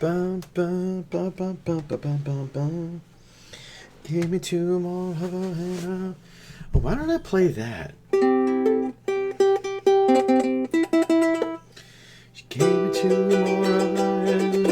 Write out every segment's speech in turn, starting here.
Bum, bum, bum, bum, bum, bum, bum, bum, bum. Give me two more of a hand. Oh, why don't I play that? She gave me two more of a hand.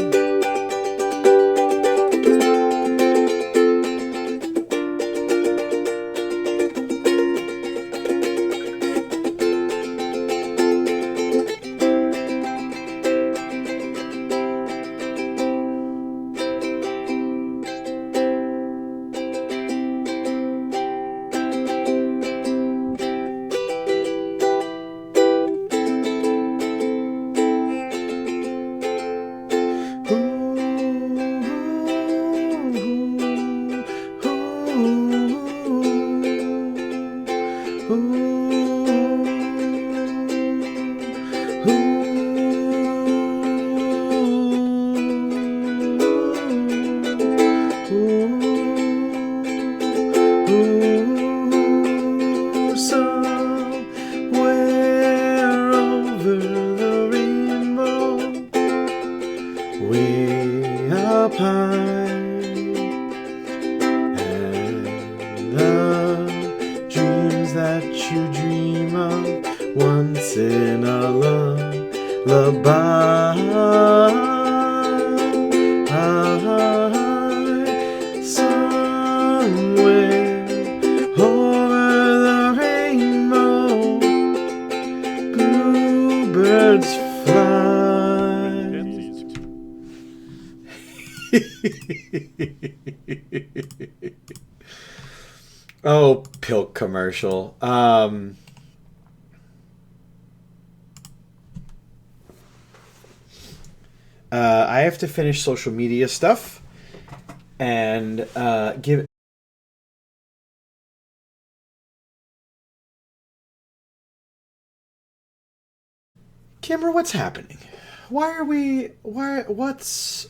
Oh, pill commercial. I have to finish social media stuff and give. Kimber, what's happening? Why are we? Why? What's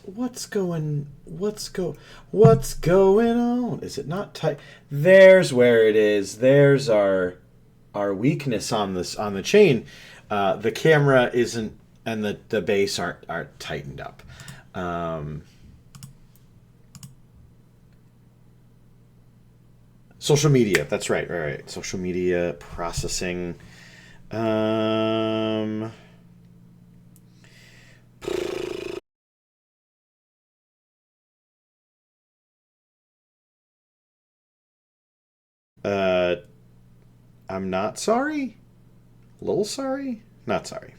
going? What's going on? Is it not tight? There's where it is. There's our weakness on the chain. The camera isn't, and the base aren't tightened up. Social media. That's right. Right. Social media processing. I'm not sorry. A little sorry. Not sorry.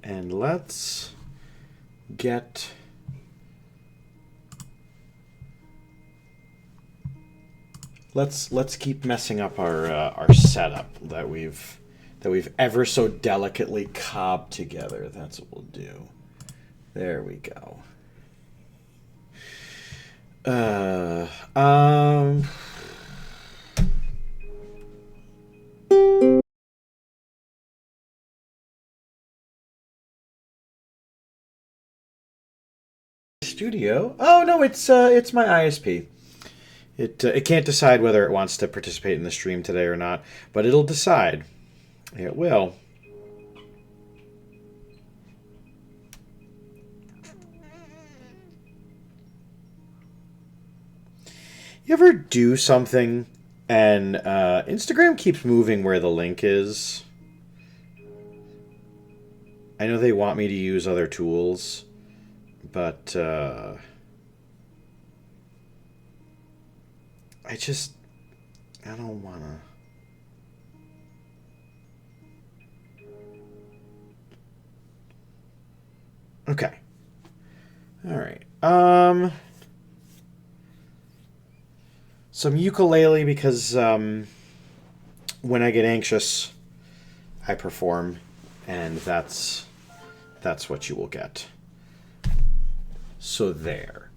And let's get let's keep messing up our setup that we've ever so delicately cobbed together. That's what we'll do. There we go. Studio. Oh no, it's my ISP. It can't decide whether it wants to participate in the stream today or not, but it'll decide. It will. You ever do something and Instagram keeps moving where the link is? I know they want me to use other tools, but I don't want to. Okay. All right. Some ukulele because when I get anxious, I perform, and that's what you will get. So there.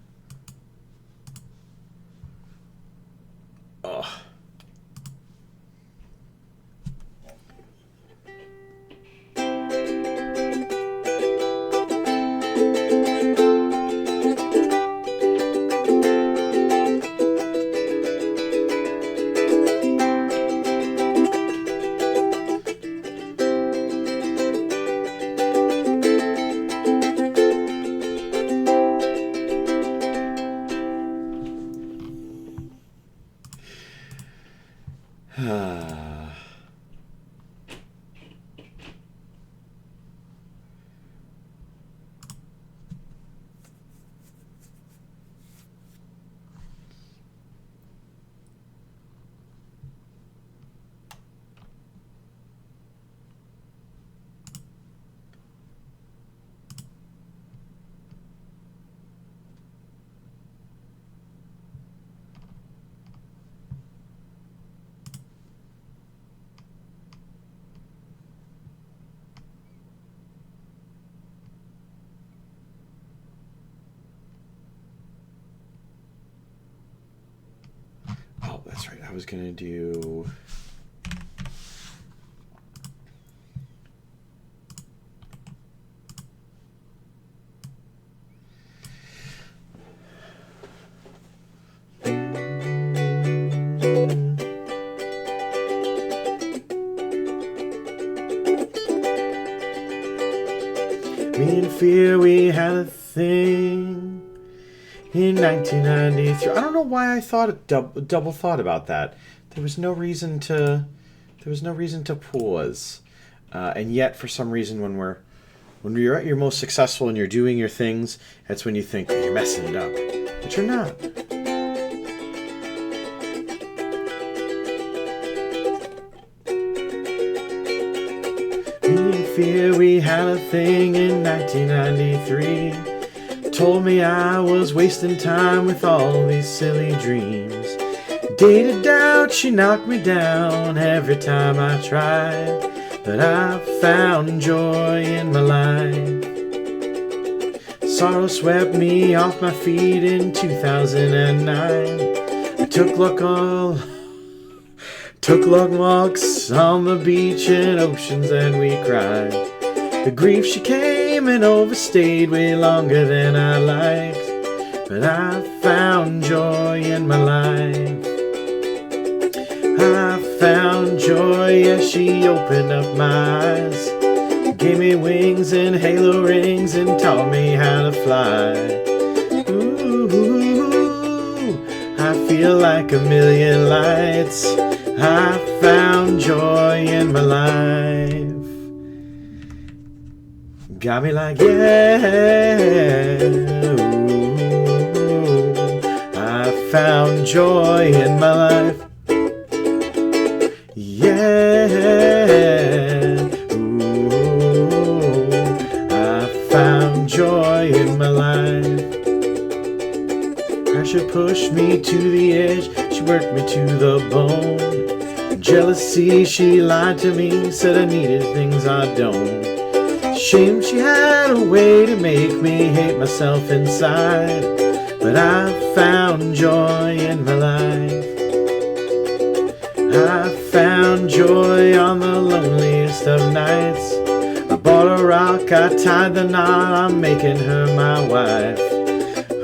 Ugh. Oh, that's right. I was going to do... Me and Fear, we had a thing in 1993. I don't know why I thought double thought about that. There was no reason to pause. And yet, for some reason, when you're at your most successful and you're doing your things, that's when you think, oh, you're messing it up, but you're not. Me and Fear, we had a thing in 1993. Told me I was wasting time with all these silly dreams. Day to doubt, she knocked me down every time I tried. But I found joy in my life. Sorrow swept me off my feet in 2009. I took long walks on the beach and oceans, and we cried. The grief, she came and overstayed way longer than I liked. But I found joy in my life. I found joy as she opened up my eyes, gave me wings and halo rings and taught me how to fly. Ooh, I feel like a million lights. I found joy in my life. Got me like, yeah. Ooh, I found joy in my life. Yeah. Ooh, I found joy in my life. Pressure pushed me to the edge, she worked me to the bone. Jealousy, she lied to me, said I needed things I don't. Shame, she had a way to make me hate myself inside. But I found joy in my life. I found joy on the loneliest of nights. I bought a rock, I tied the knot, I'm making her my wife.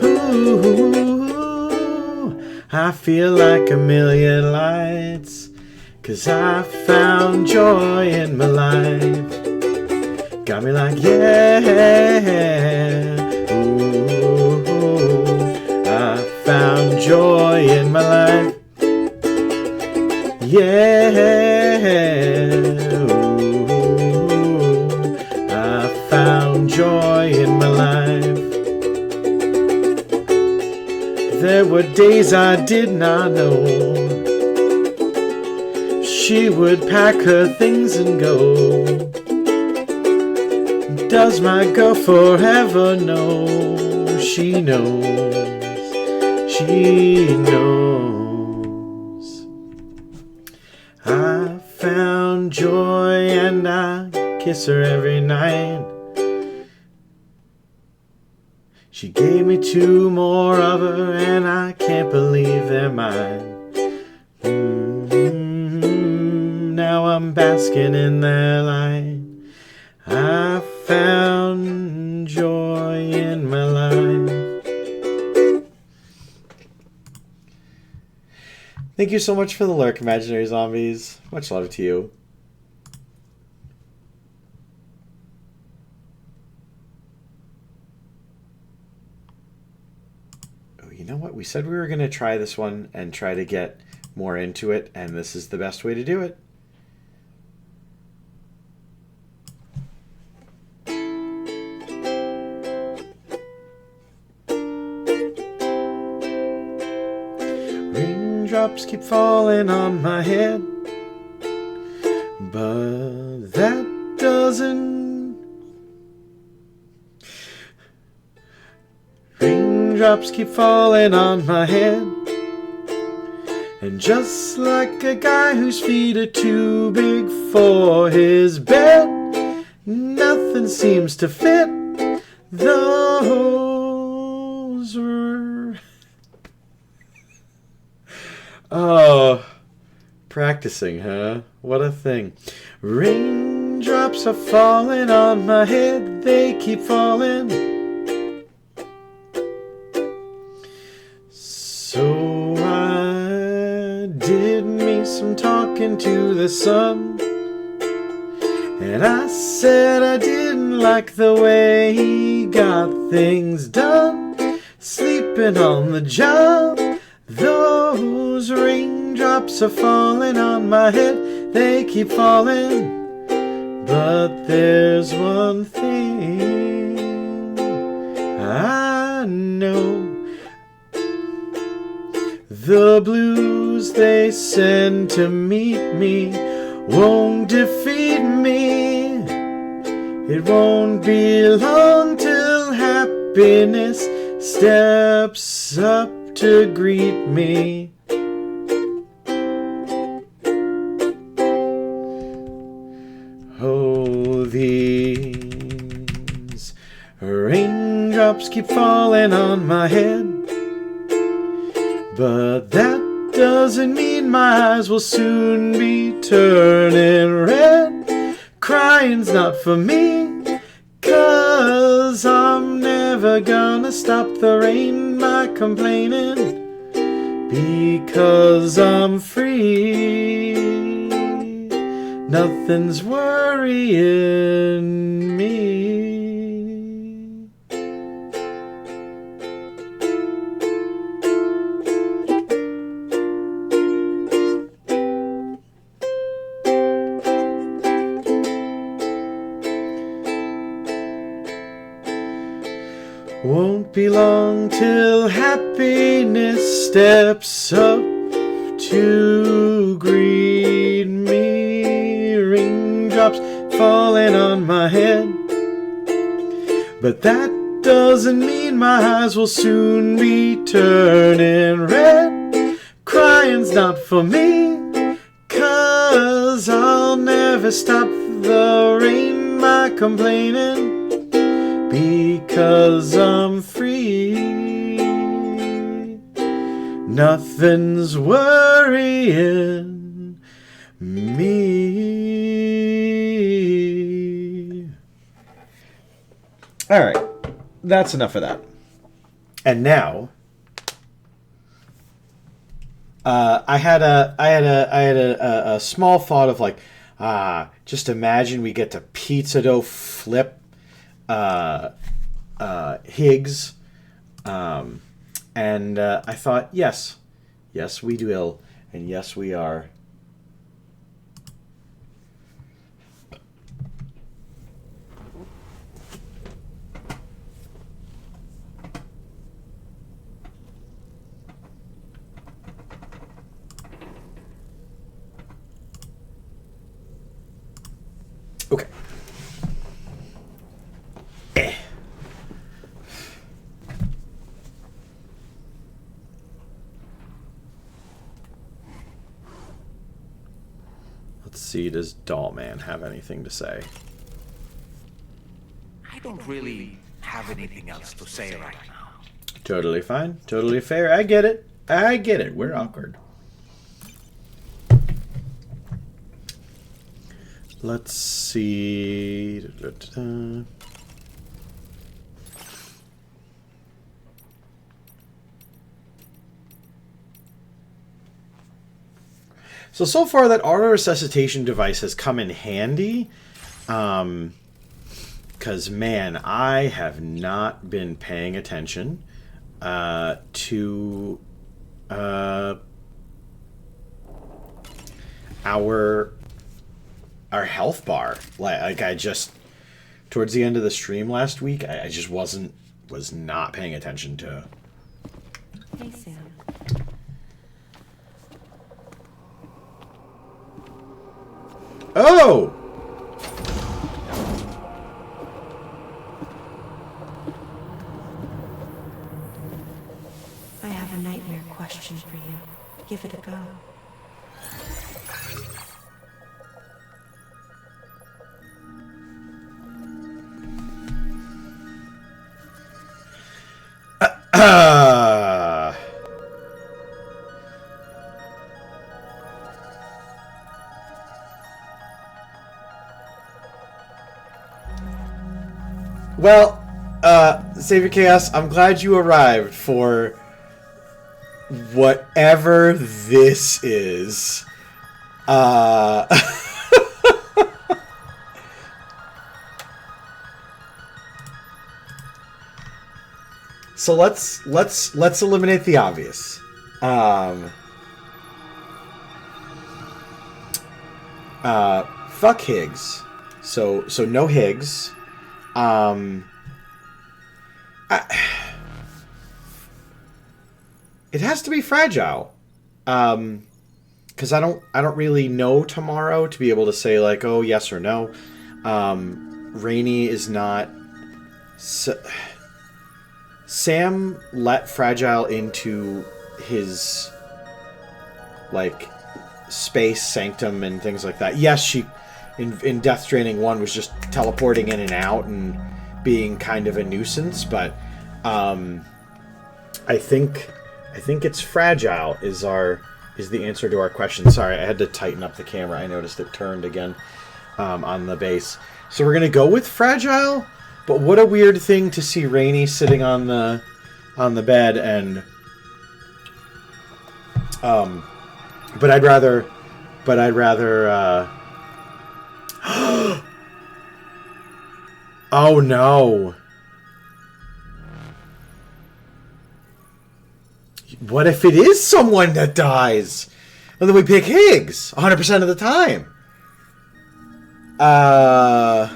Ooh, I feel like a million lights, 'cause I found joy in my life. Got me like, yeah. Ooh, I found joy in my life. Yeah. Ooh, I found joy in my life. There were days I did not know she would pack her things and go. Does my girl forever know? She knows. She knows. I found joy and I kiss her every night. She gave me 2 more of her and I can't believe they're mine. basking in their light. I found joy in my life. Thank you so much for the lurk, imaginary zombies. Much love to you. Oh, you know what? We said we were going to try this one and try to get more into it, and this is the best way to do it. Raindrops keep falling on my head, but that doesn't. Raindrops keep falling on my head, and just like a guy whose feet are too big for his bed, nothing seems to fit. Those were... Oh, practicing, huh? What a thing. Raindrops are falling on my head, they keep falling. So I did me some talking to the sun, and I said I didn't like the way he got things done, sleeping on the job. Those raindrops are falling on my head, they keep falling. But there's one thing I know. The blues they send to meet me won't defeat me. It won't be long till happiness steps up to greet me. Oh, these raindrops keep falling on my head, but that doesn't mean my eyes will soon be turning red. Crying's not for me, 'cause I'm never gonna stop the rain by complaining, because I'm free. Nothing's worrying me. Won't be long till happiness steps up to greet me. Raindrops falling on my head, but that doesn't mean my eyes will soon be turning red. Crying's not for me, 'cause I'll never stop the rain by complaining, because I'm free. Nothing's worrying me. All right, that's enough of that. And now, I had a small thought of like, just imagine we get to pizza dough flip Higgs, and I thought, yes, we will, and yes, we are. Okay. Let's see, does Dollman have anything to say? I don't really have anything else to say right now. Totally fine. Totally fair. I get it. We're awkward. Let's see. So far that auto resuscitation device has come in handy. Because, man, I have not been paying attention to our health bar. Like I just, towards the end of the stream last week, I just was not paying attention to. Hey, Sam. Oh! I have a nightmare question for you. Give it a go. Well, Savior Chaos, I'm glad you arrived for whatever this is. So let's eliminate the obvious. Fuck Higgs. So no Higgs. It has to be fragile. Because I don't really know tomorrow to be able to say like, oh, yes or no. Rainy is not. Sam let fragile into his like space sanctum and things like that. Yes, she in Death Stranding 1 was just teleporting in and out and being kind of a nuisance, but I think it's fragile is the answer to our question. Sorry, I had to tighten up the camera. I noticed it turned again on the base. So we're gonna go with fragile, but what a weird thing to see Rainy sitting on the bed and but I'd rather oh no. What if it is someone that dies? And then we pick Higgs 100% of the time. Oh.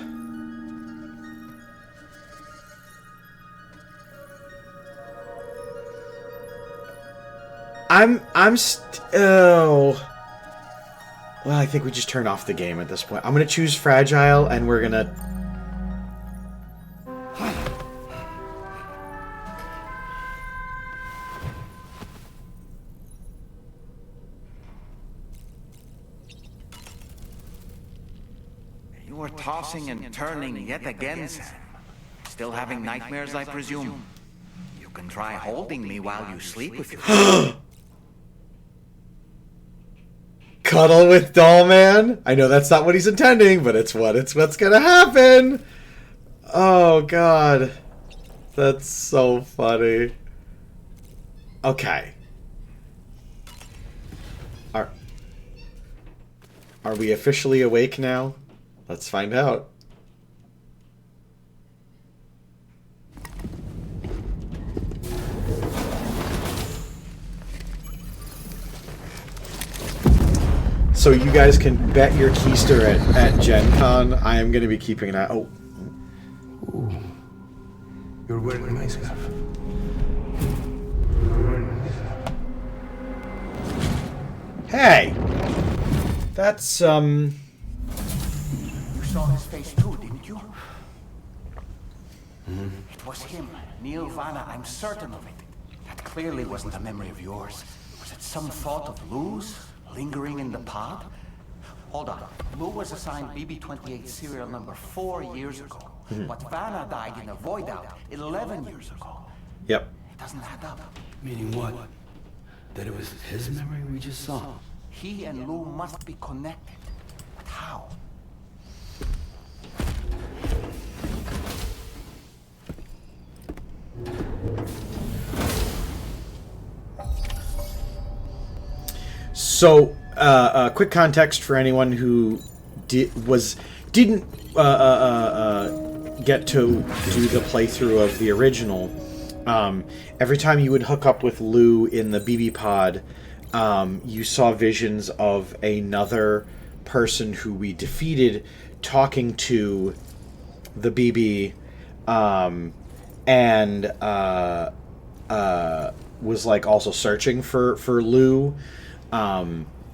Well, I think we just turn off the game at this point. I'm gonna choose fragile, and we're gonna. You were tossing and turning yet again, Sam. Still having nightmares, I presume. You can try holding me while you sleep with your... Cuddle with Doll Man? I know that's not what he's intending, but it's what's gonna happen. Oh god. That's so funny. Okay. Are we officially awake now? Let's find out. So you guys can bet your keister at Gen Con. I am going to be keeping an eye. Oh. Ooh. You're wearing my scarf. Hey! That's, You saw his face too, didn't you? Mm-hmm. It was him, Neil Vanna, I'm certain of it. That clearly wasn't a memory of yours. Was it some thought of Lou's, lingering in the pod? Hold on. Lou was assigned BB-28 serial number 4 years ago. But Vanna died in a void out 11 years ago. Yep. It doesn't add up. Meaning what? That it was his memory we just saw? He and Lou must be connected. But how? So, quick context for anyone who didn't get to do the playthrough of the original. Every time you would hook up with Lou in the BB pod, you saw visions of another person who we defeated talking to the BB, and was like also searching for Lou.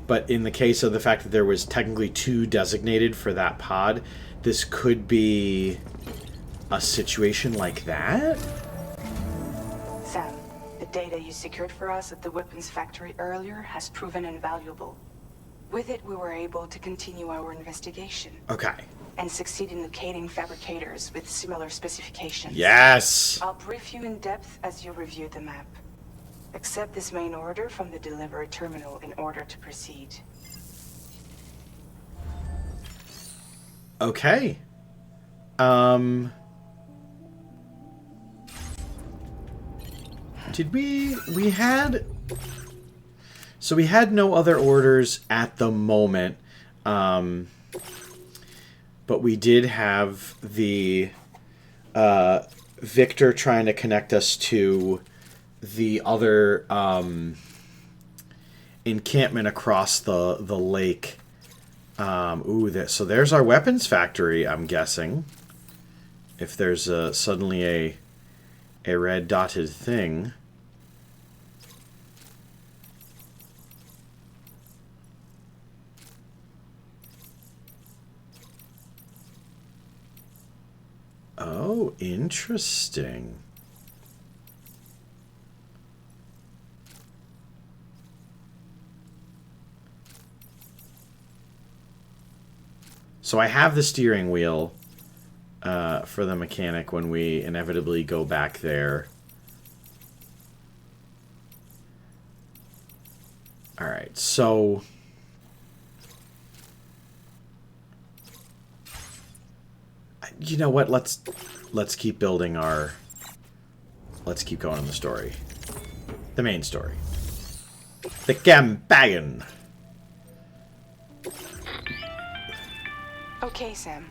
But in the case of the fact that there was technically 2 designated for that pod, this could be a situation like that? Sam, the data you secured for us at the weapons factory earlier has proven invaluable. With it, we were able to continue our investigation. Okay. And succeed in locating fabricators with similar specifications. Yes! I'll brief you in depth as you review the map. Accept this main order from the delivery terminal in order to proceed. Okay. Did we had... So we had no other orders at the moment, but we did have the Victor trying to connect us to the other encampment across the lake. So there's our weapons factory, I'm guessing. If there's suddenly a red dotted thing. Oh, interesting. So I have the steering wheel for the mechanic when we inevitably go back there. Alright, so... You know what? Let's keep building our... Let's keep going in the story. The main story. The campaign. Okay, Sam.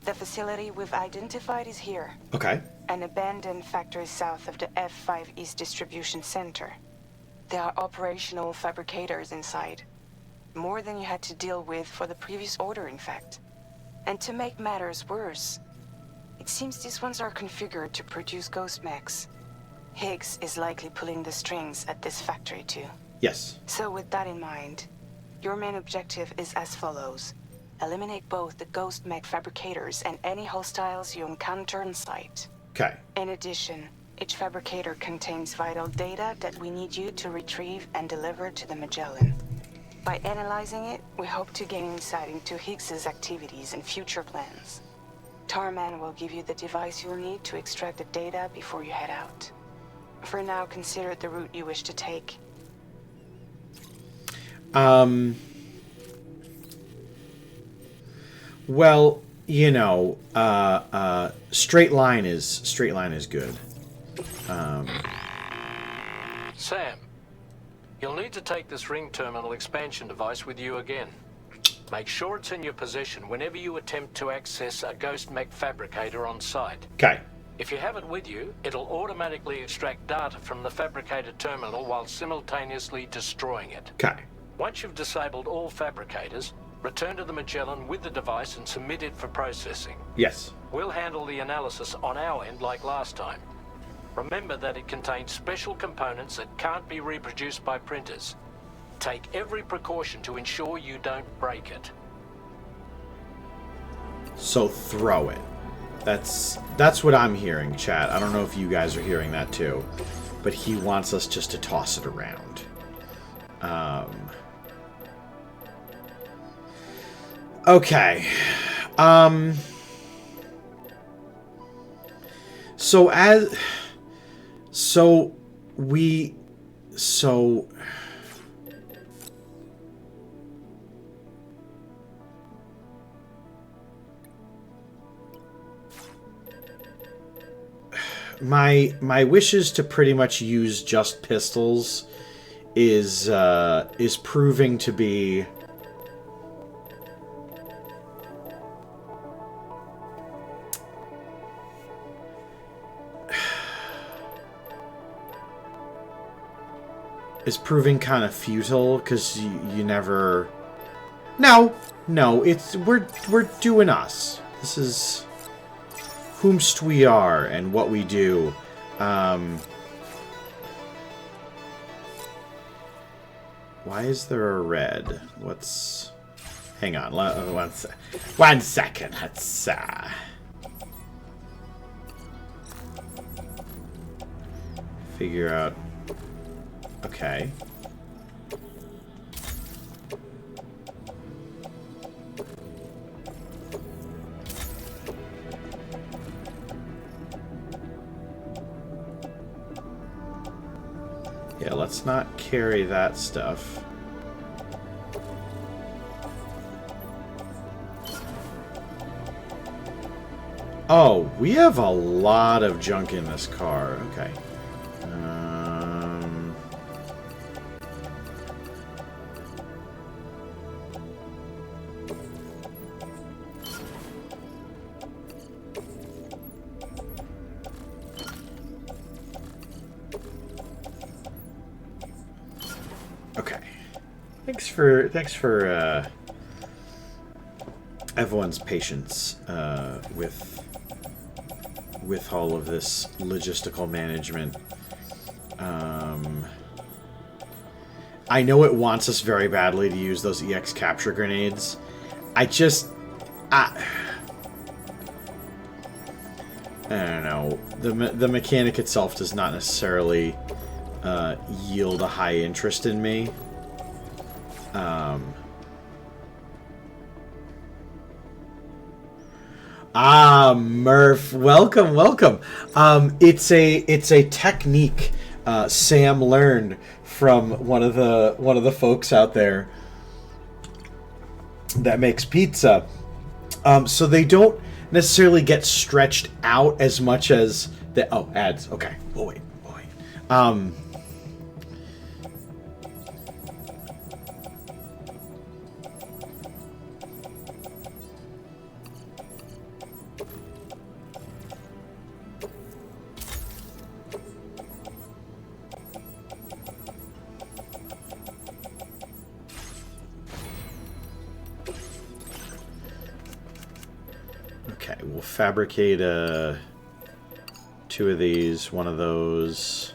The facility we've identified is here. Okay. An abandoned factory south of the F5 East Distribution Center. There are operational fabricators inside. More than you had to deal with for the previous order, in fact. And to make matters worse, it seems these ones are configured to produce ghost mechs. Higgs is likely pulling the strings at this factory too. Yes. So with that in mind, your main objective is as follows. Eliminate both the ghost mech fabricators and any hostiles you encounter on site. Okay. In addition, each fabricator contains vital data that we need you to retrieve and deliver to the Magellan. By analyzing it, we hope to gain insight into Higgs's activities and future plans. Tarman will give you the device you'll need to extract the data before you head out. For now, consider the route you wish to take. Well, you know, straight line is good. Sam, you'll need to take this ring terminal expansion device with you again. Make sure it's in your possession whenever you attempt to access a ghost mech fabricator on site. Okay. If you have it with you, it'll automatically extract data from the fabricator terminal while simultaneously destroying it. Okay. Once you've disabled all fabricators, return to the Magellan with the device and submit it for processing. Yes. We'll handle the analysis on our end like last time. Remember that it contains special components that can't be reproduced by printers. Take every precaution to ensure you don't break it. So throw it. That's what I'm hearing, chat. I don't know if you guys are hearing that too, but he wants us just to toss it around. Okay. My wish is to pretty much use just pistols is proving to be kind of futile, because you never... No, it's we're doing us. This is whomst we are and what we do. Why is there a red? What's... Hang on, one second. Let's figure out... Okay. Yeah, let's not carry that stuff. Oh, we have a lot of junk in this car. Okay. Thanks for everyone's patience with all of this logistical management. I know it wants us very badly to use those EX capture grenades. I don't know. The mechanic itself does not necessarily yield a high interest in me. Murph, welcome. It's a technique Sam learned from one of the folks out there that makes pizza. So they don't necessarily get stretched out as much as the... Oh, ads. Okay. We'll wait. Okay, we'll fabricate 2 of these, 1 of those.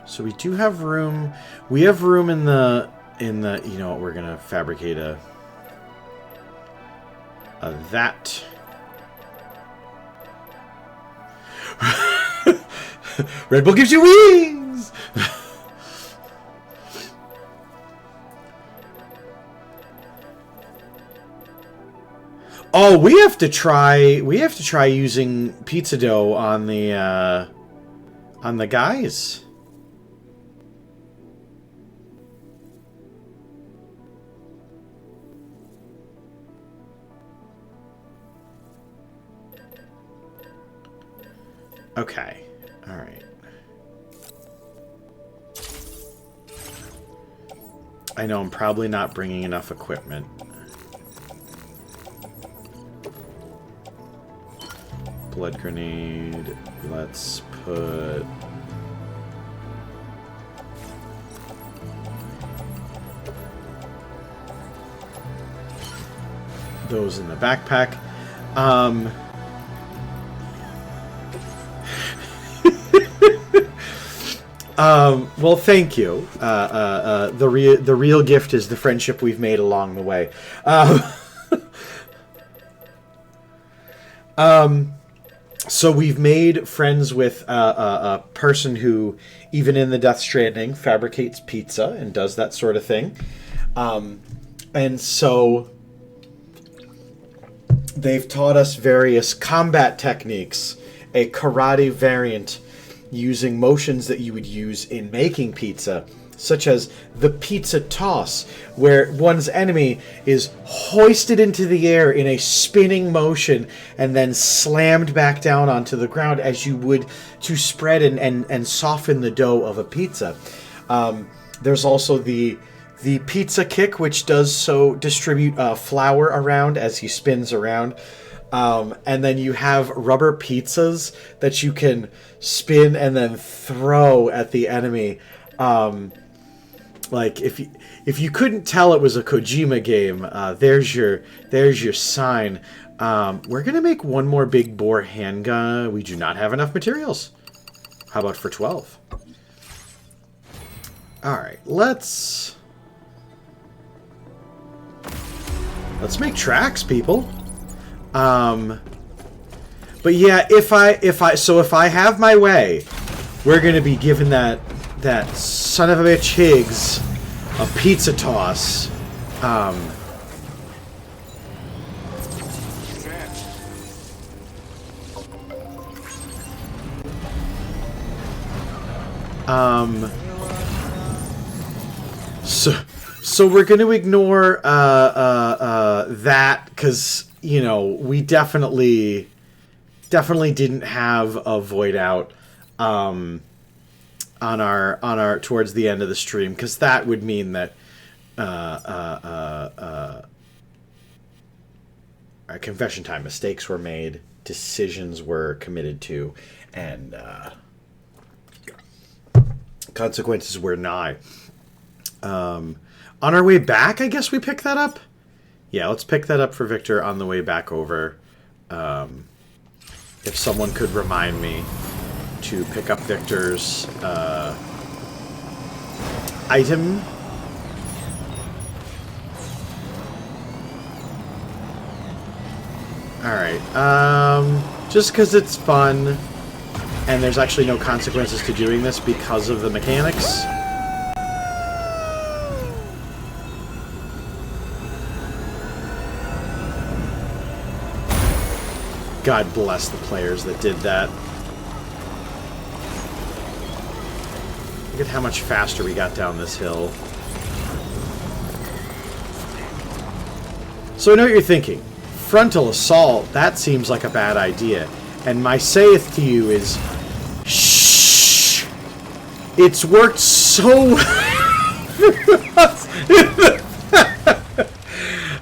So we do have room. We have room in the you know what, we're gonna fabricate a that. Red Bull gives you wings. Oh, we have to try using pizza dough on the guys. Okay. All right. I know I'm probably not bringing enough equipment. Blood grenade. Let's put... those in the backpack. Well, thank you. The real gift is the friendship we've made along the way. So we've made friends with a person who, even in the Death Stranding, fabricates pizza and does that sort of thing. And so they've taught us various combat techniques, a karate variant using motions that you would use in making pizza, such as the pizza toss, where one's enemy is hoisted into the air in a spinning motion and then slammed back down onto the ground as you would to spread and soften the dough of a pizza. There's also the pizza kick, which does so distribute flour around as he spins around. And then you have rubber pizzas that you can spin and then throw at the enemy. Like if you couldn't tell it was a Kojima game, there's your sign. We're gonna make one more big bore handgun. We do not have enough materials. How about for 12? All right, let's make tracks, people. But yeah, if I have my way, we're gonna be giving that son of a bitch Higgs a pizza toss. So we're gonna ignore that because, you know, we definitely didn't have a void out on our towards the end of the stream, because that would mean that confession time mistakes were made, decisions were committed to, and consequences were nigh. On our way back, I guess we pick that up. Yeah, let's pick that up for Victor on the way back over. If someone could remind me to pick up Victor's item. Alright, just because it's fun, and there's actually no consequences to doing this because of the mechanics. God bless the players that did that. Look at how much faster we got down this hill. So I know what you're thinking. Frontal assault, that seems like a bad idea. And my saith to you is, shh! It's worked so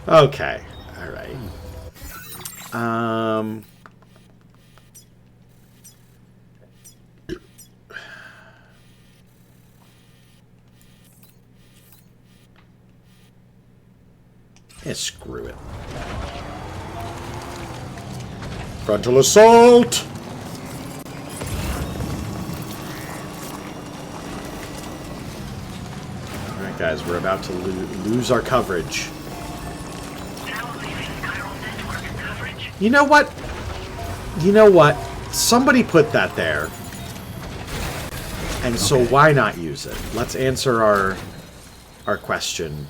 okay. Alright. Yeah, screw it. Frontal assault! Alright guys, we're about to lose our coverage. You know what? You know what? Somebody put that there. And so why not use it? Let's answer our question.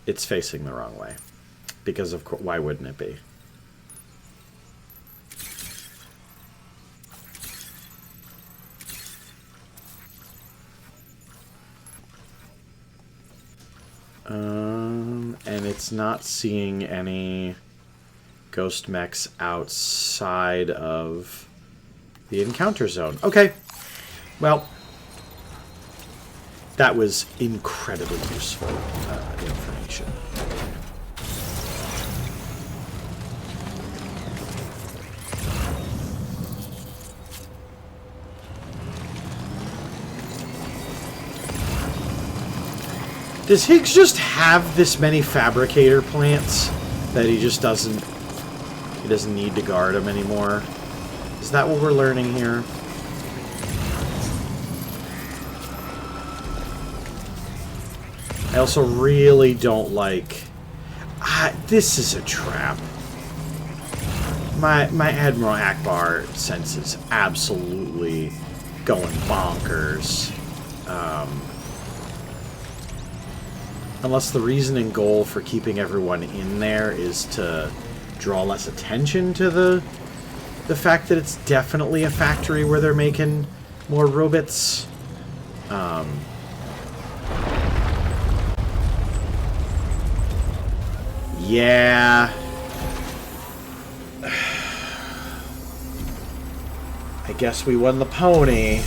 It's facing the wrong way. Because of course, why wouldn't it be? And it's not seeing any ghost mechs outside of the encounter zone. Okay. Well, that was incredibly useful information. Does Higgs just have this many fabricator plants that he just doesn't need to guard them anymore? Is that what we're learning here? I also really don't like... this is a trap. My Admiral Akbar sense is absolutely going bonkers. Unless the reason and goal for keeping everyone in there is to draw less attention to the fact that it's definitely a factory where they're making more robots. Yeah. I guess we won the pony.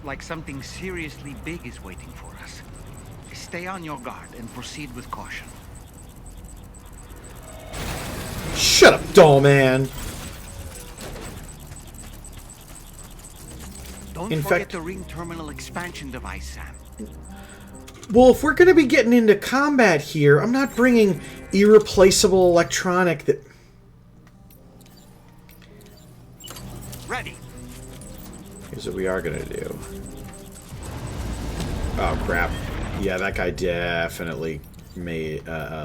Like something seriously big is waiting for us. Stay on your guard and proceed with caution. Shut up, doll man! Don't forget the ring terminal expansion device, Sam. Well, if we're going to be getting into combat here, I'm not bringing irreplaceable electronic that... Ready. Here's what we are going to do. Oh, crap. Yeah, that guy definitely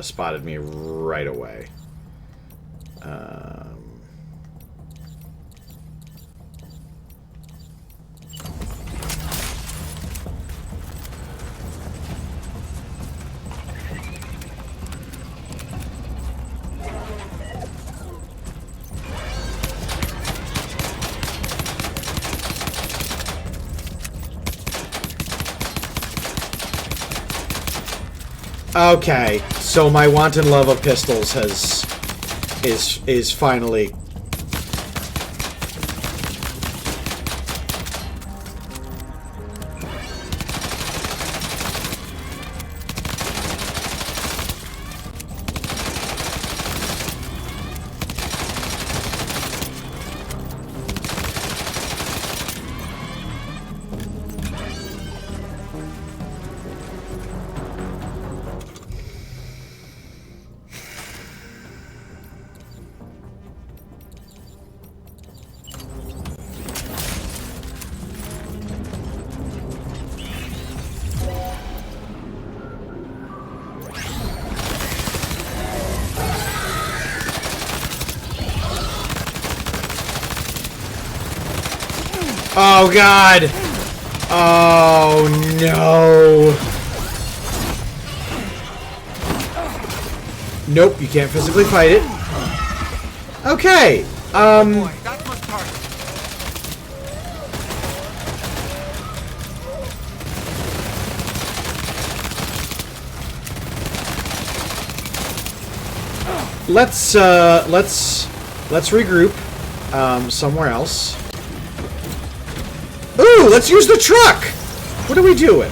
spotted me right away. Okay, so my wanton love of pistols is finally... Oh, God! Oh, no! Nope, you can't physically fight it. Okay, Boy, that must hurt. let's regroup, somewhere else. Ooh, let's use the truck! What are we doing?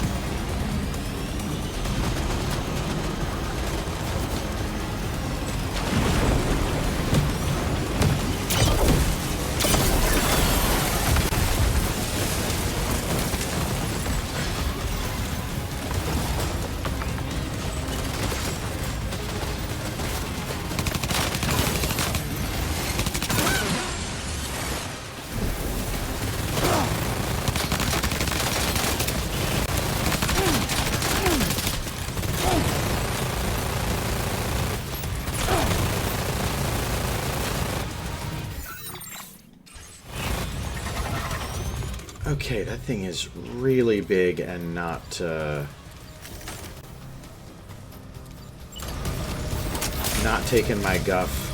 Okay, that thing is really big and not taking my guff.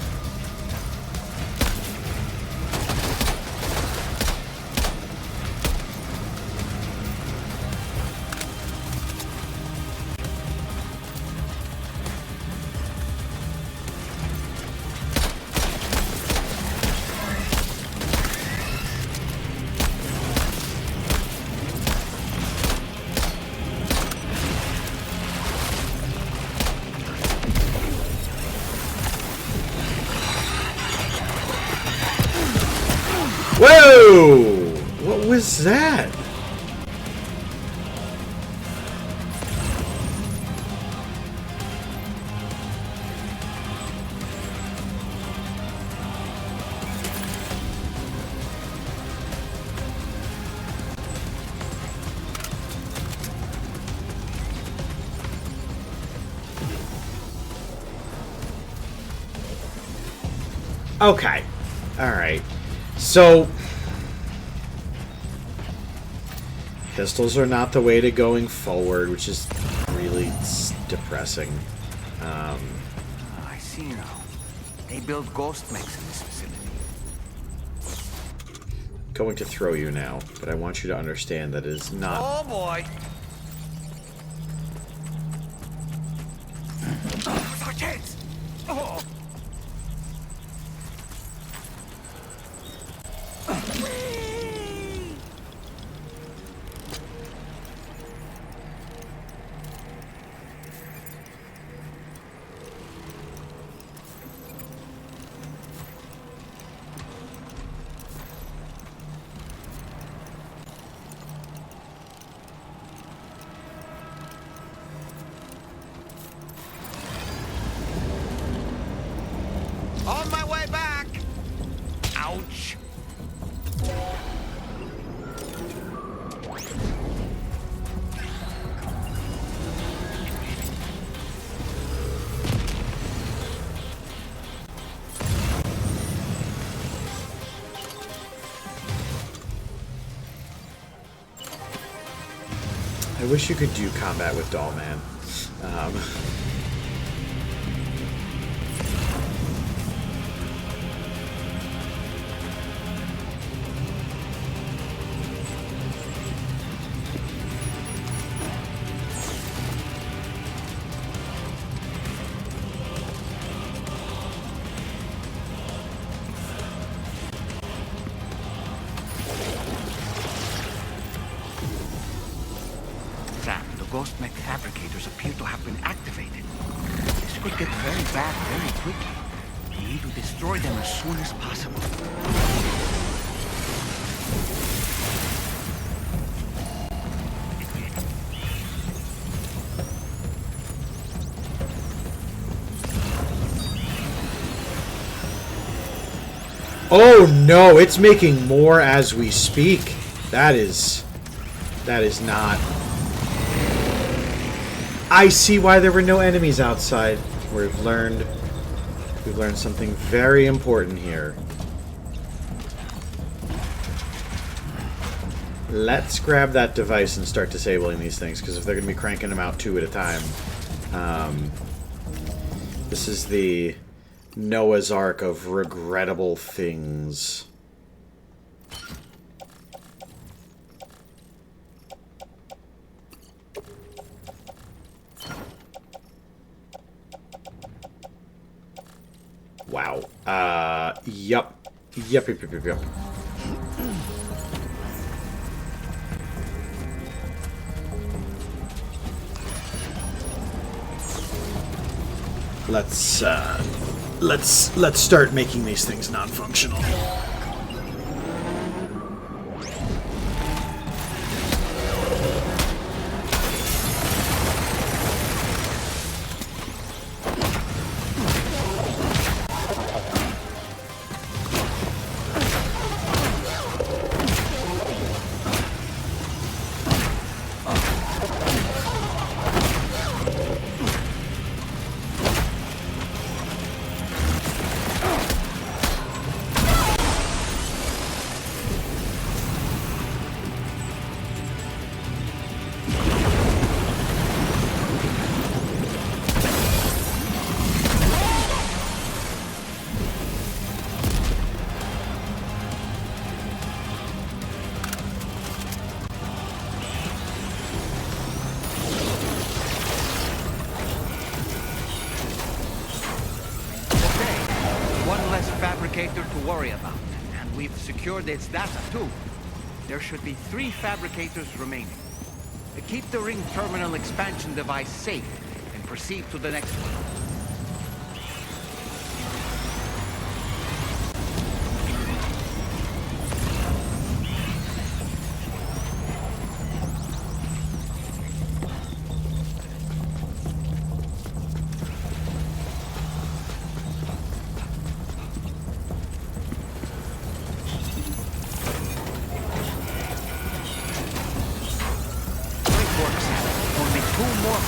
Whoa! What was that? Okay. Alright. So... pistols are not the way to going forward, which is really depressing. I see now. They build ghost mechs in this facility. Going to throw you now, but I want you to understand that it is not... Oh boy! Our chance! Oh! On my way back! Ouch! I wish you could do combat with Dollman. Ghost mech fabricators appear to have been activated. This could get very bad very quickly. We need to destroy them as soon as possible. Oh no, it's making more as we speak. That is not... I see why there were no enemies outside. We've learned something very important here. Let's grab that device and start disabling these things, because if they're going to be cranking them out 2 at a time. This is the Noah's Ark of regrettable things. Wow. Yup. Yup. Let's start making these things non-functional. To worry about, and we've secured its data too. There should be 3 fabricators remaining. Keep the ring terminal expansion device safe and proceed to the next one.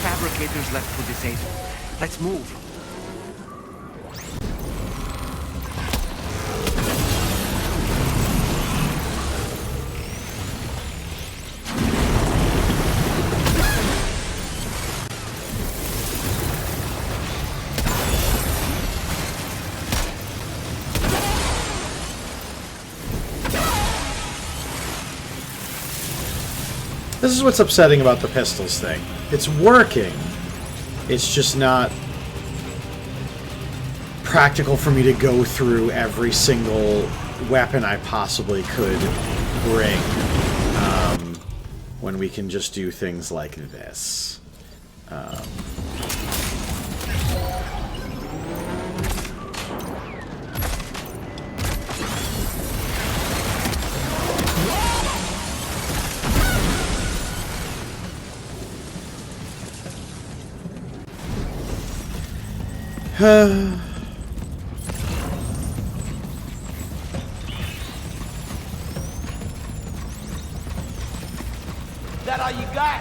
Fabricators left to disable. Let's move. This is what's upsetting about the pistols thing. It's working. It's just not practical for me to go through every single weapon I possibly could bring when we can just do things like this. That all you got?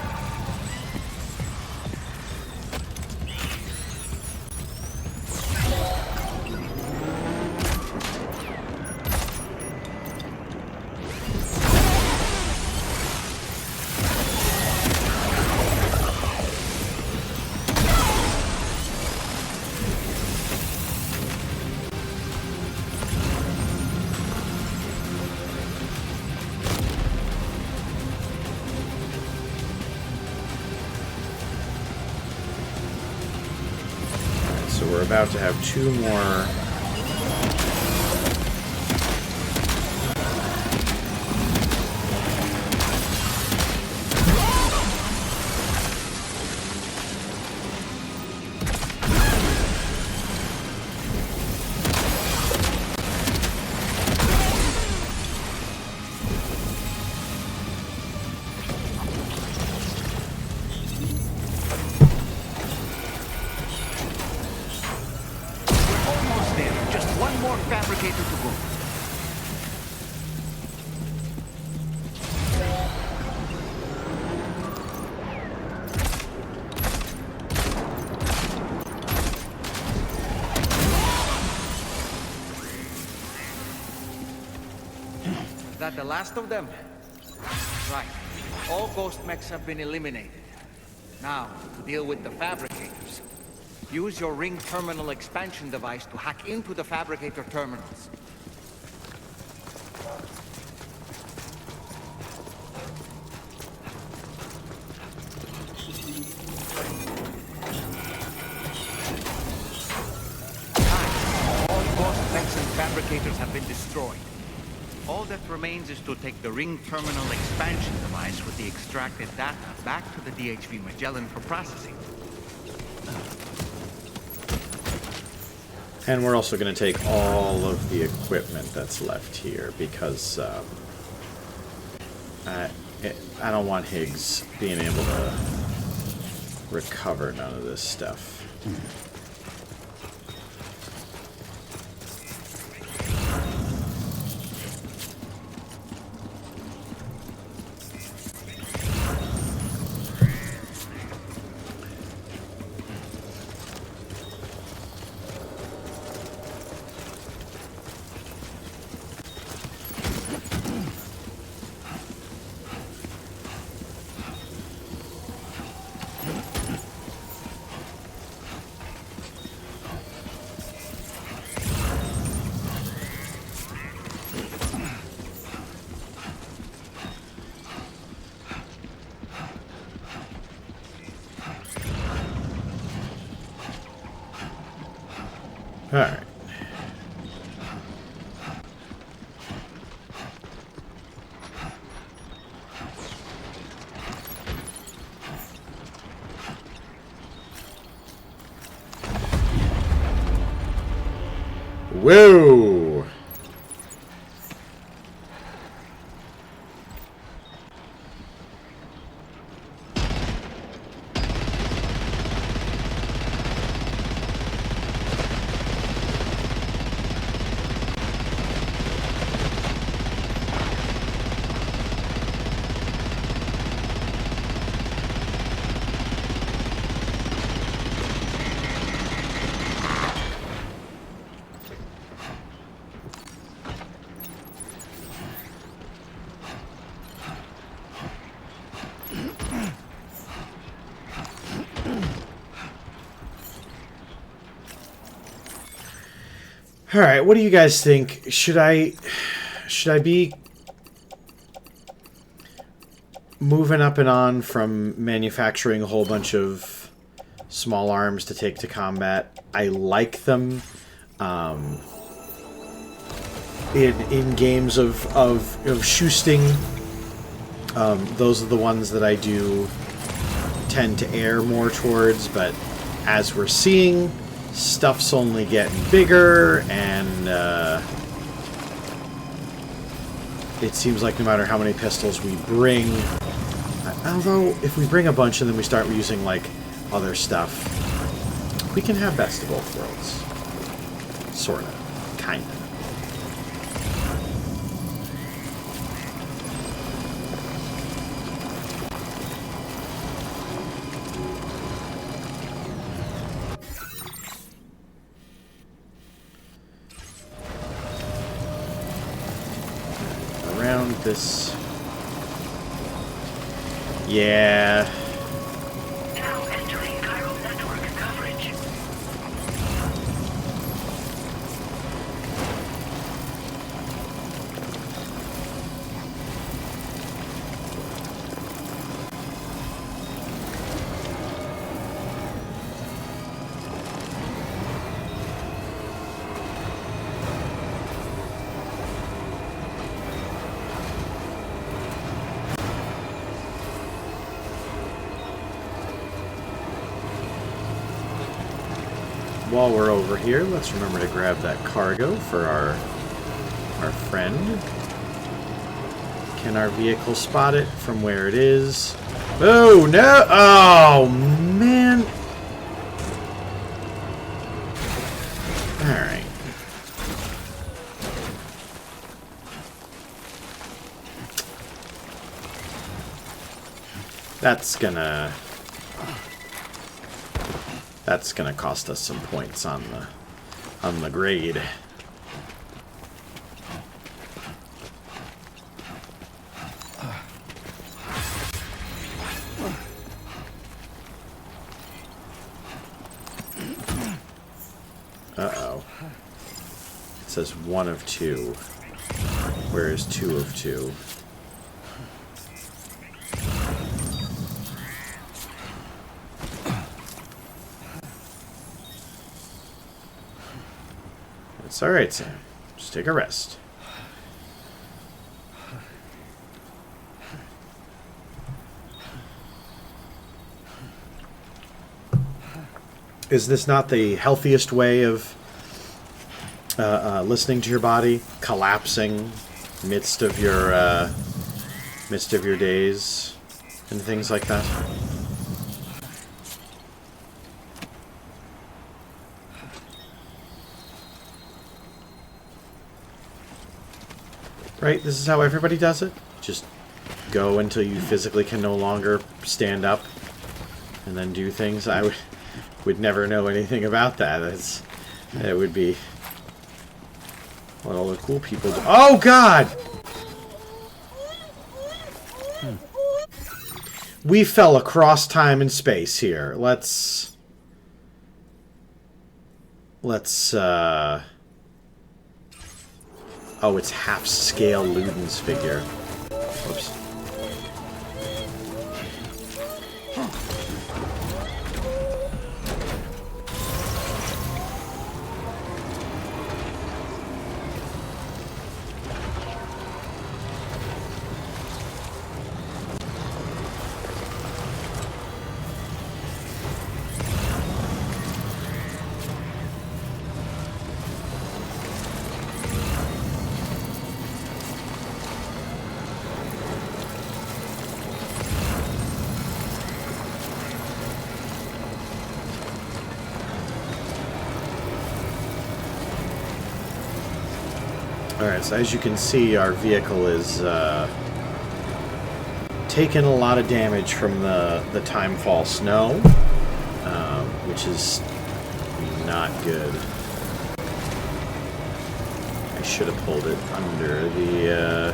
So we're about to have 2 more. Almost there. Just one more fabricator to go. Is that the last of them? Right. All ghost mechs have been eliminated. Now, to deal with the fabricators. Use your ring terminal expansion device to hack into the fabricator terminals. All ghost mechs and fabricators have been destroyed. All that remains is to take the ring terminal expansion device with the extracted data back to the DHV Magellan for processing. And we're also going to take all of the equipment that's left here because I don't want Higgs being able to recover none of this stuff. All right. Whoa! All right, what do you guys think? Should I be moving up and on from manufacturing a whole bunch of small arms to take to combat. I like them. In games of shoosting, those are the ones that I do tend to err more towards, but as we're seeing, stuff's only getting bigger, and it seems like no matter how many pistols we bring, although if we bring a bunch and then we start using like other stuff, we can have best of both worlds. Sorta. Kinda. Around this... Yeah... Now entering chiral network coverage. While we're over here, let's remember to grab that cargo for our friend. Can our vehicle spot it from where it is? Oh, no! Oh, man! Alright. That's gonna cost us some points on the grade. Uh-oh. It says 1 of 2. Where is 2 of 2? It's alright, Sam. Just take a rest. Is this not the healthiest way of listening to your body? Collapsing midst of your days and things like that? Right? This is how everybody does it? Just go until you physically can no longer stand up and then do things. I would never know anything about that. It would be what all the cool people do. Oh, God! We fell across time and space here. Let's oh, it's half-scale Luden's figure. Whoops. Alright, so as you can see, our vehicle is taking a lot of damage from the timefall snow, which is not good. I should have pulled it under the...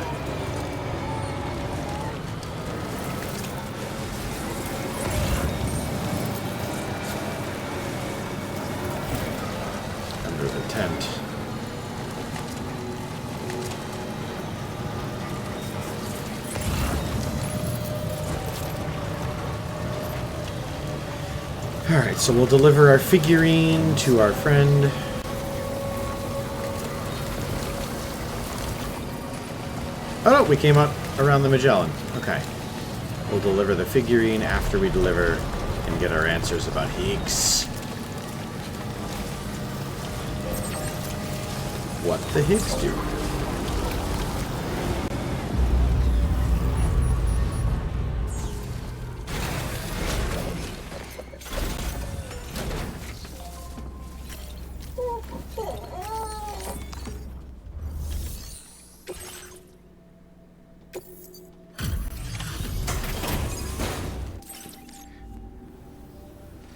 under the tent. Alright, so we'll deliver our figurine to our friend. Oh no, we came up around the Magellan. Okay. We'll deliver the figurine after we deliver and get our answers about Higgs. What the Higgs do?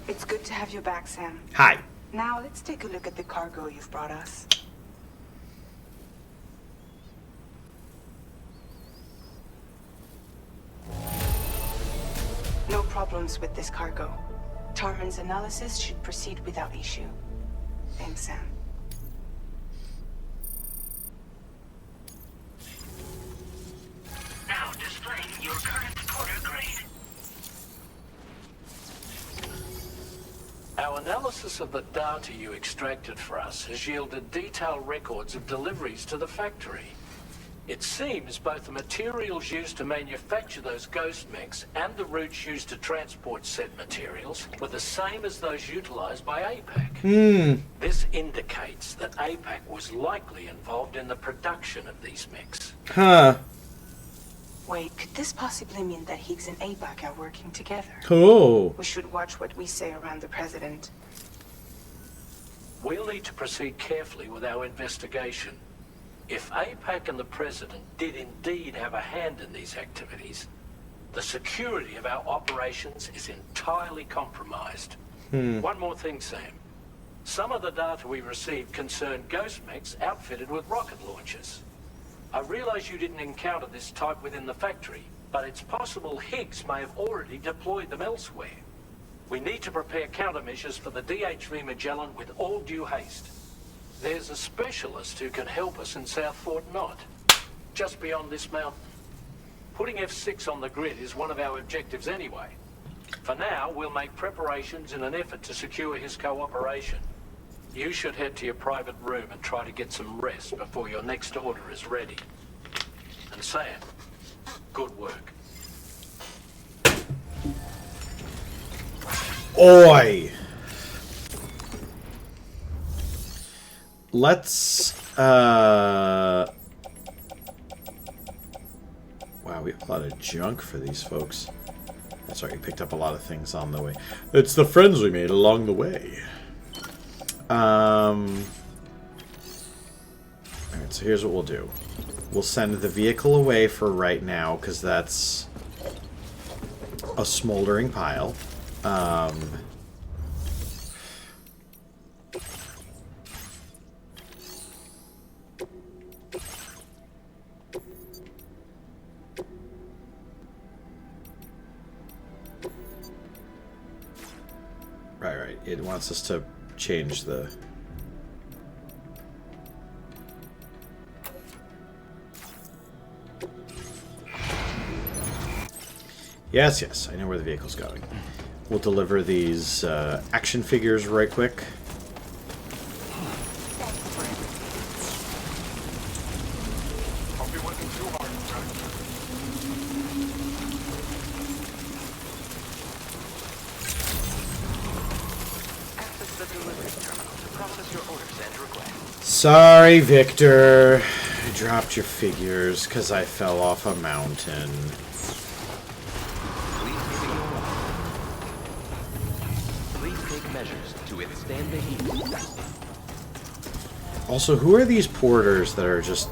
It's good to have you back, Sam. Hi. Now let's take a look at the cargo you've brought us. No problems with this cargo. Tarman's analysis should proceed without issue. Thanks, Sam. Now displaying your current quarter grade. Our analysis of the data you extracted for us has yielded detailed records of deliveries to the factory. It seems both the materials used to manufacture those ghost mechs and the routes used to transport said materials were the same as those utilized by APAC. This indicates that APAC was likely involved in the production of these mechs. Huh. Wait, could this possibly mean that Higgs and APAC are working together? Oh. We should watch what we say around the president. We'll need to proceed carefully with our investigation. If APAC and the President did indeed have a hand in these activities, the security of our operations is entirely compromised. One more thing, Sam. Some of the data we received concerned ghost mechs outfitted with rocket launchers. I realize you didn't encounter this type within the factory, but it's possible Higgs may have already deployed them elsewhere. We need to prepare countermeasures for the DHV Magellan with all due haste. There's a specialist who can help us in South Fort Knot, just beyond this mountain. Putting F6 on the grid is one of our objectives anyway. For now, we'll make preparations in an effort to secure his cooperation. You should head to your private room and try to get some rest before your next order is ready. And Sam, good work. Oi! Let's, wow, we have a lot of junk for these folks. That's right, we picked up a lot of things on the way. It's the friends we made along the way. Alright, so here's what we'll do. We'll send the vehicle away for right now, because that's a smoldering pile. Right. It wants us to change the... Yes, I know where the vehicle's going. We'll deliver these action figures right quick. Sorry, Victor. I dropped your figures because I fell off a mountain. Please take measures to withstand the heat. Also, who are these porters that are just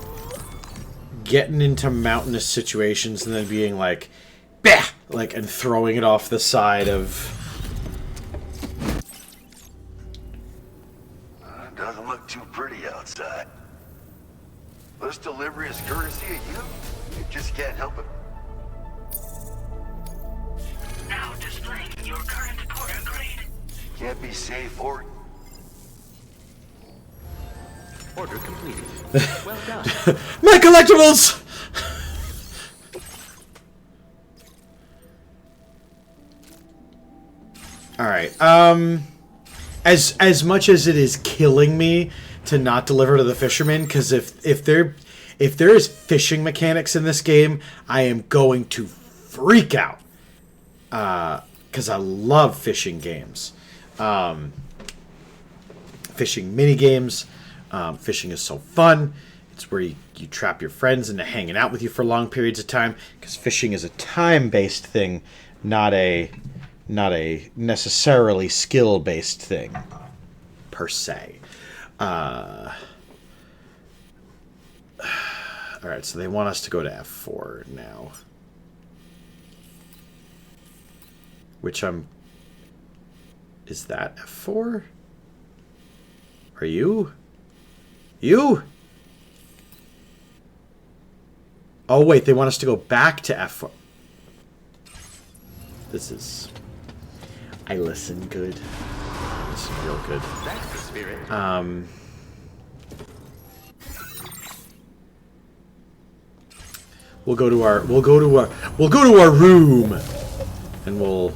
getting into mountainous situations and then being like, bah! Like, and throwing it off the side of... Doesn't look too pretty outside. This delivery is courtesy of you. You just can't help it. Now displaying your current quarter grade. Can't be safe or... Order completed. Well done. My collectibles! All right. As much as it is killing me to not deliver to the fishermen, because if there is fishing mechanics in this game, I am going to freak out. Because I love fishing games, fishing mini games. Fishing is so fun. It's where you trap your friends into hanging out with you for long periods of time. Because fishing is a time-based thing, not a necessarily skill-based thing, per se. All right, so they want us to go to F4 now. Which is that F4? Are you? You? Oh, wait, they want us to go back to F4. This is... I listen good. I listen real good. That's the spirit. We'll go to our room, and we'll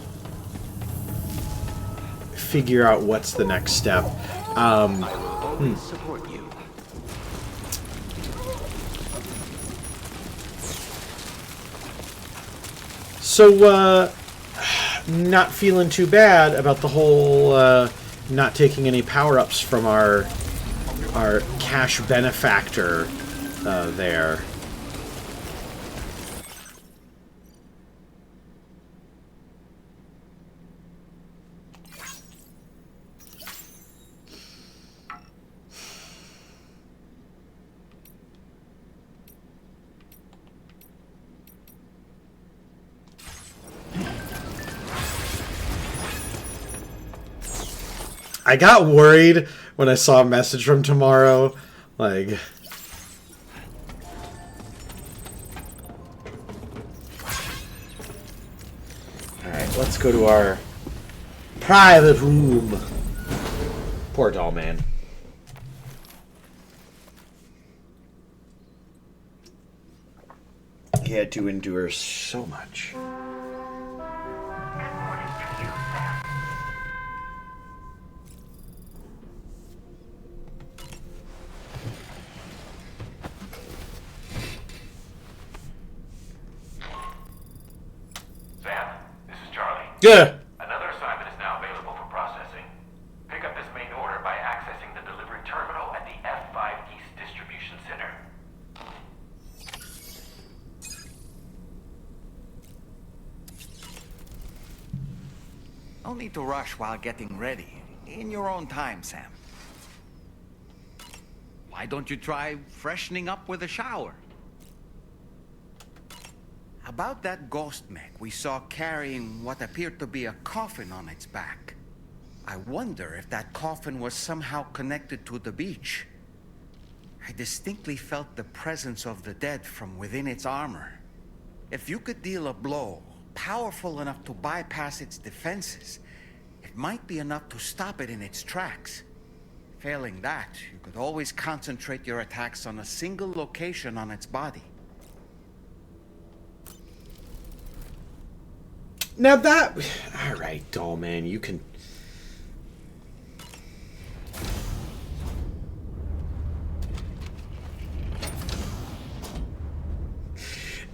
figure out what's the next step. I will always support you. So, not feeling too bad about the whole not taking any power-ups from our cash benefactor there. I got worried when I saw a message from tomorrow, like... Alright, let's go to our private room. Poor doll man. He had to endure so much. Yeah. Another assignment is now available for processing. Pick up this main order by accessing the delivery terminal at the F5 East Distribution Center. No need to rush while getting ready. In your own time, Sam. Why don't you try freshening up with a shower? About that ghost mech we saw carrying what appeared to be a coffin on its back. I wonder if that coffin was somehow connected to the beach. I distinctly felt the presence of the dead from within its armor. If you could deal a blow powerful enough to bypass its defenses, it might be enough to stop it in its tracks. Failing that, you could always concentrate your attacks on a single location on its body. Now that... Alright, doll man, you can...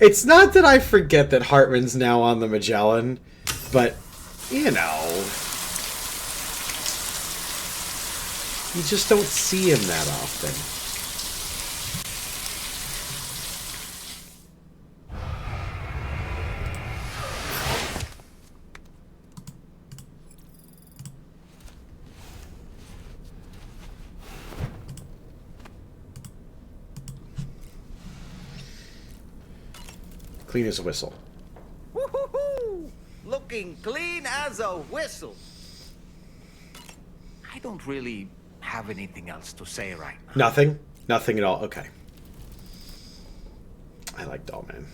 It's not that I forget that Hartman's now on the Magellan, but, you know... You just don't see him that often. Clean as a whistle. Woo-hoo-hoo! Looking clean as a whistle. I don't really have anything else to say right now. Nothing? Nothing at all? Okay. I like doll man.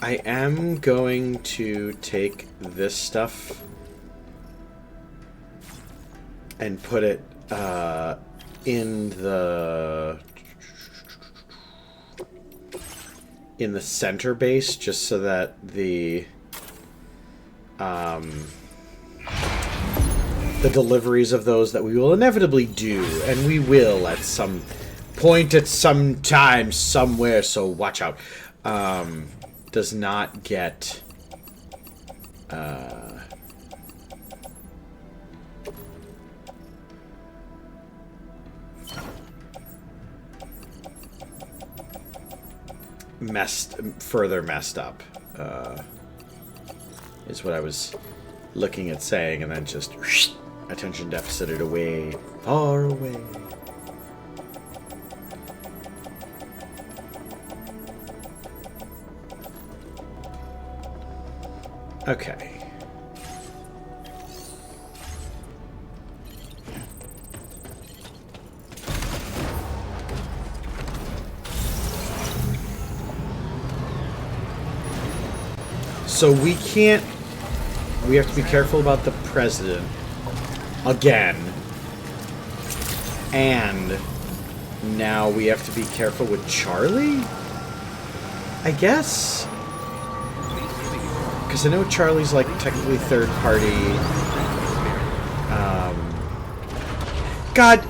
I am going to take this stuff and put it in the center base, just so that the deliveries of those that we will inevitably do, and we will at some point at some time somewhere, so watch out, does not get further messed up, is what I was looking at saying, and then just attention deficited away, far away. Okay. So we can't... We have to be careful about the president. Again. And now we have to be careful with Charlie? I guess? Because I know Charlie's, like, technically third party. God!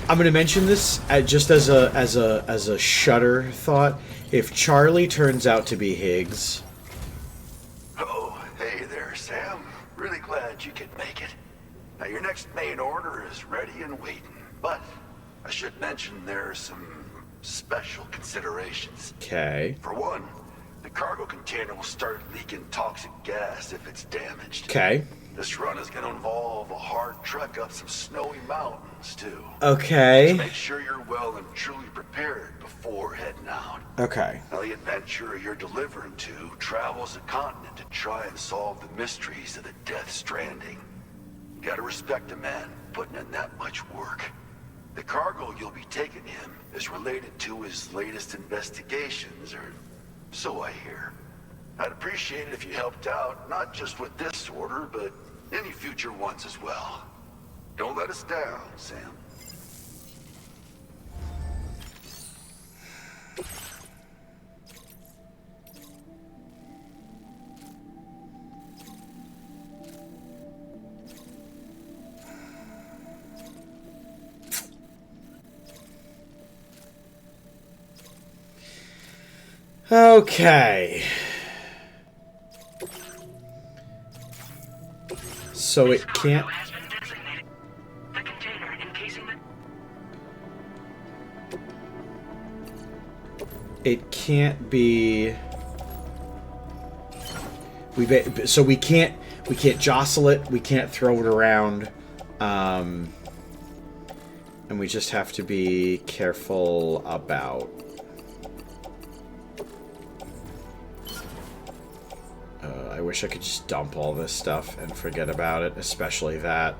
I'm going to mention this just as a shudder thought. If Charlie turns out to be Higgs... Oh, hey there, Sam. Really glad you could make it. Now, your next main order is ready and waiting. But I should mention there are some special considerations. Okay. For one, the cargo container will start leaking toxic gas if it's damaged. Okay. This run is going to involve a hard trek up some snowy mountains, too. Okay. Just make sure you're well and truly prepared before heading out. Okay. Now, the adventurer you're delivering to travels a continent to try and solve the mysteries of the Death Stranding. You gotta respect a man putting in that much work. The cargo you'll be taking him is related to his latest investigations, or so I hear. I'd appreciate it if you helped out, not just with this order, but any future ones as well. Don't let us down, Sam. Okay. So it can't... The container encasing the... It can't be... So we can't jostle it, we can't throw it around, and we just have to be careful about... I wish I could just dump all this stuff and forget about it, especially that.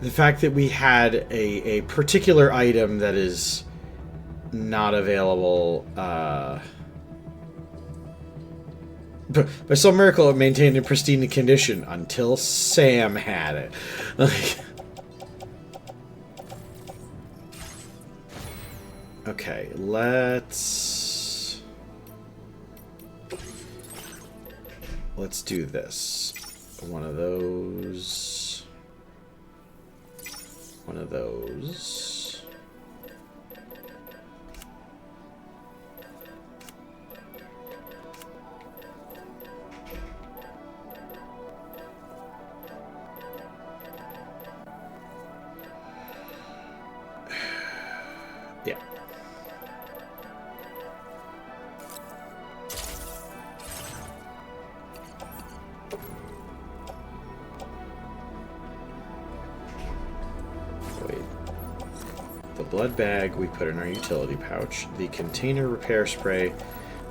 The fact that we had a particular item that is not available, by some miracle it maintained in pristine condition until Sam had it. Okay, let's do this. One of those. One of those. Yeah. Blood bag we put in our utility pouch. The container repair spray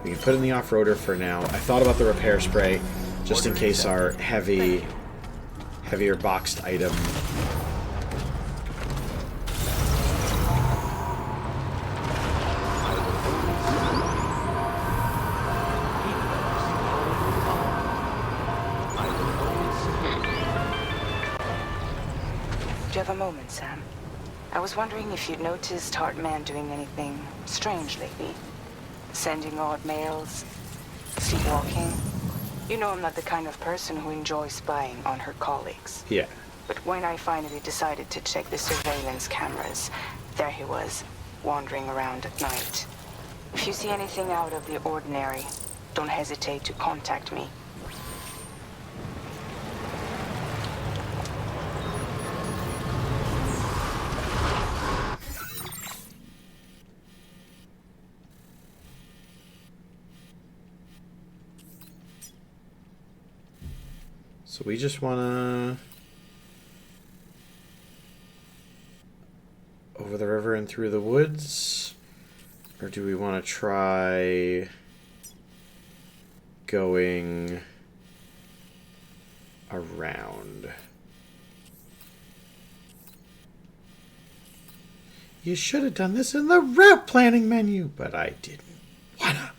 we can put in the off-roader for now. I thought about the repair spray just in case our heavier boxed item you have a moment, Sam? I was wondering if you'd noticed Hartman doing anything strange lately. Sending odd mails, sleepwalking. You know I'm not the kind of person who enjoys spying on her colleagues. Yeah. But when I finally decided to check the surveillance cameras, there he was, wandering around at night. If you see anything out of the ordinary, don't hesitate to contact me. So we just want to... over the river and through the woods? Or do we want to try going around? You should have done this in the route planning menu, but I didn't. Why not?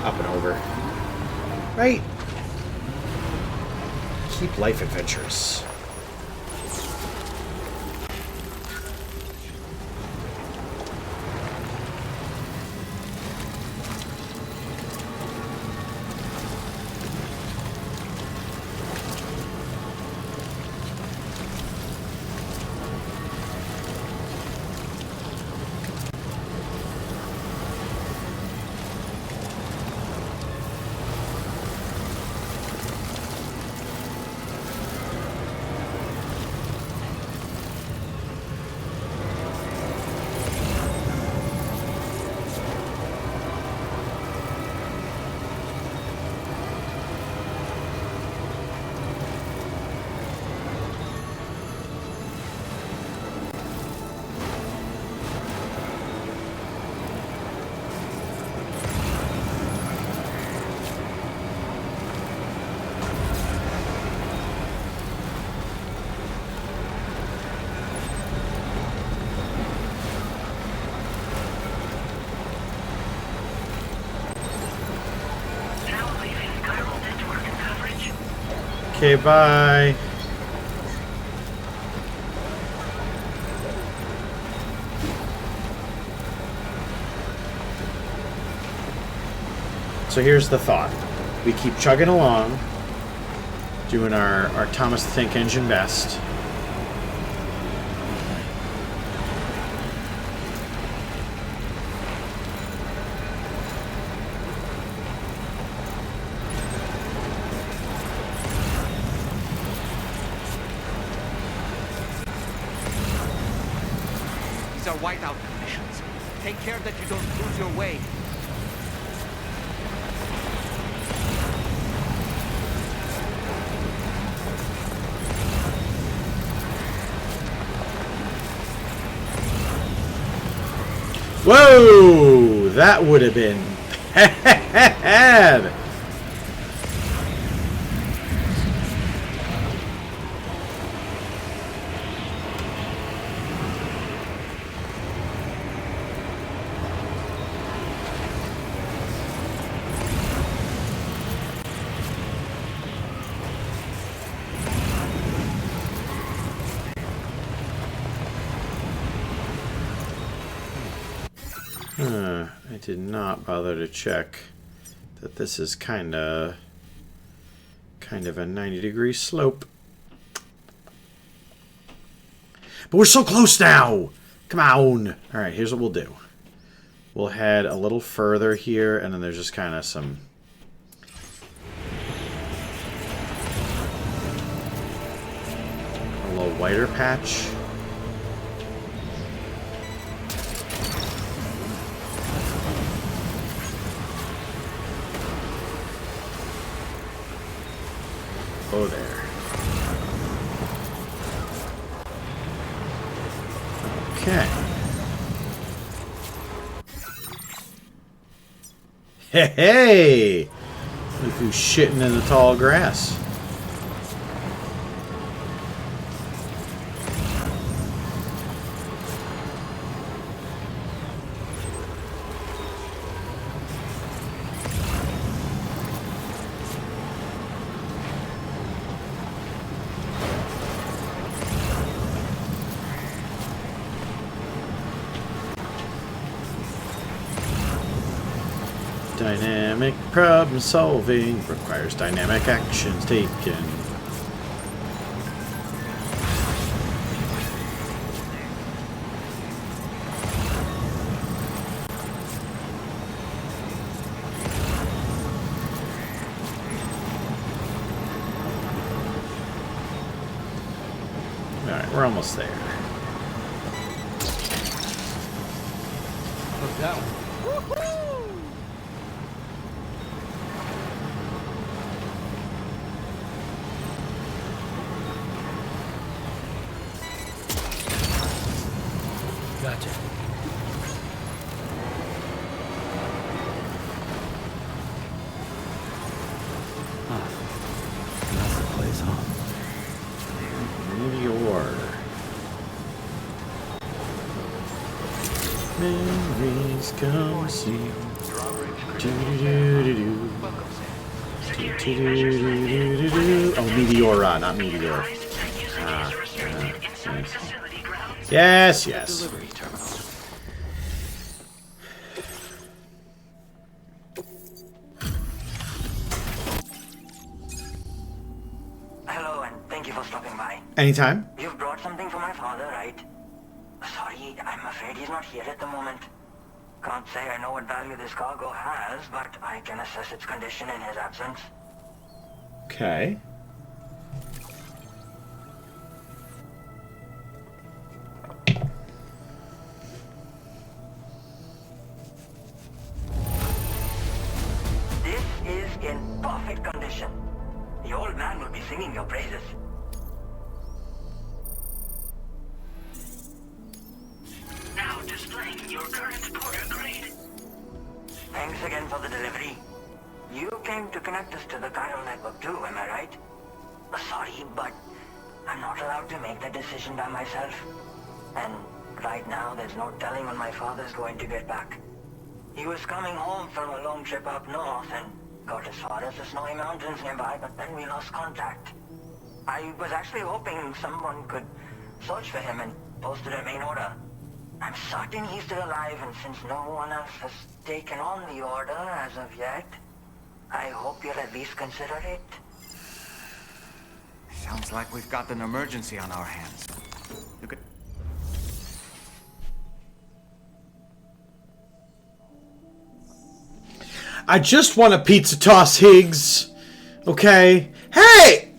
Up and over. Right? Keep life adventurous. Okay, bye. So here's the thought. We keep chugging along, doing our Thomas the Tank Engine best. These are whiteout conditions. Take care that you don't lose your way. Whoa! That would have been bad! I did not bother to check that this is kind of a 90-degree slope. But we're so close now! Come on! Alright, here's what we'll do. We'll head a little further here, and then there's just kind of some... a little whiter patch. Oh, there. Okay. Hey, hey! Look who's shitting in the tall grass. Dynamic problem solving requires dynamic actions taken. Alright, we're almost there. Look down. Gotcha. Huh. That's the place, huh? Meteor. Memories come soon. Oh, Meteora, not Meteor. Yes, yes. Delivery terminal. Hello, and thank you for stopping by. Anytime. You've brought something for my father, right? Sorry, I'm afraid he's not here at the moment. Can't say I know what value this cargo has, but I can assess its condition in his absence. Okay. This is in perfect condition. The old man will be singing your praises. Now displaying your current porter grade. Thanks again for the delivery. You came to connect us to the chiral network too, am I right? Sorry, but I'm not allowed to make that decision by myself. And right now, there's no telling when my father's going to get back. He was coming home from a long trip up north and got as far as the snowy mountains nearby, but then we lost contact. I was actually hoping someone could search for him and post it at main order. I'm certain he's still alive, and since no one else has taken on the order as of yet, I hope you'll at least consider it. Sounds like we've got an emergency on our hands. You could... I just want a pizza toss, Higgs. Okay. Hey!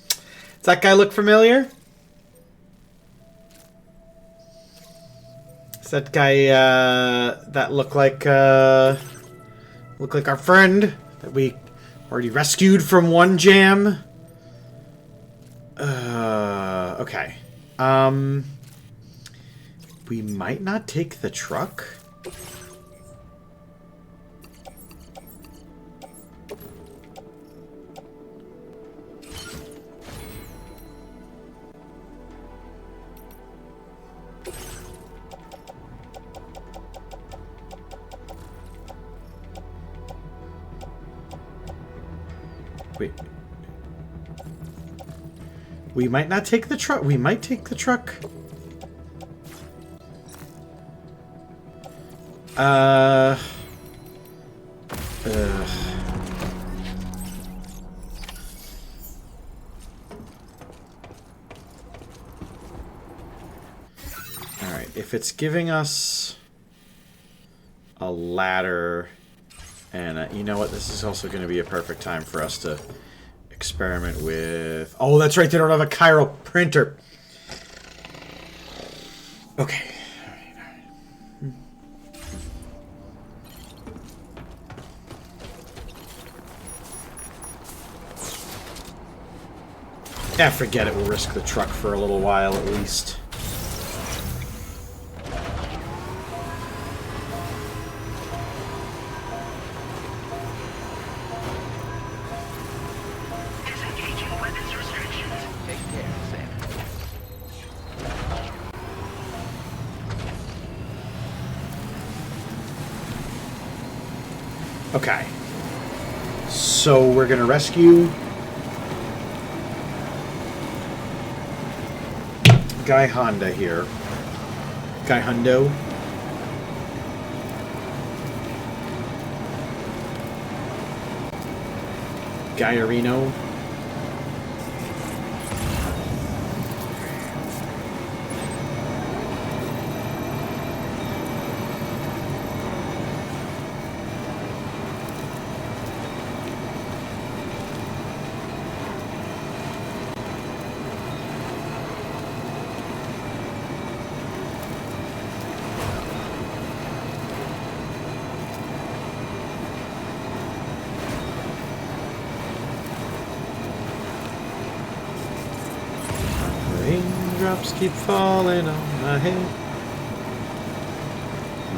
Does that guy look familiar? Does that guy that look like our friend that we already rescued from one jam? Okay. We might not take the truck. Wait. We might not take the truck. We might take the truck. Alright, if it's giving us a ladder, and you know what, this is also going to be a perfect time for us to experiment with... Oh, that's right, they don't have a chiral printer. Okay. Yeah, forget it. We'll risk the truck for a little while at least. Disengaging weapons restrictions. Take care, Sam. Okay. So we're gonna rescue Guy Honda here. Guy Hundo. Guy Areno. Raindrops keep falling on my head,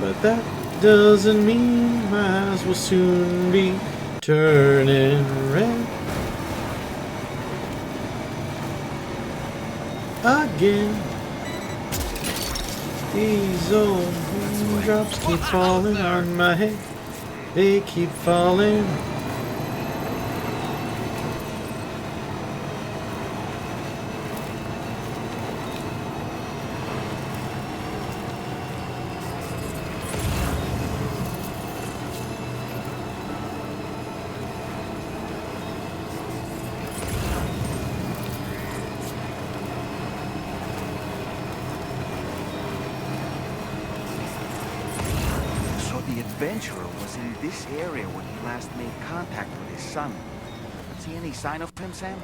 but that doesn't mean my eyes will soon be turning red again. These old raindrops keep falling on my head, they keep falling. The adventurer was in this area when he last made contact with his son. See any sign of him, Sam?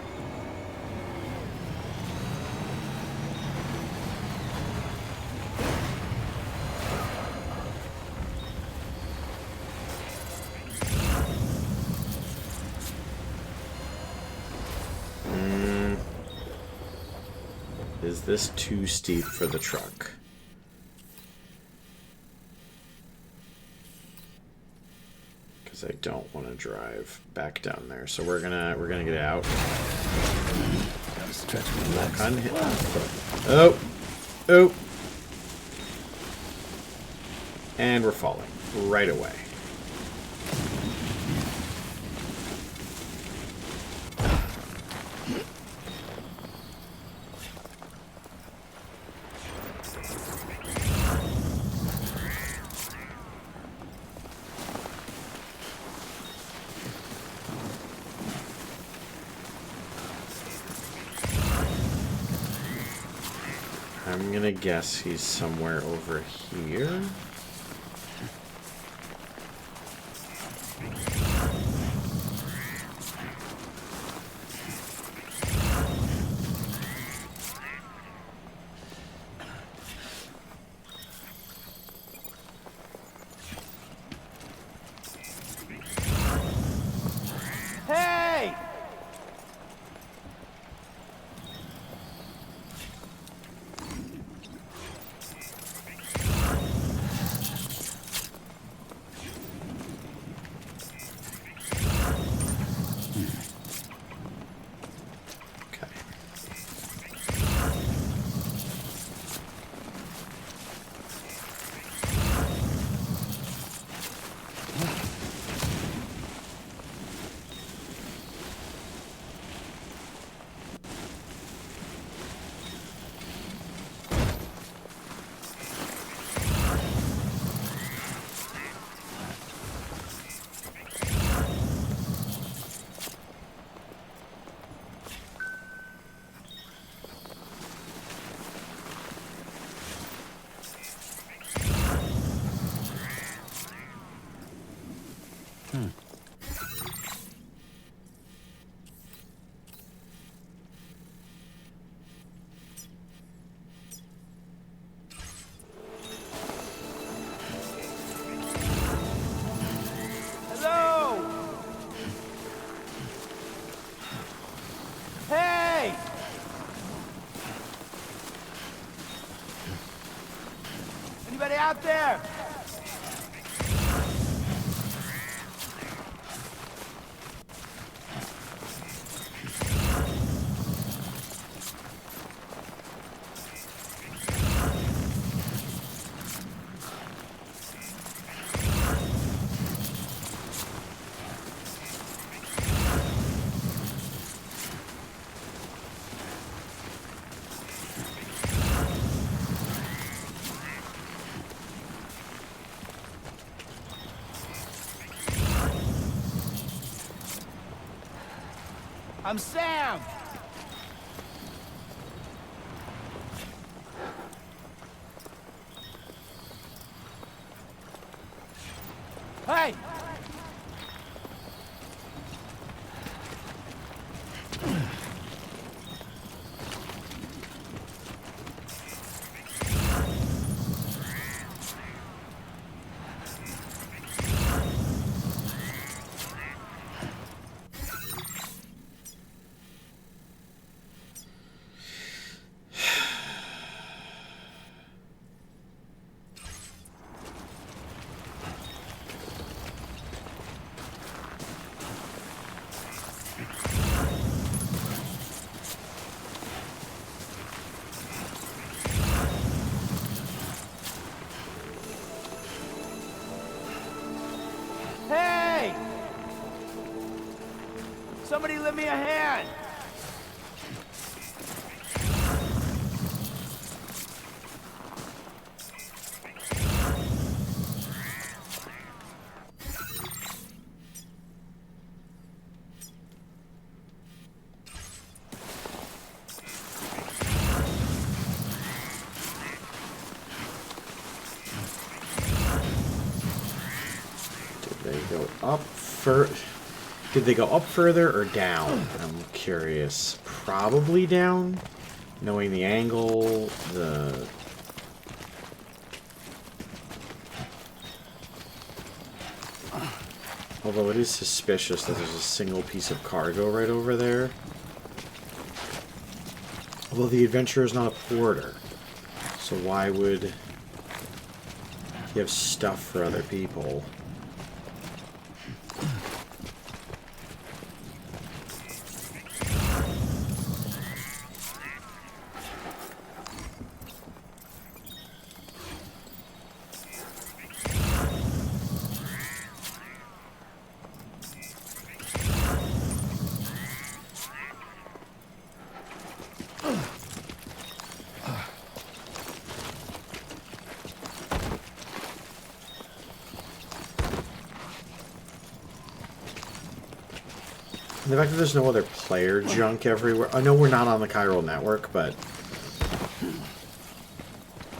Is this too steep for the truck? I don't want to drive back down there, so we're gonna get out. Walk on hit. Oh, oh, and we're falling right away. I'm gonna guess he's somewhere over here. Hey! Anybody out there? I'm Sam! Hey! Hey! Somebody lend me a hand! Did they go up further or down? I'm curious. Probably down, knowing the angle, the... Although it is suspicious that there's a single piece of cargo right over there. Although the adventurer is not a porter, so why would he have stuff for other people? The fact that there's no other player junk everywhere. I know we're not on the chiral network, but...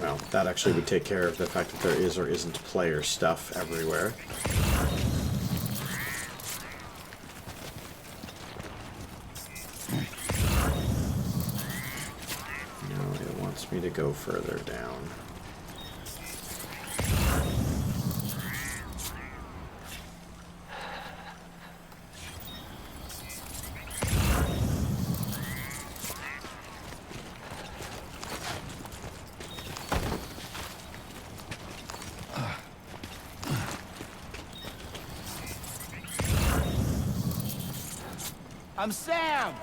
Well, that actually would take care of the fact that there is or isn't player stuff everywhere. No, it wants me to go further down. I'm Sam!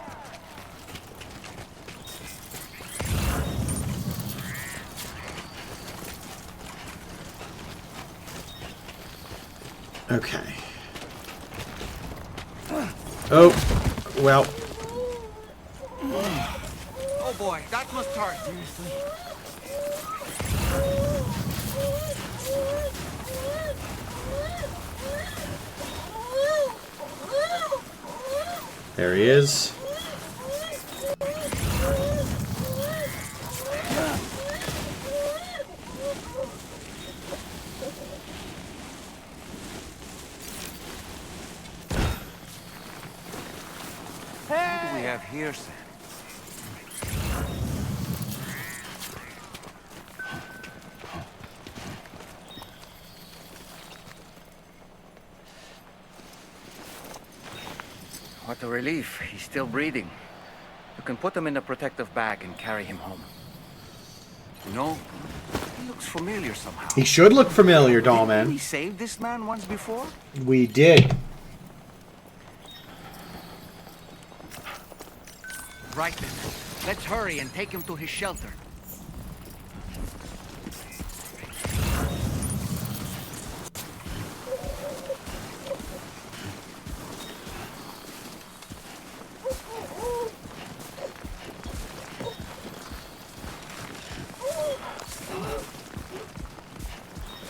Okay. Oh, well. Oh boy, that must hurt. Seriously. There he is. What do we have here, Sam? What a relief. He's still breathing. You can put him in a protective bag and carry him home. You know, he looks familiar somehow. He should look familiar, Dollman. Didn't we saved this man once before? We did. Right then. Let's hurry and take him to his shelter.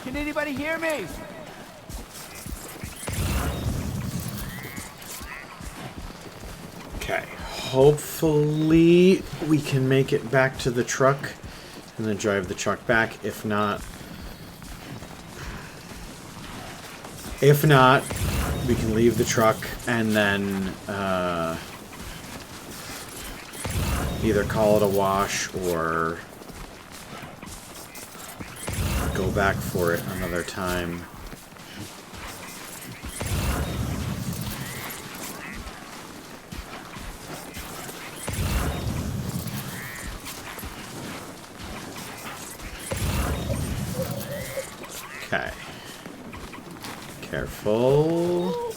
Can anybody hear me? Okay. Hopefully we can make it back to the truck and then drive the truck back. If not, we can leave the truck and then either call it a wash or go back for it another time. Okay. Careful.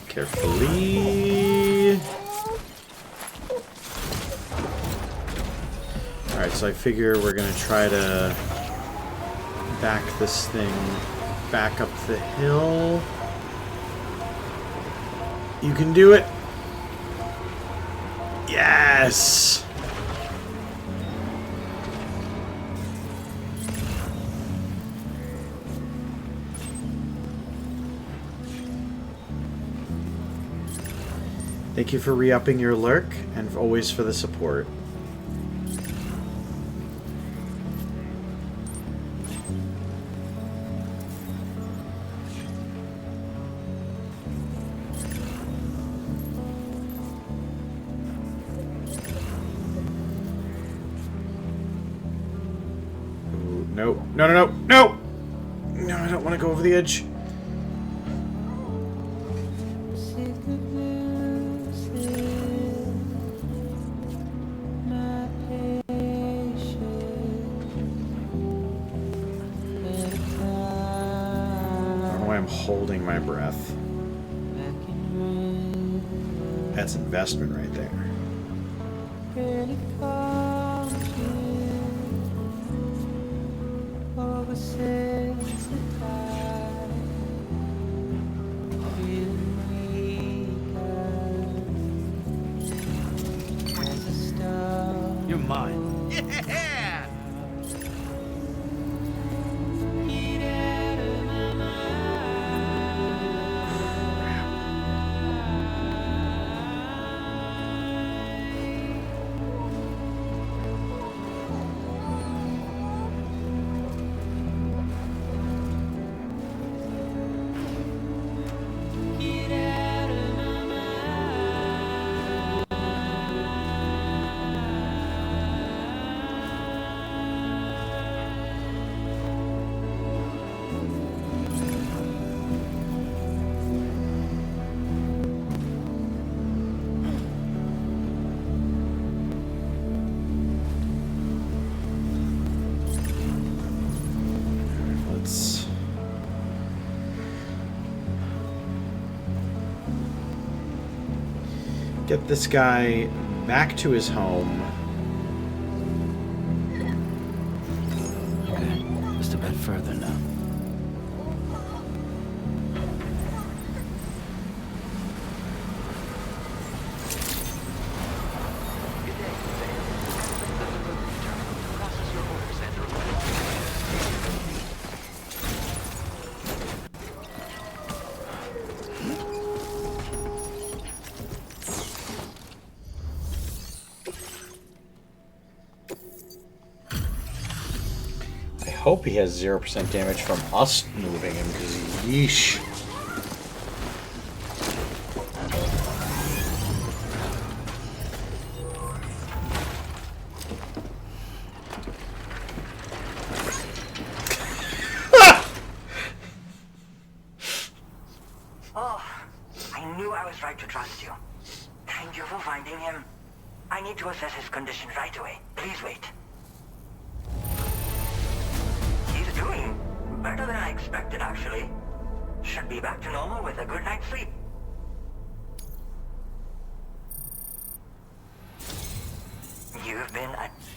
Carefully. Alright, so I figure we're gonna try to back this thing back up the hill. You can do it. Yes! Thank you for re-upping your lurk, and always for the support. Ooh, no, no, no, no, no! No, I don't want to go over the edge. Holding my breath. That's investment right there. You're mine. Yeah! Get this guy back to his home. Okay, just a bit further now. I hope he has 0% damage from us moving him, because yeesh. Oh, I knew I was right to trust you. Thank you for finding him. I need to assess his condition right away. Please wait. He's doing better than I expected, actually. Should be back to normal with a good night's sleep. You've been...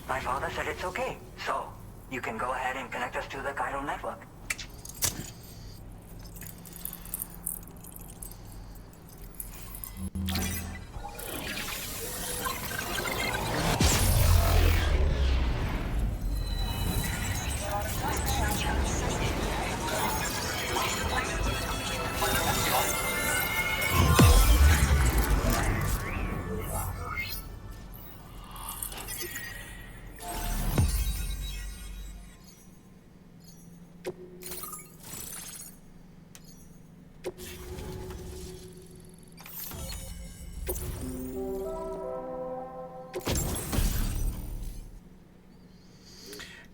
my father said it's okay. So, you can go ahead and connect us to the chiral network.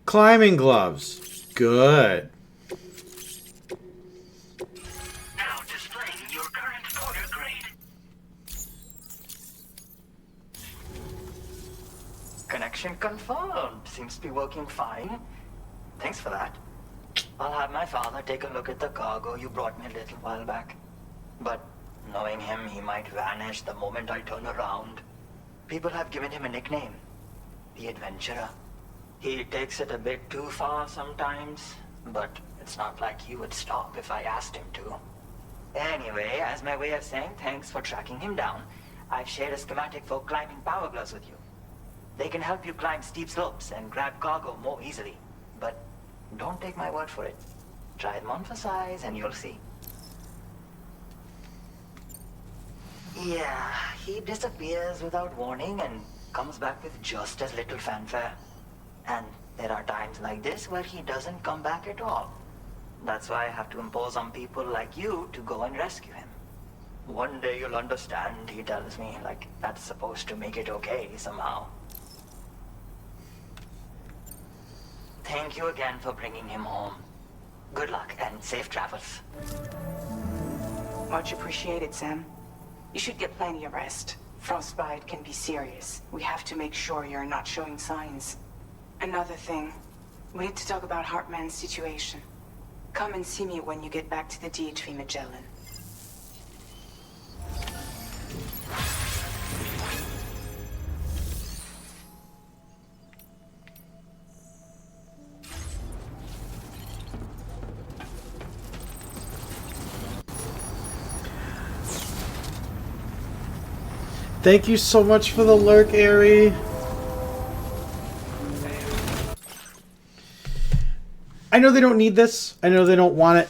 Climbing gloves. Good. Now displaying your current order grade. Connection confirmed. Seems to be working fine. Thanks for that. I'll have my father take a look at the cargo you brought me a little while back. But knowing him, he might vanish the moment I turn around. People have given him a nickname. The Adventurer. He takes it a bit too far sometimes, but it's not like he would stop if I asked him to. Anyway, as my way of saying thanks for tracking him down, I've shared a schematic for climbing power gloves with you. They can help you climb steep slopes and grab cargo more easily. But don't take my word for it. Try them on for size and you'll see. Yeah, he disappears without warning and comes back with just as little fanfare. And there are times like this where he doesn't come back at all. That's why I have to impose on people like you to go and rescue him. One day you'll understand, he tells me, like that's supposed to make it okay somehow. Thank you again for bringing him home. Good luck and safe travels. Much appreciated, Sam. You should get plenty of rest. Frostbite can be serious. We have to make sure you're not showing signs. Another thing, we need to talk about Hartman's situation. Come and see me when you get back to the DHV Magellan. Thank you so much for the lurk, Ari. I know they don't need this. I know they don't want it.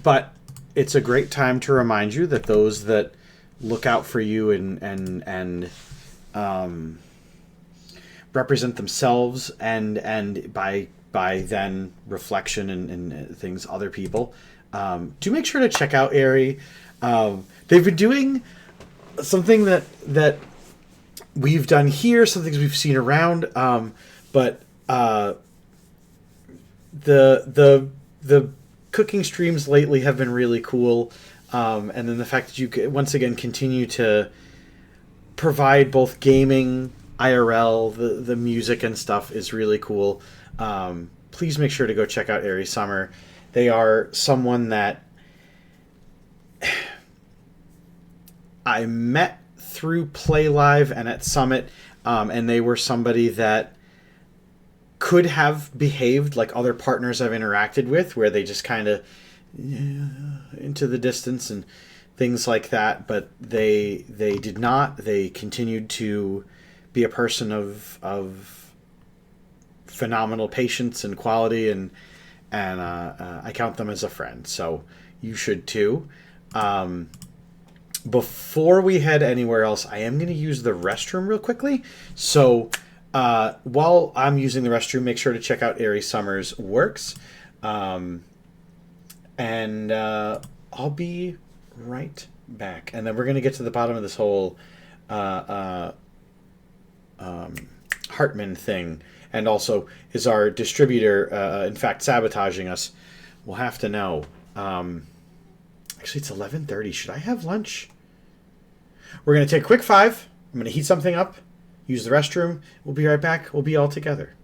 But it's a great time to remind you that those that look out for you and represent themselves and by then reflection and things, other people, do make sure to check out Ari. They've been doing something that we've done here, some things we've seen around, but the cooking streams lately have been really cool, and then the fact that you once again continue to provide both gaming, IRL, the music and stuff is really cool. Please make sure to go check out Ari Summer. They are someone that I met through Play Live and at Summit, and they were somebody that could have behaved like other partners I've interacted with, where they just kind of into the distance and things like that, but they did not. They continued to be a person of phenomenal patience and quality, and I count them as a friend. So you should too. Before we head anywhere else, I am going to use the restroom real quickly. So while I'm using the restroom, make sure to check out Ari Summer's works. And I'll be right back. And then we're going to get to the bottom of this whole Hartman thing. And also, is our distributor, in fact, sabotaging us? We'll have to know. Actually, it's 11:30. Should I have lunch? We're going to take a quick 5. I'm going to heat something up, use the restroom. We'll be right back. We'll be all together.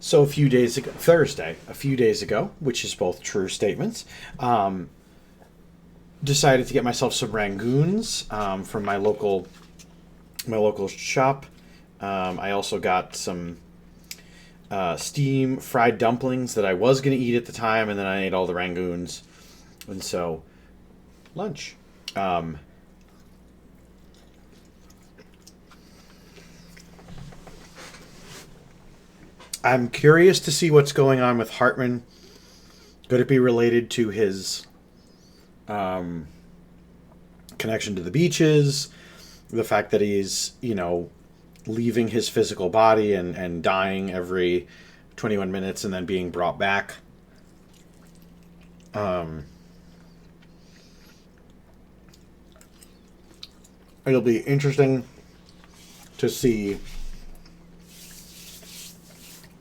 So a few days ago, Thursday, a few days ago, which is both true statements, decided to get myself some rangoons from my local shop. I also got some steam fried dumplings that I was going to eat at the time, and then I ate all the rangoons. And so, lunch. I'm curious to see what's going on with Hartman. Could it be related to his connection to the beaches? The fact that he's, leaving his physical body and dying every 21 minutes and then being brought back. It'll be interesting to see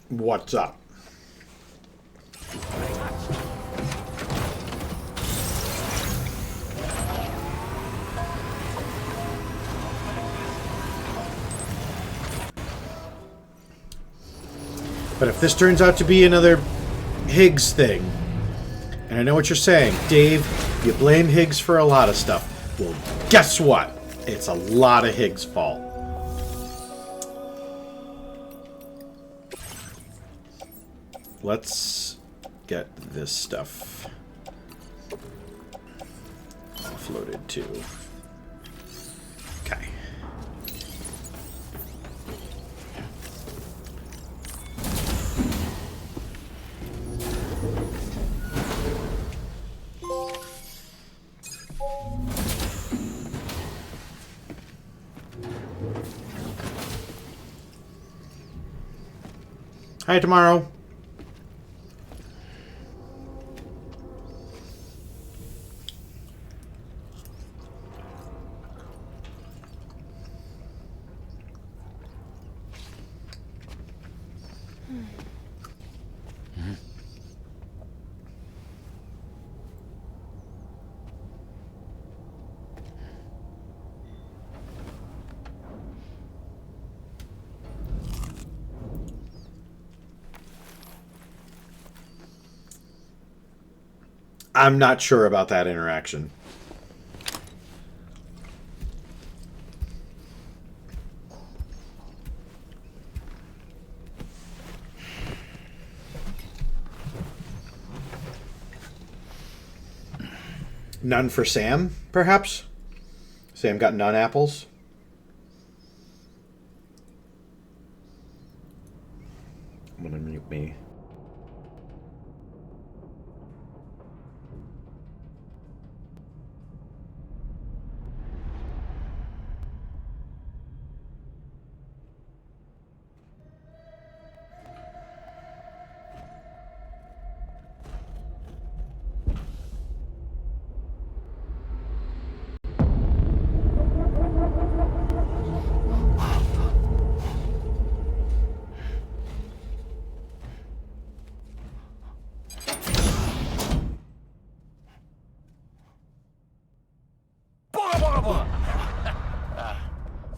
what's up. But if this turns out to be another Higgs thing, and I know what you're saying, Dave, you blame Higgs for a lot of stuff. Well, guess what? It's a lot of Higgs' fault. Let's get this stuff offloaded too. Okay. Hi, tomorrow. I'm not sure about that interaction. None for Sam, perhaps? Sam got none apples? I'm gonna mute me.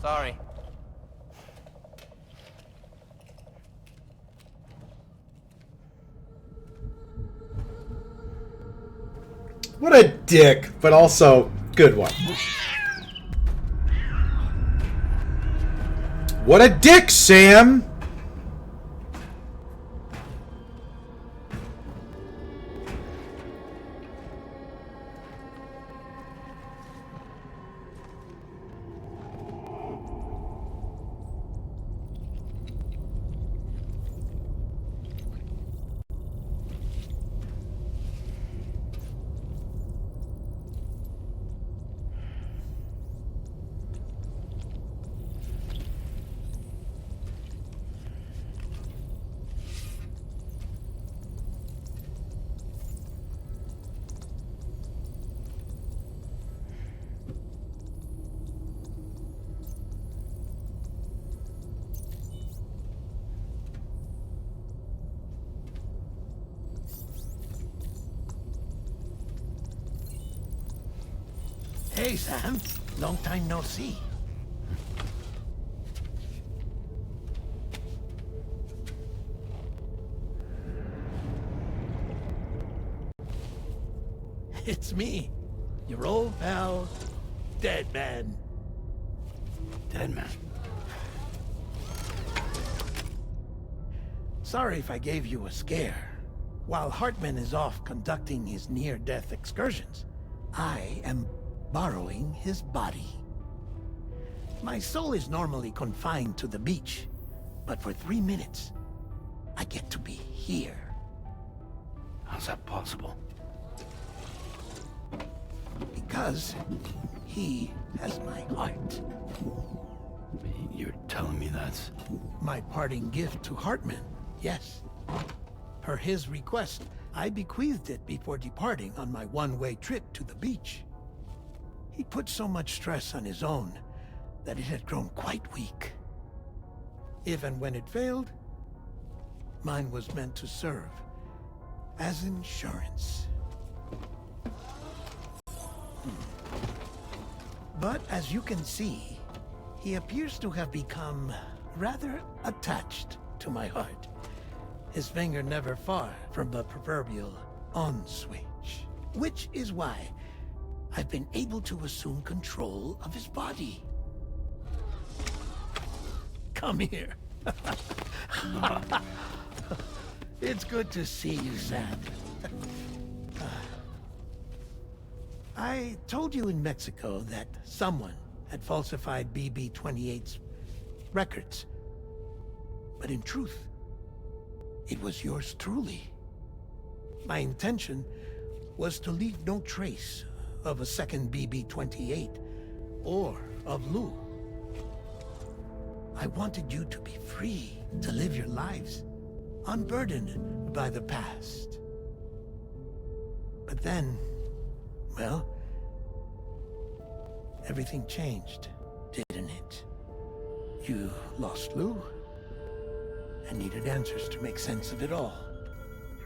Sorry. What a dick, but also good one. What a dick, Sam! Hey, Sam. Long time no see. It's me, your old pal, Dead Man. Dead Man? Sorry if I gave you a scare. While Hartman is off conducting his near-death excursions, I am borrowing his body. My soul is normally confined to the beach, but for 3 minutes, I get to be here. How's that possible? Because he has my heart. You're telling me that's... My parting gift to Hartman, yes. Per his request, I bequeathed it before departing on my one-way trip to the beach. He put so much stress on his own that it had grown quite weak. If and when it failed, mine was meant to serve as insurance. But as you can see, he appears to have become rather attached to my heart. His finger never far from the proverbial on switch. Which is why I've been able to assume control of his body. Come here. It's good to see you, Sam. I told you in Mexico that someone had falsified BB-28's records. But in truth, it was yours truly. My intention was to leave no trace of a second BB-28 or of Lou. I wanted you to be free to live your lives, unburdened by the past. But then, well, everything changed, didn't it? You lost Lou, and needed answers to make sense of it all.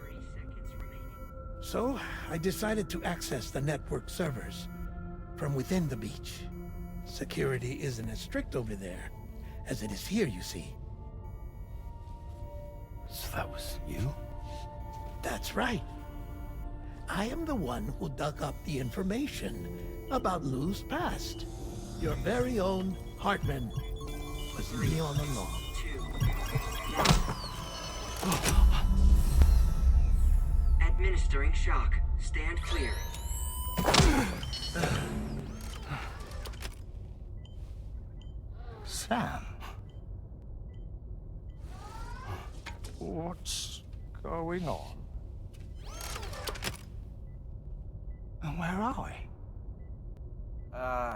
30 seconds remaining. So, I decided to access the network servers from within the beach. Security isn't as strict over there as it is here, you see. So that was you? That's right. I am the one who dug up the information about Lou's past. Your very own Hartman was me all along. Administering shock. Stand clear. Sam. What's going on? And where are we?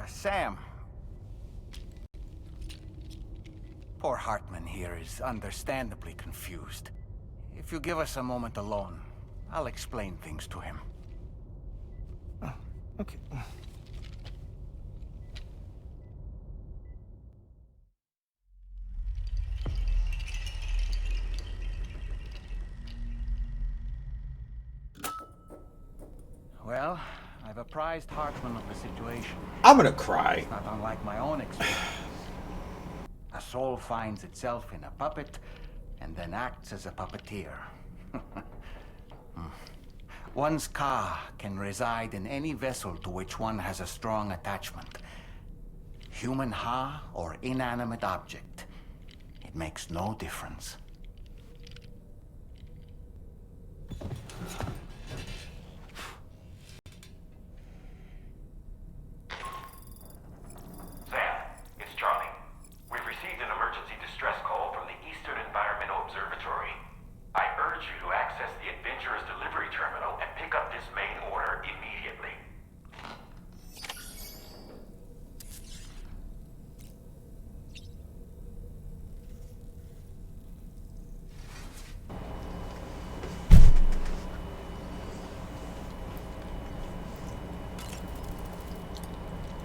Sam. Poor Hartman here is understandably confused. If you give us a moment alone, I'll explain things to him. Oh, okay. Well, I've apprised Hartman of the situation. I'm gonna cry. It's not unlike my own experience. A soul finds itself in a puppet and then acts as a puppeteer. One's ka can reside in any vessel to which one has a strong attachment. Human ha or inanimate object. It makes no difference. Sam, it's Charlie. We've received an emergency distress call from the Eastern Environmental Observatory. I urge you to access the Adventurer's delivery terminal and pick up this main order immediately.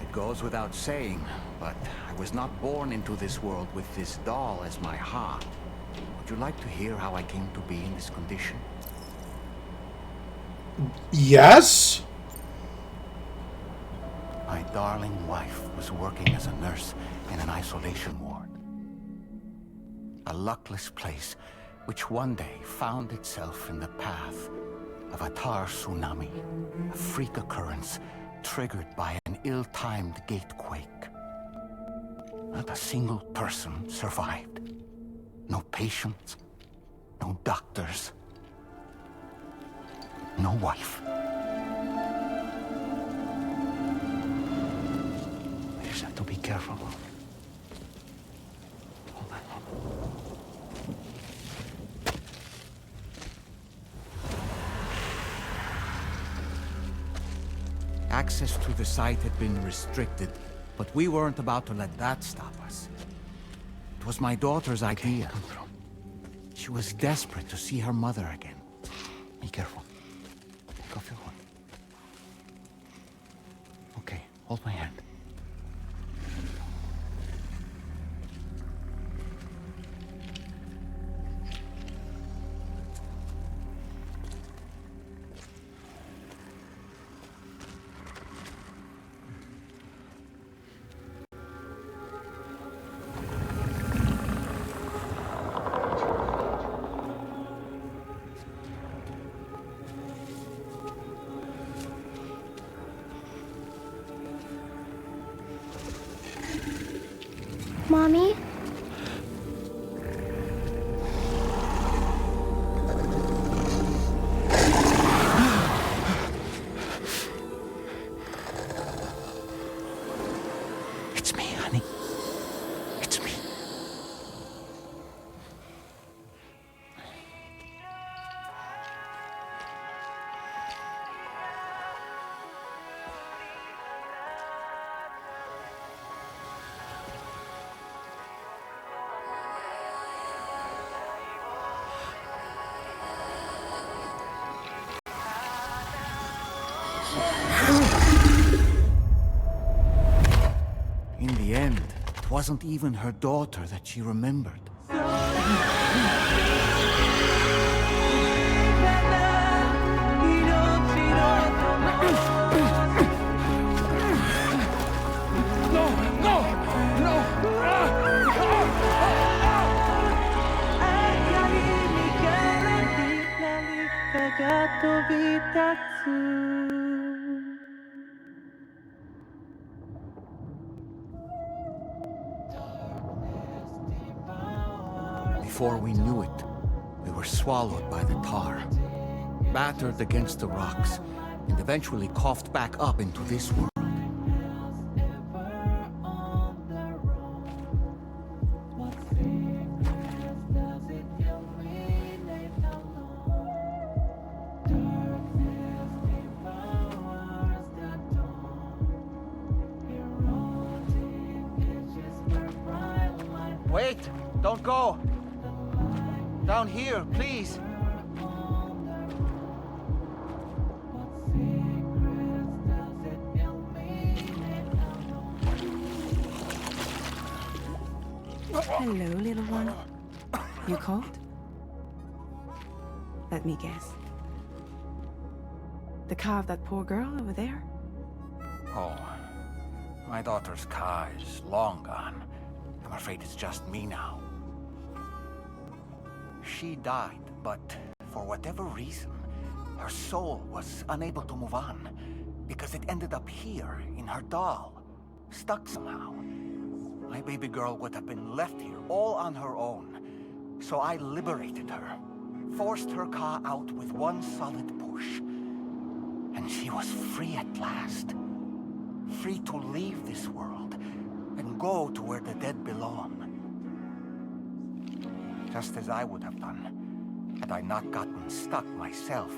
It goes without saying, but I was not born into this world with this doll as my ha. Would you like to hear how I came to be in this condition? Yes? My darling wife was working as a nurse in an isolation ward. A luckless place which one day found itself in the path of a tar tsunami, a freak occurrence triggered by an ill-timed gatequake. Not a single person survived. No patients, no doctors, no wife. We just have to be careful. Hold on. Access to the site had been restricted, but we weren't about to let that stop us. It was my daughter's idea. She was desperate to see her mother again. Be careful. Take off your hood. Okay, hold my hand. Mommy? It's me, honey. It's me. In the end, it wasn't even her daughter that she remembered. Before we knew it, we were swallowed by the tar, battered against the rocks, and eventually coughed back up into this world. Wait! Don't go! Down here, please! Hello, little one. You cold? Let me guess. The car of that poor girl over there? Oh, my daughter's car is long gone. I'm afraid it's just me now. She died, but for whatever reason, her soul was unable to move on because it ended up here in her doll, stuck somehow. My baby girl would have been left here all on her own, so I liberated her, forced her car out with one solid push, and she was free at last. Free to leave this world and go to where the dead belong. Just as I would have done, had I not gotten stuck myself.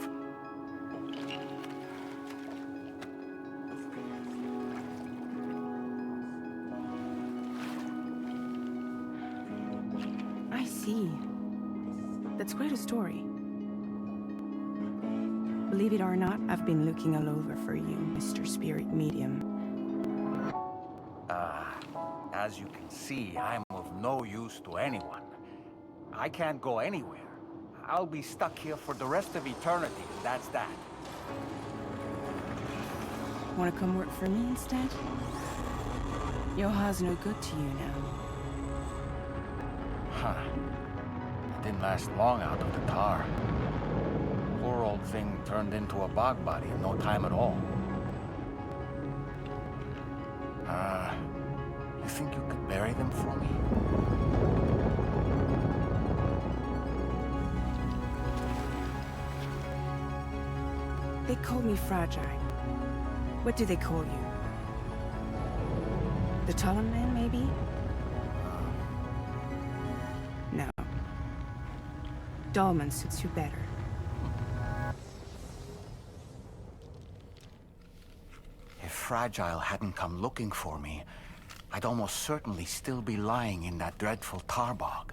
I see. That's quite a story. Believe it or not, I've been looking all over for you, Mr. Spirit Medium. As you can see, I'm of no use to anyone. I can't go anywhere. I'll be stuck here for the rest of eternity, that's that. Want to come work for me instead? Yoha's no good to you now. Huh. It didn't last long out of the tar. Poor old thing turned into a bog body in no time at all. You think you could bury them for me? They call me fragile. What do they call you? The taller man, maybe? No. Dolman suits you better. If Fragile hadn't come looking for me, I'd almost certainly still be lying in that dreadful tar bog.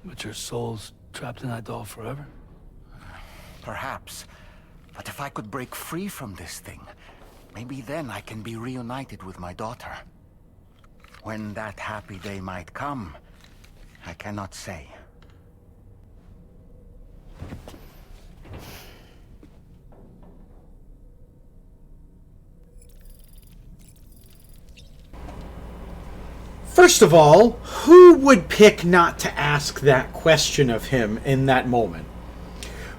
But your soul's trapped in that doll forever? Perhaps. But if I could break free from this thing, maybe then I can be reunited with my daughter. When that happy day might come, I cannot say. First of all, who would pick not to ask that question of him in that moment?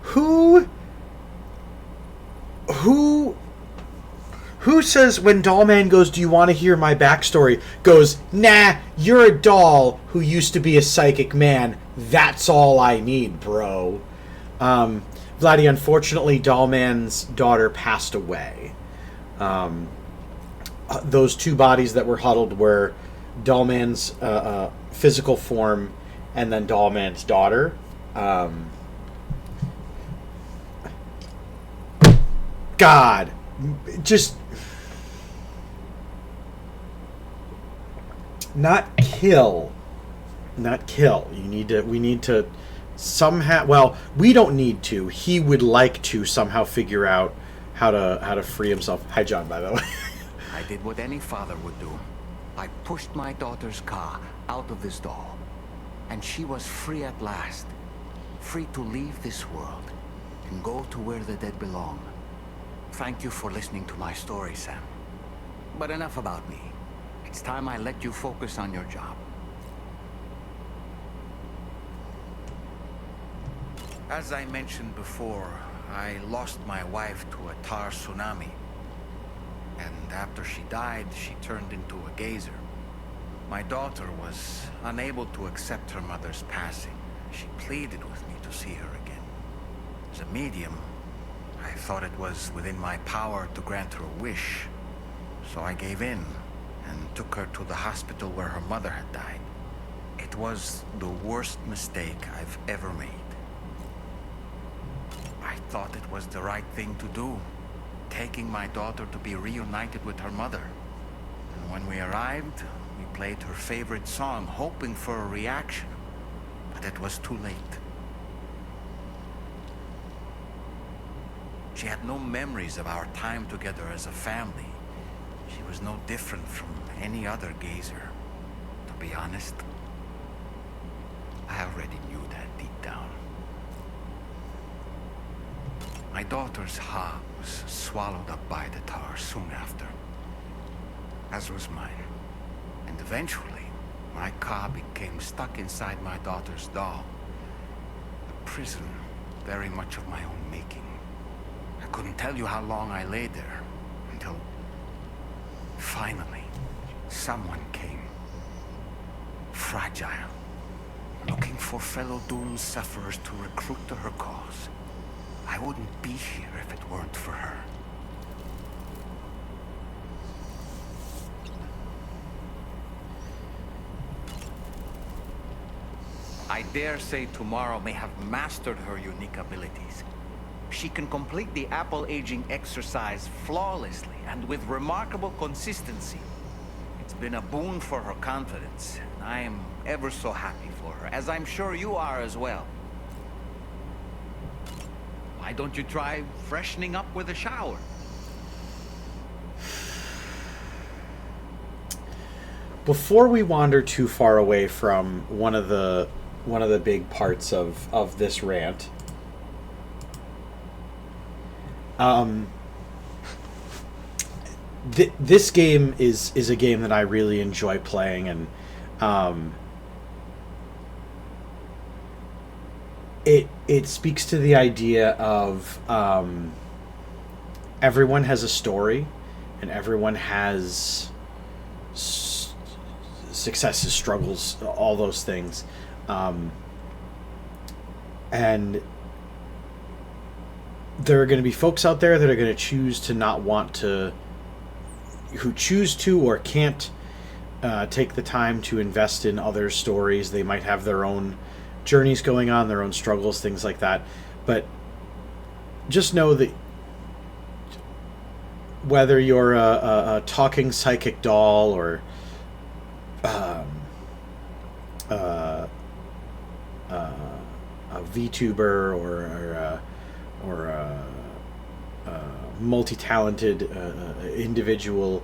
Who says when Dollman goes, "Do you want to hear my backstory?" goes, "Nah, you're a doll who used to be a psychic man. That's all I need, bro." Vladdy, unfortunately, Dollman's daughter passed away. Those two bodies that were huddled were Dollman's physical form and then Dollman's daughter. God, just not kill. We need to somehow, well, we don't need to. He would like to somehow figure out how to free himself. Hi, John, by the way. I did what any father would do. I pushed my daughter's car out of this doll, and she was free at last. Free to leave this world and go to where the dead belong. Thank you for listening to my story, Sam. But enough about me. It's time I let you focus on your job. As I mentioned before, I lost my wife to a tar tsunami. And after she died, she turned into a geyser. My daughter was unable to accept her mother's passing. She pleaded with me to see her again. As a medium, I thought it was within my power to grant her a wish. So I gave in and took her to the hospital where her mother had died. It was the worst mistake I've ever made. I thought it was the right thing to do, taking my daughter to be reunited with her mother. And when we arrived, we played her favorite song, hoping for a reaction. But it was too late. She had no memories of our time together as a family. She was no different from any other gazer. To be honest, I already knew that deep down. My daughter's heart was swallowed up by the tar soon after, as was mine. And eventually, my car became stuck inside my daughter's doll. A prison very much of my own making. I couldn't tell you how long I lay there, until finally, someone came. Fragile, looking for fellow doomed sufferers to recruit to her cause. I wouldn't be here if it weren't for her. I dare say tomorrow may have mastered her unique abilities. She can complete the apple aging exercise flawlessly and with remarkable consistency. It's been a boon for her confidence. I am ever so happy for her, as I'm sure you are as well. Why don't you try freshening up with a shower? Before we wander too far away from one of the big parts of this rant, this game is a game that I really enjoy playing, and it speaks to the idea of everyone has a story, and everyone has successes, struggles, all those things, and there are going to be folks out there that are going to choose to not want to, who choose to or can't take the time to invest in other stories. They might have their own journeys going on, their own struggles, things like that. But just know that whether you're a talking psychic doll or a VTuber or a multi-talented individual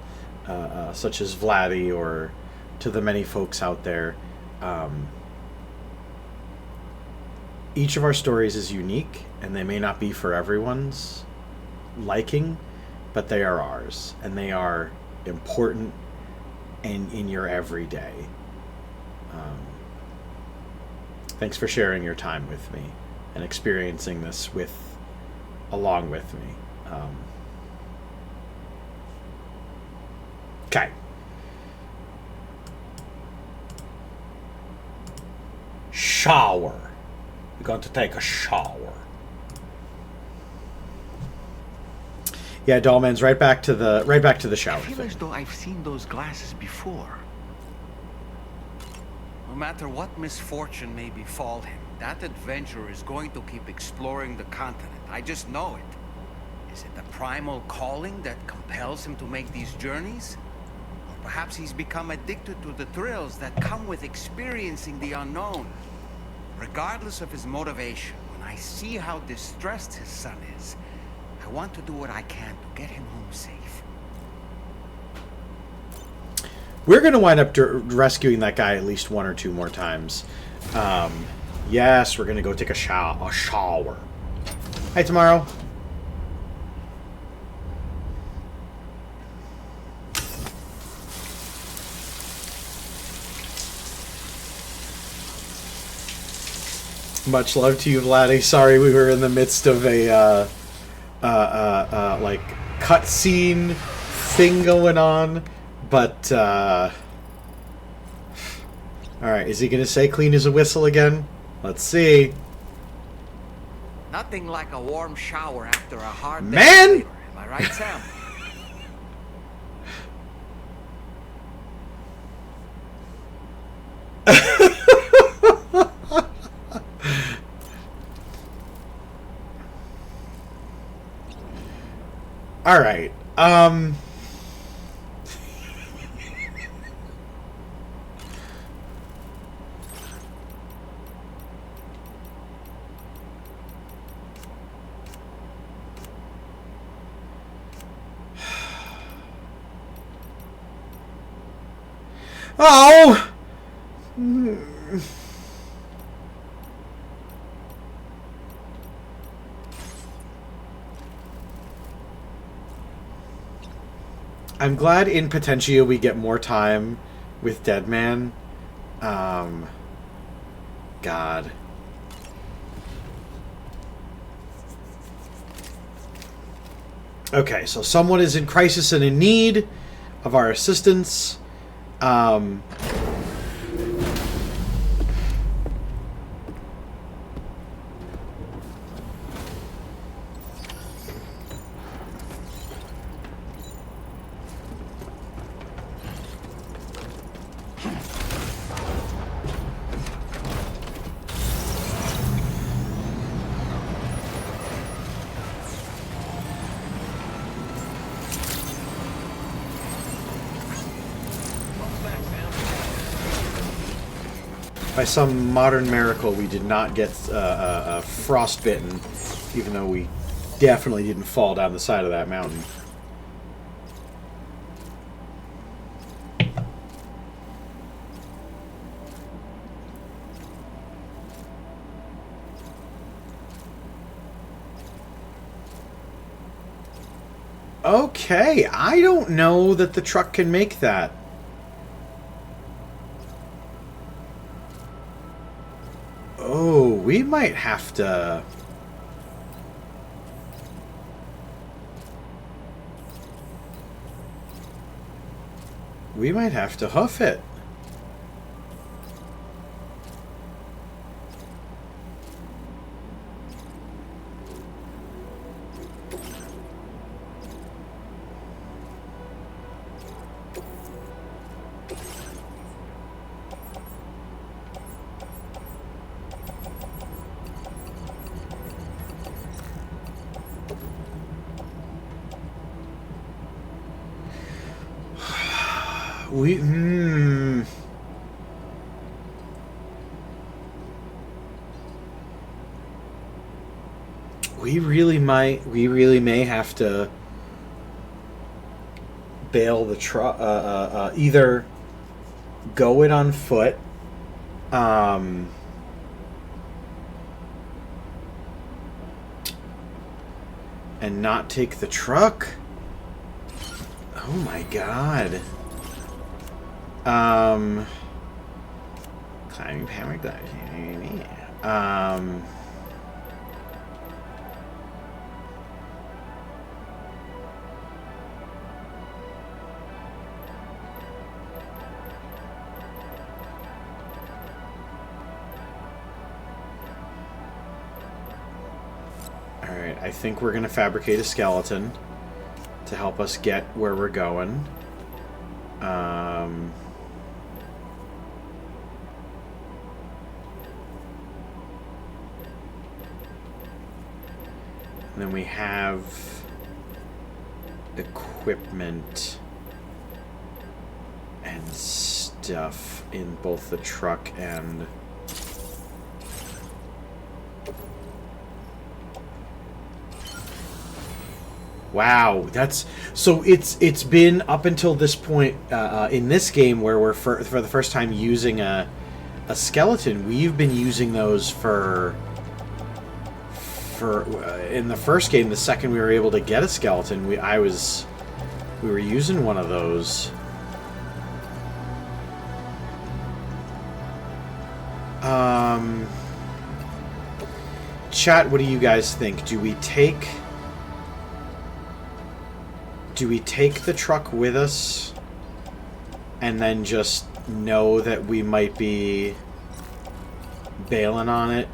such as Vladdy, or to the many folks out there, each of our stories is unique, and they may not be for everyone's liking, but they are ours, and they are important and in your everyday. Thanks for sharing your time with me and experiencing this along with me. Okay. Shower. We're going to take a shower. Yeah, Dollman's right back to the shower. I feel as though I've seen those glasses before. No matter what misfortune may befall him, that adventurer is going to keep exploring the continent. I just know it. Is it the primal calling that compels him to make these journeys? Or perhaps he's become addicted to the thrills that come with experiencing the unknown. Regardless of his motivation, when I see how distressed his son is, I want to do what I can to get him home safe. We're going to wind up rescuing that guy at least one or two more times. Yes, we're going to go take a shower. Hey, tomorrow. Much love to you, Vladdy. Sorry, we were in the midst of a like cutscene thing going on, but all right. Is he gonna say "clean as a whistle" again? Let's see. Nothing like a warm shower after a hard day. Man, Am I right, Sam? All right. Oh. I'm glad in Potentia we get more time with Deadman. God. Okay, so someone is in crisis and in need of our assistance. By some modern miracle, we did not get frostbitten, even though we definitely didn't fall down the side of that mountain. Okay, I don't know that the truck can make that. We might have to... We might have to hoof it. We really may have to bail the truck. Either go it on foot, and not take the truck. Oh my god. Climbing paragliding. Alright, I think we're gonna fabricate a skeleton to help us get where we're going. And then we have equipment and stuff in both the truck and... Wow, that's... So it's been up until this point in this game where we're for the first time using a skeleton. We've been using those for in the first game. The second we were able to get a skeleton, we were using one of those. Chat, what do you guys think? Do we take the truck with us and then just know that we might be bailing on it?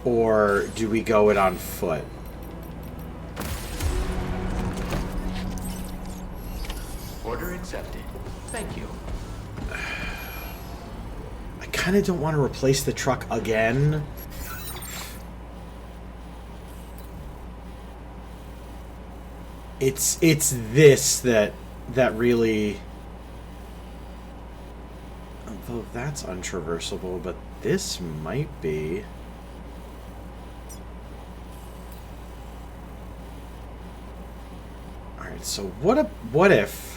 Or do we go it on foot? Order accepted. Thank you. I kind of don't want to replace the truck again. It's this that really... Although that's untraversable, but this might be... Alright, so what if...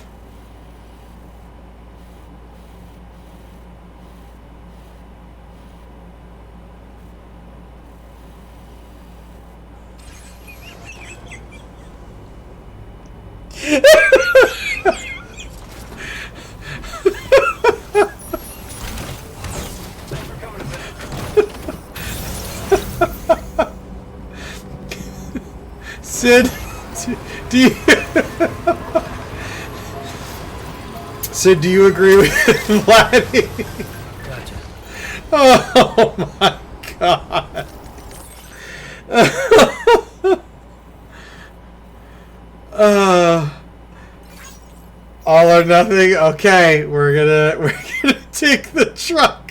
Sid, Sid, do you agree with Vladdy? Gotcha. Oh my god. All or nothing. Okay, we're gonna take the truck.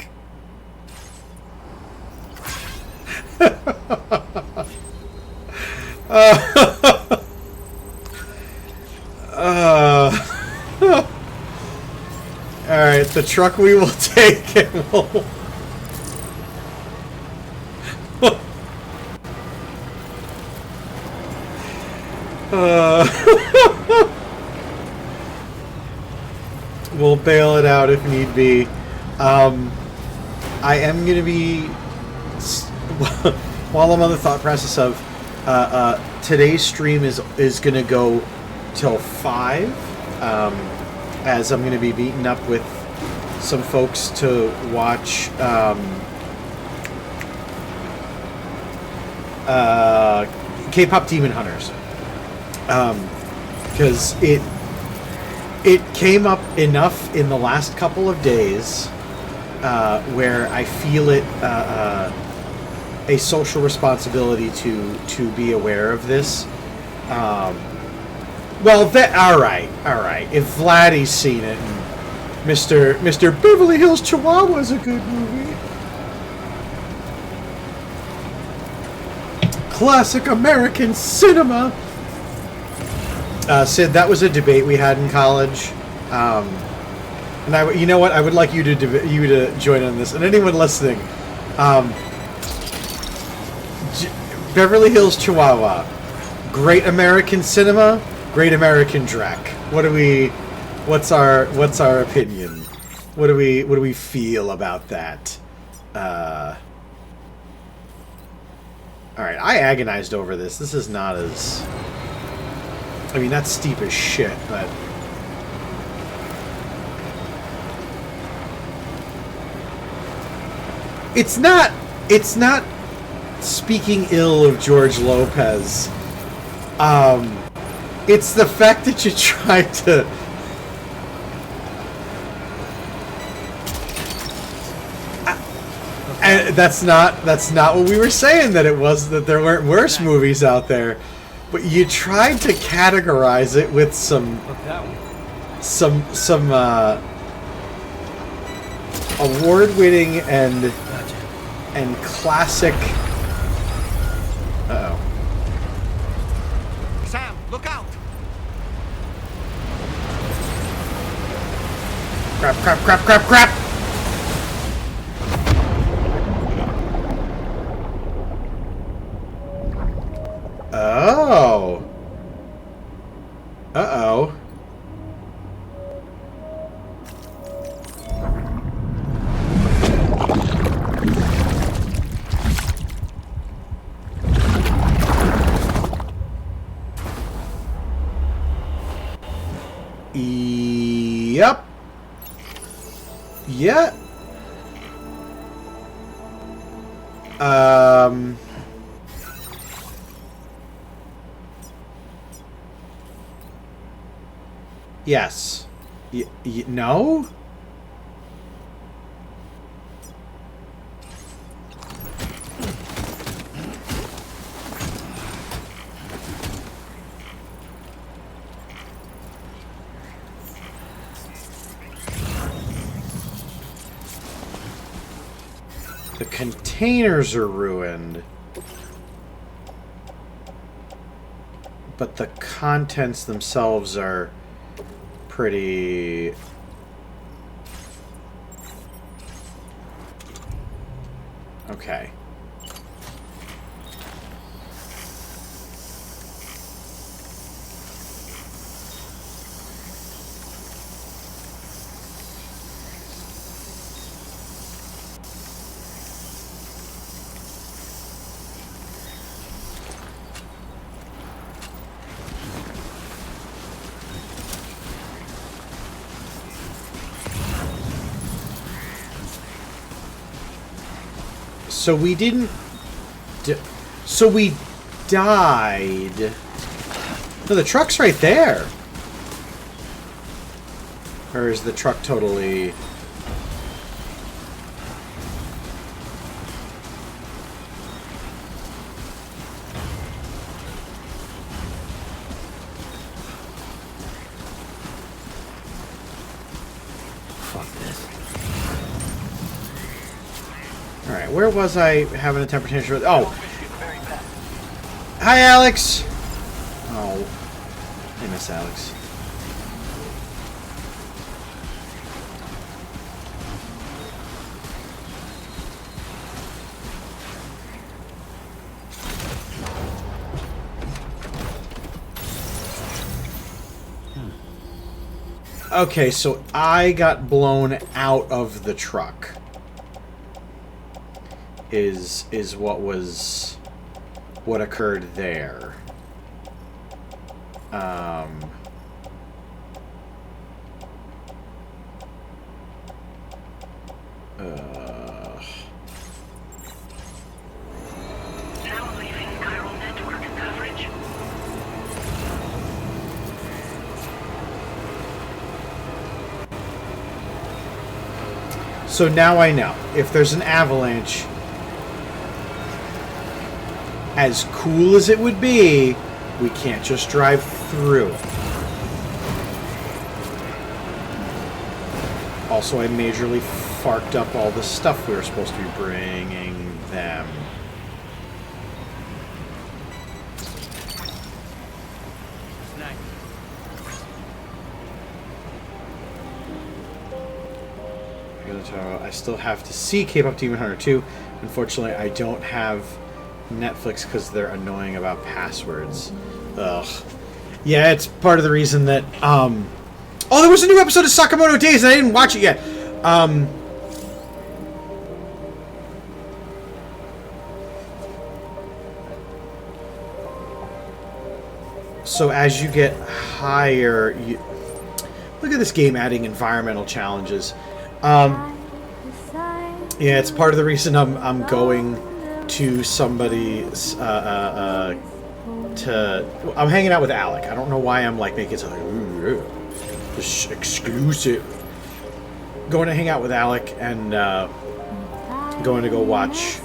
Alright, the truck we will take and we'll... we'll bail it out if need be. I am going to be... While I'm on the thought process of... today's stream is going to go till 5. as I'm going to be meeting up with some folks to watch K-pop Demon Hunters, because it came up enough in the last couple of days where I feel it a social responsibility to be aware of this. Well, all right. If Vladdy's seen it, and Mr. Beverly Hills Chihuahua is a good movie. Classic American cinema. Sid, that was a debate we had in college, and you know what? I would like you to join on this, and anyone listening. Beverly Hills Chihuahua, great American cinema, great American Drek. What's our opinion? What do we feel about that? All right, I agonized over this. This is not as, I mean, that's steep as shit, but it's not speaking ill of George Lopez. It's the fact that you tried to and that's not what we were saying, that it was, that there weren't worse movies out there, but you tried to categorize it with some award-winning and classic. Uh-oh. Sam, look out! Crap! Oh. Uh-oh. Yep. Yeah. Yes. No? The containers are ruined, but the contents themselves are pretty... Okay. So we didn't... So we died... No, the truck's right there. Or is the truck totally... Alright, where was I having a temper tantrum? Oh! Hi, Alex! Oh. I miss Alex. Okay, so I got blown out of the truck. Is what occurred there. Now leaving chiral network coverage. So now I know. If there's an avalanche, as cool as it would be, we can't just drive through it. Also, I majorly farked up all the stuff we were supposed to be bringing them. I still have to see K-Pop Demon Hunter 2. Unfortunately, I don't have Netflix because they're annoying about passwords. Ugh. Yeah, it's part of the reason that, oh, there was a new episode of Sakamoto Days and I didn't watch it yet. So as you get higher, you... Look at this game adding environmental challenges. Yeah, it's part of the reason I'm going to somebody's I'm hanging out with Alec. I don't know why I'm like making something like exclusive. Going to hang out with Alec and going to go watch.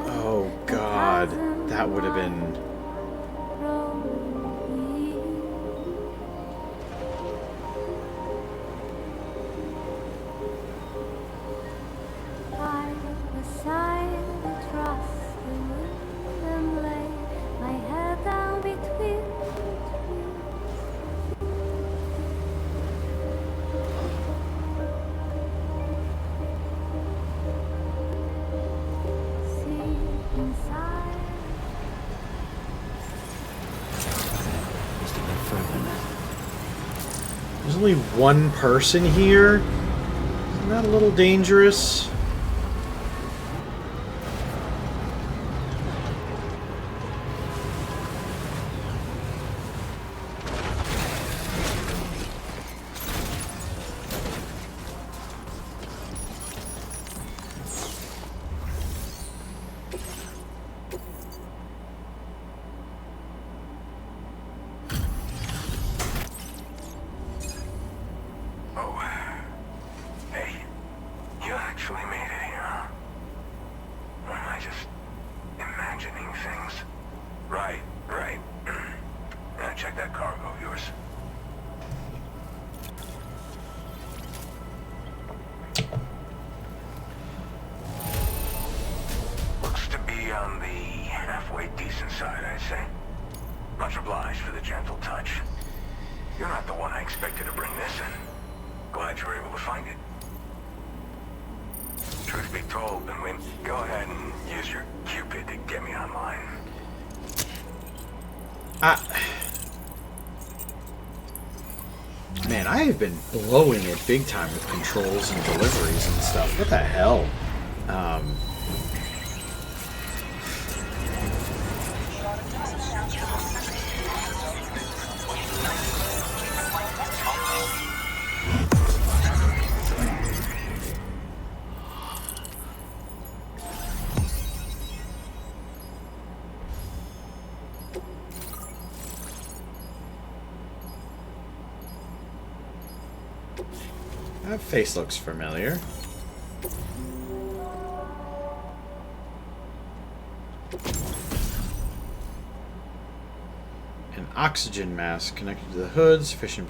Oh God, that would have been. There's only one person here. Isn't that a little dangerous? Man, I have been blowing it big time with controls and deliveries and stuff. What the hell? That face looks familiar. An oxygen mask connected to the hood. Sufficient.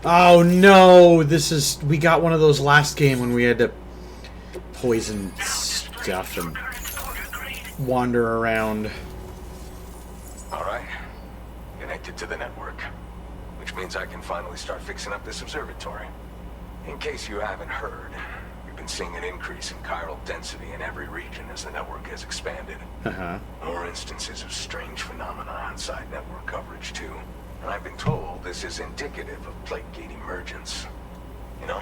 Oh no! This is. We got one of those last game when we had to poison stuff and wander around. Alright. Connected to the network. Which means I can finally start fixing up this observatory. In case you haven't heard, we've been seeing an increase in chiral density in every region as the network has expanded. More instances of strange phenomena inside network coverage, too. And I've been told this is indicative of plate gate emergence. You know,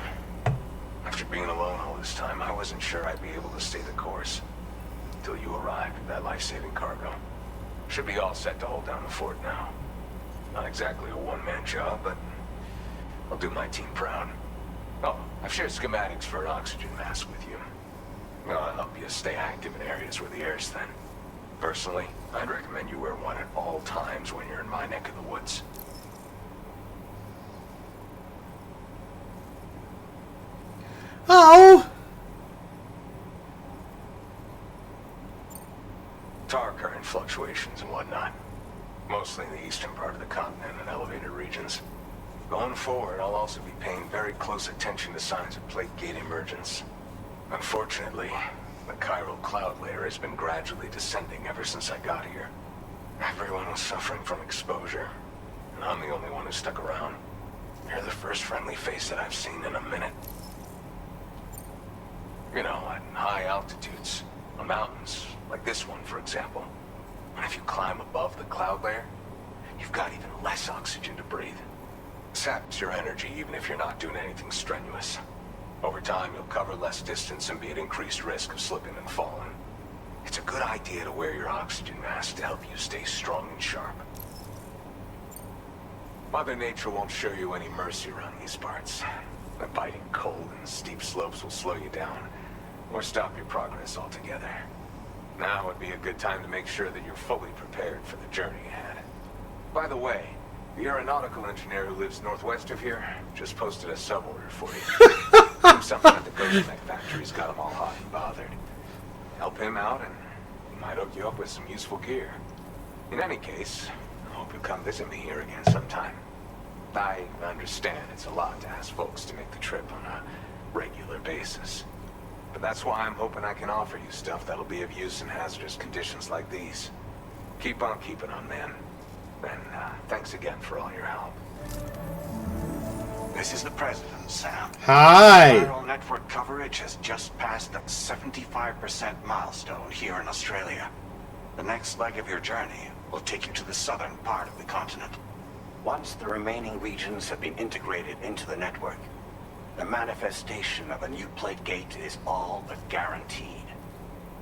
after being alone all this time, I wasn't sure I'd be able to stay the course. Until you arrived with that life-saving cargo. Should be all set to hold down the fort now. Not exactly a one-man job, but I'll do my team proud. Oh, I've shared schematics for an oxygen mask with you. Well, I'll help you stay active in areas where the air's thin. Personally, I'd recommend you wear one at all times when you're in my neck of the woods. Oh! Tar current fluctuations and whatnot. Mostly in the eastern part of the continent and elevated regions. Going forward, I'll also be paying very close attention to signs of plate gate emergence. Unfortunately, the chiral cloud layer has been gradually descending ever since I got here. Everyone was suffering from exposure, and I'm the only one who stuck around. You're the first friendly face that I've seen in a minute. You know, at high altitudes, on mountains, like this one, for example. And if you climb above the cloud layer, you've got even less oxygen to breathe. Saps your energy even if you're not doing anything strenuous. Over time, you'll cover less distance and be at increased risk of slipping and falling. It's a good idea to wear your oxygen mask to help you stay strong and sharp. Mother Nature won't show you any mercy around these parts. The biting cold and steep slopes will slow you down, or stop your progress altogether. Now would be a good time to make sure that you're fully prepared for the journey ahead. By the way, the aeronautical engineer who lives northwest of here just posted a sub-order for you. Something at the Ghost Mech factory's got him all hot and bothered. Help him out and he might hook you up with some useful gear. In any case, I hope you'll come visit me here again sometime. I understand it's a lot to ask folks to make the trip on a regular basis. But that's why I'm hoping I can offer you stuff that'll be of use in hazardous conditions like these. Keep on keeping on, man. And thanks again for all your help. This is the President, Sam. Hi. Viral network coverage has just passed the 75% milestone here in Australia. The next leg of your journey will take you to the southern part of the continent. Once the remaining regions have been integrated into the network, the manifestation of a new plate gate is all but guaranteed.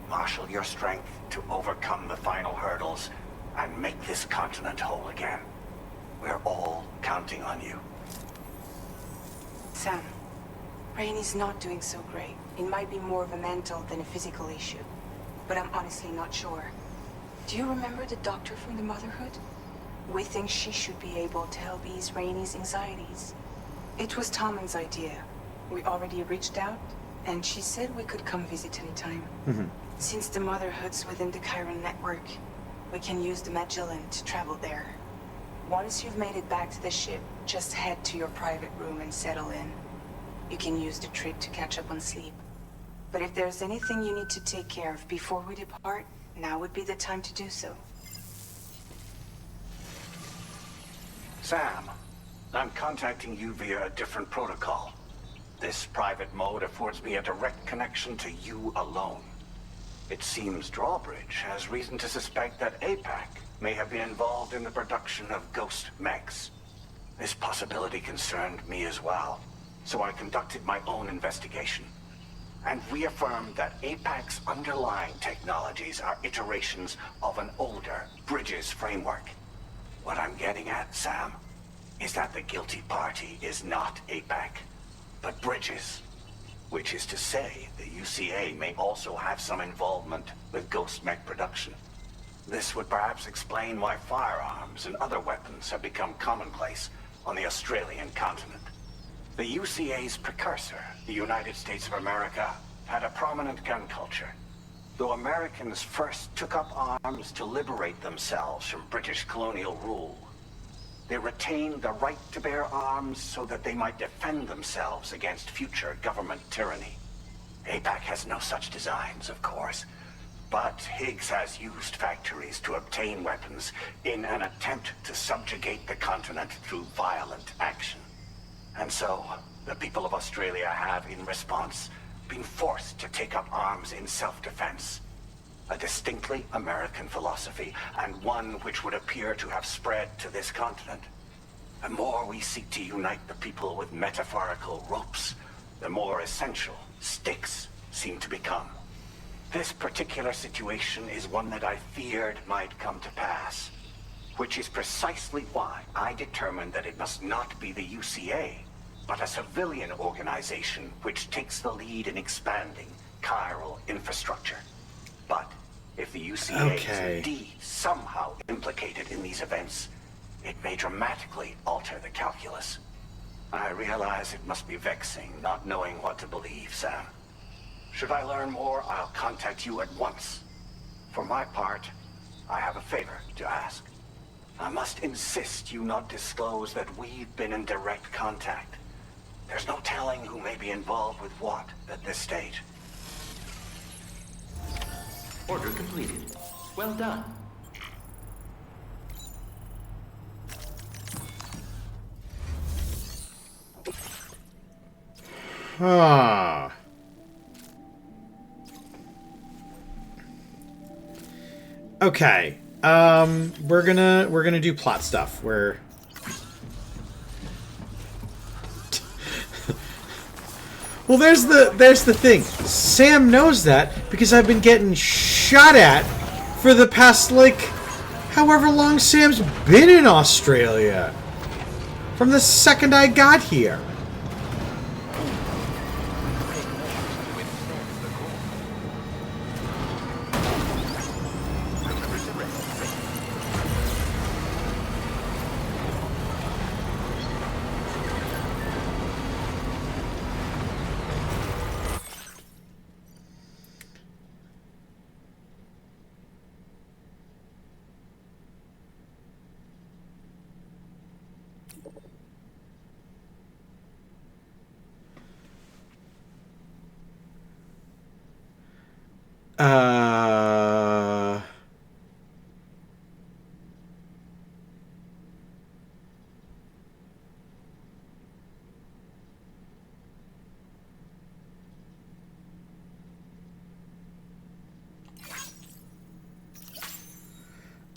Marshal your strength to overcome the final hurdles and make this continent whole again. We're all counting on you. Sam, Rainy's not doing so great. It might be more of a mental than a physical issue, but I'm honestly not sure. Do you remember the doctor from the Motherhood? We think she should be able to help ease Rainy's anxieties. It was Tommen's idea. We already reached out, and she said we could come visit anytime. Since the Motherhood's within the Chiron network, we can use the Magellan to travel there. Once you've made it back to the ship, just head to your private room and settle in. You can use the trip to catch up on sleep. But if there's anything you need to take care of before we depart, now would be the time to do so. Sam, I'm contacting you via a different protocol. This private mode affords me a direct connection to you alone. It seems Drawbridge has reason to suspect that APAC may have been involved in the production of ghost mechs. This possibility concerned me as well, so I conducted my own investigation and reaffirmed that APAC's underlying technologies are iterations of an older Bridges framework. What I'm getting at, Sam, is that the guilty party is not APAC, but Bridges. Which is to say, the UCA may also have some involvement with ghost mech production. This would perhaps explain why firearms and other weapons have become commonplace on the Australian continent. The UCA's precursor, the United States of America, had a prominent gun culture. Though Americans first took up arms to liberate themselves from British colonial rule, they retained the right to bear arms so that they might defend themselves against future government tyranny. APAC has no such designs, of course, but Higgs has used factories to obtain weapons in an attempt to subjugate the continent through violent action. And so, the people of Australia have, in response, been forced to take up arms in self-defense. A distinctly American philosophy, and one which would appear to have spread to this continent. The more we seek to unite the people with metaphorical ropes, the more essential sticks seem to become. This particular situation is one that I feared might come to pass, which is precisely why I determined that it must not be the UCA, but a civilian organization which takes the lead in expanding chiral infrastructure. But if the UCA is indeed somehow implicated in these events, it may dramatically alter the calculus. I realize it must be vexing not knowing what to believe, Sam. Should I learn more, I'll contact you at once. For my part, I have a favor to ask. I must insist you not disclose that we've been in direct contact. There's no telling who may be involved with what at this stage. Order completed. Well done. Ah. Okay. We're gonna do plot stuff. Well, there's the thing. Sam knows that because I've been getting shot at for the past, like, however long Sam's been in Australia. From the second I got here.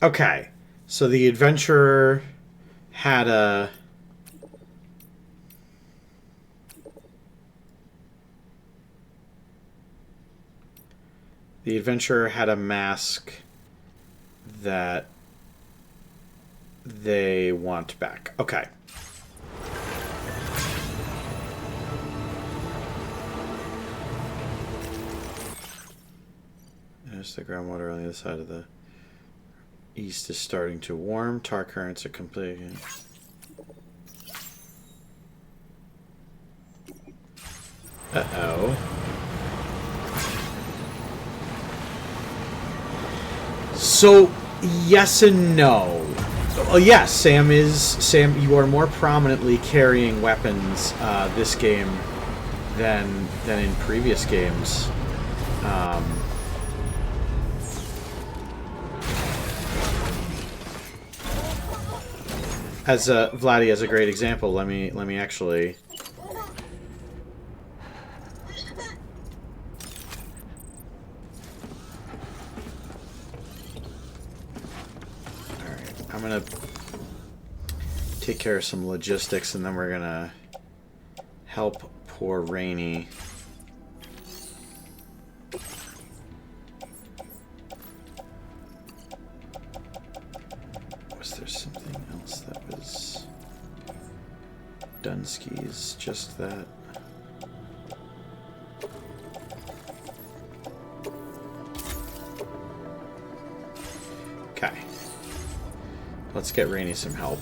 Okay, so the adventurer had a... The adventurer had a mask that they want back. Okay. There's the groundwater on the other side of the east is starting to warm. Tar currents are completely... Uh-oh. So, yes and no. Well, yes, Sam, you are more prominently carrying weapons this game than in previous games. As Vladdy has a great example, let me actually... Alright, I'm gonna take care of some logistics and then we're gonna help poor Rainey. Was there something else that was Dunsky's? Just that? Okay. Let's get Rainey some help.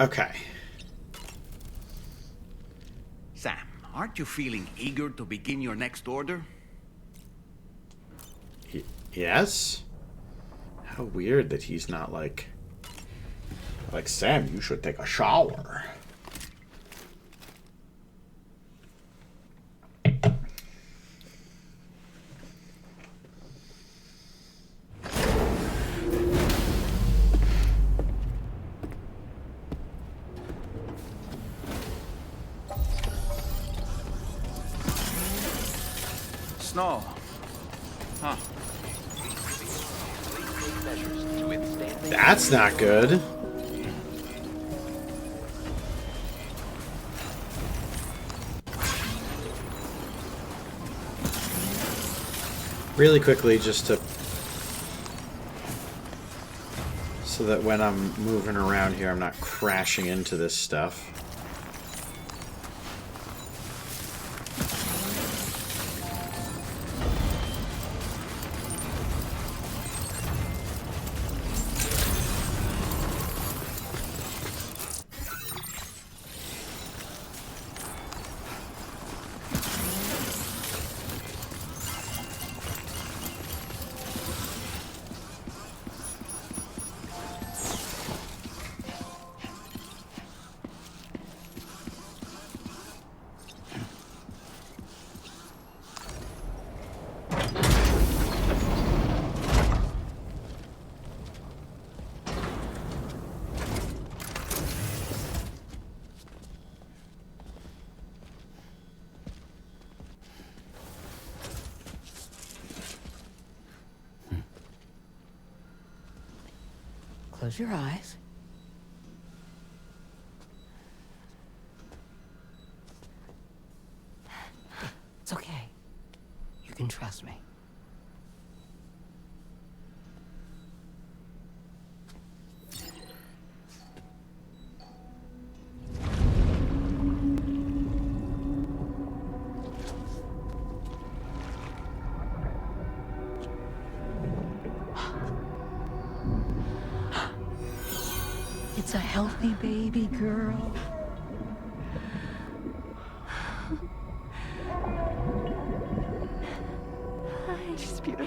Okay. Sam, aren't you feeling eager to begin your next order? Yes? How weird that he's not like... Like, Sam, you should take a shower. Snow. Huh. That's not good. Really quickly, just to... So that when I'm moving around here, I'm not crashing into this stuff. Close your eyes. It's okay. You can trust me. It's a healthy baby girl. She's beautiful.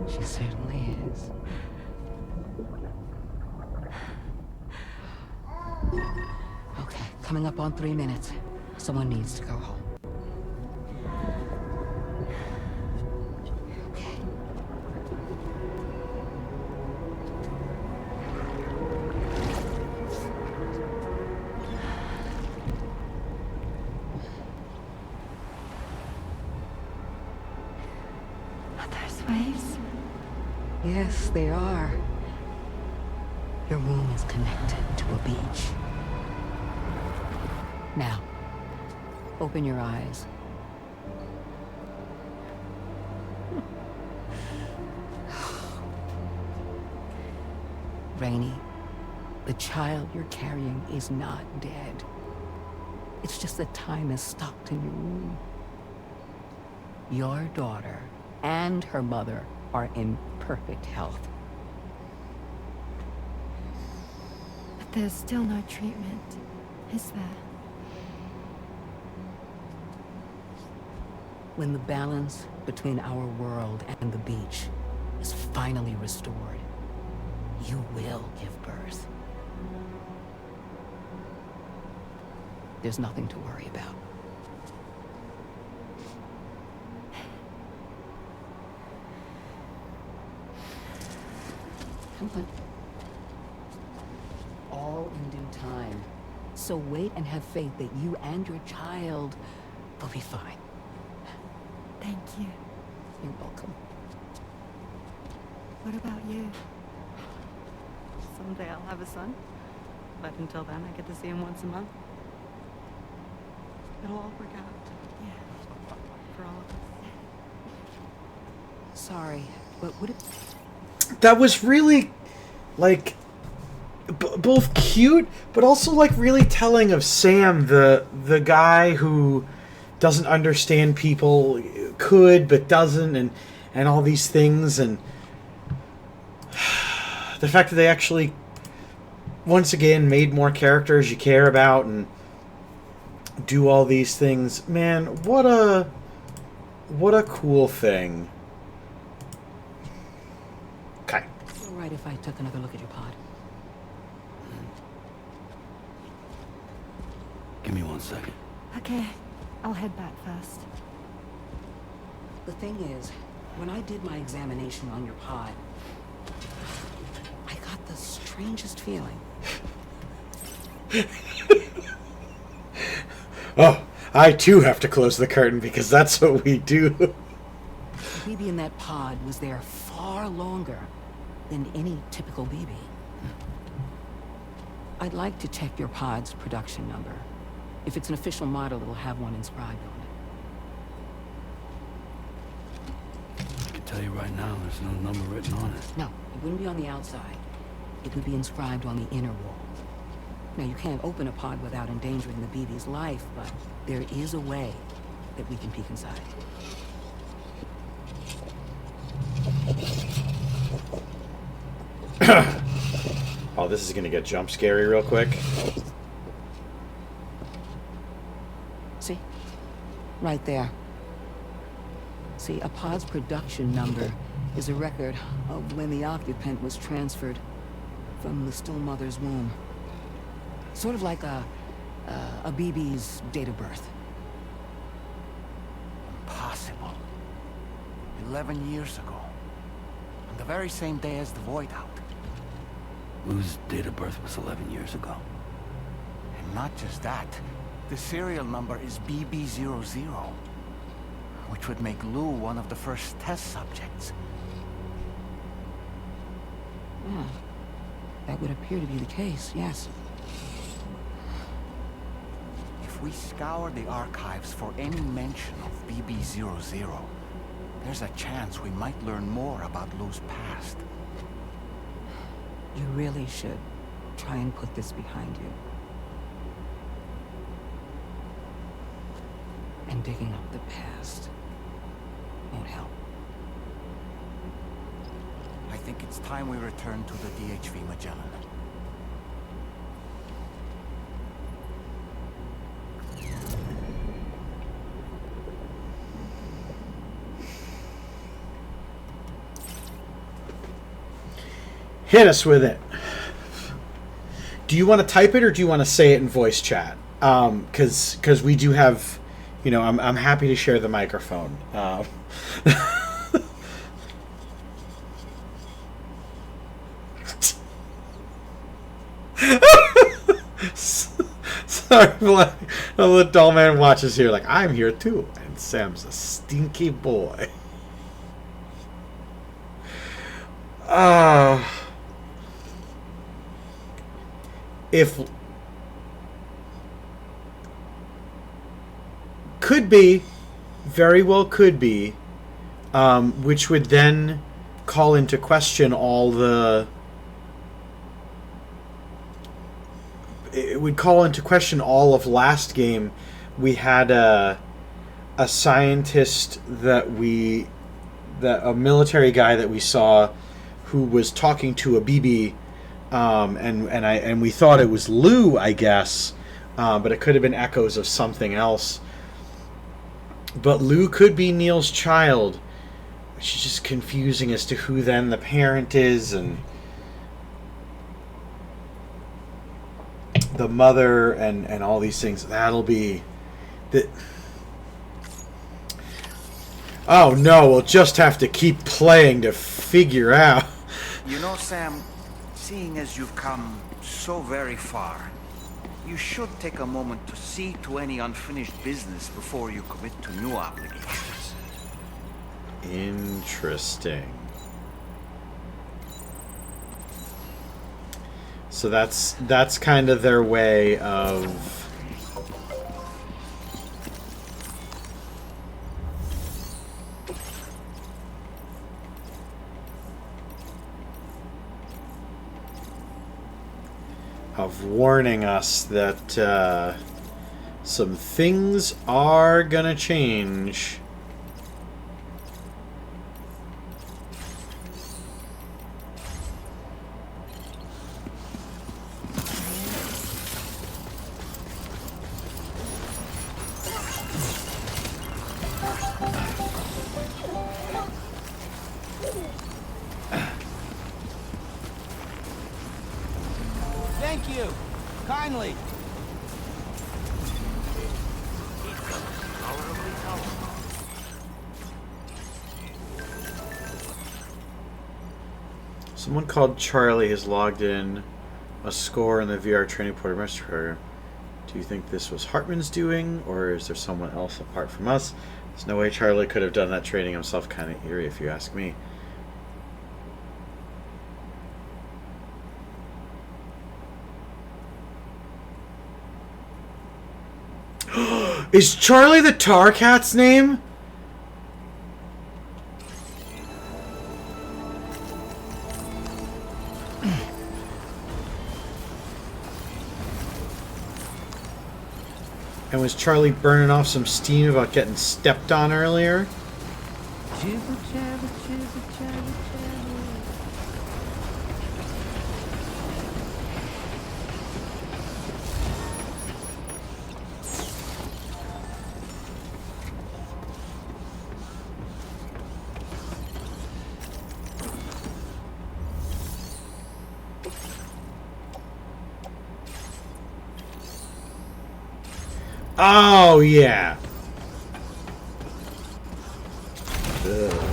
She certainly is. Okay, coming up on 3 minutes. Someone needs to go home. Waves? Yes, they are. Your womb is connected to a beach. Now, open your eyes. Rainy, the child you're carrying is not dead. It's just that time is stopped in your womb. Your daughter and her mother are in perfect health. But there's still no treatment, is there? When the balance between our world and the beach is finally restored, you will give birth. There's nothing to worry about. All in due time. So wait and have faith that you and your child will be fine. Thank you. You're welcome. What about you? Someday I'll have a son. But until then, I get to see him once a month. It'll all work out. Yeah. For all of us. Sorry, but would it... That was really, like, both cute, but also, like, really telling of Sam, the guy who doesn't understand people, could, but doesn't, and all these things, and the fact that they actually once again, made more characters you care about and do all these things. Man, what a cool thing. Okay. It's all right if I took another look at your pod. Give me 1 second. Okay, I'll head back first. The thing is, when I did my examination on your pod, I got the strangest feeling. Oh, I too have to close the curtain because that's what we do. The BB in that pod was there far longer than any typical BB. I'd like to check your pod's production number. If it's an official model, it'll have one inscribed on it. I can tell you right now, there's no number written on it. No, it wouldn't be on the outside. It would be inscribed on the inner wall. Now, you can't open a pod without endangering the BB's life, but there is a way that we can peek inside. Oh, this is gonna get jump scary real quick. See? Right there. See, a pod's production number is a record of when the occupant was transferred from the still mother's womb. Sort of like a BB's date of birth. Impossible. 11 years ago. On the very same day as the Void Out. Lou's date of birth was 11 years ago. And not just that. The serial number is BB00. Which would make Lou one of the first test subjects. Yeah. That would appear to be the case, yes. If we scour the archives for any mention of BB00, there's a chance we might learn more about Lou's past. You really should try and put this behind you. And digging up the past won't help. I think it's time we return to the DHV Magellan. Hit us with it. Do you want to type it or do you want to say it in voice chat? Because we do have, you know, I'm happy to share the microphone. Sorry, the doll man watches here like, I'm here too. And Sam's a stinky boy. If could be, very well could be, which would then call into question all the. It would call into question all of last game. We had a scientist a military guy that we saw, who was talking to a BB. And we thought it was Lou, I guess, but it could have been echoes of something else. But Lou could be Neil's child, which is just confusing as to who then the parent is, and the mother, and all these things. That'll be the. Oh no, we'll just have to keep playing to figure out. You know, Sam, seeing as you've come so very far, you should take a moment to see to any unfinished business before you commit to new obligations. Interesting. So that's kind of their way of warning us that some things are gonna change. you. Kindly. Someone called Charlie has logged in a score in the VR training port master program. Do you think this was Hartman's doing, or is there someone else apart from us? There's no way Charlie could have done that training himself. Kind of eerie, if you ask me. Is Charlie the Tar Cat's name? And was Charlie burning off some steam about getting stepped on earlier? Jibber jabber, jibber jabber, jabber. Oh, yeah. Ugh.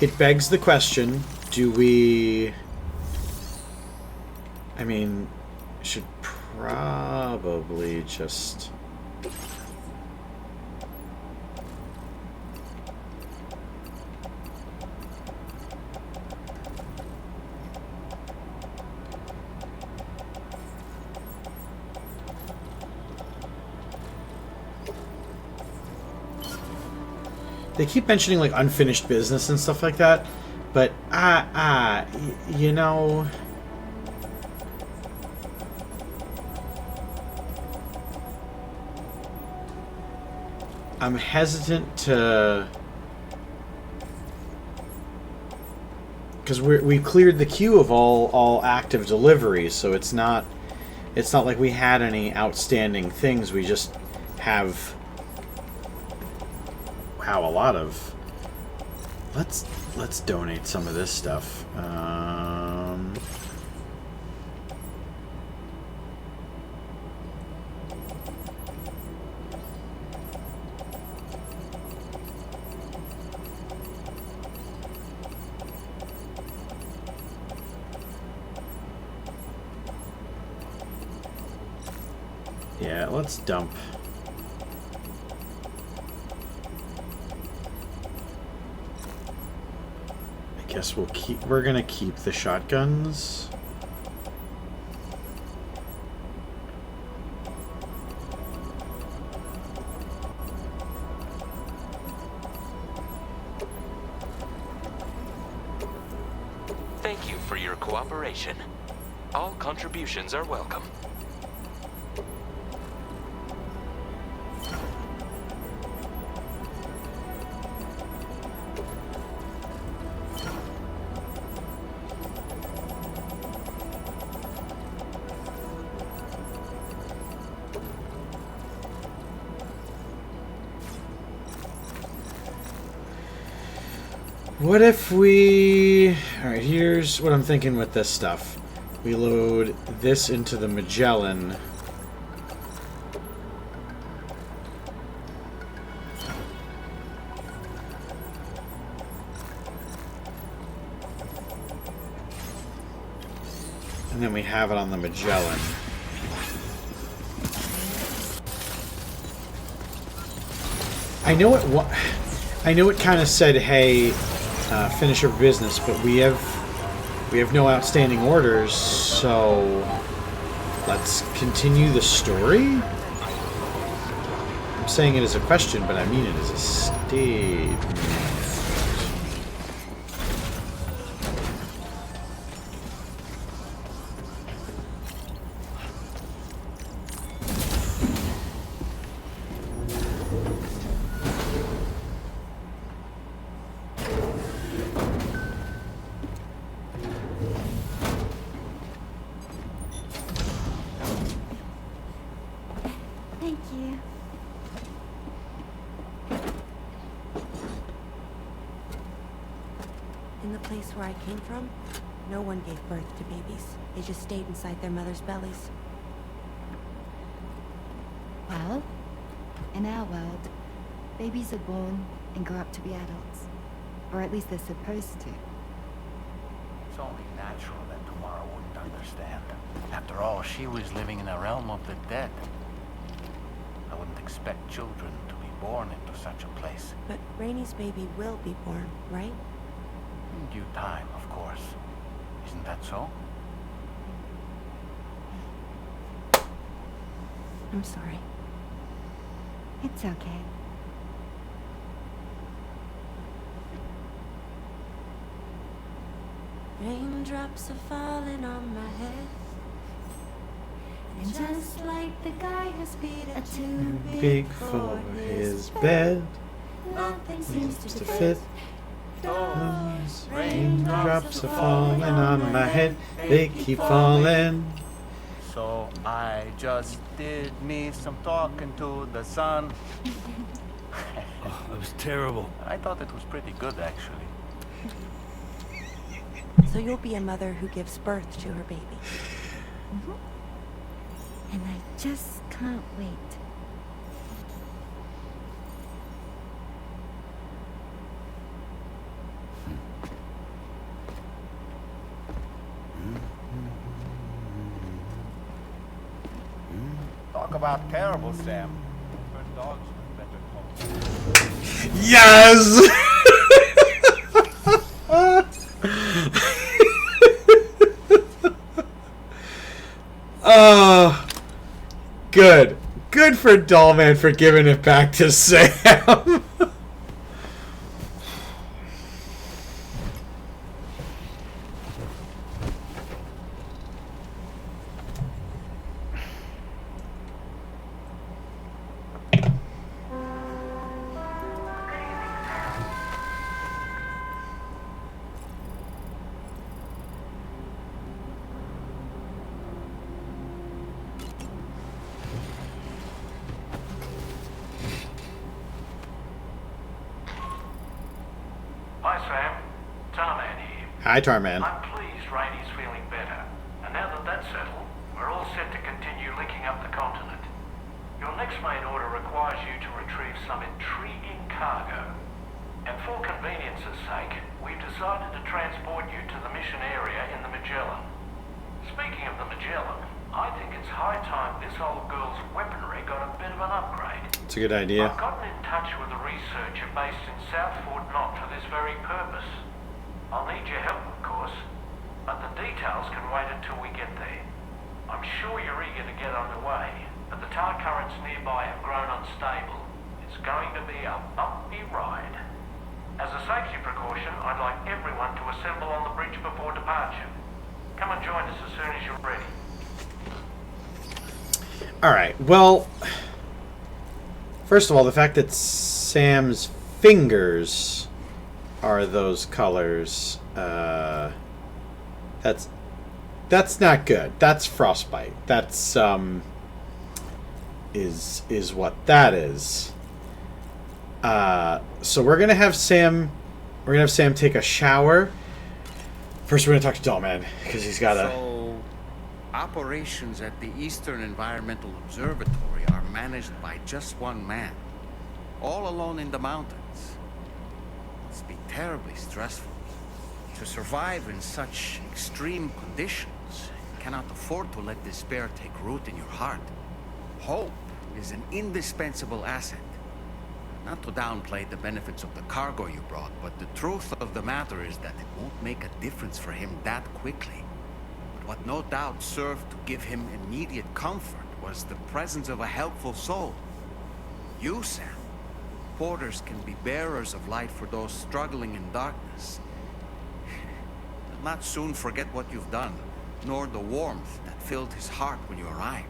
It begs the question, do we... I mean, should probably just... They keep mentioning like unfinished business and stuff like that, but you know, I'm hesitant to, because we cleared the queue of all active deliveries, so it's not like we had any outstanding things. We just have a lot of. Let's donate some of this stuff. Yeah, let's dump. I guess we're gonna keep the shotguns. Thank you for your cooperation. All contributions are welcome. What if we... Alright, here's what I'm thinking with this stuff. We load this into the Magellan. And then we have it on the Magellan. I know it kind of said, hey, finish your business, but we have no outstanding orders, so let's continue the story? I'm saying it as a question, but I mean it as a statement. In the place where I came from, no one gave birth to babies. They just stayed inside their mother's bellies. Well, in our world, babies are born and grow up to be adults. Or at least they're supposed to. It's only natural that Tamara wouldn't understand. After all, she was living in a realm of the dead. I wouldn't expect children to be born into such a place. But Rainey's baby will be born, right? In due time, of course. Isn't that so? I'm sorry. It's okay. Raindrops are falling on my head. And just like the guy whose feet are too Big for his bed. nothing seems to fit. Those raindrops are falling on my head. They keep falling. So I just did me some talking to the sun. Oh, that was terrible. I thought it was pretty good, actually. So you'll be a mother who gives birth to her baby. And I just can't wait. Talk about terrible, Sam. First dogs with better calls. Yes! Oh, good. Good for Dollman for giving it back to Sam. Hi, Sam. Tarman here. Hi, Tarman. I'm pleased Rainey's feeling better. And now that that's settled, we're all set to continue linking up the continent. Your next main order requires you to retrieve some intriguing cargo. And for convenience's sake, we've decided to transport you to the mission area in the Magellan. Speaking of the Magellan, I think it's high time this old girl's weaponry got a bit of an upgrade. It's a good idea. I've gotten in touch with a researcher based in South Fort Knott for this very purpose. I'll need your help, of course, but the details can wait until we get there. I'm sure you're eager to get underway, but the tar currents nearby have grown unstable. It's going to be a bumpy ride. As a safety precaution, I'd like everyone to assemble on the bridge before departure. Come and join us as soon as you're ready. Alright, well, first of all, the fact that Sam's fingers are those colors, that's not good. That's frostbite. That's, is what that is. So we're gonna have Sam take a shower. First, we're gonna talk to Dollman, because he's got So, operations at the Eastern Environmental Observatory are managed by just one man, all alone in the mountains. Must be terribly stressful. To survive in such extreme conditions, you cannot afford to let despair take root in your heart. Hope is an indispensable asset. Not to downplay the benefits of the cargo you brought, but the truth of the matter is that it won't make a difference for him that quickly. But what no doubt served to give him immediate comfort was the presence of a helpful soul. You, Sam. Porters can be bearers of light for those struggling in darkness. He'll not soon forget what you've done, nor the warmth that filled his heart when you arrived.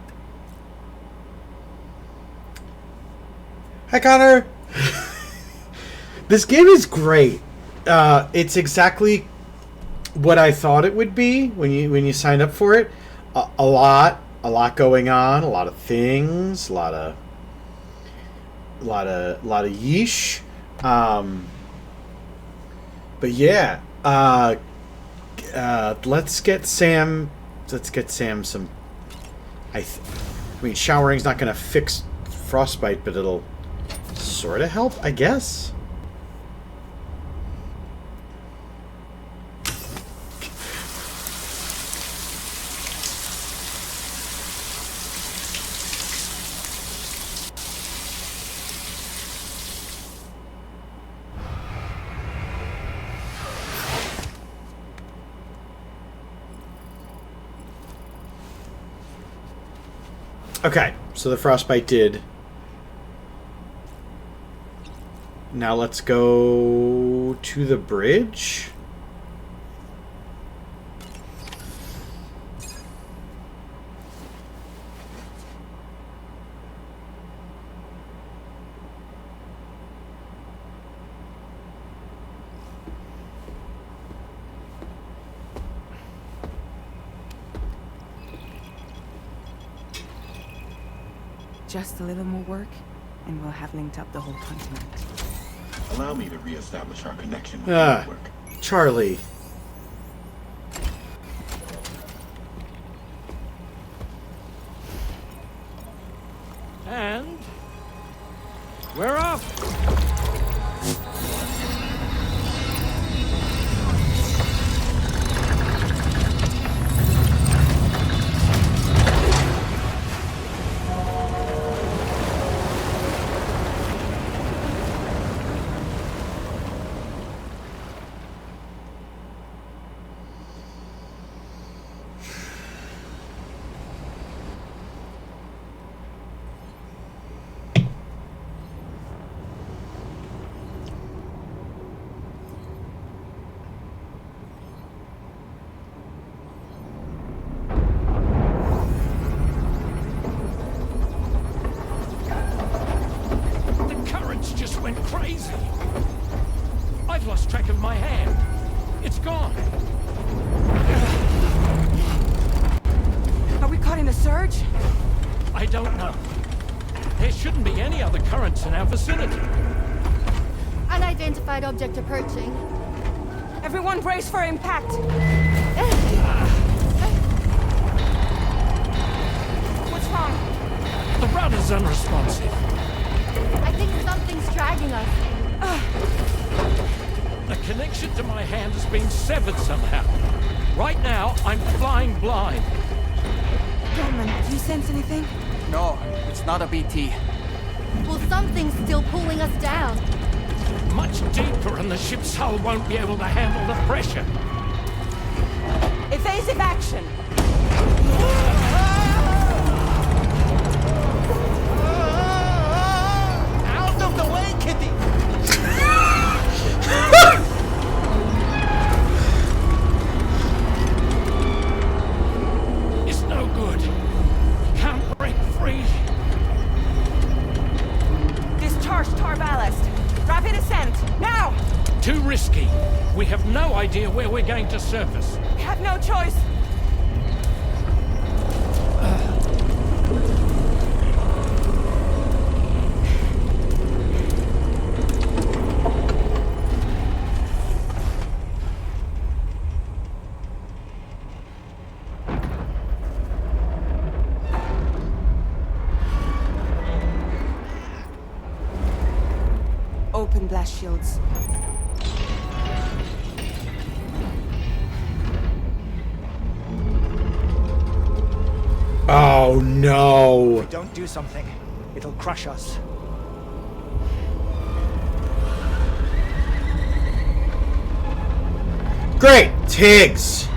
Hi, Connor. This game is great. It's exactly what I thought it would be when you signed up for it. A lot going on, a lot of things, a lot of yeesh. But yeah, Let's get Sam. Let's get Sam some. I mean, showering's not gonna fix frostbite, but it'll sort of help, I guess. Okay, so the frostbite did. Now let's go to the bridge. Just a little more work, and we'll have linked up the whole continent. Allow me to reestablish our connection with the network. Charlie. And we're off. Crazy. I've lost track of my hand. It's gone. Are we caught in a surge? I don't know. There shouldn't be any other currents in our vicinity. Unidentified object approaching. Everyone brace for impact. What's wrong? The rudder's unresponsive. I think something's dragging us. The connection to my hand has been severed somehow. Right now, I'm flying blind. Dorman, do you sense anything? No, it's not a BT. Well, something's still pulling us down. Much deeper, and the ship's hull won't be able to handle the pressure. Evasive action! Out of the way, Kitty! It's no good. Can't break free. Discharge tar ballast. Rapid ascent, now! Too risky. We have no idea where we're going to surface. We have no choice. Open blast shields. Oh no! If we don't do something, it'll crush us. Great! It's Higgs!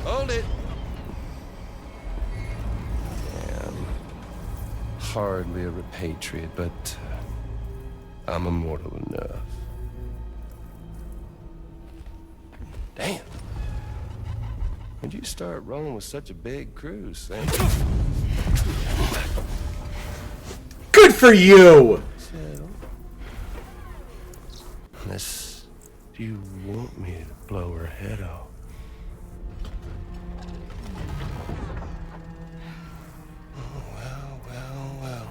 Hold it. Hardly a repatriate, but I'm immortal enough. Damn. When'd you start rolling with such a big crew, Sam? Good for you! Unless you want me to blow her head off. Well.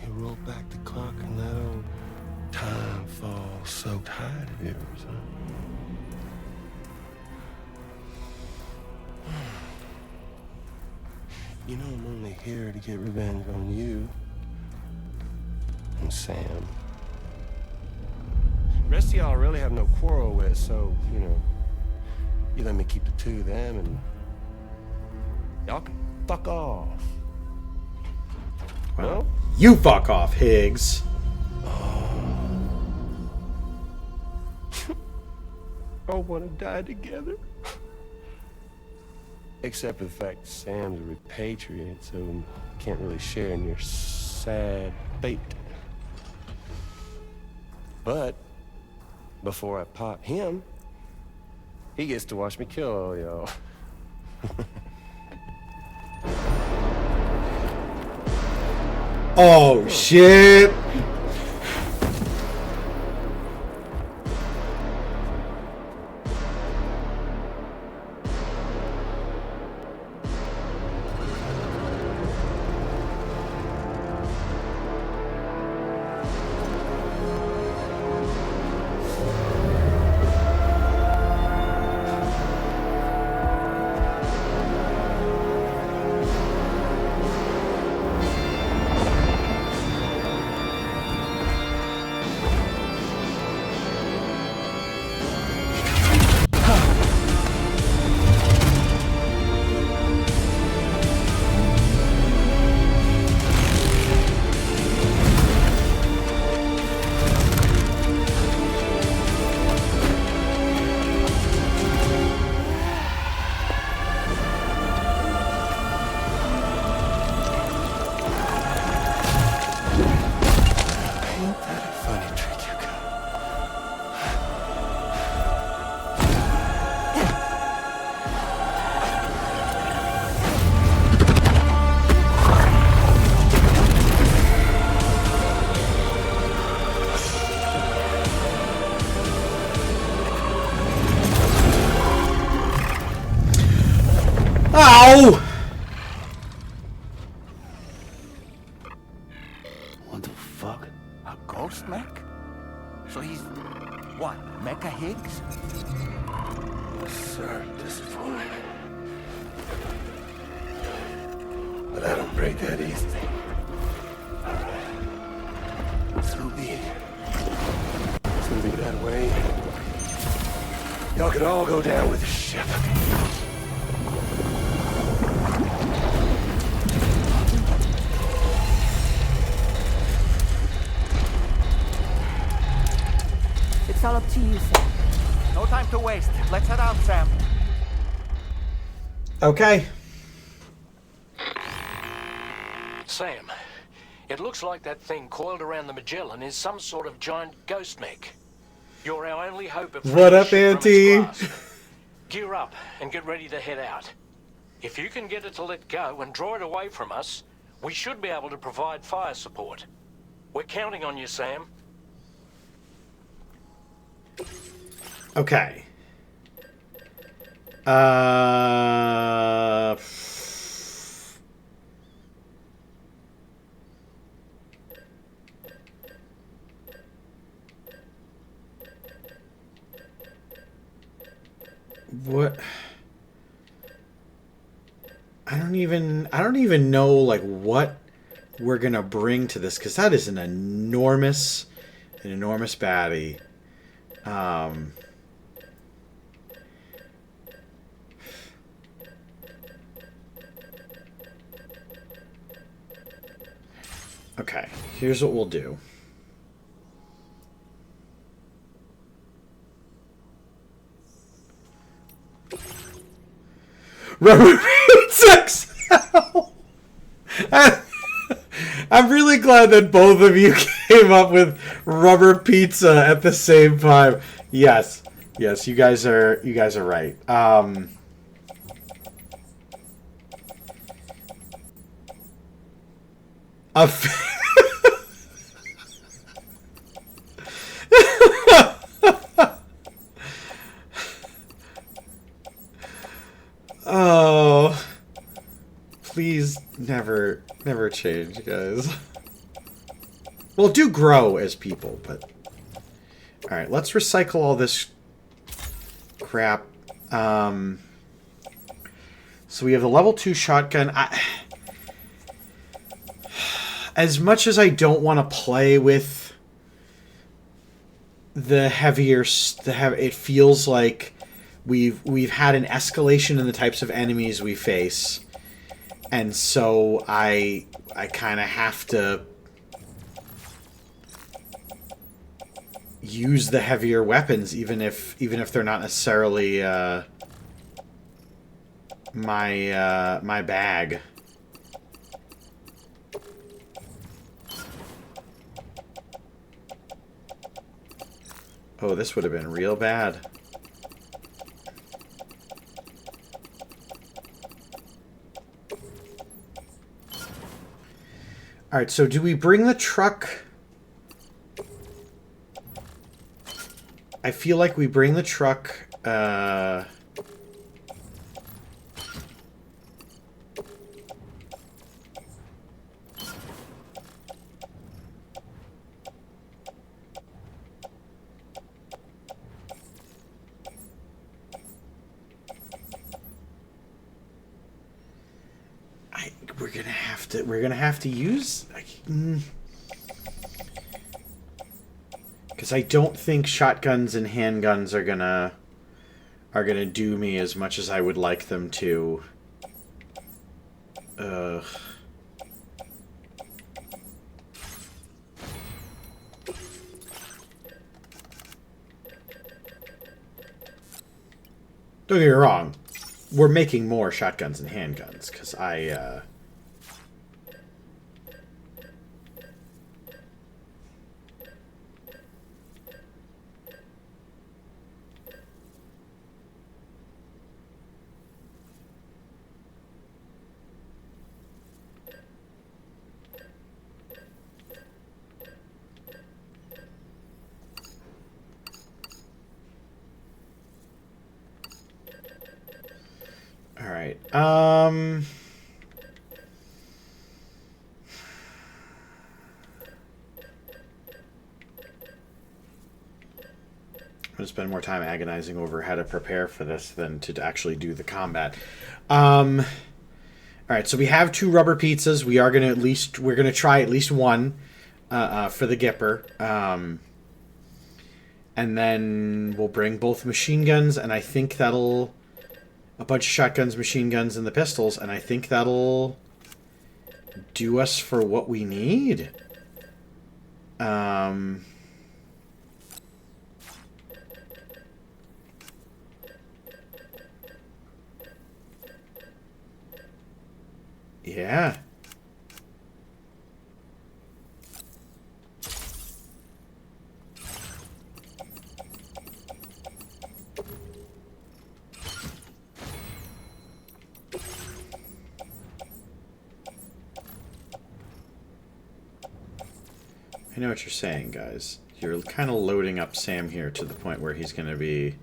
You roll back the clock and that old time fall soaked hide of yours, huh? You know I'm only here to get revenge on you and Sam. The rest of y'all I really have no quarrel with, so, you know, you let me keep the two of them and y'all can fuck off. Well, you fuck off, Higgs. I want to die together. Except for the fact Sam's a repatriate, so can't really share in your sad fate. But before I pop him, he gets to watch me kill all y'all. Oh, shit. Ow! What the fuck? A ghost mech? So he's what? Mecha Higgs? Sorry, disappointed. But I don't break that easy. So be it. It's gonna be that way. Y'all could all go down with the ship. It's all up to you, Sam. No time to waste. Let's head out, Sam. Okay. Sam, it looks like that thing coiled around the Magellan is some sort of giant ghost mech. You're our only hope of What up, Auntie? Gear up and get ready to head out. If you can get it to let go and draw it away from us, we should be able to provide fire support. We're counting on you, Sam. Okay. What? I don't even know like what we're gonna bring to this, because that is an enormous baddie. Okay, here's what we'll do. Rubber sex. I'm really glad that both of you came up with rubber pizza at the same time. Yes. Yes, you guys are right. Oh, please never change, guys. Well, do grow as people, but all right. Let's recycle all this crap. So we have the level 2 shotgun. As much as I don't want to play with the heavier, it feels like we've had an escalation in the types of enemies we face, and so I kind of have to use the heavier weapons, even if they're not necessarily my bag. Oh, this would have been real bad. Alright, so do we bring the truck? I feel like we bring the truck, we're gonna have to use, because I don't think shotguns and handguns are gonna do me as much as I would like them to. Ugh. Don't get me wrong, we're making more shotguns and handguns, because Alright, I'm going to spend more time agonizing over how to prepare for this than to actually do the combat. Alright, so we have 2 rubber pizzas. We're going to try at least one for the Gipper. And then we'll bring both machine guns, and I think that'll... a bunch of shotguns, machine guns, and the pistols, and I think that'll do us for what we need. Yeah. I know what you're saying, guys. You're kind of loading up Sam here to the point where he's going to be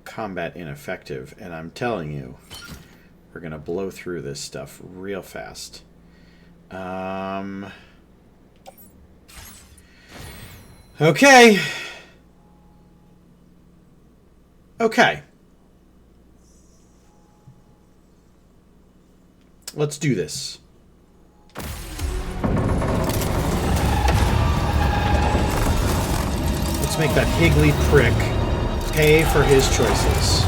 combat ineffective, and I'm telling you, we're going to blow through this stuff real fast. Okay. Okay. Let's do this. Let's make that higgly prick pay for his choices.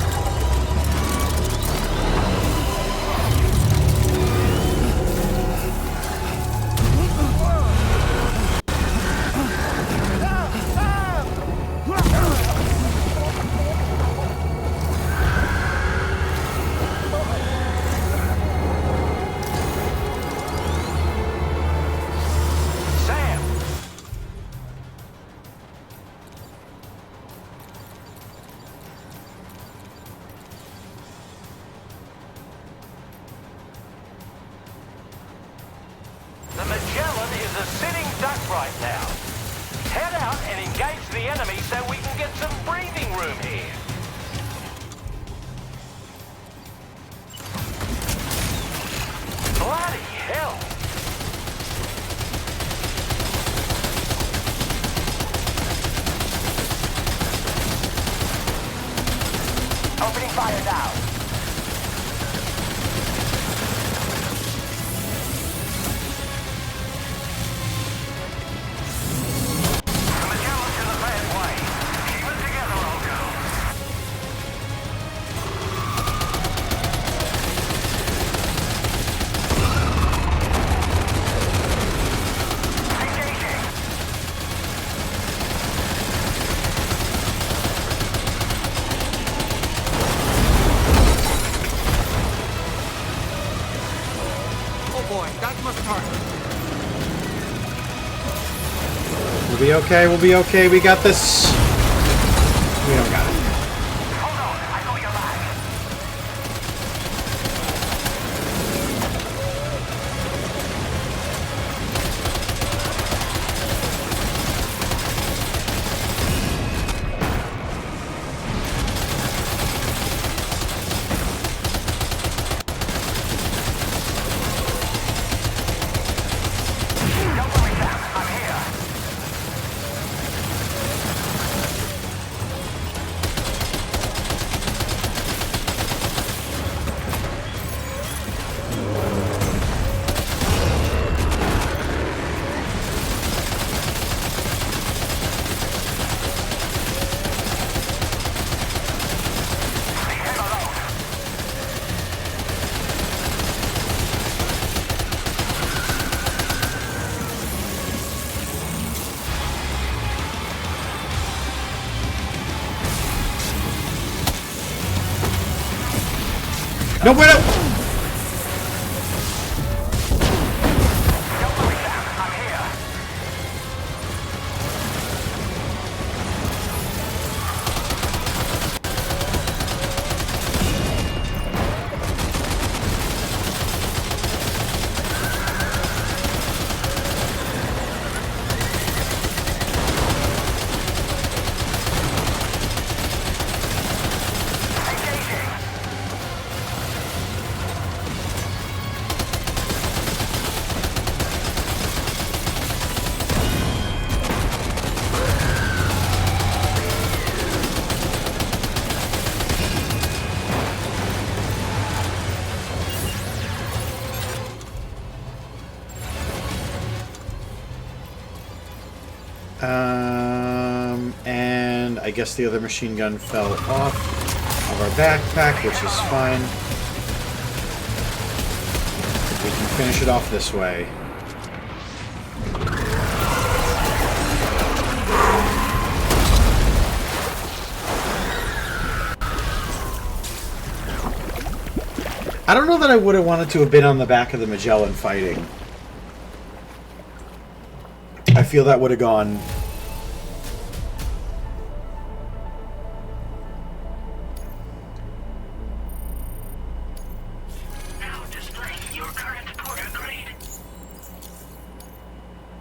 is a sitting duck right now. Head out and engage the enemy so we can get some breathing room here. Bloody hell! Opening fire now. We'll be okay, we'll be okay, we got this. We don't got it. No, wait up! And I guess the other machine gun fell off of our backpack, which is fine. We can finish it off this way. I don't know that I would have wanted to have been on the back of the Magellan fighting. I feel that would have gone...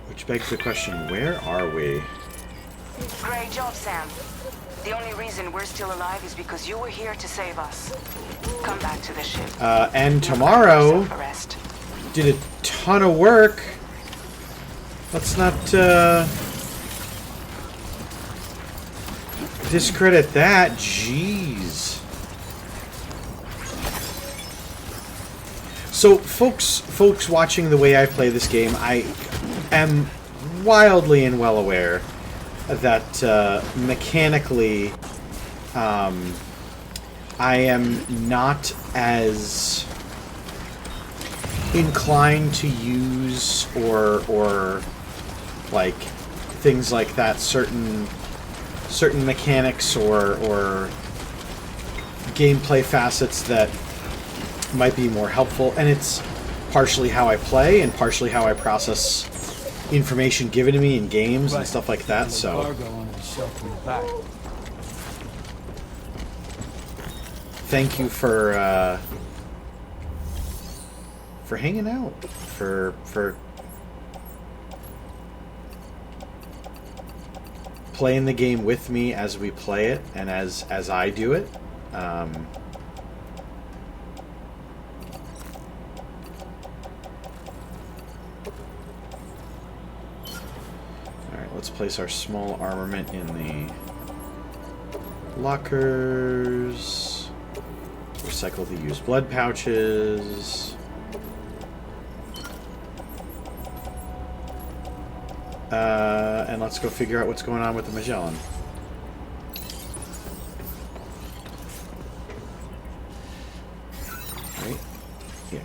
Which begs the question, where are we? Great job, Sam. The only reason we're still alive is because you were here to save us. Come back to the ship. And tomorrow did a ton of work. Let's not discredit that. Jeez. So, folks watching the way I play this game, I am wildly and well aware that mechanically, I am not as inclined to use or like things like that, certain mechanics or gameplay facets that might be more helpful, and it's partially how I play and partially how I process information given to me in games and stuff like that. So thank you for hanging out, for playing the game with me as we play it and as I do it. All right, let's place our small armament in the lockers. Recycle the used blood pouches. And let's go figure out what's going on with the Magellan. Right? Yeah.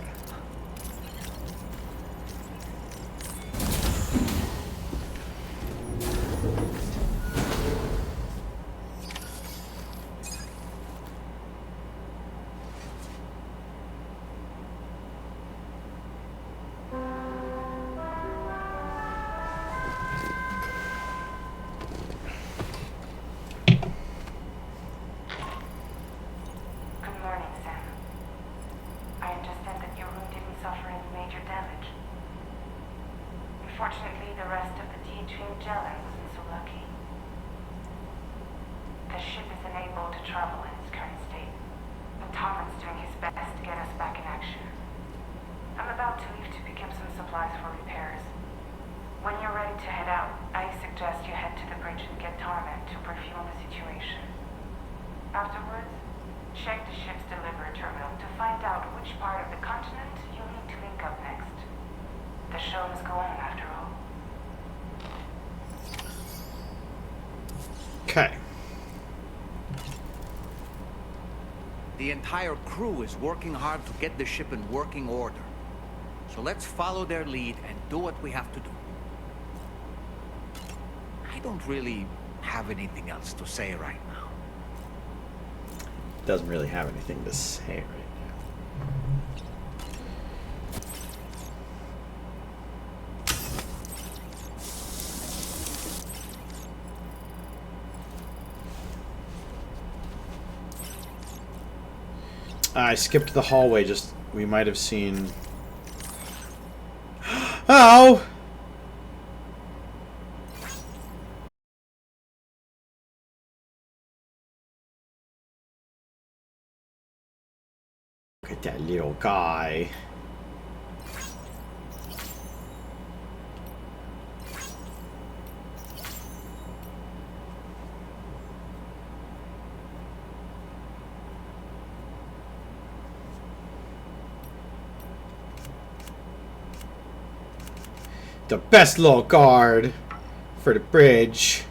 Unfortunately, the rest of the dreamt Magellan wasn't so lucky. The ship is unable to travel in its current state, but Tarman's doing his best to get us back in action. I'm about to leave to pick up some supplies for repairs. When you're ready to head out, I suggest you head to the bridge and get Tarman to review the situation. Afterwards, check the ship's delivery terminal to find out which part of the continent you need to link up next. The show must go on after all. Okay. The entire crew is working hard to get the ship in working order. So let's follow their lead and do what we have to do. I don't really have anything else to say right now. Doesn't really have anything to say right now. I skipped the hallway, just we might have seen. Oh! Look at that little guy. The best little guard for the bridge.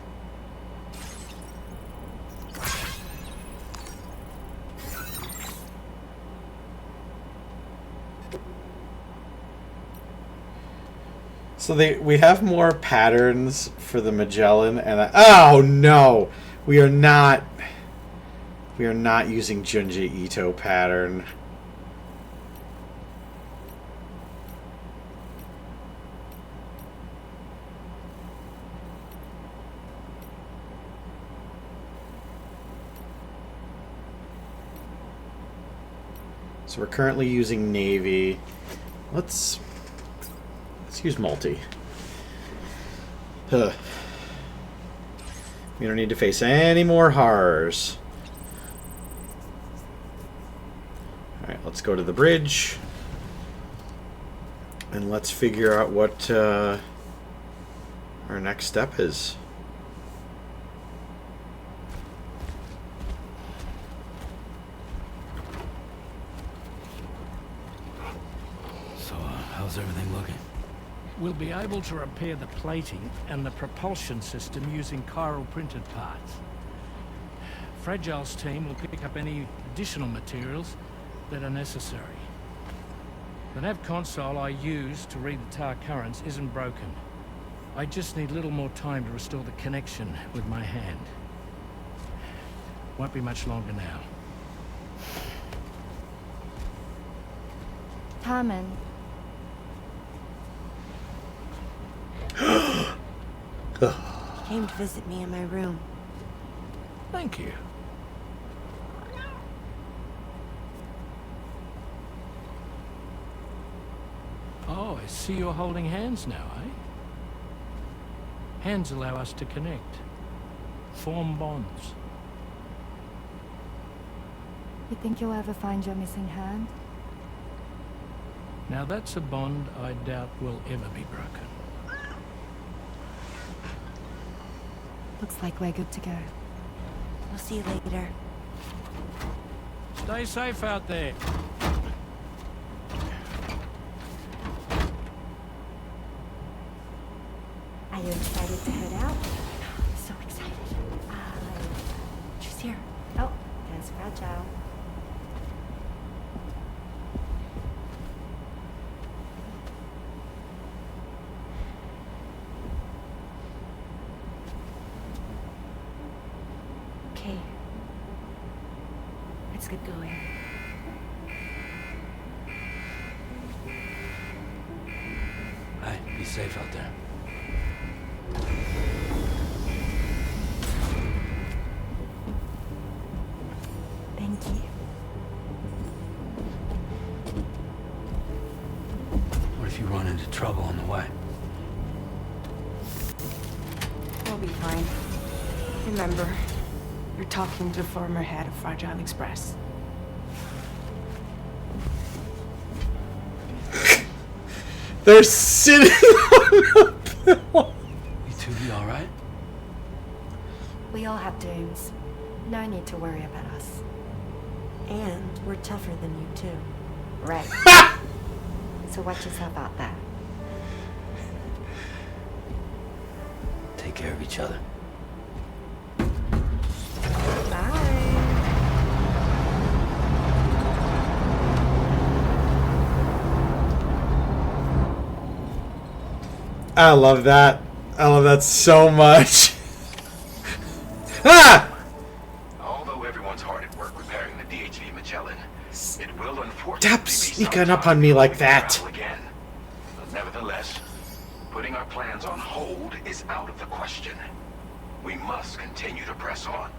So we have more patterns for the Magellan, and oh no, we are not using Junji Ito pattern. So we're currently using Navy. Let's use multi. Huh. We don't need to face any more horrors. Alright, let's go to the bridge. And let's figure out what our next step is. So, how's everything looking? We'll be able to repair the plating and the propulsion system using chiral printed parts. Fragile's team will pick up any additional materials that are necessary. The nav console I use to read the tar currents isn't broken. I just need a little more time to restore the connection with my hand. Won't be much longer now. Tarman. Came to visit me in my room. Thank you. Oh, I see you're holding hands now, eh? Hands allow us to connect. form bonds. You think you'll ever find your missing hand? Now that's a bond I doubt will ever be broken. Looks like we're good to go. We'll see you later. Stay safe out there. Are you excited to head out? So excited. She's here. Oh, there's Fragile. Okay. Let's get going. Hey, be safe out there. Thank you. What if you run into trouble on the way? We'll be fine. Remember, you're talking to the former head of Fragile Express. They're sitting on the pillow. You two be alright? We all have dooms. No need to worry about us. And we're tougher than you too. Right. So watch yourself out there. Take care of each other. I love that. I love that so much. Ah! Although everyone's hard at work repairing the DHV Magellan, it will unfortunately Stop be sneaking up on me like that. again. But nevertheless, putting our plans on hold is out of the question. We must continue to press on.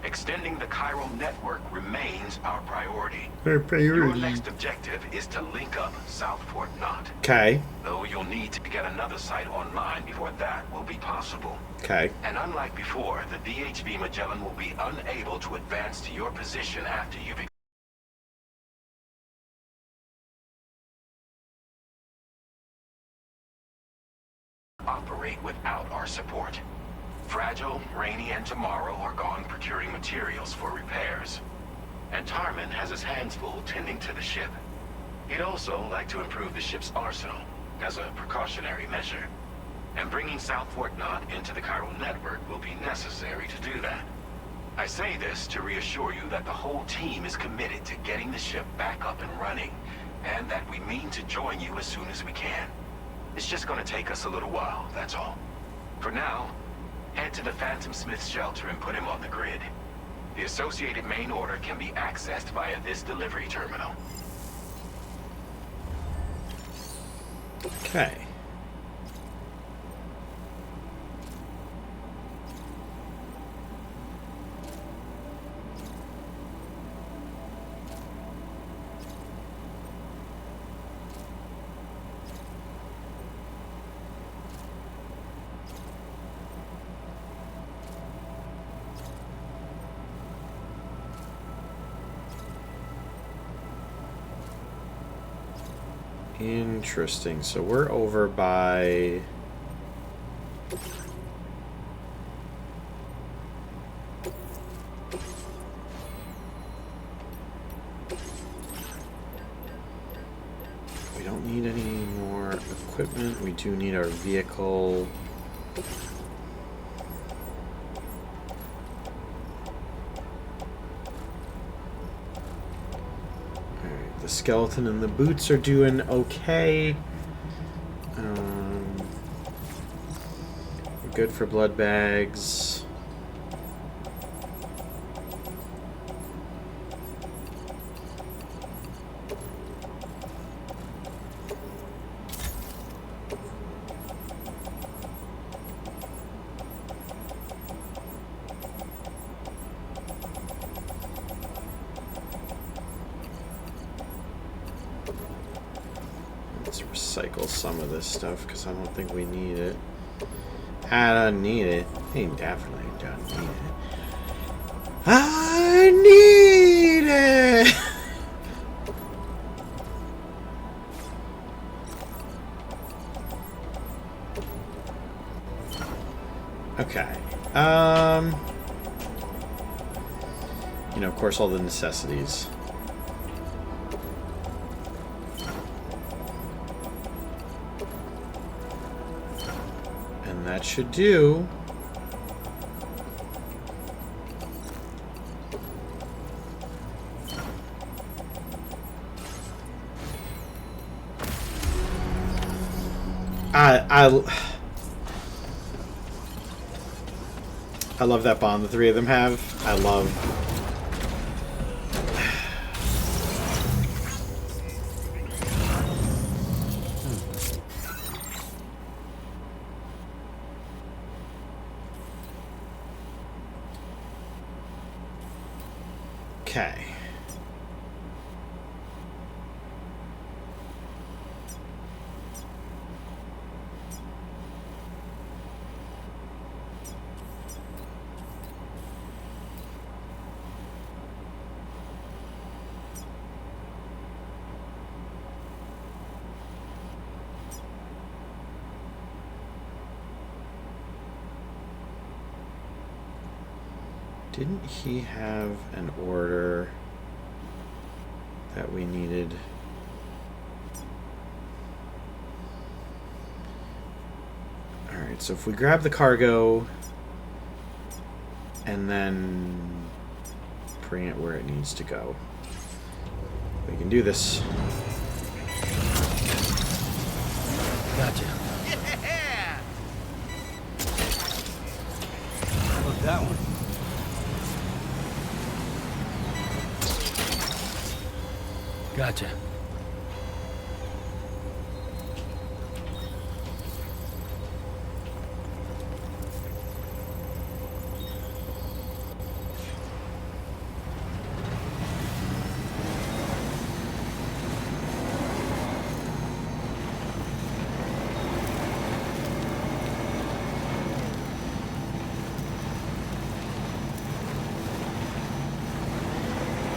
Extending the chiral network remains our priority. Your next objective is to link up South Fort Knot. Okay. Though you'll need to get another site online before that will be possible. Okay. And unlike before, the DHV Magellan will be unable to advance to your position after you've operate without our support. Fragile, Rainy, and Tomorrow are gone procuring materials for repairs. And Tarman has his hands full tending to the ship. He'd also like to improve the ship's arsenal, as a precautionary measure. And bringing South Fort Knot into the chiral network will be necessary to do that. I say this to reassure you that the whole team is committed to getting the ship back up and running, and that we mean to join you as soon as we can. It's just gonna take us a little while, that's all. For now, head to the Phantom Smith shelter and put him on the grid. The associated main order can be accessed via this delivery terminal. Okay. Interesting. So we're over by... We don't need any more equipment. We do need our vehicle. The skeleton and the boots are doing okay. We're good for blood bags. Let's recycle some of this stuff because I don't think we need it. I don't need it. He definitely don't need it. I need it! Okay. You know, of course, all the necessities. And that should do. I love that bond the three of them have. I love... Okay. Didn't he have an order that we needed? Alright, so if we grab the cargo and then bring it where it needs to go, we can do this. Gotcha. Yeah! Look, that one. Gotcha.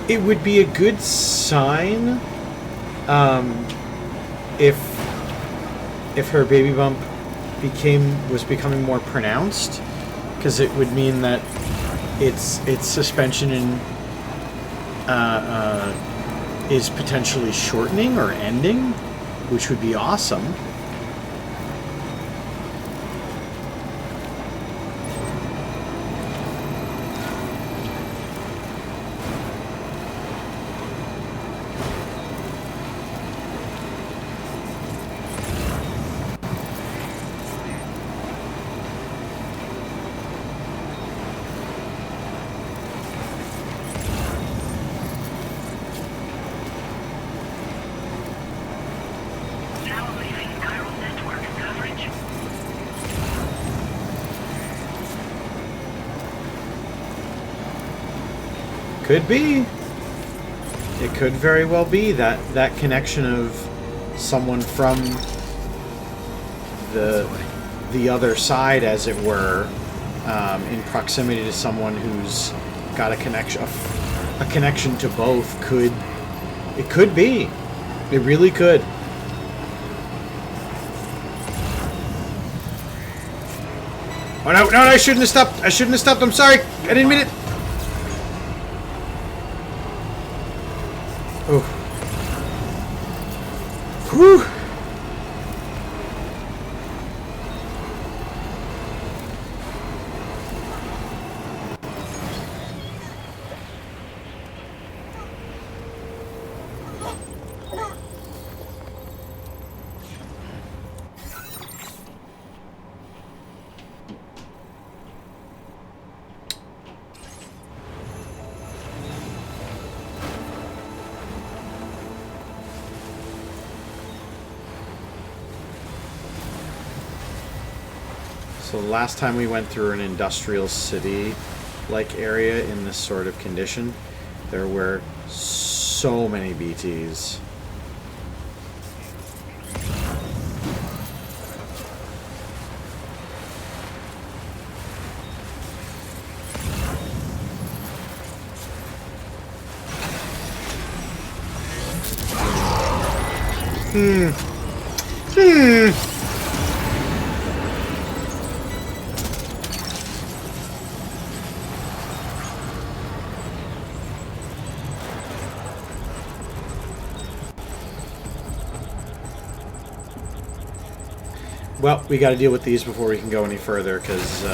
It would be a good sign if her baby bump was becoming more pronounced, because it would mean that its suspension is potentially shortening or ending, which would be awesome. Could be. It could very well be that connection of someone from the other side, as it were, in proximity to someone who's got a connection to both. It could be. It really could. Oh no! I shouldn't have stopped. I'm sorry. I didn't mean it. Oh. Whew. So the last time we went through an industrial city-like area in this sort of condition, there were so many BTs. Well, we got to deal with these before we can go any further, because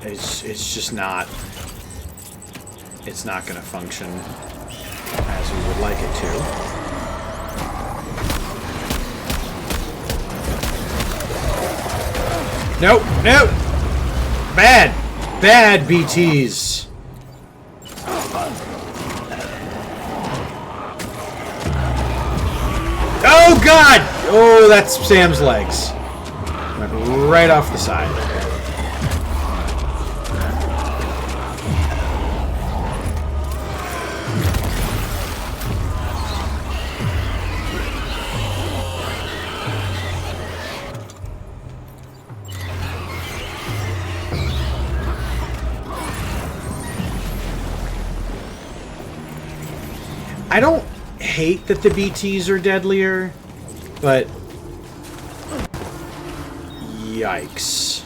it's just not. It's not going to function as we would like it to. Nope, nope. Bad BTs. Oh God! Oh, that's Sam's legs. Went right off the side. I don't hate that the BTs are deadlier, but yikes.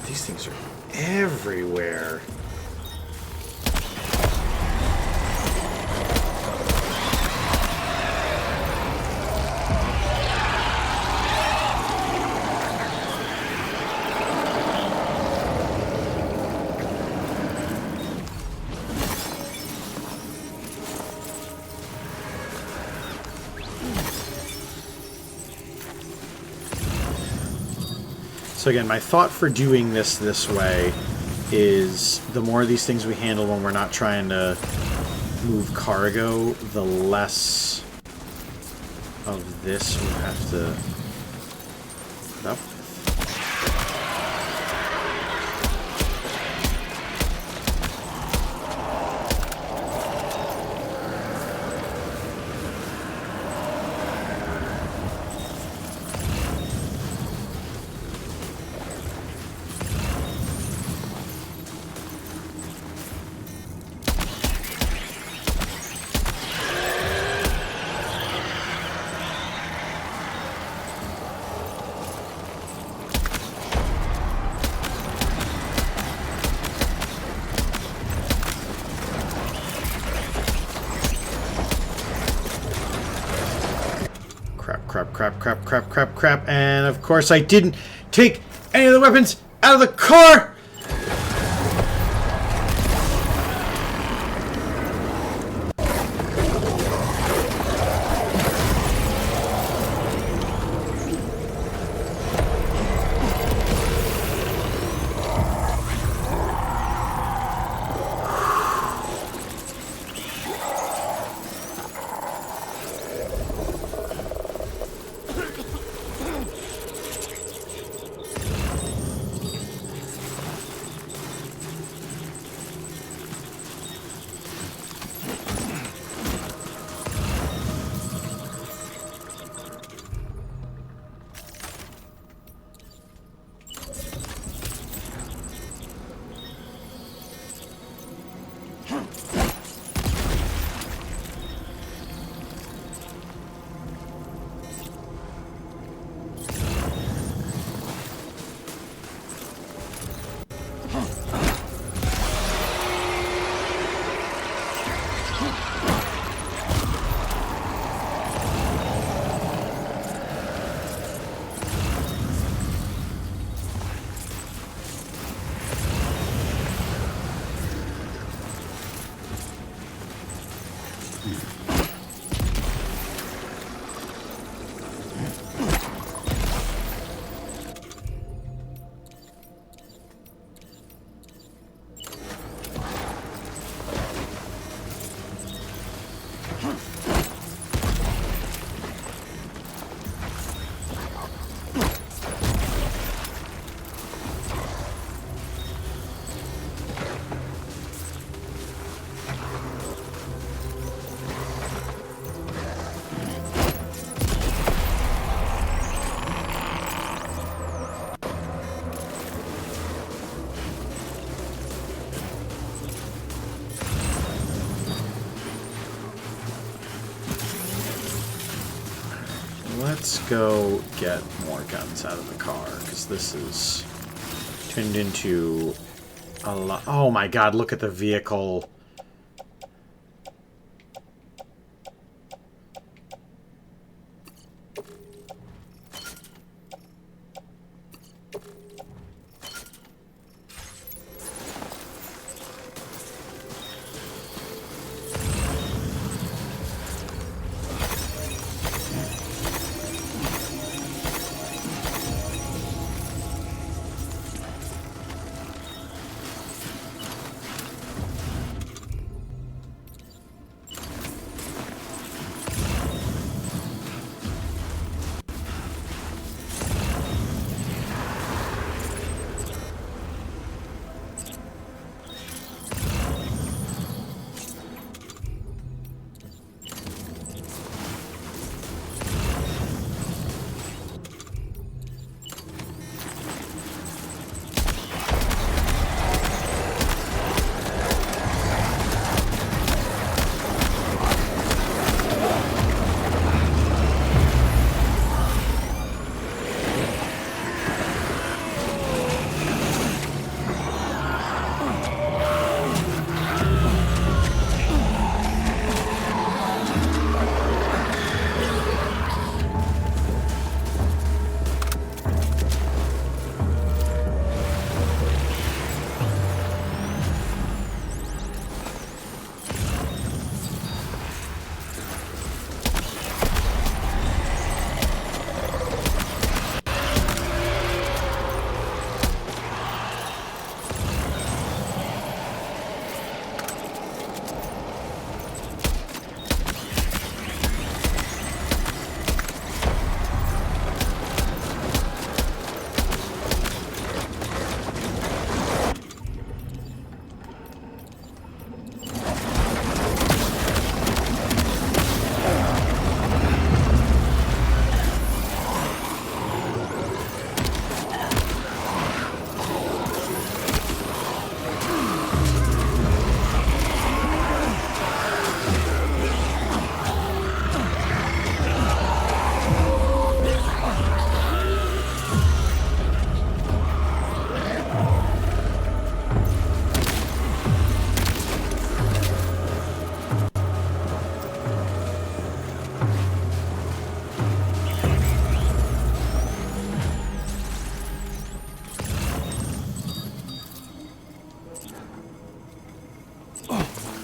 These things are everywhere. So again, my thought for doing this way is the more of these things we handle when we're not trying to move cargo, the less of this we have to put up with. Crap, and of course I didn't take any of the weapons out of the car! Let's go get more guns out of the car, because this is turned into a lot. Oh my god, look at the vehicle.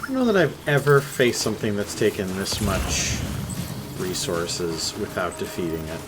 I don't know that I've ever faced something that's taken this much resources without defeating it.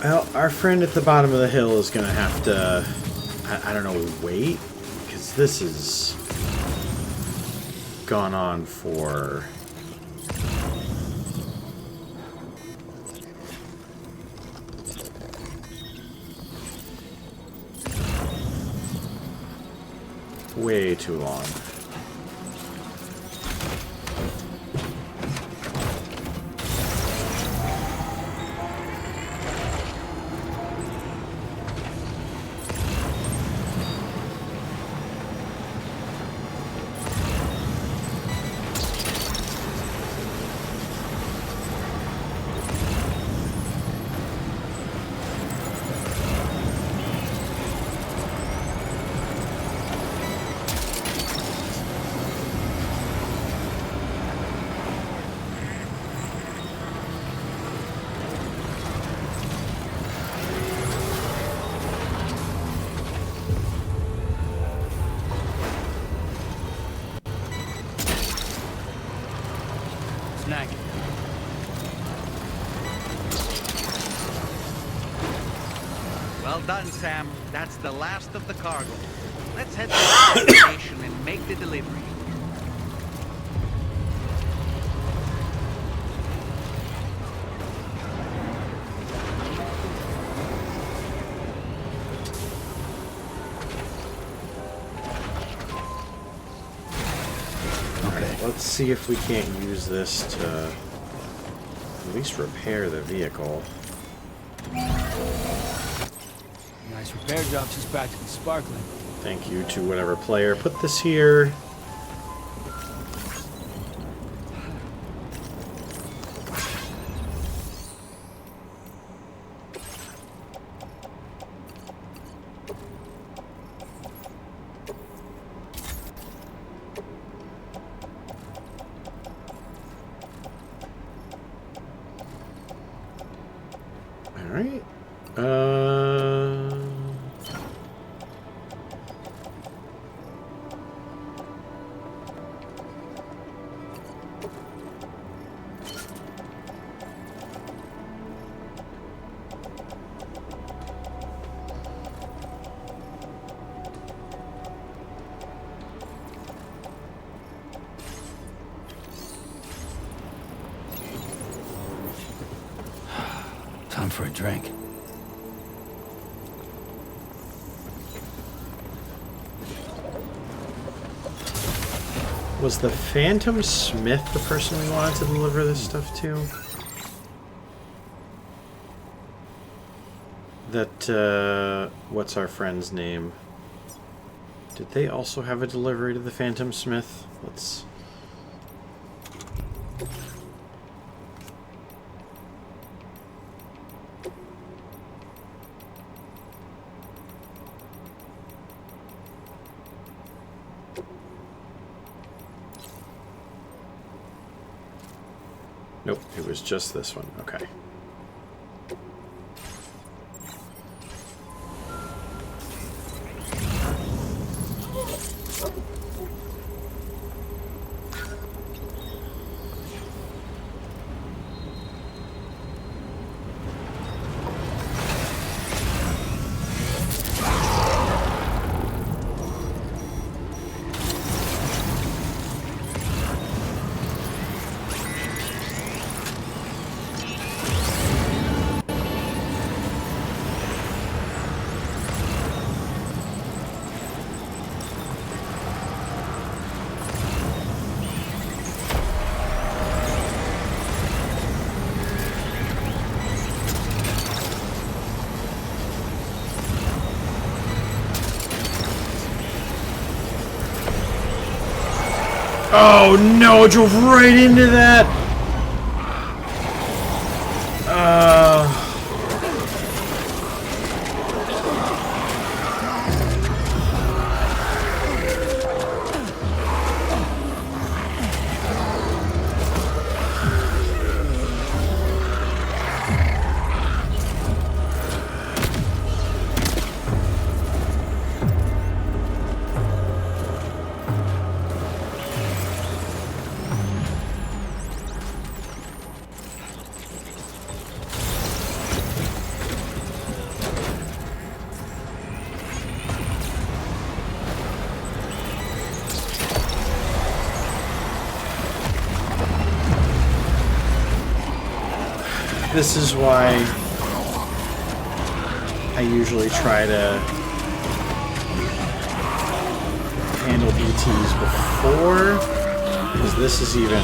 Well, our friend at the bottom of the hill is going to have to, I don't know, wait, because this has gone on for way too long. snack. Well done, Sam. That's the last of the cargo. Let's head to the destination and make the delivery. Let's see if we can't use this to at least repair the vehicle. Nice repair job, she's practically sparkling. Thank you to whatever player put this here. Alright. Time for a drink. Was the Phantom Smith the person we wanted to deliver this stuff to? That, what's our friend's name? Did they also have a delivery to the Phantom Smith? Let's... Nope, it was just this one. Okay. Oh no, I drove right into that! This is why I usually try to handle BTs before, because this is even...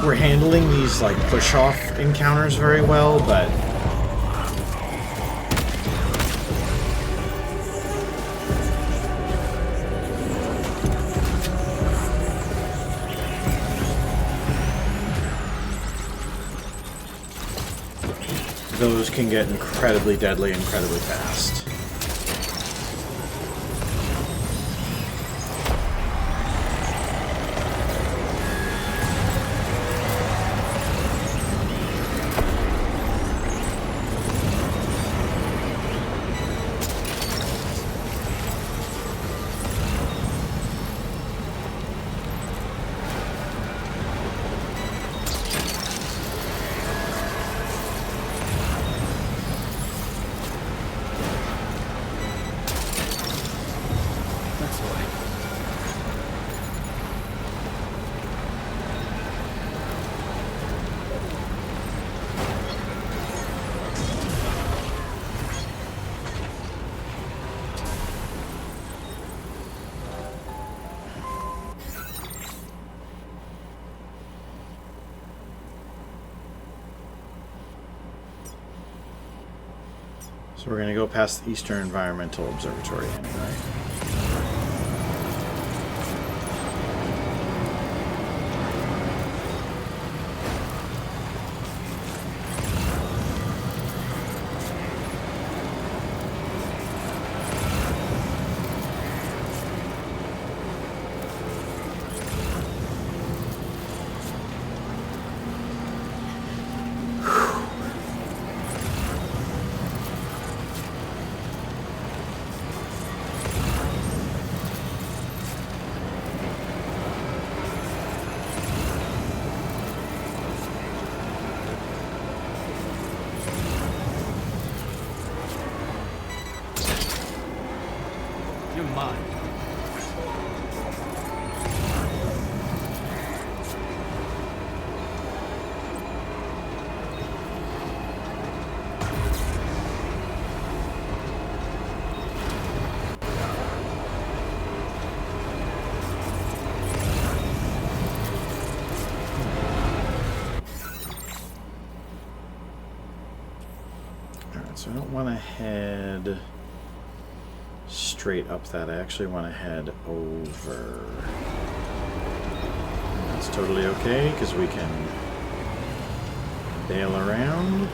We're handling these like push-off encounters very well, but... those can get incredibly deadly incredibly fast. So we're going to go past the Eastern Environmental Observatory anyway. You're mine. Alright, so I don't want to head straight up that. I actually want to head over. That's totally okay, because we can bail around.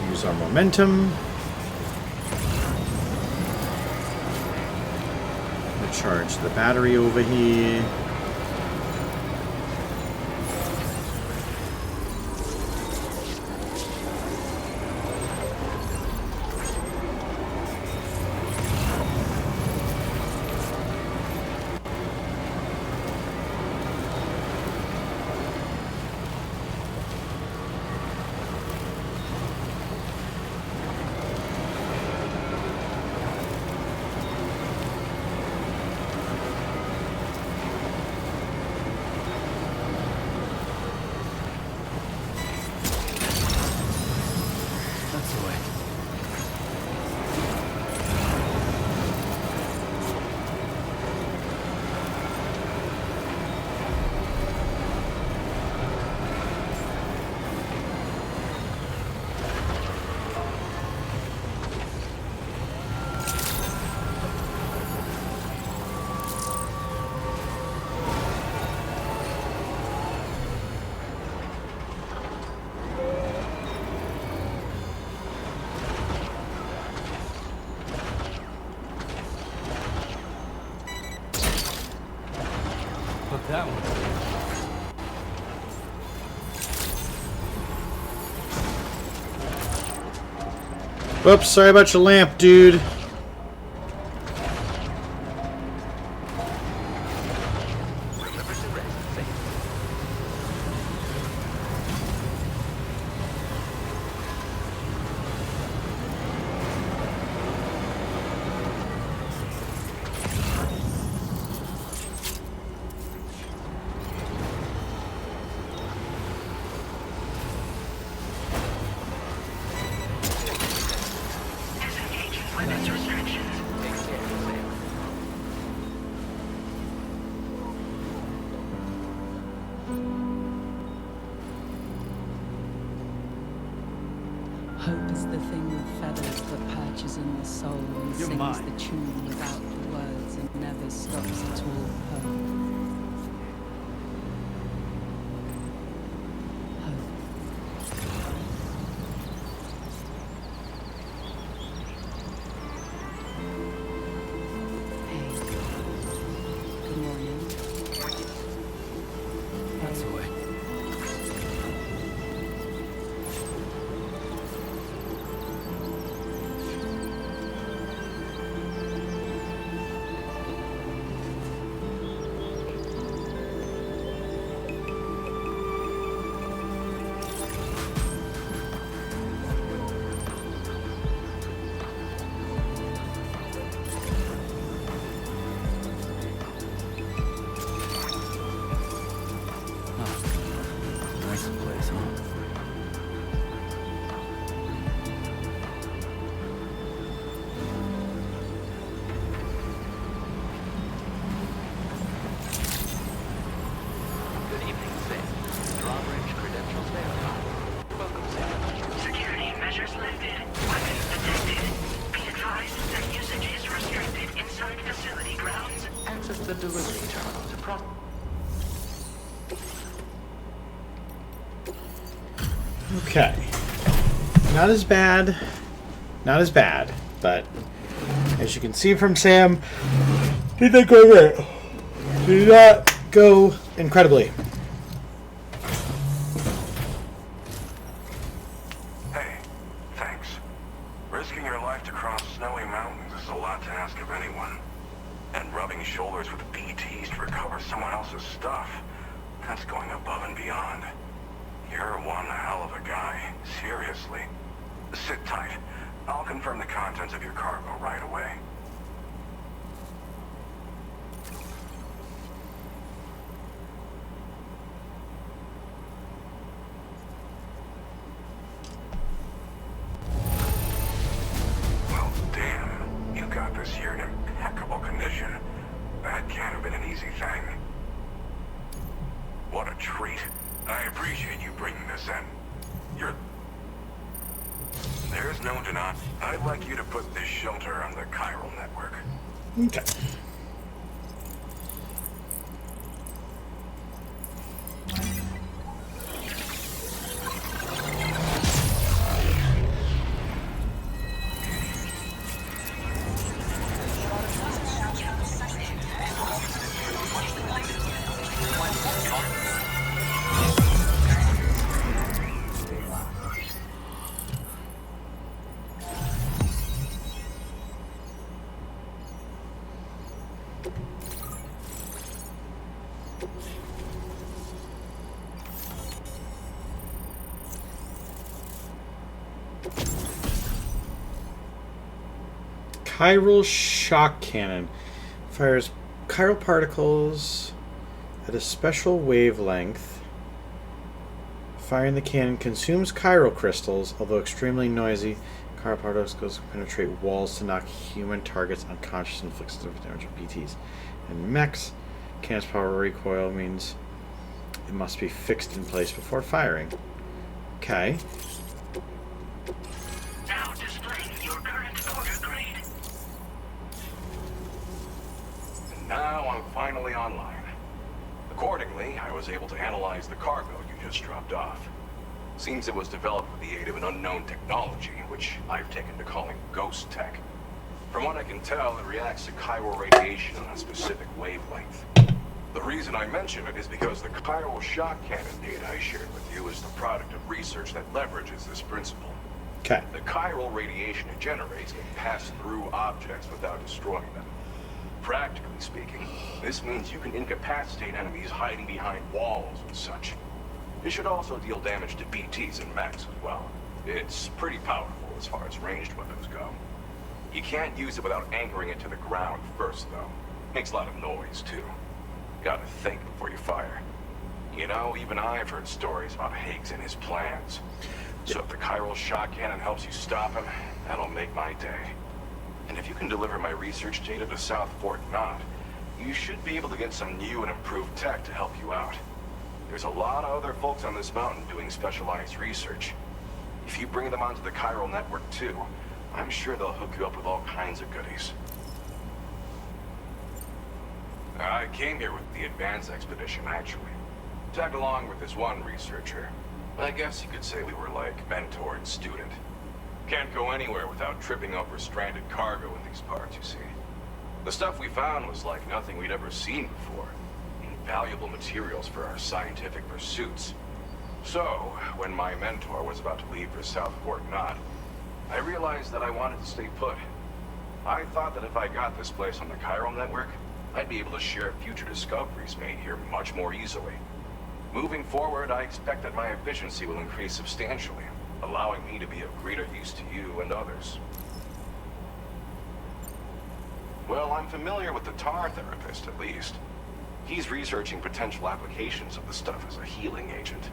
Use our momentum. Recharge the battery over here. That one. Whoops, sorry about your lamp, dude. Hope is the thing with feathers that perches in the soul and You're sings mine. the tune without the words and never stops at all. Hope. Good morning. That's the way. the delivery terminal to Okay. Not as bad. Not as bad, but as you can see from Sam, did not go great. Did not go incredibly. Hey, thanks. Risking your life to cross snowy mountains is a lot to ask of anyone. And rubbing shoulders with BTs to recover someone else's stuff, that's going above and beyond. You're one hell of a guy, seriously. Sit tight. I'll confirm the contents of your cargo right away. Well, damn. You got this here in impeccable condition. That can't have been an easy thing. What a treat. I appreciate you bringing this in. There's no denying. I'd like you to put this shelter on the chiral network. Okay. Chiral shock cannon fires chiral particles at a special wavelength. Firing the cannon consumes chiral crystals, although extremely noisy. Chiral particles penetrate walls to knock human targets unconscious and inflict severe damage on BTs and mechs. Cannon's power recoil means it must be fixed in place before firing. Okay. Now displaying your current order grade. And now I'm finally online. Accordingly, I was able to analyze the cargo you just dropped off. Seems it was developed with the aid of an unknown technology, which I've taken to calling ghost tech. From what I can tell, it reacts to chiral radiation on a specific wavelength. The reason I mention it is because the chiral shock cannon data I shared with you is the product of research that leverages this principle. Okay. The chiral radiation it generates can pass through objects without destroying them. Practically speaking, this means you can incapacitate enemies hiding behind walls and such. It should also deal damage to BTs and mechs as well. It's pretty powerful as far as ranged weapons go. You can't use it without anchoring it to the ground first, though. Makes a lot of noise, too. Gotta think before you fire. You know, even I've heard stories about Higgs and his plans. So if the chiral shock cannon helps you stop him, that'll make my day. And if you can deliver my research data to South Fort Knot, you should be able to get some new and improved tech to help you out. There's a lot of other folks on this mountain doing specialized research. If you bring them onto the chiral network too, I'm sure they'll hook you up with all kinds of goodies. I came here with the advance expedition, actually. Tagged along with this one researcher. I guess you could say we were like mentor and student. Can't go anywhere without tripping over stranded cargo in these parts, you see. The stuff we found was like nothing we'd ever seen before. Invaluable materials for our scientific pursuits. So, when my mentor was about to leave for South Fort Knot, I realized that I wanted to stay put. I thought that if I got this place on the chiral network, I'd be able to share future discoveries made here much more easily. Moving forward, I expect that my efficiency will increase substantially, allowing me to be of greater use to you and others. Well, I'm familiar with the tar therapist, at least. He's researching potential applications of the stuff as a healing agent.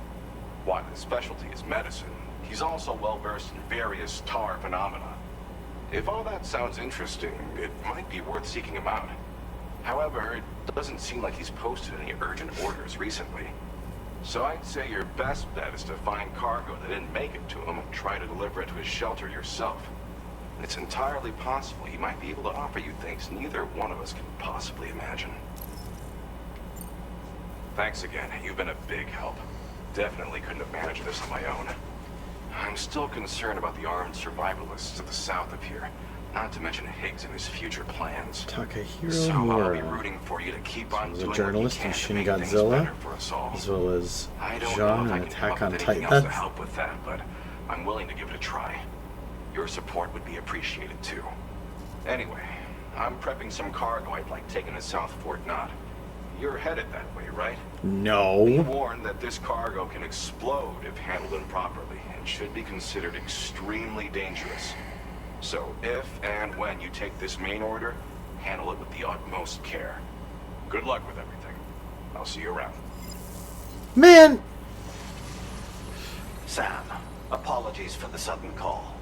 While his specialty is medicine, he's also well-versed in various tar phenomena. If all that sounds interesting, it might be worth seeking him out. However, it doesn't seem like he's posted any urgent orders recently. So I'd say your best bet is to find cargo that didn't make it to him and try to deliver it to his shelter yourself. It's entirely possible he might be able to offer you things neither one of us can possibly imagine. Thanks again. You've been a big help. Definitely couldn't have managed this on my own. I'm still concerned about the armed survivalists to the south of here. Not to mention Higgs and his future plans. Takahiro So I'll be Mura. rooting for you to keep on He's doing a what journalist you in can to Shin make things Godzilla, better for us all. as well as I don't know Jean if I and can Attack come on up with Titan. anything else to That's help with that, but I'm willing to give it a try. Your support would be appreciated too. Anyway, I'm prepping some cargo I'd like taken to South Fort Knott. You're headed that way, right? Be no. warned that this cargo can explode if handled improperly and should be considered extremely dangerous. So if and when you take this main order, handle it with the utmost care. Good luck with everything. I'll see you around. Man! Sam, apologies for the sudden call.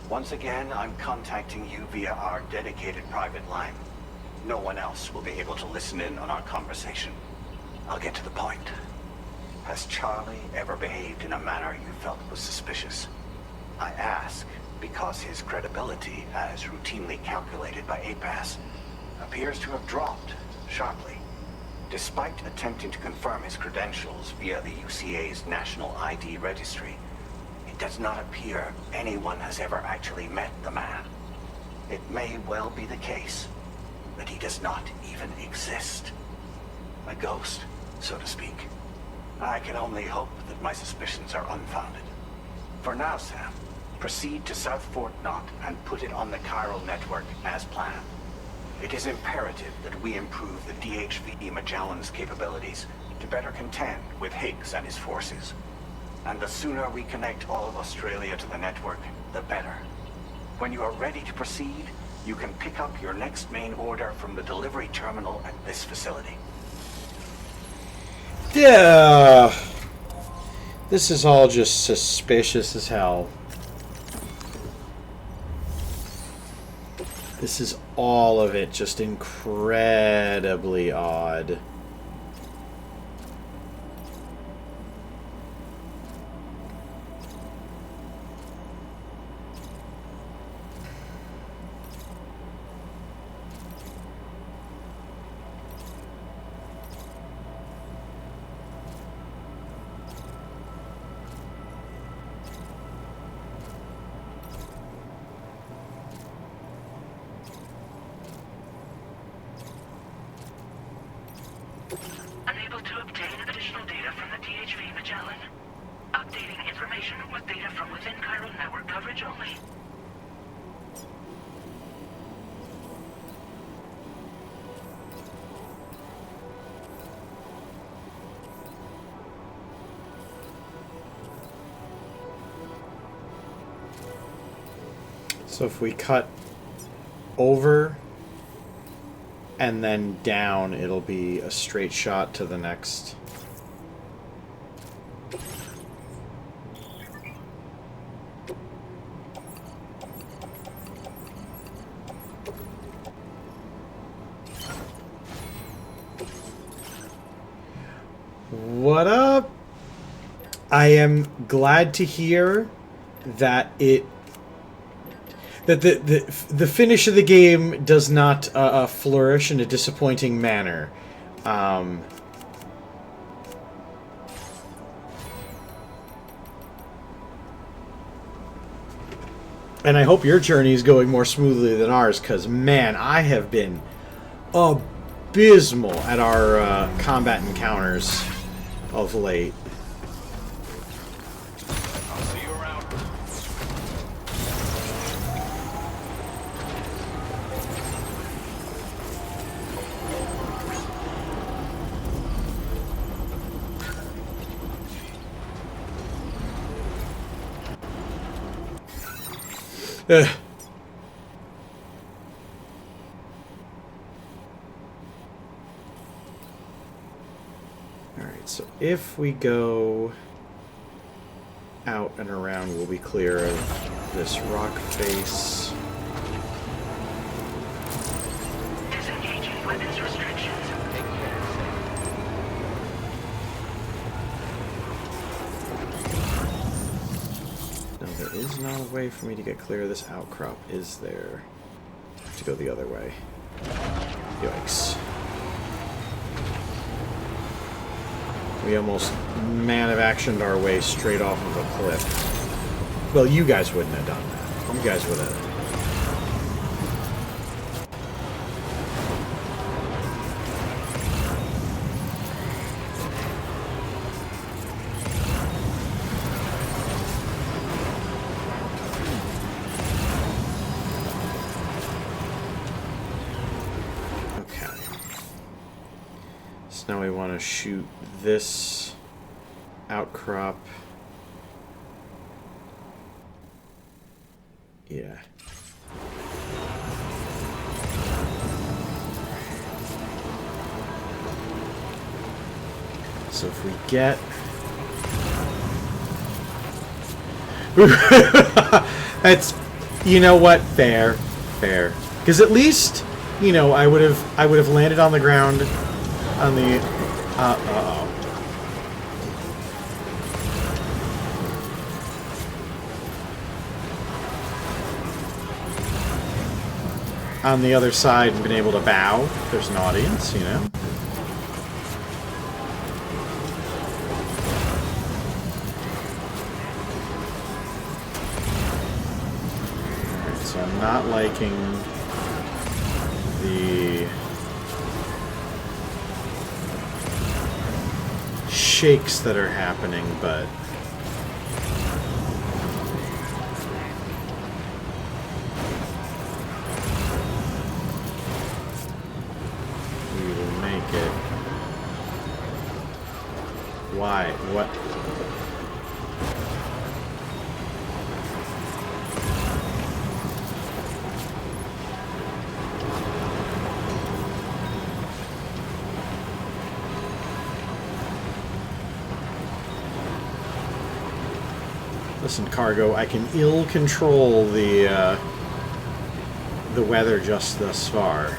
Once again, I'm contacting you via our dedicated private line. No one else will be able to listen in on our conversation. I'll get to the point. Has Charlie ever behaved in a manner you felt was suspicious? I ask because his credibility, as routinely calculated by APAS, appears to have dropped sharply. Despite attempting to confirm his credentials via the UCA's National ID Registry, it does not appear anyone has ever actually met the man. It may well be the case that he does not even exist. A ghost, so to speak. I can only hope that my suspicions are unfounded. For now, Sam, proceed to South Fort Knott and put it on the chiral network as planned. It is imperative that we improve the DHV Magellan's capabilities to better contend with Higgs and his forces. And the sooner we connect all of Australia to the network, the better. When you are ready to proceed, you can pick up your next main order from the delivery terminal at this facility. Yeah. This is all just suspicious as hell. This is all of it just incredibly odd. Unable to obtain additional data from the DHV Magellan. Updating information with data from within chiral network coverage only. So if we cut over and then down, it'll be a straight shot to the next. What up? I am glad to hear that the finish of the game does not flourish in a disappointing manner. And I hope your journey is going more smoothly than ours, because, man, I have been abysmal at our combat encounters of late. I'll see you around. Alright, so if we go out and around, we'll be clear of this rock face. Disengaging weapons restrictions. No, there is not a way for me to get clear of this outcrop, is there? I have to go the other way. Yikes. We almost man of actioned our way straight off of a cliff. Well, you guys wouldn't have done that. You guys would have. Now we want to shoot this outcrop. Yeah. So if we get... That's... You know what? Fair. Fair. Because at least, you know, I would have landed on the ground... On the, uh-oh. On the other side and been able to bow if there's an audience, you know? Alright, so I'm not liking the... shakes that are happening, but we will make it. Why? What? Listen, cargo, I can ill control the weather just thus far.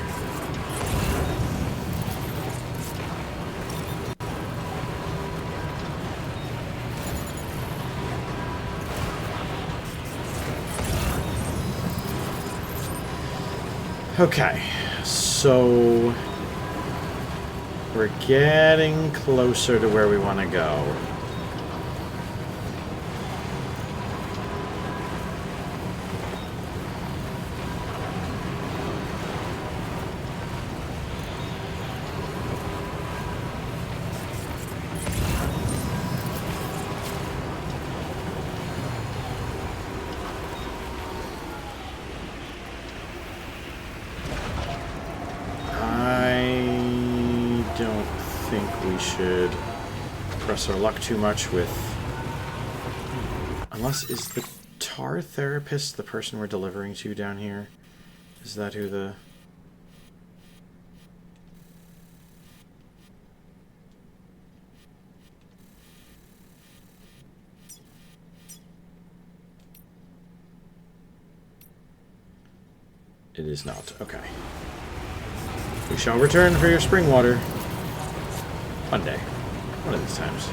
Okay, so we're getting closer to where we want to go. Should press our luck too much with... Unless, is the tar therapist the person we're delivering to down here? Is that who the... It is not. Okay. We shall return for your spring water. One day. One of these times.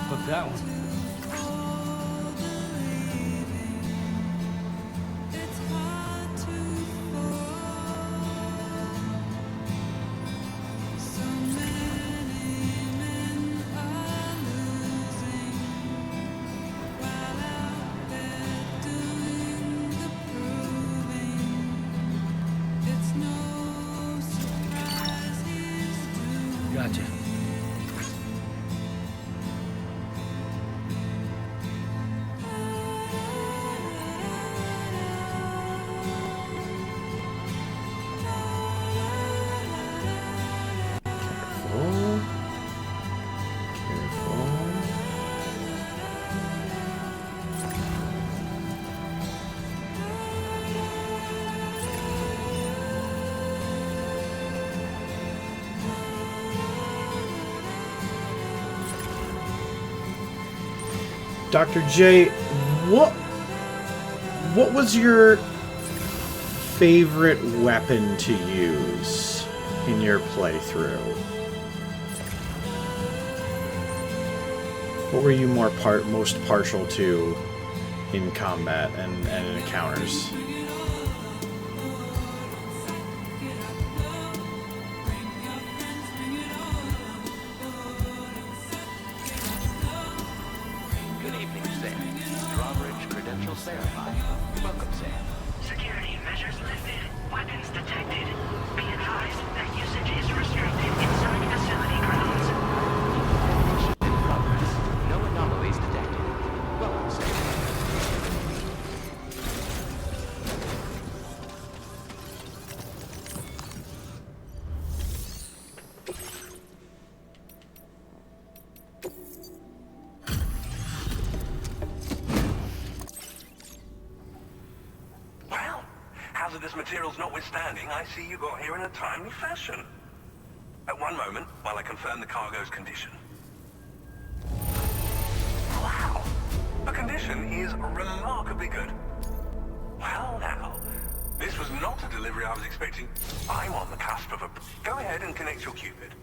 But that one. Gotcha. Careful. Careful. Dr. J, what was your favorite weapon to use in your playthrough? What were you most partial to in combat and in encounters? Good evening, Sam. Drawbridge credentials verified. Welcome, Sam. Security measures lifted. Weapons detected. Be advised that usage is restricted inside facility grounds. In progress. No anomalies detected. Welcome, Sam. Well, hazardous materials notwithstanding, I see you got here in a timely fashion. At one moment, while I confirm the cargo's condition. Wow! The condition is remarkably good. Well now, this was not a delivery I was expecting. I'm on the cusp of a... Go ahead and connect your Cupid.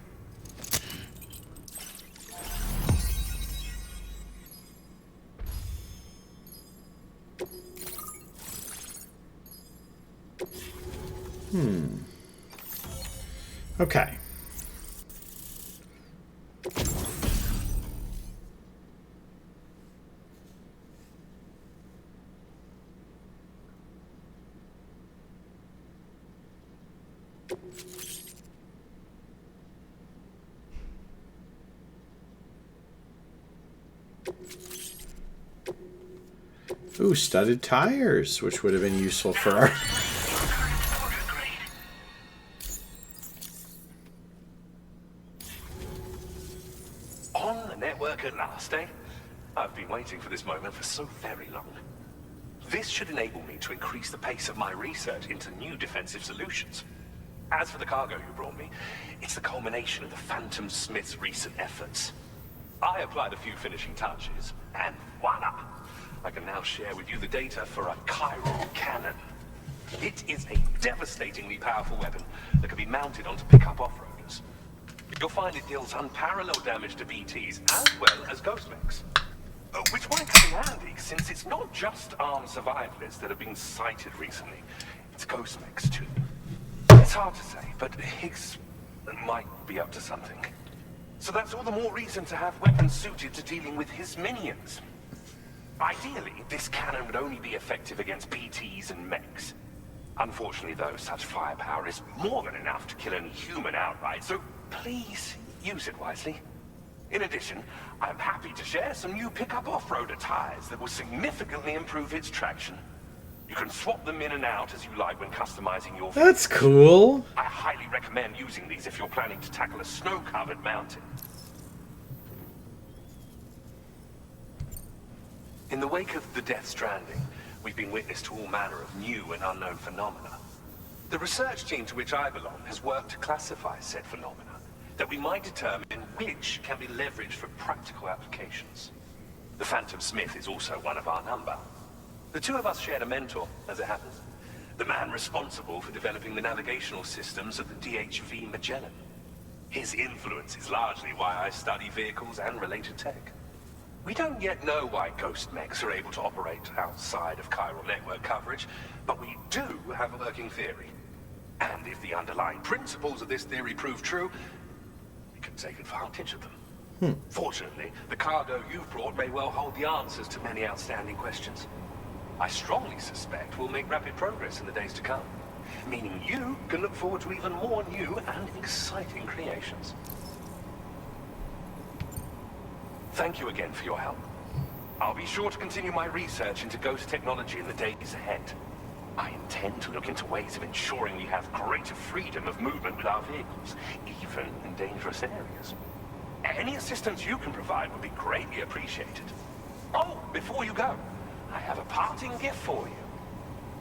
Okay. Ooh, studded tires, which would have been useful for our... On the network at last, eh? I've been waiting for this moment for so very long. This should enable me to increase the pace of my research into new defensive solutions. As for the cargo you brought me, it's the culmination of the Phantom Smith's recent efforts. I applied a few finishing touches, and voila! I can now share with you the data for a chiral cannon. It is a devastatingly powerful weapon that can be mounted onto pickup off-roaders. You'll find it deals unparalleled damage to BTs as well as ghost mechs. Which might come in handy, since it's not just armed survivalists that have been sighted recently. It's ghost mechs too. It's hard to say, but Higgs might be up to something. So that's all the more reason to have weapons suited to dealing with his minions. Ideally, this cannon would only be effective against BTs and mechs. Unfortunately, though, such firepower is more than enough to kill any human outright, so please use it wisely. In addition, I'm happy to share some new pickup off-roader tires that will significantly improve its traction. You can swap them in and out as you like when customizing your vehicle. That's cool. I highly recommend using these if you're planning to tackle a snow-covered mountain. In the wake of the Death Stranding, we've been witness to all manner of new and unknown phenomena. The research team to which I belong has worked to classify said phenomena, that we might determine which can be leveraged for practical applications. The Phantom Smith is also one of our number. The two of us shared a mentor, as it happens. The man responsible for developing the navigational systems of the DHV Magellan. His influence is largely why I study vehicles and related tech. We don't yet know why ghost mechs are able to operate outside of chiral network coverage, but we do have a working theory. And if the underlying principles of this theory prove true, we can take advantage of them. Fortunately, the cargo you've brought may well hold the answers to many outstanding questions. I strongly suspect we'll make rapid progress in the days to come, meaning you can look forward to even more new and exciting creations. Thank you again for your help. I'll be sure to continue my research into ghost technology in the days ahead. I intend to look into ways of ensuring we have greater freedom of movement with our vehicles, even in dangerous areas. Any assistance you can provide would be greatly appreciated. Oh, before you go, I have a parting gift for you.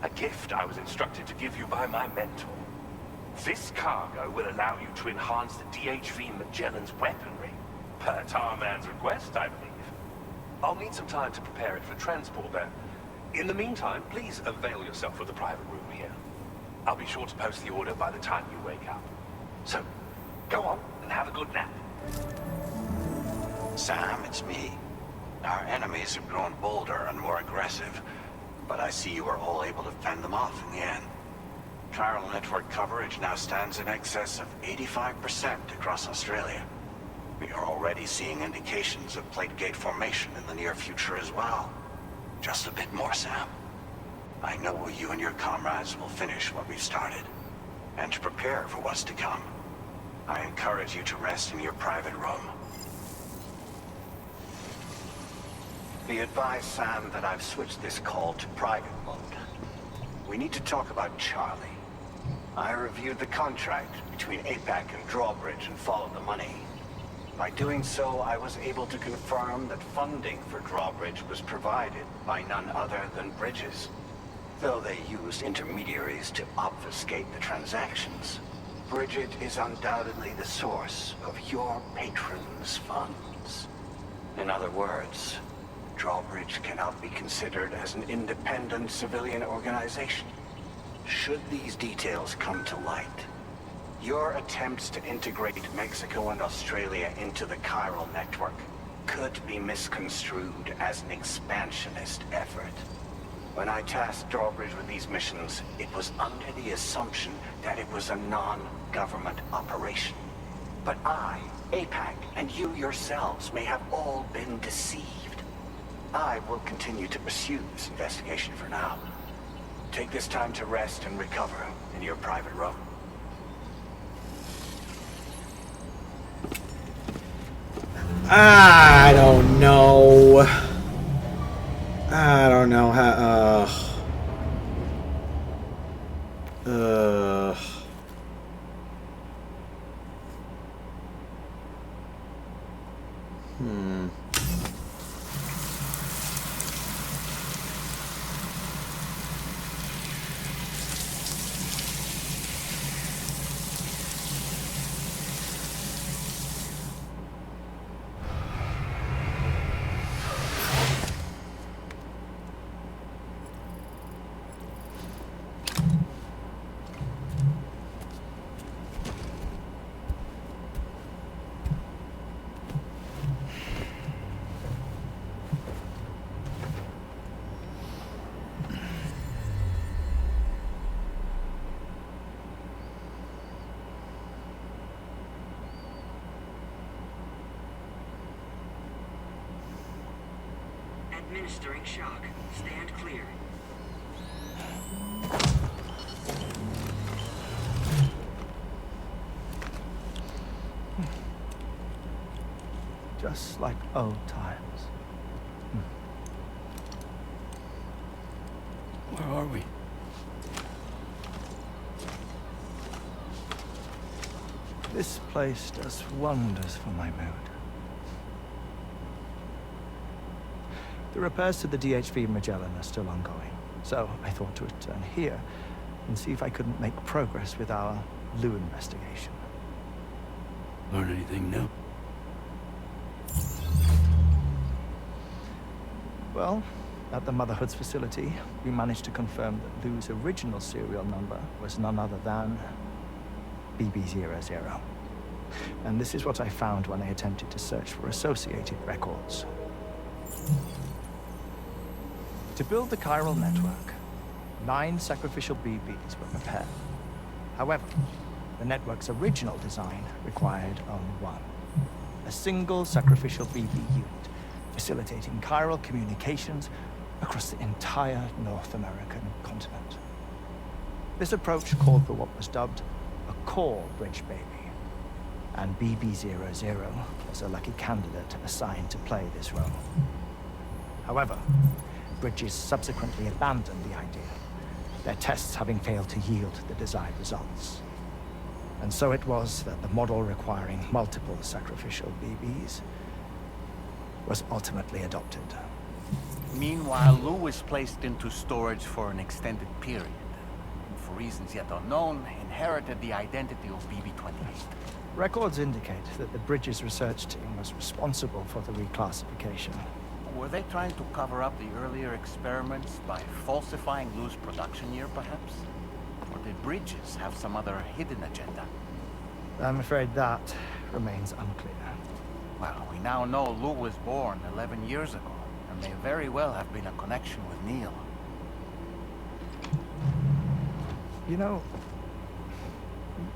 A gift I was instructed to give you by my mentor. This cargo will allow you to enhance the DHV Magellan's weaponry, per Tarman's request, I believe. I'll need some time to prepare it for transport, though. In the meantime, please avail yourself of the private room here. I'll be sure to post the order by the time you wake up. So, go on and have a good nap. Sam, it's me. Our enemies have grown bolder and more aggressive, but I see you were all able to fend them off in the end. Chiral network coverage now stands in excess of 85% across Australia. We are already seeing indications of plate gate formation in the near future as well. Just a bit more, Sam. I know you and your comrades will finish what we've started, and to prepare for what's to come. I encourage you to rest in your private room. Be advised, Sam, that I've switched this call to private mode. We need to talk about Charlie. I reviewed the contract between APAC and Drawbridge and followed the money. By doing so, I was able to confirm that funding for Drawbridge was provided by none other than Bridges. Though they used intermediaries to obfuscate the transactions, Bridget is undoubtedly the source of your patron's funds. In other words, Drawbridge cannot be considered as an independent civilian organization. Should these details come to light, your attempts to integrate Mexico and Australia into the chiral network could be misconstrued as an expansionist effort. When I tasked Drawbridge with these missions, it was under the assumption that it was a non-government operation. But I, APAC, and you yourselves may have all been deceived. I will continue to pursue this investigation for now. Take this time to rest and recover in your private room. I don't know. I don't know how. Administering shock. Stand clear. Just like old times. Where are we? This place does wonders for my mood. The repairs to the DHV Magellan are still ongoing, so I thought to return here and see if I couldn't make progress with our Lou investigation. Learn anything new? Well, at the Motherhood's facility, we managed to confirm that Lou's original serial number was none other than BB00. And this is what I found when I attempted to search for associated records. To build the chiral network, 9 sacrificial BBs were prepared. However, the network's original design required only one. A single sacrificial BB unit, facilitating chiral communications across the entire North American continent. This approach called for what was dubbed a core bridge baby, and BB-00 was a lucky candidate assigned to play this role. However, Bridges subsequently abandoned the idea, their tests having failed to yield the desired results. And so it was that the model requiring multiple sacrificial BBs was ultimately adopted. Meanwhile, Lou was placed into storage for an extended period, and for reasons yet unknown, inherited the identity of BB-28. Records indicate that the Bridges research team was responsible for the reclassification. Were they trying to cover up the earlier experiments by falsifying Lou's production year, perhaps? Or did Bridges have some other hidden agenda? I'm afraid that remains unclear. Well, we now know Lou was born 11 years ago. There may very well have been a connection with Neil. You know,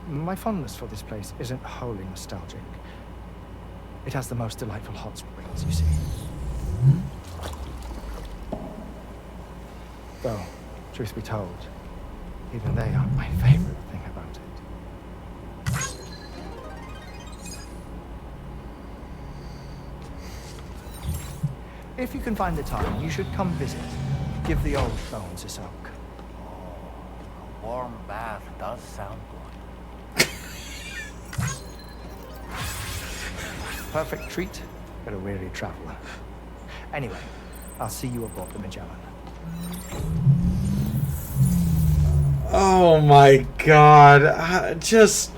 my fondness for this place isn't wholly nostalgic. It has the most delightful hot springs, you see. Though, truth be told, even they aren't my favorite thing about it. If you can find the time, you should come visit. Give the old bones a soak. A warm bath does sound good. Perfect treat for a weary traveler. Anyway, I'll see you aboard the Magellan. Oh my god, just...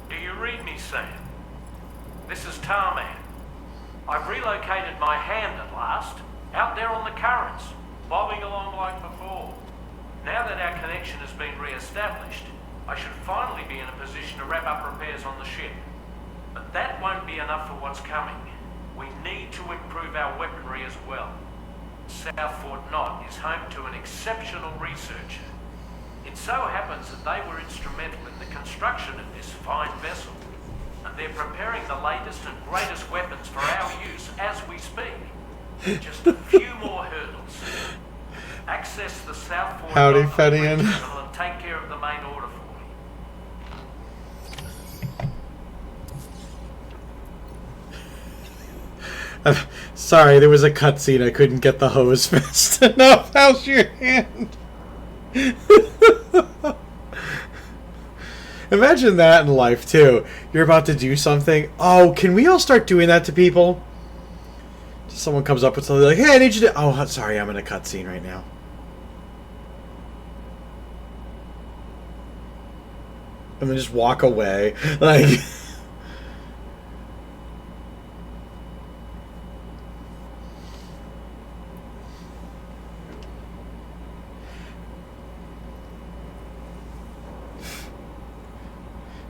Do you read me, Sam? This is Tarman. I've relocated my hand at last, out there on the currents, bobbing along like before. Now that our connection has been re-established, I should finally be in a position to wrap up repairs on the ship. But that won't be enough for what's coming. We need to improve our weaponry as well. South Fort Knott is home to an exceptional researcher. It so happens that they were instrumental in the construction of this fine vessel, and they're preparing the latest and greatest weapons for our use as we speak. Just a few more hurdles. Access the South Fort Howdy, Knott Fenian. and take care of the main order for me. Sorry, there was a cutscene. I couldn't get the hose fast enough. How's your hand? Imagine that in life, too. You're about to do something. Oh, can we all start doing that to people? Someone comes up with something like, hey, I need you to... Oh, sorry, I'm in a cutscene right now. And then just walk away. Like...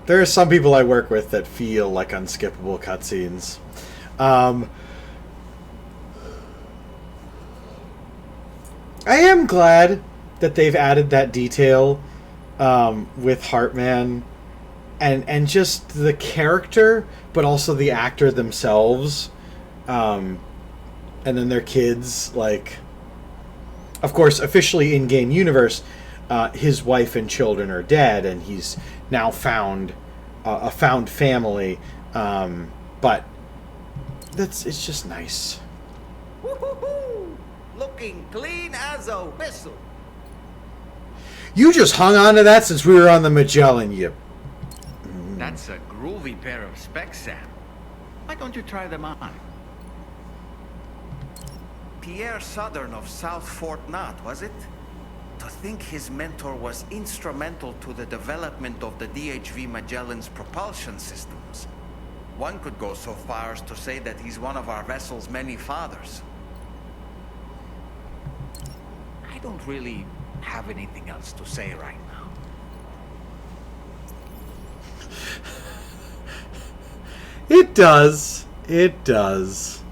There are some people I work with that feel like unskippable cutscenes. I am glad that they've added that detail with Heartman and just the character, but also the actor themselves, and then their kids. Like, of course, officially in-game universe, his wife and children are dead, and he's now found a found family, but it's just nice. Woo-hoo-hoo! Looking clean as a whistle. You just hung on to that since we were on the Magellan, you. That's a groovy pair of specs, Sam. Why don't you try them on? Pierre Southern of South Fort Knott, was it? To think his mentor was instrumental to the development of the DHV Magellan's propulsion systems. One could go so far as to say that he's one of our vessel's many fathers. I don't really have anything else to say right It does. It does.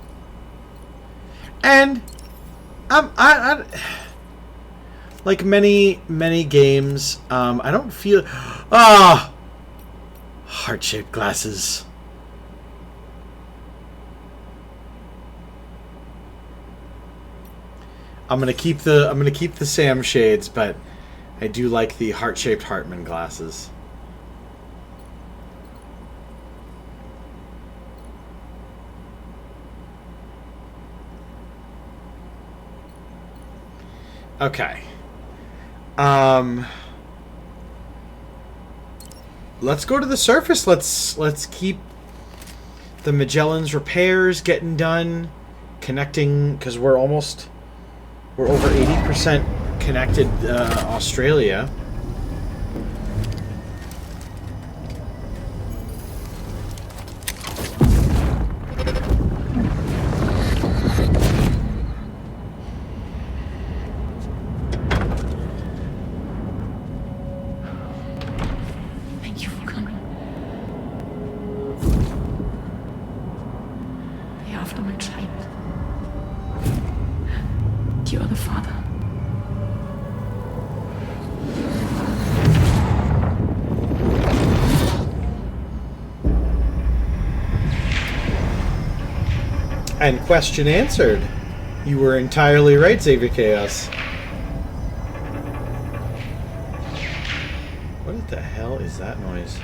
And I like many games, I don't feel heart-shaped glasses. I'm gonna keep the Sam shades, but I do like the heart-shaped Hartman glasses. Okay. Let's go to the surface. Let's keep the Magellan's repairs getting done, connecting, because we're over 80% connected Australia. Thank you for coming. The aftermath child. You are the father. And question answered. You were entirely right, Xavier Chaos. What the hell is that noise?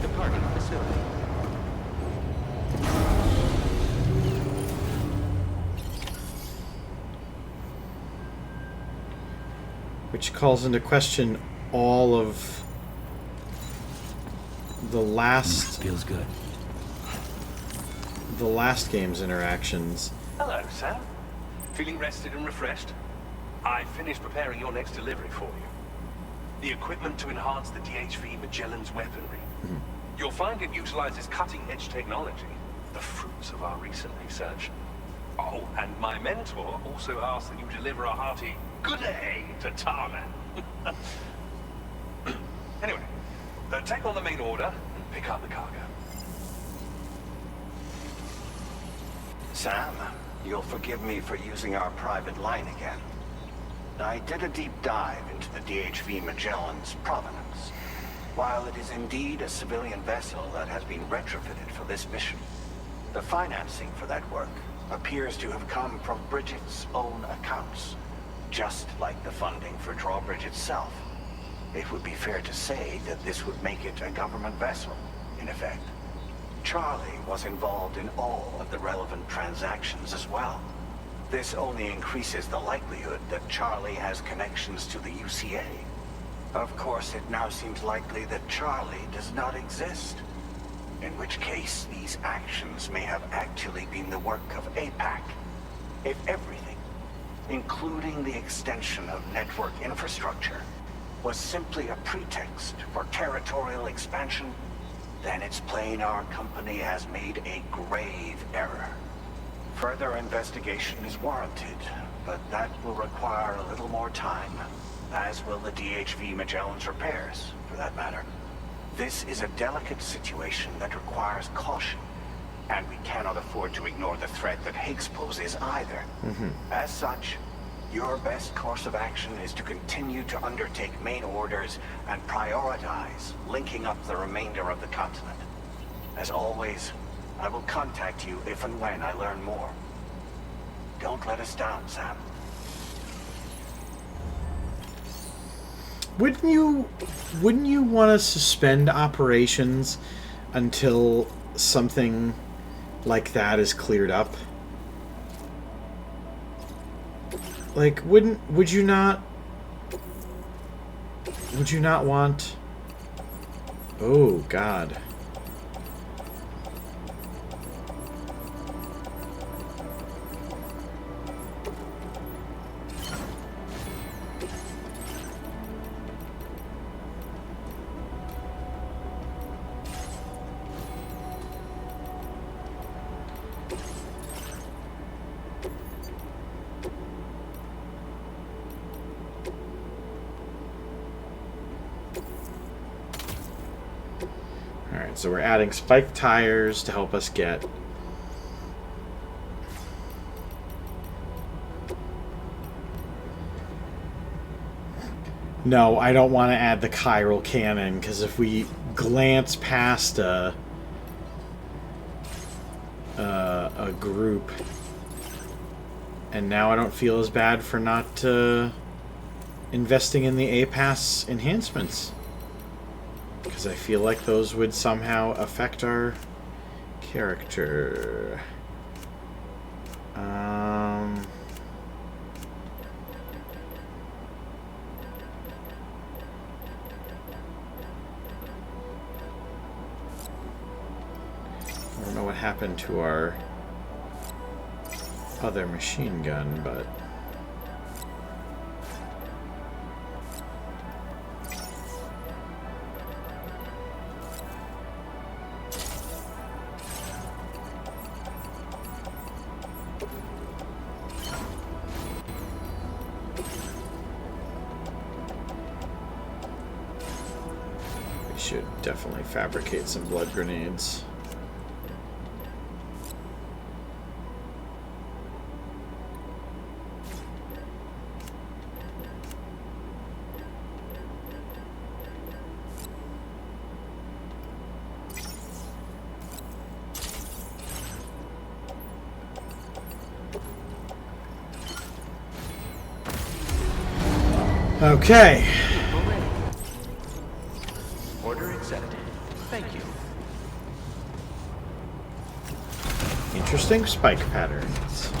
Departing facility. Which calls into question all of the last... feels good. The last game's interactions. Hello, Sam. Feeling rested and refreshed? I finished preparing your next delivery for you. The equipment to enhance the DHV Magellan's weaponry. You'll find it utilizes cutting-edge technology, the fruits of our recent research. Oh, and my mentor also asked that you deliver a hearty good day to Tarman. Anyway, take on the main order and pick up the cargo. Sam, you'll forgive me for using our private line again. I did a deep dive into the DHV Magellan's provenance. While it is indeed a civilian vessel that has been retrofitted for this mission, the financing for that work appears to have come from Bridget's own accounts, just like the funding for Drawbridge itself. It would be fair to say that this would make it a government vessel, in effect. Charlie was involved in all of the relevant transactions as well. This only increases the likelihood that Charlie has connections to the UCA. Of course, it now seems likely that Charlie does not exist, in which case these actions may have actually been the work of APAC. If everything, including the extension of network infrastructure, was simply a pretext for territorial expansion, then it's plain our company has made a grave error. Further investigation is warranted, but that will require a little more time, as will the DHV Magellan's repairs, for that matter. This is a delicate situation that requires caution, and we cannot afford to ignore the threat that Higgs poses either. As such, your best course of action is to continue to undertake main orders and prioritize linking up the remainder of the continent. As always, I will contact you if and when I learn more. Don't let us down, Sam. Wouldn't you want to suspend operations until something like that is cleared up? Like, would you not want... Oh, God. Alright, so we're adding spike tires to help us get... No, I don't want to add the chiral cannon, because if we glance past a group, and now I don't feel as bad for not investing in the APAS enhancements, because I feel like those would somehow affect our character. I don't know what happened to our other machine gun, but... we should definitely fabricate some blood grenades. Okay. Order accepted. Thank you. Interesting spike patterns.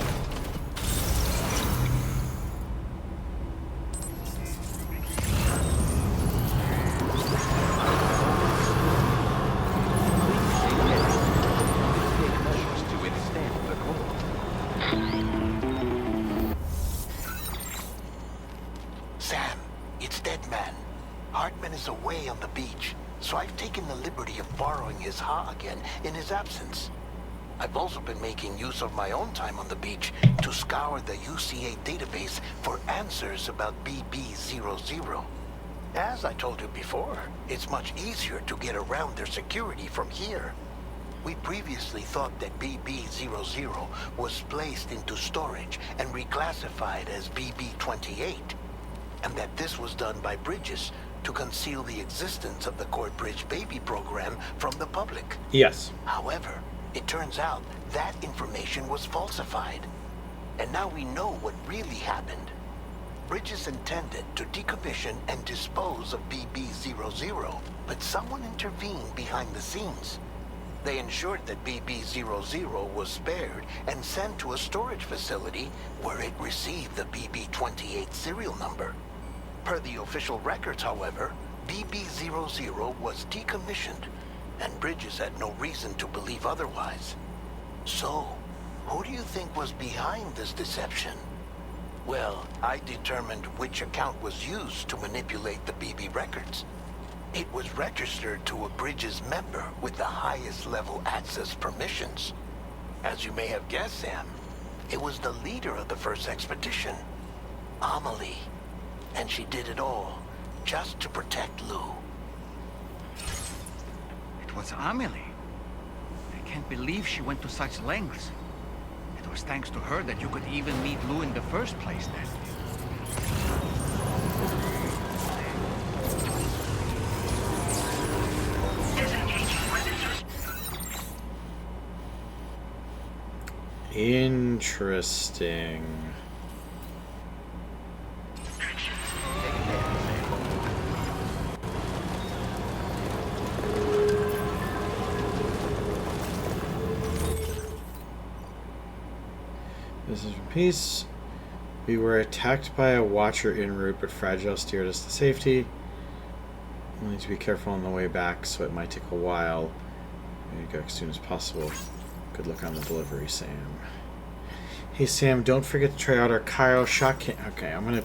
Sam, it's Deadman. Hartman is away on the beach, so I've taken the liberty of borrowing his Ha again in his absence. I've also been making use of my own time on the beach to scour the UCA database for answers about BB-00. As I told you before, it's much easier to get around their security from here. We previously thought that BB-00 was placed into storage and reclassified as BB-28, and that this was done by Bridges to conceal the existence of the Court-Bridge baby program from the public. Yes. However, it turns out that information was falsified. And now we know what really happened. Bridges intended to decommission and dispose of BB-00, but someone intervened behind the scenes. They ensured that BB-00 was spared and sent to a storage facility where it received the BB-28 serial number. Per the official records, however, BB-00 was decommissioned, and Bridges had no reason to believe otherwise. So, who do you think was behind this deception? Well, I determined which account was used to manipulate the BB records. It was registered to a Bridges member with the highest level access permissions. As you may have guessed, Sam, it was the leader of the first expedition, Amelie. And she did it all just to protect Lou. It was Amelie. I can't believe she went to such lengths. It was thanks to her that you could even meet Lou in the first place then. Interesting. This is from Peace. We were attacked by a watcher en route, but Fragile steered us to safety. We need to be careful on the way back, so it might take a while. We need to go as soon as possible. Good luck on the delivery, Sam. Hey, Sam, don't forget to try out our chiral shot can. Okay, I'm gonna...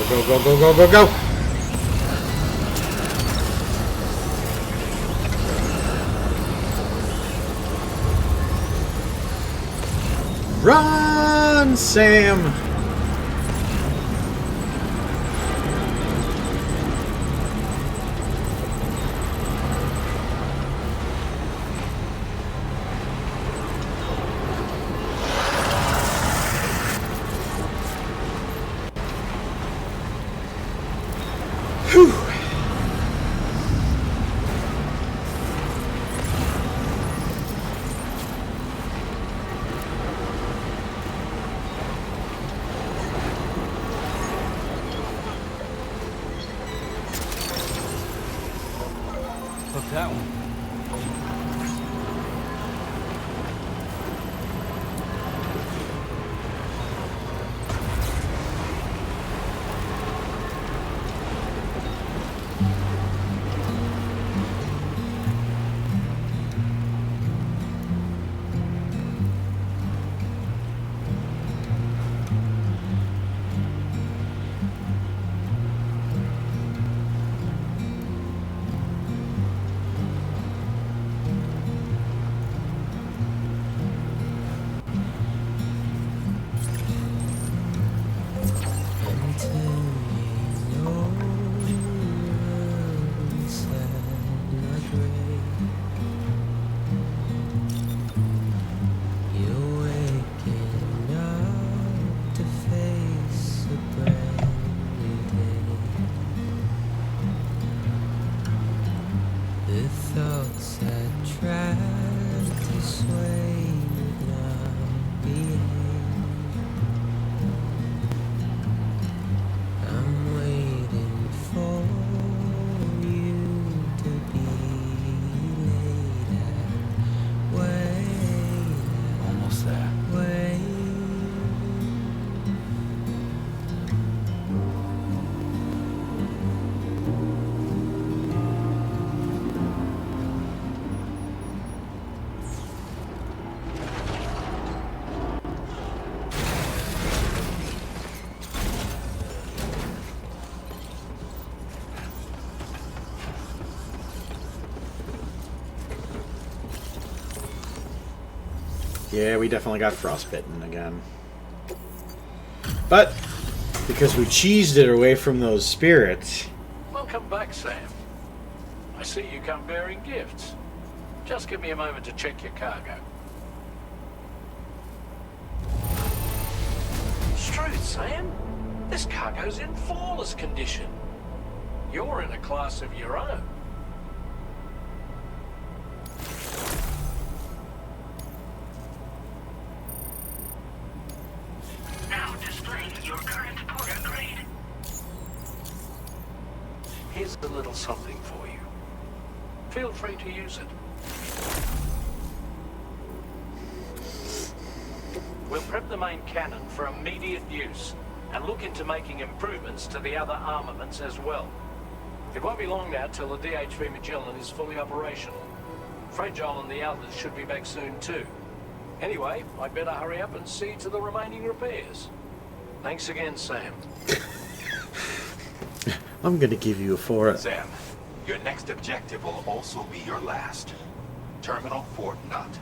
Go, go, go, go, go, go! Run, Sam! Whew. Look, that one. Yeah, we definitely got frostbitten again. But, because we cheesed it away from those spirits... Welcome back, Sam. I see you come bearing gifts. Just give me a moment to check your cargo. Struth, Sam. This cargo's in flawless condition. You're in a class of your own. Now displaying your current porter grade. Here's a little something for you. Feel free to use it. We'll prep the main cannon for immediate use and look into making improvements to the other armaments as well. It won't be long now till the DHV Magellan is fully operational. Fragile and the others should be back soon too. Anyway, I'd better hurry up and see to the remaining repairs. Thanks again, Sam. I'm gonna give you a 4. Sam, your next objective will also be your last. Terminal Fort Knott.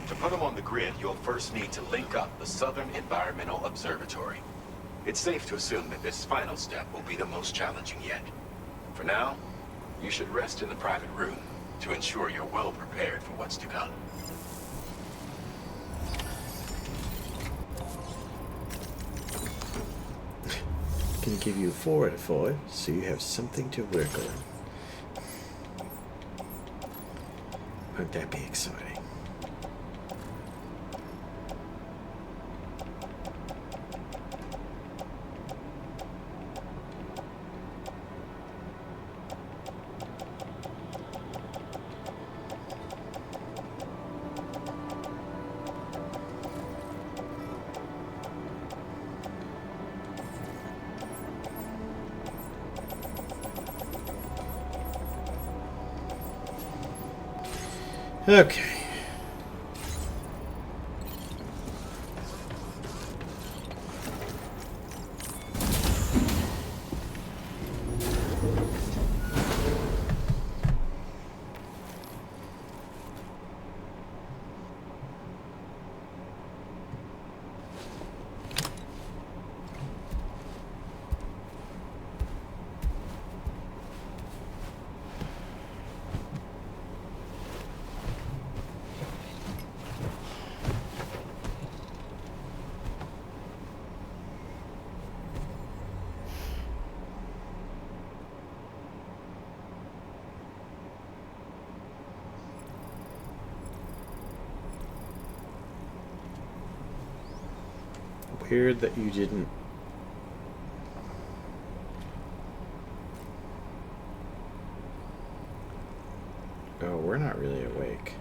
To put them on the grid, you'll first need to link up the Southern Environmental Observatory. It's safe to assume that this final step will be the most challenging yet. For now, you should rest in the private room to ensure you're well prepared for what's to come. Can give you a 4 out of 5, so you have something to work on. Won't that be exciting? Okay. Weird that you didn't. Oh, we're not really awake.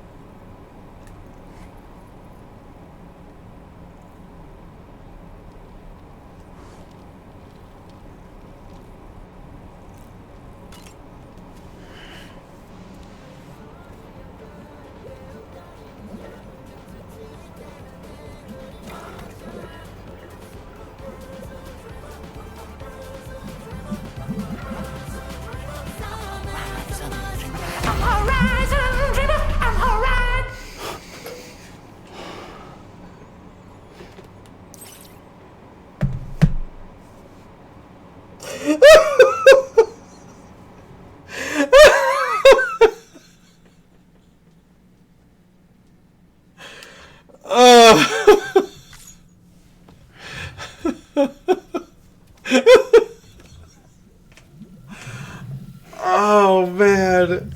Oh man.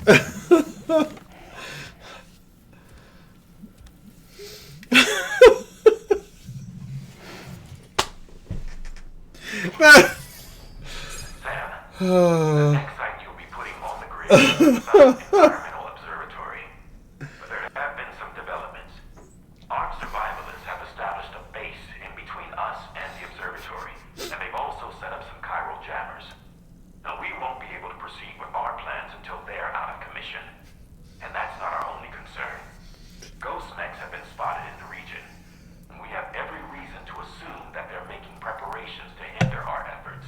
The next site you'll be putting on the grid is the South Environmental Observatory. But there have been some developments. Armed survivalists have established a base in between us and the observatory, and they've also set up some chiral jammers. Now, we won't be able to proceed with our plans until they're out of commission. And that's not our only concern. Ghost mechs have been spotted in the region, and we have every reason to assume that they're making preparations to hinder our efforts.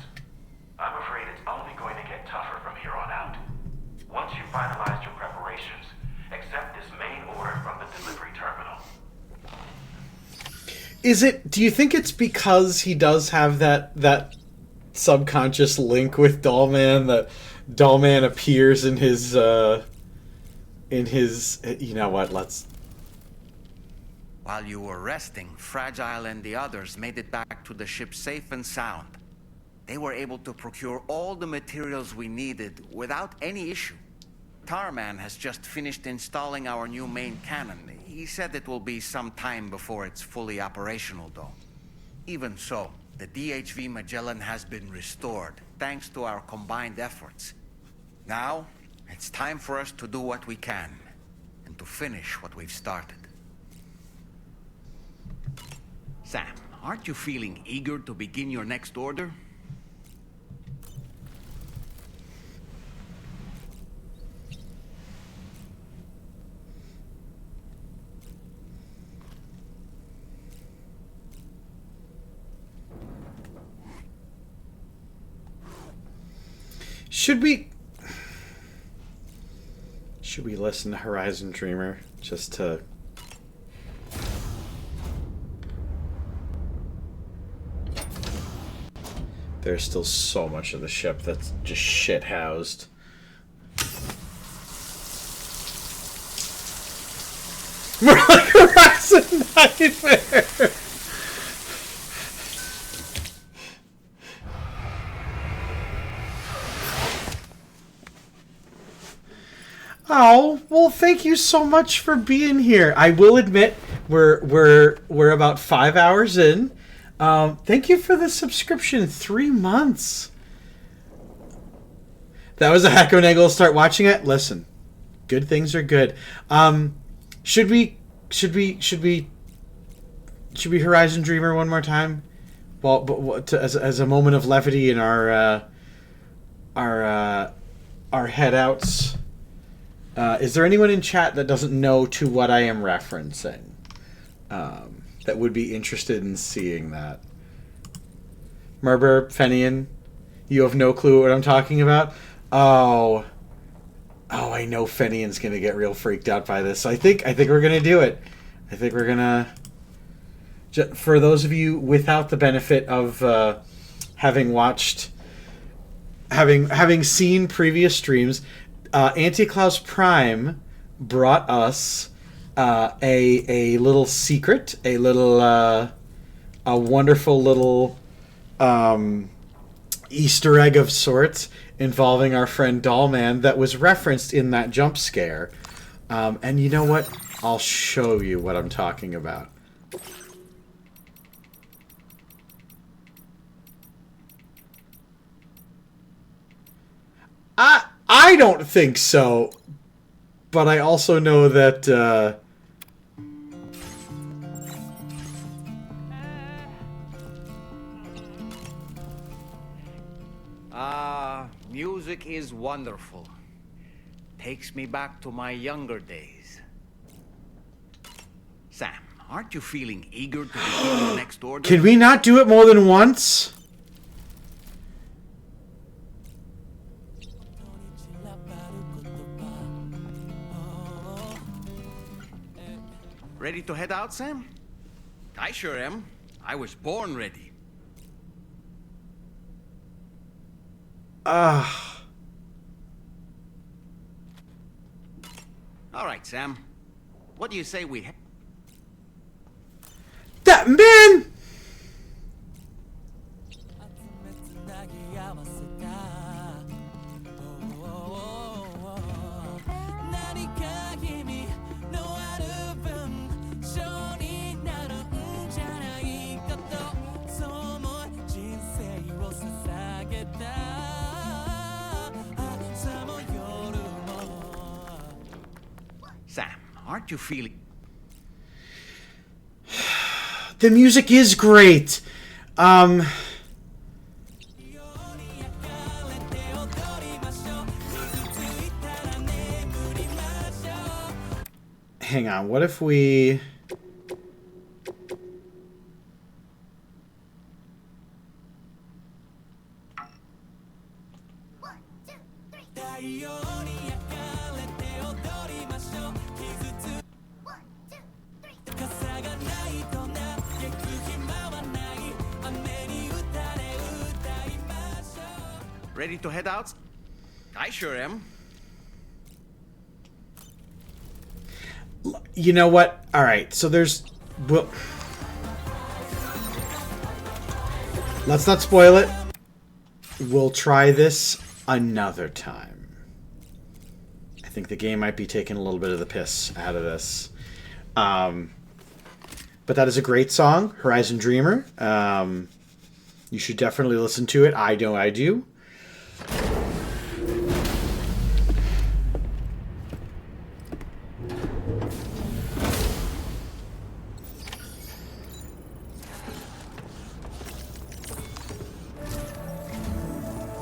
I'm afraid it's only going to get tougher from here on out. Once you've finalized your preparations, accept this main order from the delivery terminal. Do you think it's because he does have that subconscious link with Dollman, that Dollman appears in his you know what, let's... While you were resting, Fragile and the others made it back to the ship safe and sound. They were able to procure all the materials we needed without any issue. Tarman has just finished installing our new main cannon. He said it will be some time before it's fully operational, though. Even so, the DHV Magellan has been restored, thanks to our combined efforts. Now, it's time for us to do what we can, and to finish what we've started. Sam, aren't you feeling eager to begin your next order? Should we listen to Horizon Dreamer just to... There's still so much of the ship that's just shit-housed. More like Horizon Nightmare! Oh, well, thank you so much for being here. I will admit, we're about 5 hours in. Thank you for the subscription. 3 months. That was a Hacko Nagel. Start watching it. Listen, good things are good. Should we Horizon Dreamer one more time? Well, but as a moment of levity in our headouts. Is there anyone in chat that doesn't know to what I am referencing? That would be interested in seeing that. Merber, Fenian, you have no clue what I'm talking about? Oh, I know Fenian's gonna get real freaked out by this. So I think we're gonna do it. I think we're gonna. For those of you without the benefit of having seen previous streams, Anti-Klaus Prime brought us a little secret, a wonderful little Easter egg of sorts involving our friend Dollman that was referenced in that jump scare. And you know what? I'll show you what I'm talking about. I don't think so. But I also know that music is wonderful. Takes me back to my younger days. Sam, aren't you feeling eager to begin your next order? Can we not do it more than once? Ready to head out, Sam? I sure am. I was born ready. All right, Sam. What do you say we... That man! Sam, aren't you feeling... The music is great. Hang on, what if we... Ready to head out? I sure am. You know what? All right, so there's... Well, let's not spoil it. We'll try this another time. I think the game might be taking a little bit of the piss out of this. But that is a great song, Horizon Dreamer. You should definitely listen to it. I know I do.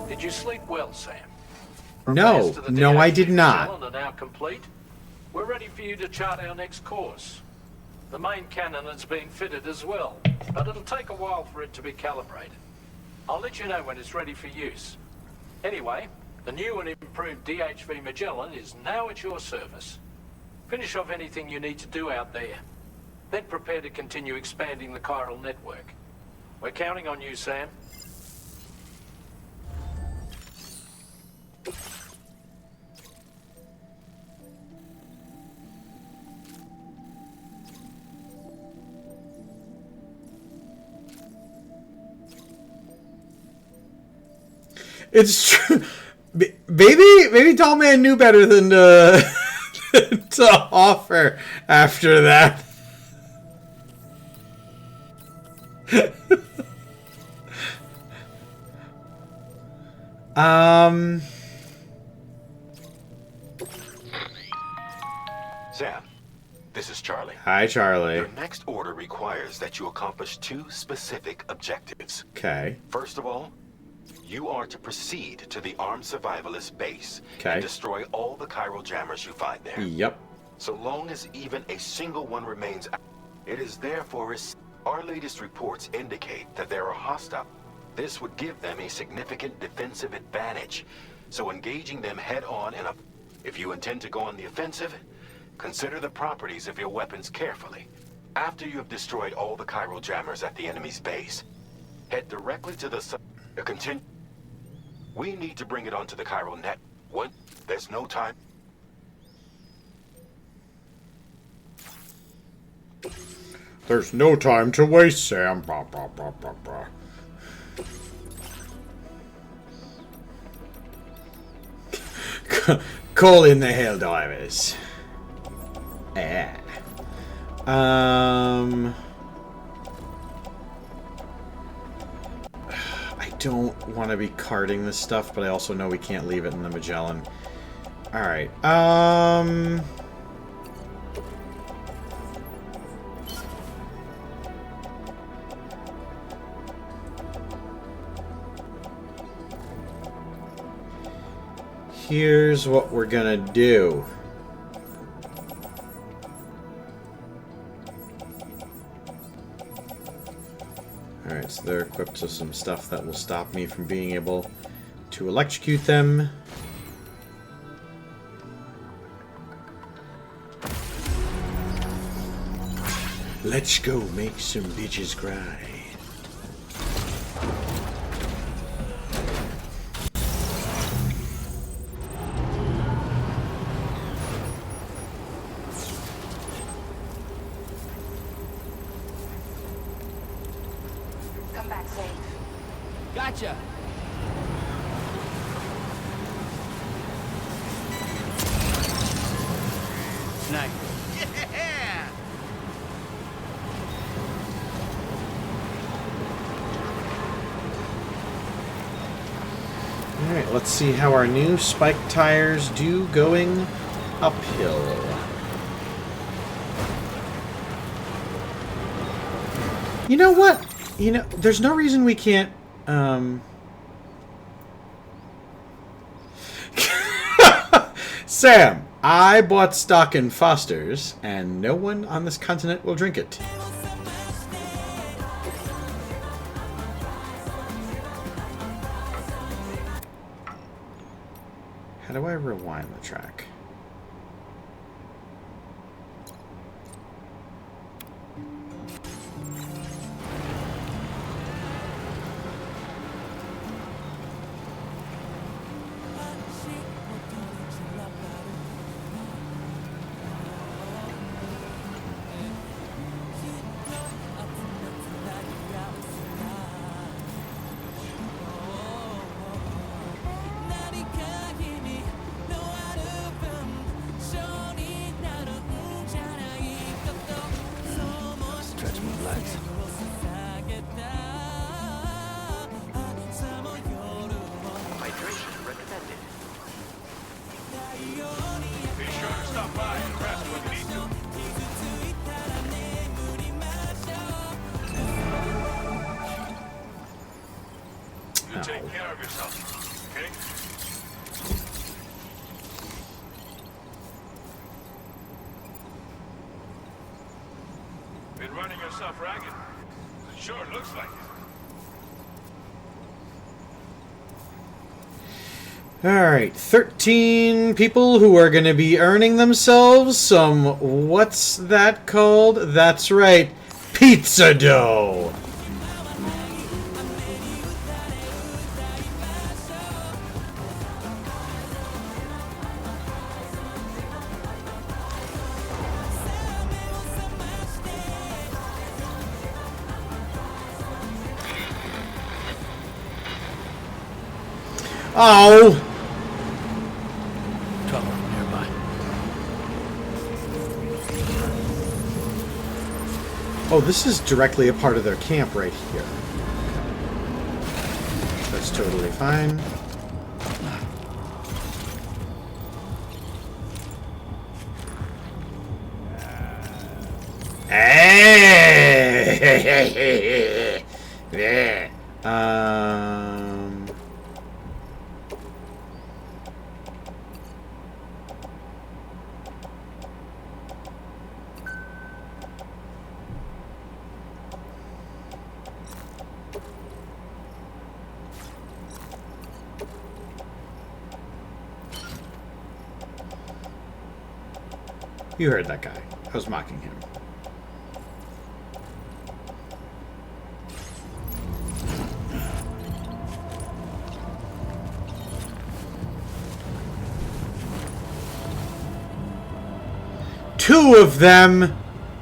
Did you sleep well, Sam? No, no, I did not. Are now complete. We're ready for you to chart our next course. The main cannon is being fitted as well, but it'll take a while for it to be calibrated. I'll let you know when it's ready for use. Anyway, the new and improved DHV Magellan is now at your service. Finish off anything you need to do out there. Then prepare to continue expanding the chiral network. We're counting on you, Sam. It's true. Maybe Tall Man knew better than to offer after that. Sam, this is Charlie. Hi, Charlie. Your next order requires that you accomplish 2 specific objectives. Okay. First of all, you are to proceed to the armed survivalist base Okay. and destroy all the chiral jammers you find there. Yep. So long as even a single one remains, it is therefore our latest reports indicate that there are hostile. This would give them a significant defensive advantage. So engaging them head on if you intend to go on the offensive, consider the properties of your weapons carefully. After you have destroyed all the chiral jammers at the enemy's base, head directly to the continue. We need to bring it onto the chiral net. What? There's no time. There's no time to waste, Sam. Blah, blah, blah, blah, blah. Call in the Helldivers. Yeah. I don't want to be carting this stuff, but I also know we can't leave it in the Magellan. Alright, here's what we're gonna do. Alright, so they're equipped with some stuff that will stop me from being able to electrocute them. Let's go make some bitches cry. Come back safe. Gotcha. Nice. Yeah! Alright, let's see how our new spike tires do going uphill. You know what? You know, there's no reason we can't, Sam, I bought stock in Foster's, and no one on this continent will drink it. How do I rewind the track? Stretch my legs. Hydration recommended. Be sure to stop by and rest when you need to. You take care of yourself, okay? Been running yourself ragged? It sure looks like it. Alright, 13 people who are going to be earning themselves some, what's that called? That's right, pizza dough! Oh! Trouble nearby. Oh, this is directly a part of their camp right here. That's totally fine. You heard that guy. I was mocking him. Two of them.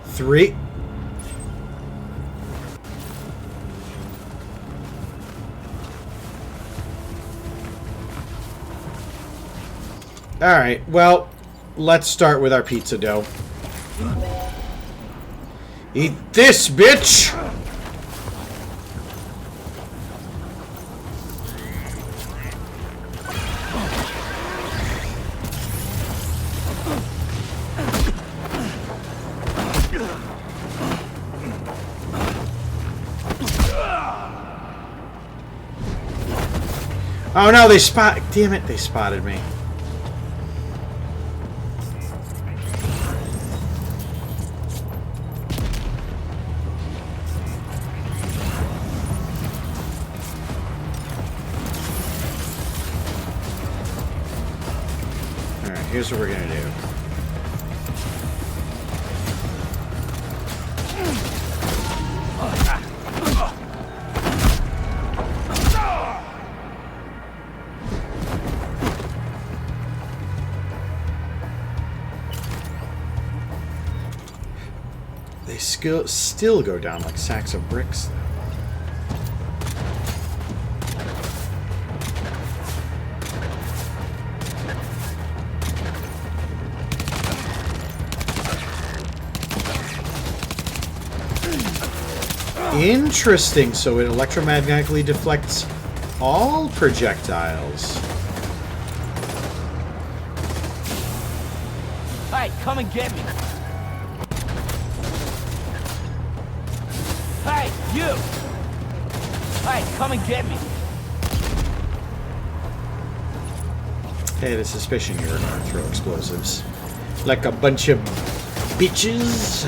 Three. Alright, well, let's start with our pizza dough. Eat this, bitch! Oh no, they spot. Damn it, they spotted me. Alright, here's what we're gonna do. Still go down like sacks of bricks, though. Interesting, so it electromagnetically deflects all projectiles. Hey, come and get me! Hey, you! Hey, come and get me! I had a suspicion you were going to throw explosives. Like a bunch of bitches.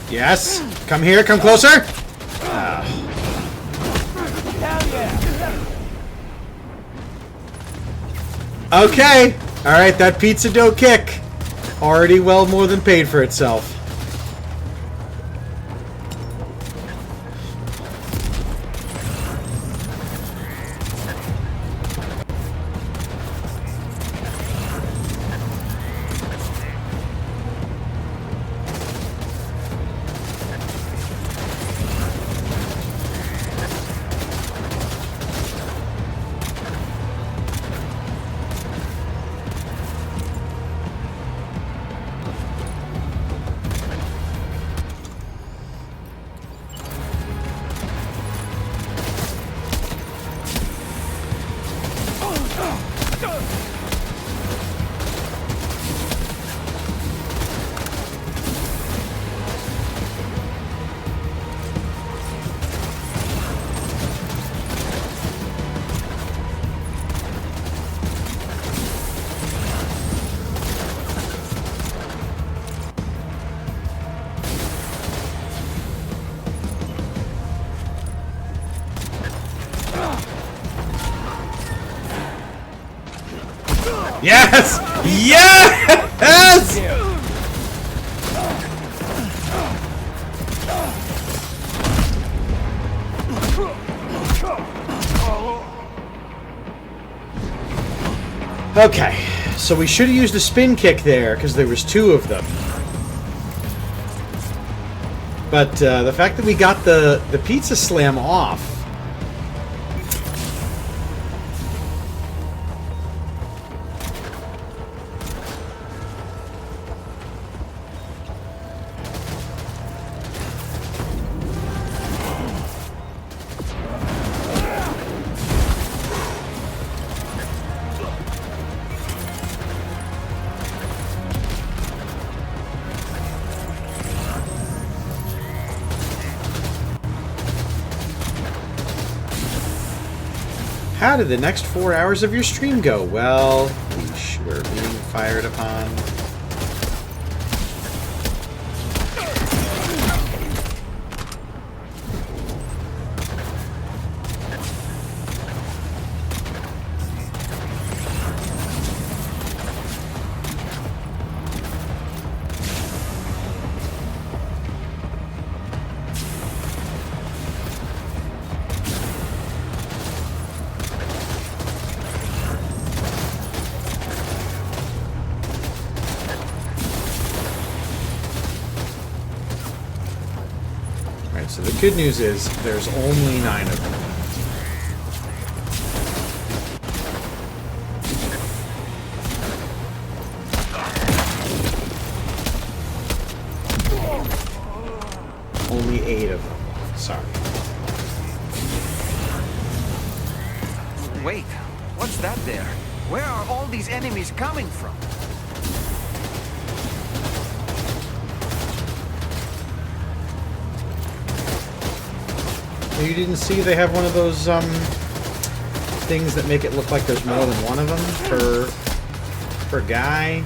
Yes! Come here, come closer! Okay! Alright, that pizza dough kick. Already well more than paid for itself. Yes! Yes! Okay, so we should have used a spin kick there because there was two of them. But the fact that we got the pizza slam off. How did the next 4 hours of your stream go? Well, we're being fired upon. So the good news is there's only 9 of them. Only 8 of them. Sorry. Wait, what's that there? Where are all these enemies coming from? You didn't see they have one of those things that make it look like there's more than one of them per guy.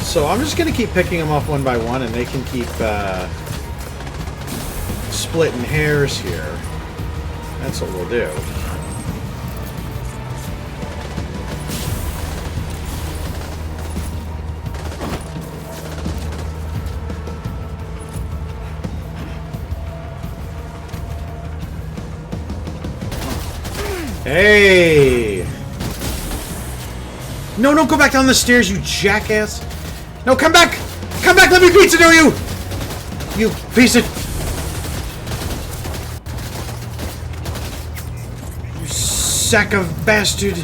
So I'm just going to keep picking them off one by one, and they can keep splitting hairs here. That's what we'll do. Hey! No, don't go back down the stairs, you jackass! No, come back! Come back, let me pizza to you! You piece of... You sack of bastard!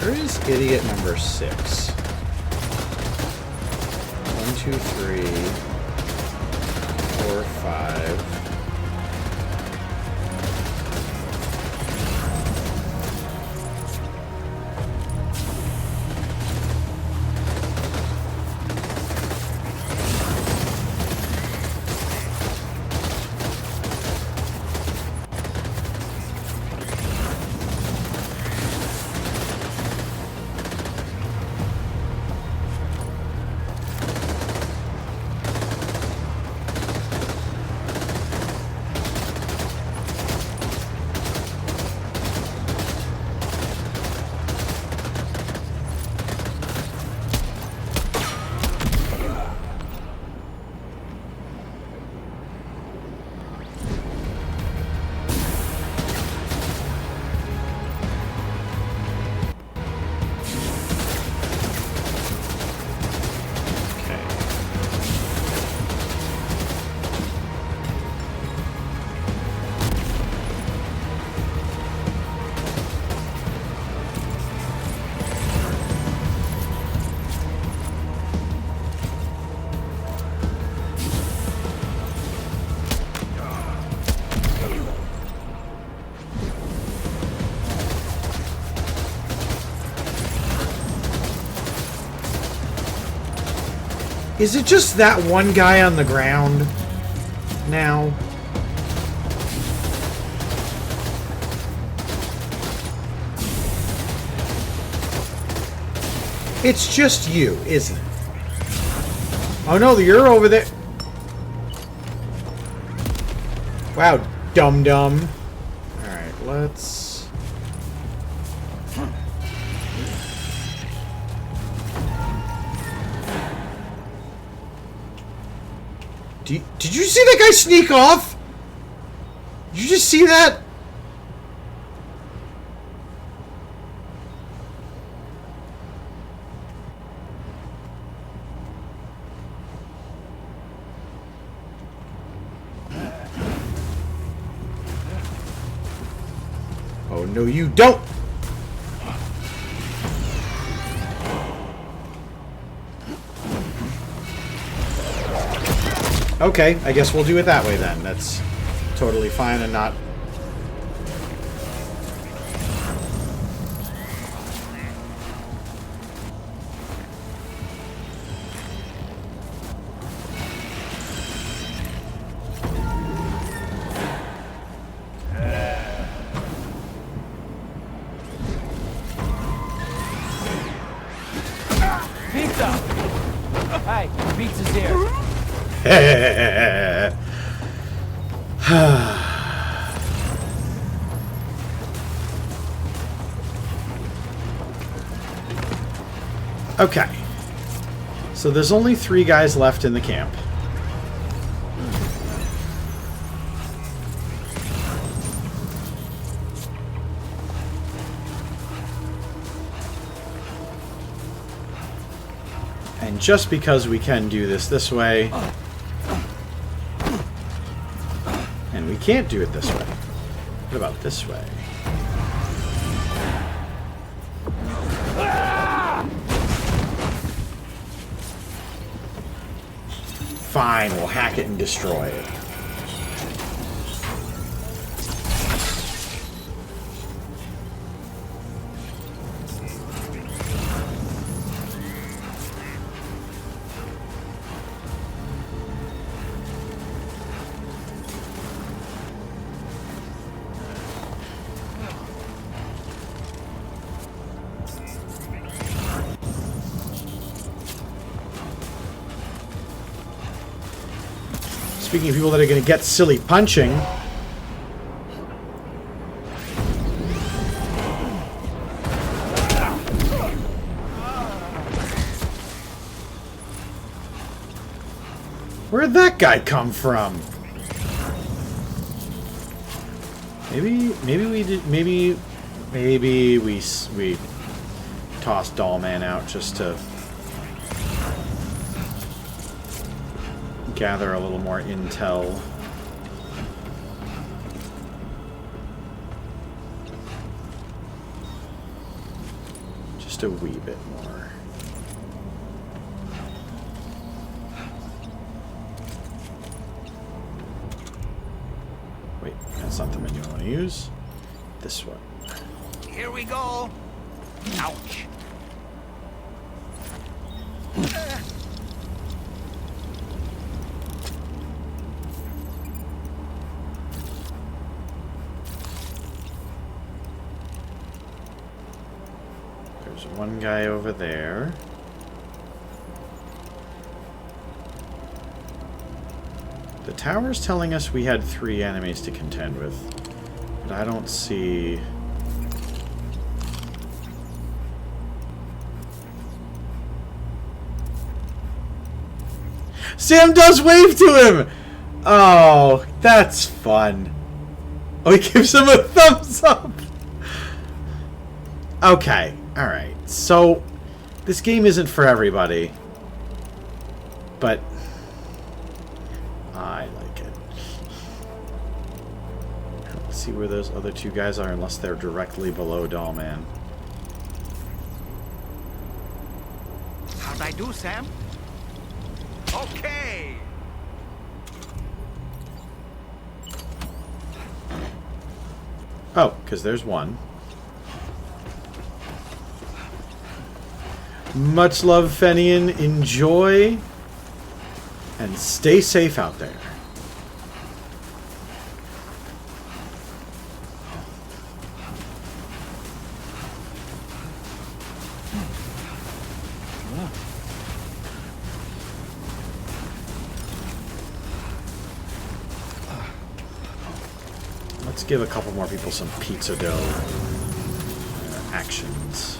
Where is idiot number 6? 1, 2, 3, 4, 5. Is it just that one guy on the ground now? It's just you, isn't it? Oh no, you're over there. Wow, dum-dum. Alright, let's... Did you see that guy sneak off? Did you just see that? No, you don't! Okay, I guess we'll do it that way then. That's totally fine and not... Pizza! Hey, pizza's here. Okay. So there's only 3 guys left in the camp. And just because we can do this way, and we can't do it this way, what about this way? Fine, we'll hack it and destroy it. Speaking of people that are going to get silly punching, where'd that guy come from? Maybe we tossed Dollman out just to gather a little more intel. Just a wee bit more. Wait, that's not the menu I want to use. This one. Here we go. Ouch. There's one guy over there. The tower's telling us we had 3 enemies to contend with, but I don't see... Sam does wave to him! Oh, that's fun. Oh, he gives him a thumbs up! Okay, alright. So, this game isn't for everybody, but I like it. Let's see where those other 2 guys are, unless they're directly below Dollman. How'd I do, Sam? Okay. Oh, because there's one. Much love, Fenian. Enjoy and stay safe out there. Let's give a couple more people some pizza dough actions.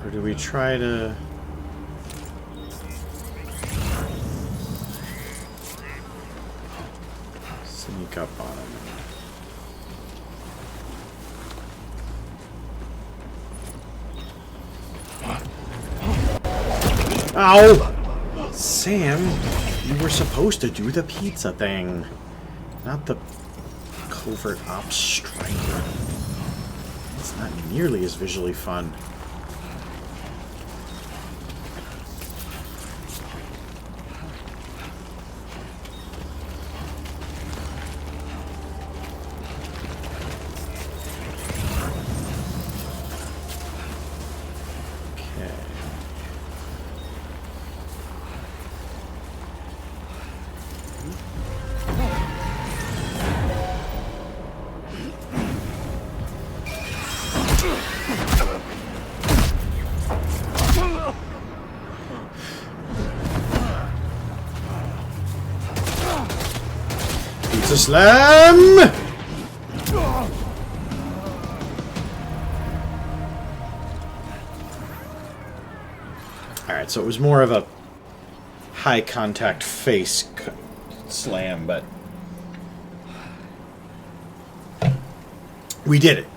Or do we try to... sneak up on him? Ow! Sam, you were supposed to do the pizza thing, not the covert ops strangler. It's not nearly as visually fun. Pizza slam! Alright, so it was more of a high contact face slam, but we did it.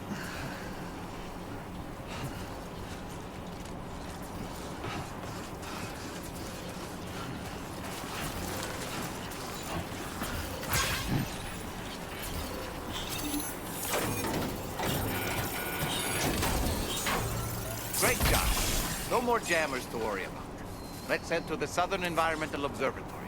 Great job. No more jammers to worry about. Let's head to the Southern Environmental Observatory.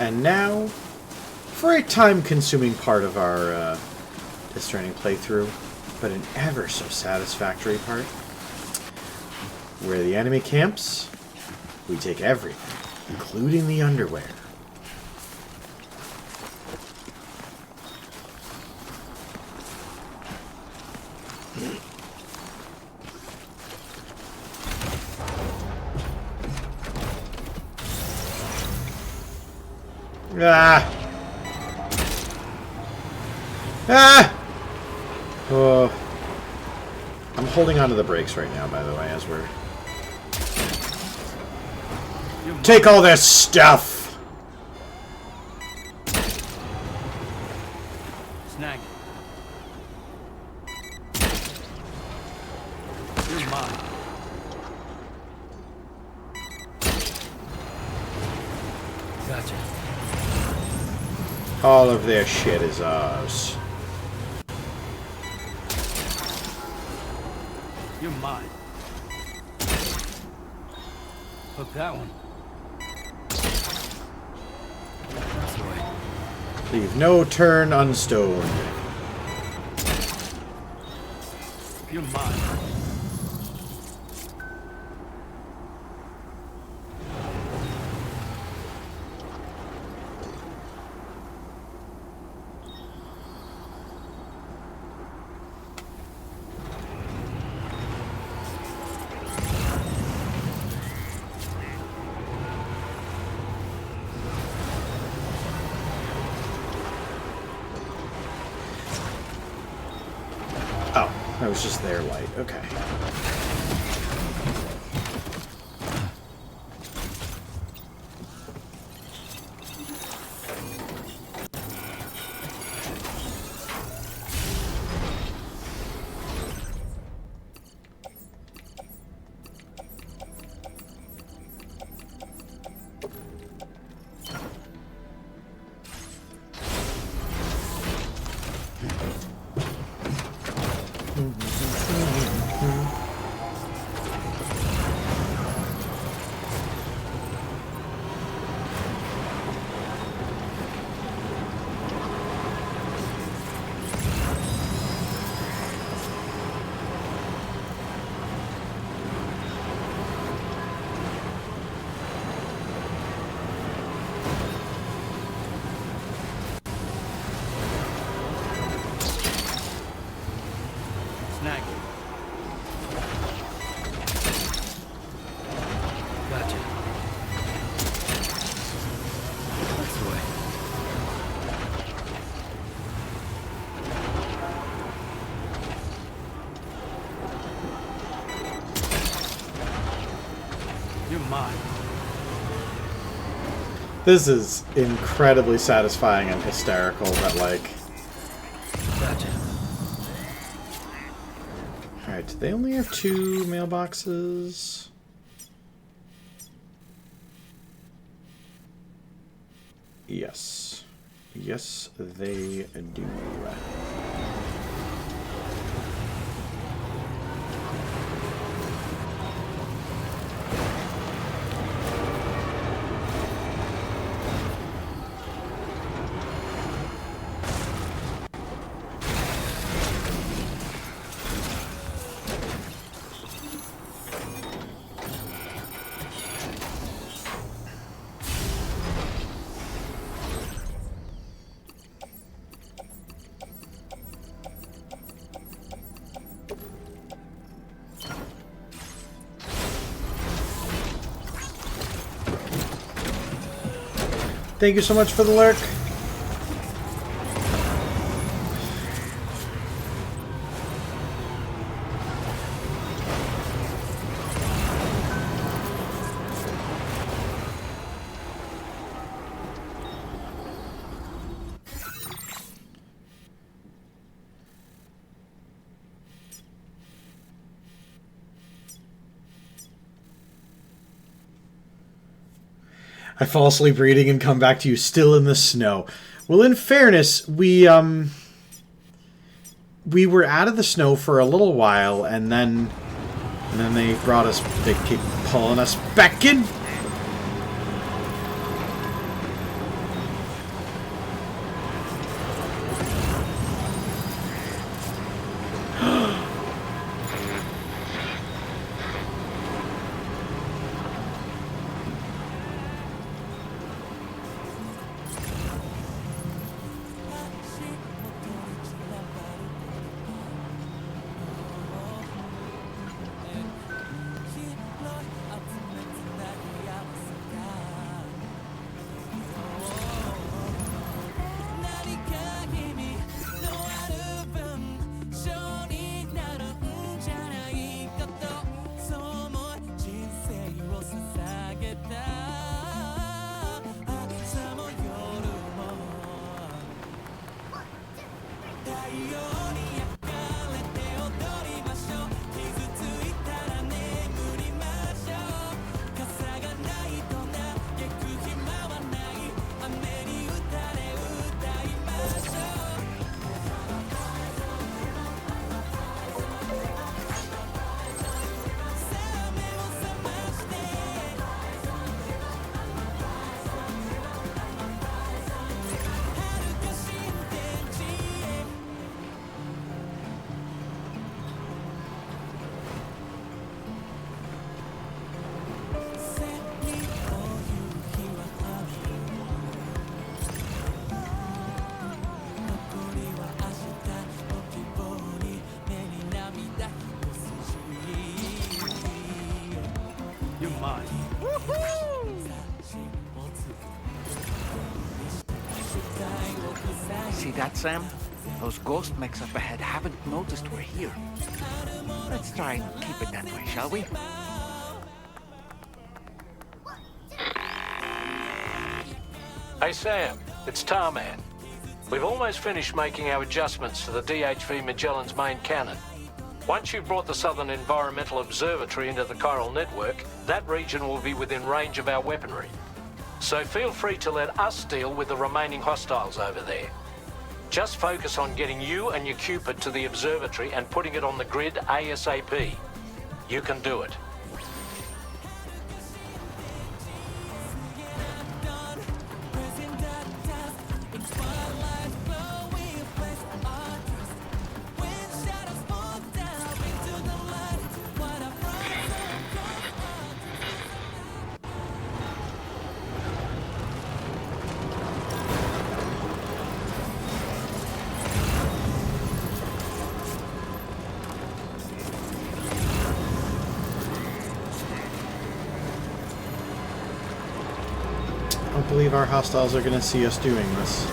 And now, for a time-consuming part of our Death Stranding playthrough, but an ever so satisfactory part, where the enemy camps, we take everything, including the underwear. Ah! Ah! Oh. I'm holding onto the brakes right now, by the way, as we're... Take all this stuff! Snag. You're mine. Gotcha. All of their shit is ours. You're mine. Hook that one. That's the way. Leave no turn unstoned. You're mine. Oh, that was just their light. Okay. Snag. Gotcha. That's the way. You're mine. This is incredibly satisfying and hysterical, but like... Gotcha. Alright, they only have 2 mailboxes. Yes. Yes, they do. Thank you so much for the lurk. I fall asleep reading and come back to you still in the snow. Well, in fairness, we were out of the snow for a little while, and then they brought us. They keep pulling us back in. See that, Sam? Those ghost mechs up ahead haven't noticed we're here. Let's try and keep it that way, shall we? Hey Sam, it's Tarman. We've almost finished making our adjustments to the DHV Magellan's main cannon. Once you've brought the Southern Environmental Observatory into the chiral network, that region will be within range of our weaponry. So feel free to let us deal with the remaining hostiles over there. Just focus on getting you and your Cupid to the observatory and putting it on the grid ASAP. You can do it. I don't believe our hostiles are going to see us doing this.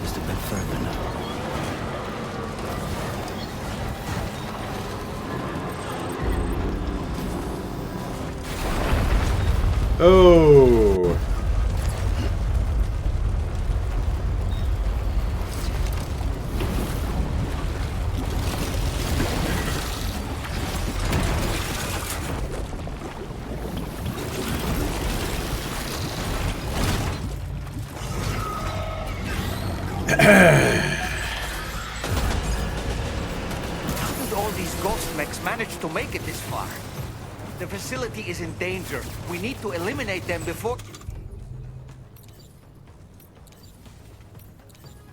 Just a bit further now. Oh. How did all these ghost mechs manage to make it this far? The facility is in danger. We need to eliminate them before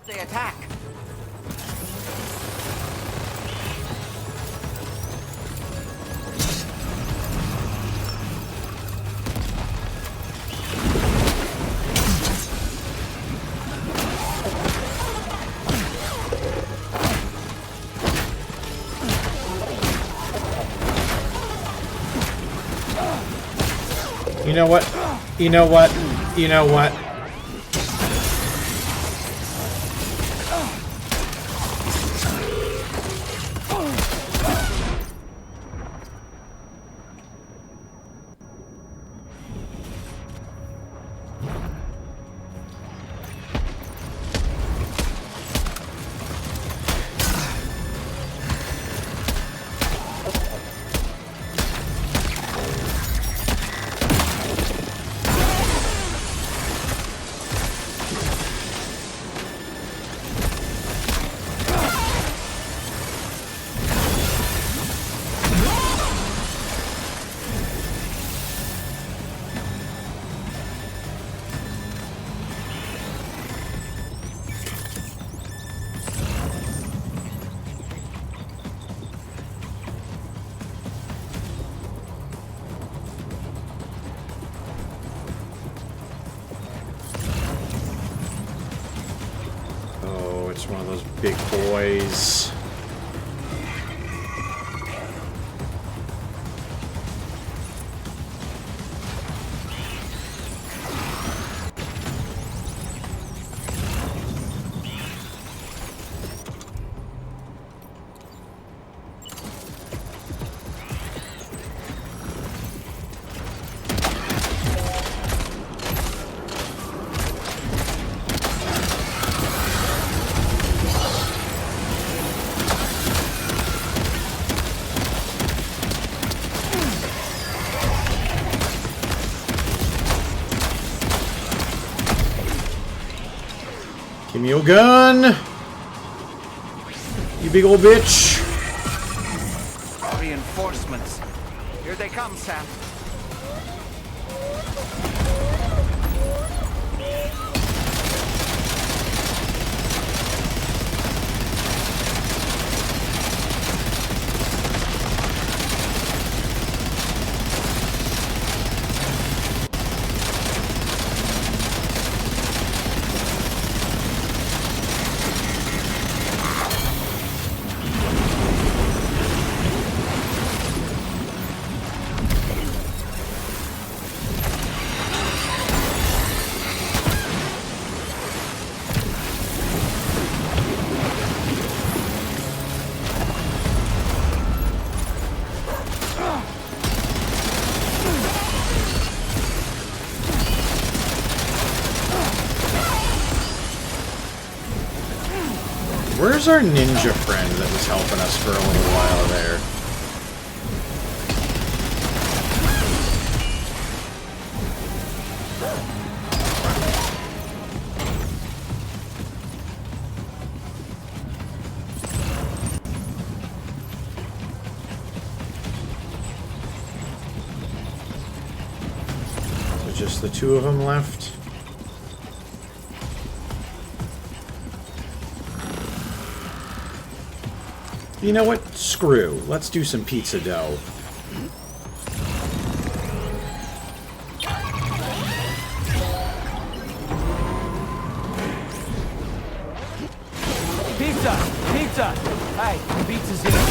they attack. You know what? You know what? You know what? It's one of those big boys. Give me your gun! You big old bitch! Reinforcements. Here they come, Sam. Where's our ninja friend that was helping us for a little while there? So just the two of them left. You know what? Screw. Let's do some pizza dough. Pizza! Pizza! Hey, pizza's here.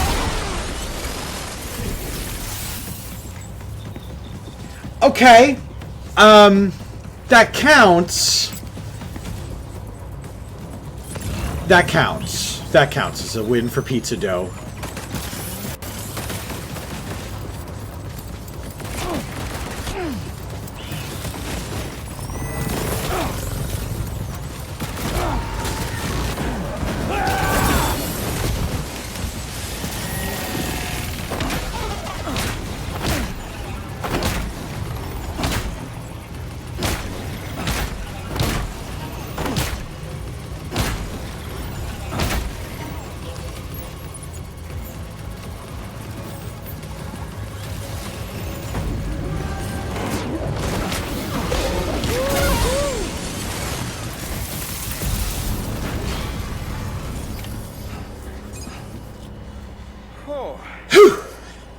Okay. That counts. That counts. That counts as a win for pizza dough.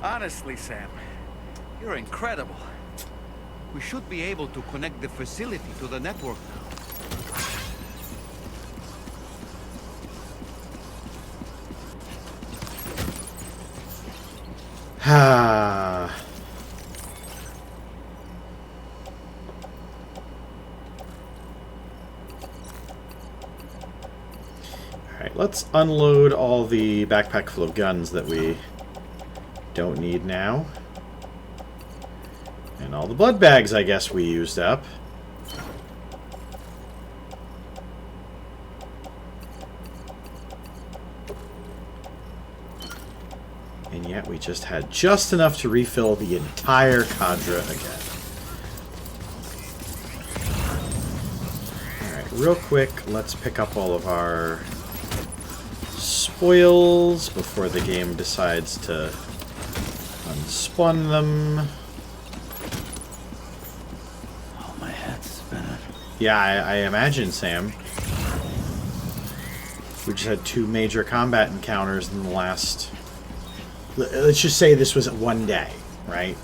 Honestly, Sam, you're incredible. We should be able to connect the facility to the network now. Ah. Alright, let's unload all the backpack full of guns that we don't need now. And all the blood bags, I guess, we used up. And yet we just had just enough to refill the entire cadre again. Alright, real quick, let's pick up all of our spoils before the game decides to unspawn them. Oh, my head's spinning. Yeah, I imagine, Sam. We just had 2 major combat encounters in the last... Let's just say this was one day, right?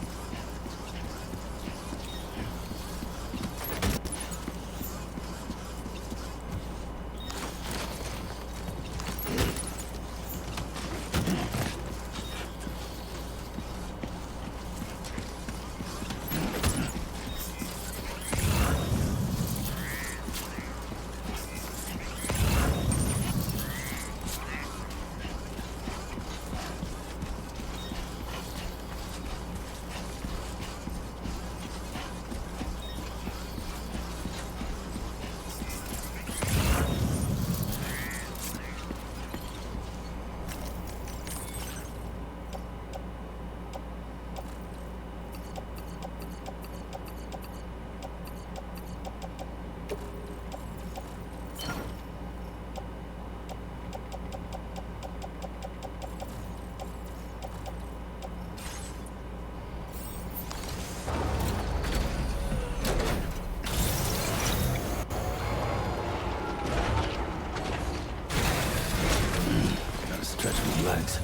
legs.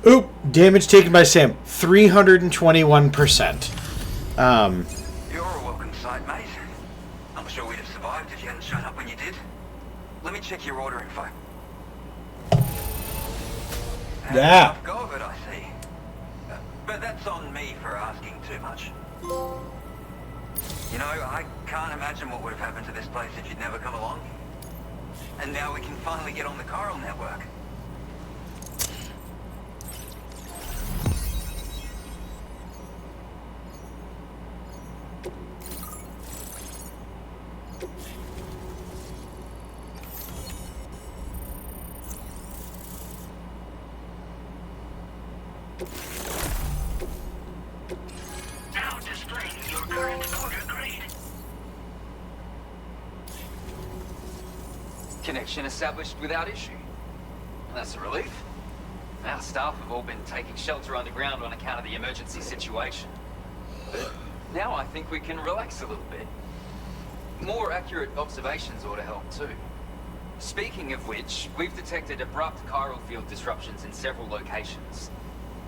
Oop! Damage taken by Sam, 321%. You're a welcome sight, mate. I'm sure we'd have survived if you hadn't shown up when you did. Let me check your order info. Yeah. Go of it, I see. But that's on me for asking too much. You know, I can't imagine what would have happened to this place if you'd never come along. And now we can finally get on the chiral network. Connection established without issue. That's a relief. Our staff have all been taking shelter underground on account of the emergency situation. But now I think we can relax a little bit. More accurate observations ought to help too. Speaking of which, we've detected abrupt chiral field disruptions in several locations.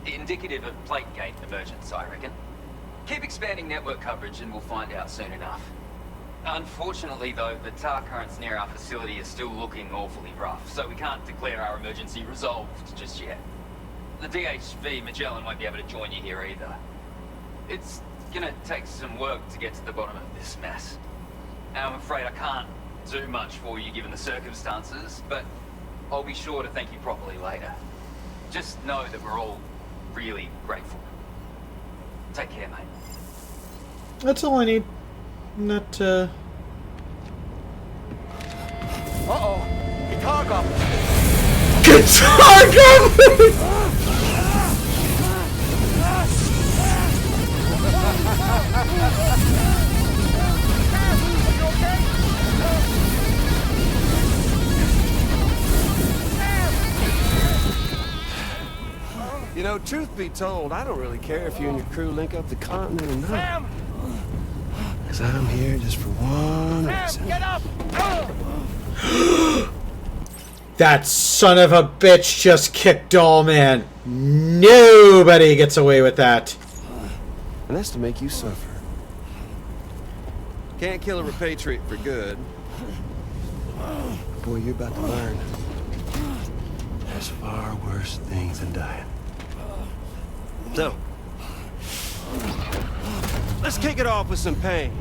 Indicative of plate gate emergence, I reckon. Keep expanding network coverage and we'll find out soon enough. Unfortunately though, the tar currents near our facility are still looking awfully rough, so we can't declare our emergency resolved just yet. The DHV Magellan won't be able to join you here either. It's gonna take some work to get to the bottom of this mess. I'm afraid I can't do much for you given the circumstances, but I'll be sure to thank you properly later. Just know that we're all really grateful. Take care, mate. That's all I need. Not, Uh-oh. Guitar goblin. Guitar goblin! You know, truth be told, I don't really care if you and your crew link up the continent or not. Because I'm here just for one reason. Get up! That son of a bitch just kicked Dollman. Nobody gets away with that. And that's to make you suffer. Can't kill a repatriate for good. Boy, you're about to learn. There's far worse things than dying. So, let's kick it off with some pain.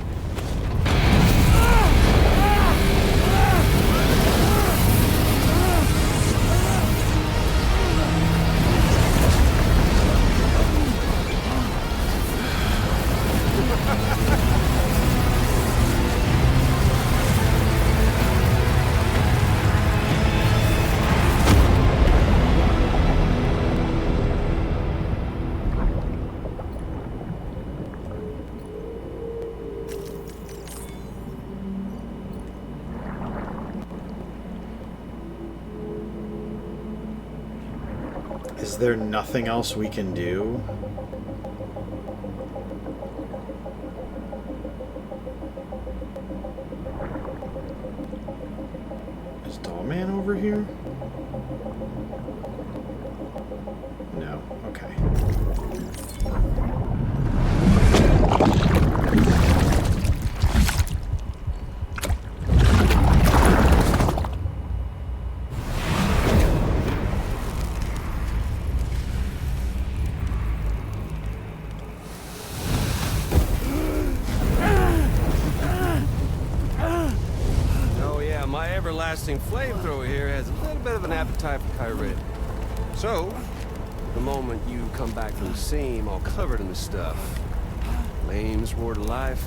Is there nothing else we can do? Is Dollman over here? No. Okay. Flamethrower here has a little bit of an appetite for Kyrie. So, the moment you come back from the seam all covered in this stuff, flames roar to life,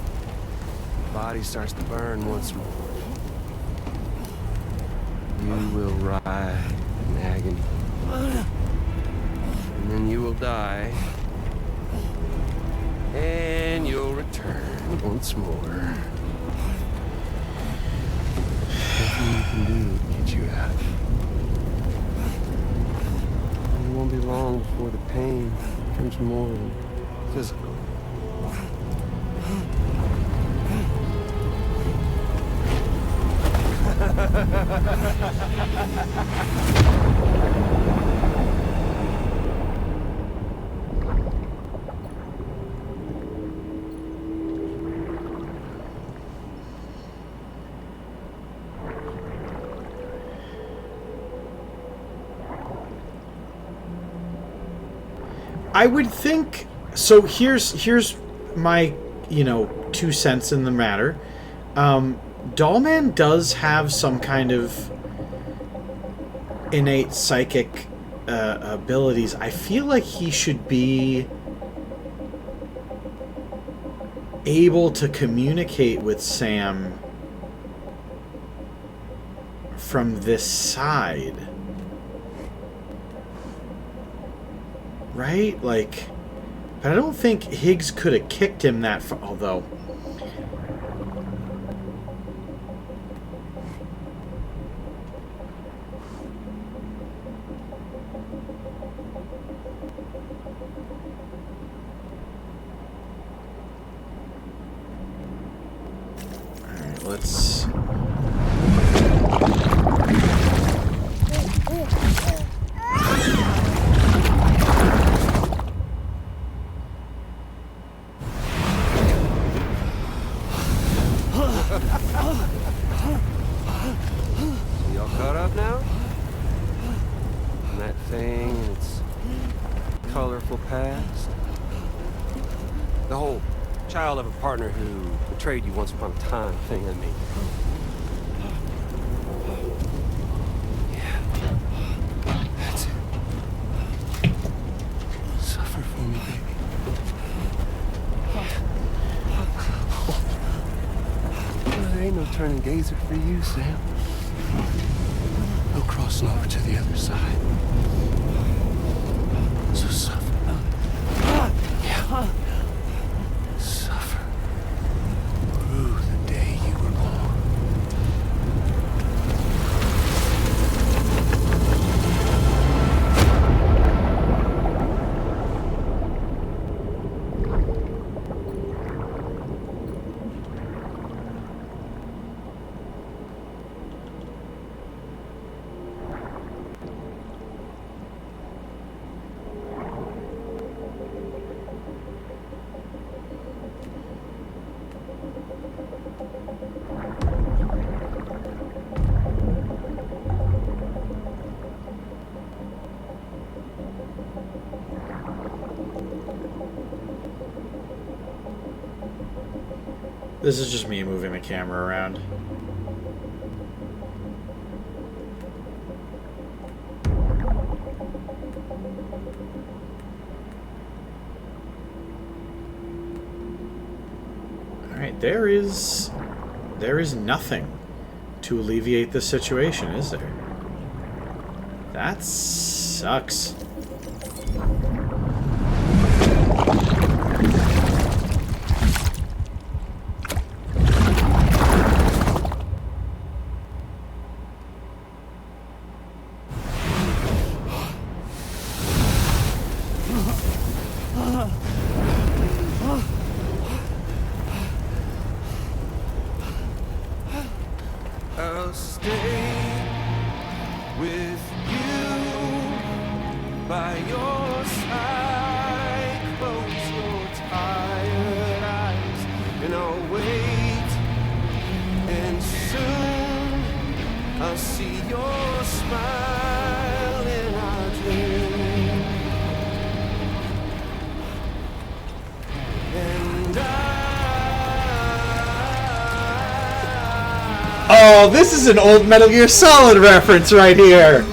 the body starts to burn once more. You will writhe in agony. And then you will die. And you'll return once more. Nothing you can do to get you out. And it won't be long before the pain becomes more physical. I would think so. Here's my 2 cents in the matter. Dollman does have some kind of innate psychic abilities. I feel like he should be able to communicate with Sam from this side. Right? Like, but I don't think Higgs could have kicked him that far, although... let's... Y'all caught up now? And that thing and its colorful past? The whole child of a partner who betrayed you once upon a time thing, I mean. Yeah. That's it. Suffer for me, baby. There ain't no turning gazer for you, Sam. No crossing over to the other side. So suffer. Yeah. Suffer. Through the day you were born. This is just me moving the camera around. Alright, there is nothing to alleviate this situation, is there? That sucks. I'll stay with you by your side. Close your tired eyes, and I'll wait. And soon I'll see your smile in our dream. And Oh, this is an old Metal Gear Solid reference right here.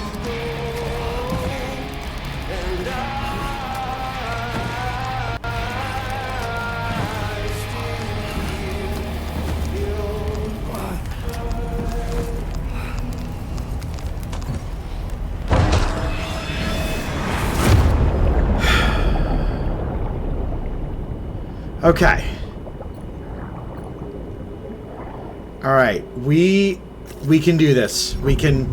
Okay. All right, we can do this. We can.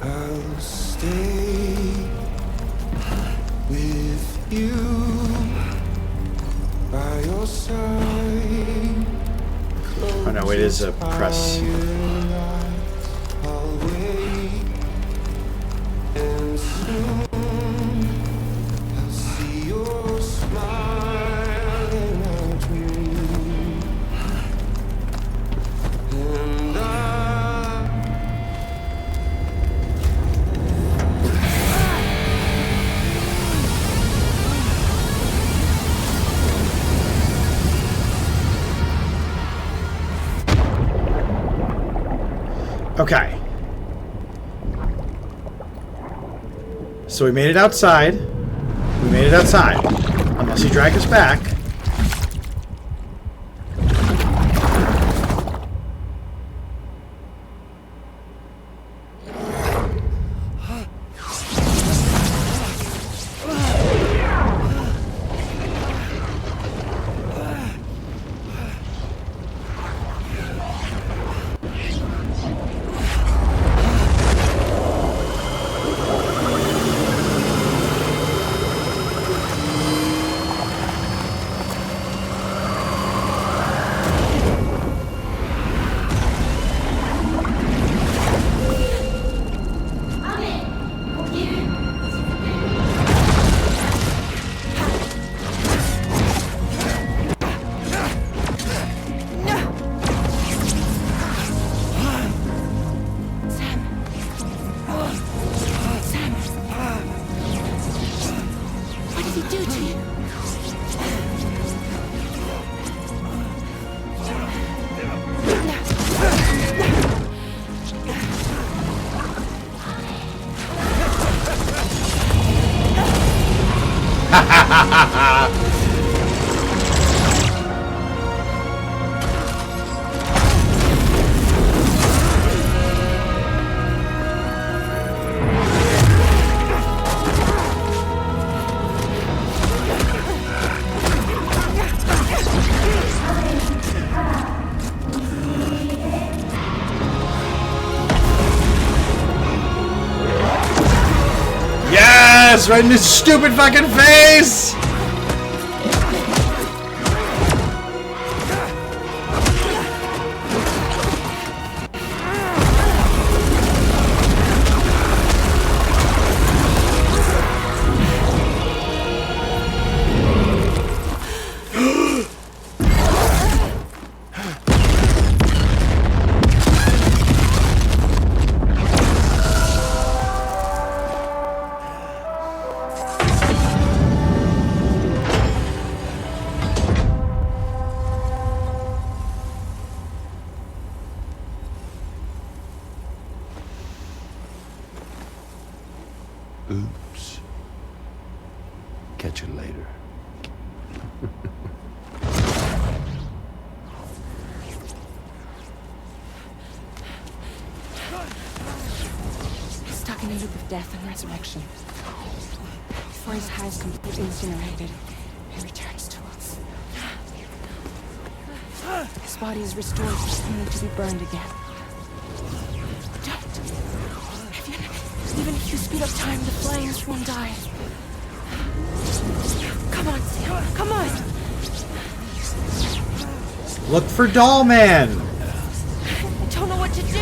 I'll stay with you by your side. Oh no, it is a press. I'll wait, and soon I'll see your smile in a dream. And Okay. So we made it outside. We made it outside. Unless he dragged us back. Yes, right in his stupid fucking face! Oops. Catch you later. He's stuck in a loop of death and resurrection. Before his hair is completely incinerated, he returns to us. His body is restored, only to be burned again. Don't! Even if you speed up time, the flames won't die. Come on, Sam, come on! Look for Doll Man! I don't know what to do!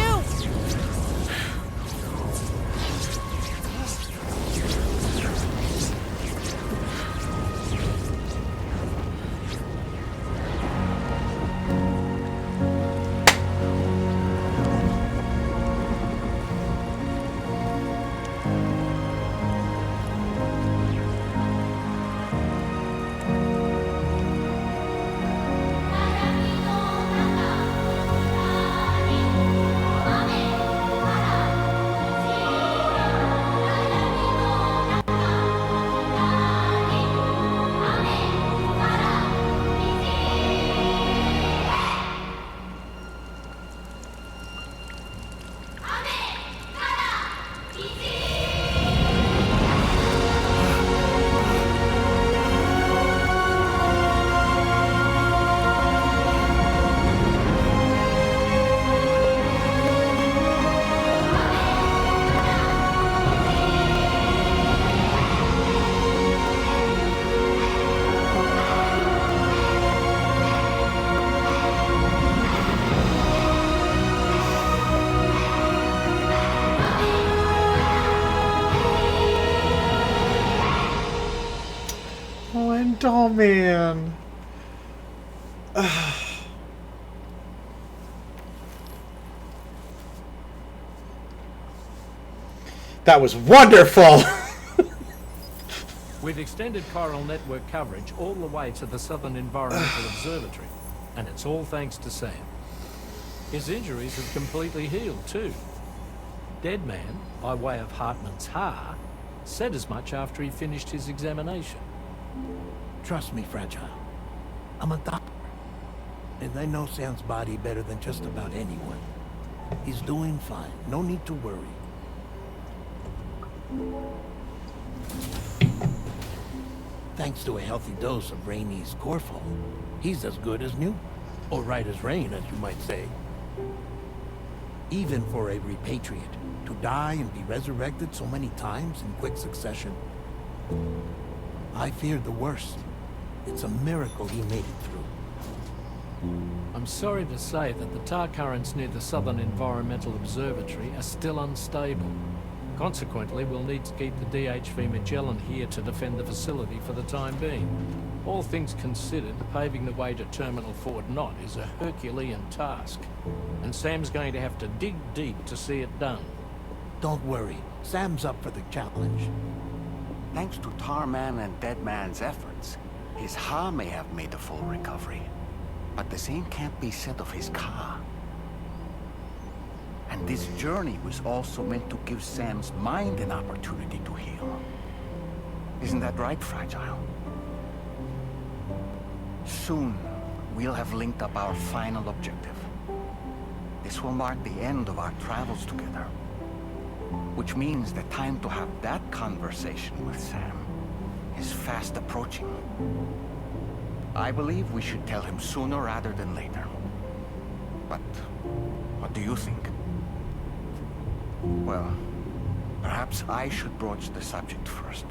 Doll Man. That was wonderful. We've extended chiral network coverage all the way to the Southern Environmental Observatory, and it's all thanks to Sam. His injuries have completely healed too. Dead Man, by way of Hartman's Ha, said as much after he finished his examination. Trust me, Fragile. I'm a doctor. And I know Sam's body better than just about anyone. He's doing fine. No need to worry. Thanks to a healthy dose of Rainey's Corfol, he's as good as new. Or right as rain, as you might say. Even for a repatriate, to die and be resurrected so many times in quick succession. I feared the worst. It's a miracle he made it through. I'm sorry to say that the tar currents near the Southern Environmental Observatory are still unstable. Consequently, we'll need to keep the DHV Magellan here to defend the facility for the time being. All things considered, paving the way to Terminal Fort Knott is a Herculean task, and Sam's going to have to dig deep to see it done. Don't worry, Sam's up for the challenge. Thanks to Tarman and Deadman's efforts, his Ha may have made a full recovery. But the same can't be said of his Ka. And this journey was also meant to give Sam's mind an opportunity to heal. Isn't that right, Fragile? Soon, we'll have linked up our final objective. This will mark the end of our travels together. Which means the time to have that conversation with Sam is fast approaching. I believe we should tell him sooner rather than later. But what do you think? Well, Perhaps I should broach the subject first.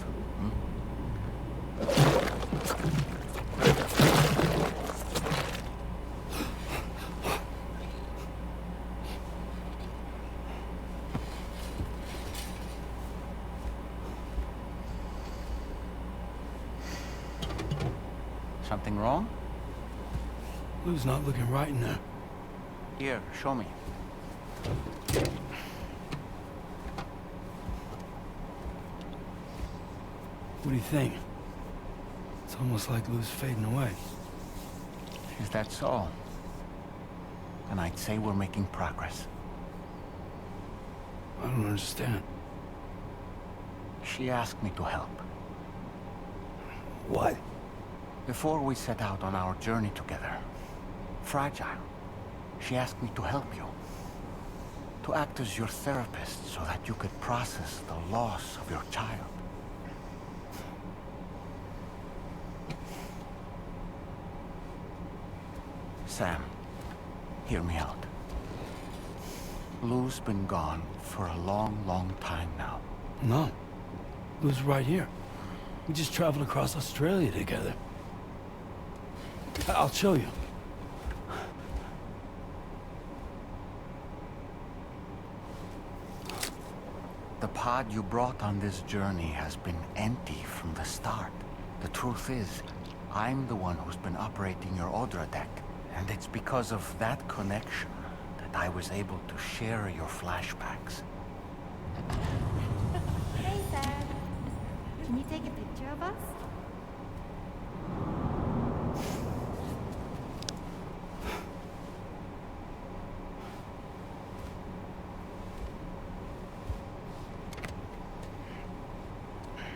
Something wrong? Lou's not looking right in there. Here, show me. What do you think? It's almost like Lou's fading away. Is that so? Then I'd say we're making progress. I don't understand. She asked me to help. What? Before we set out on our journey together, Fragile, she asked me to help you. To act as your therapist so that you could process the loss of your child. Sam, hear me out. Lou's been gone for a long, long time now. No. Lou's right here. We just traveled across Australia together. I'll show you. The pod you brought on this journey has been empty from the start. The truth is, I'm the one who's been operating your Odra deck. And it's because of that connection that I was able to share your flashbacks. Hey, Sam. Can you take a picture of us?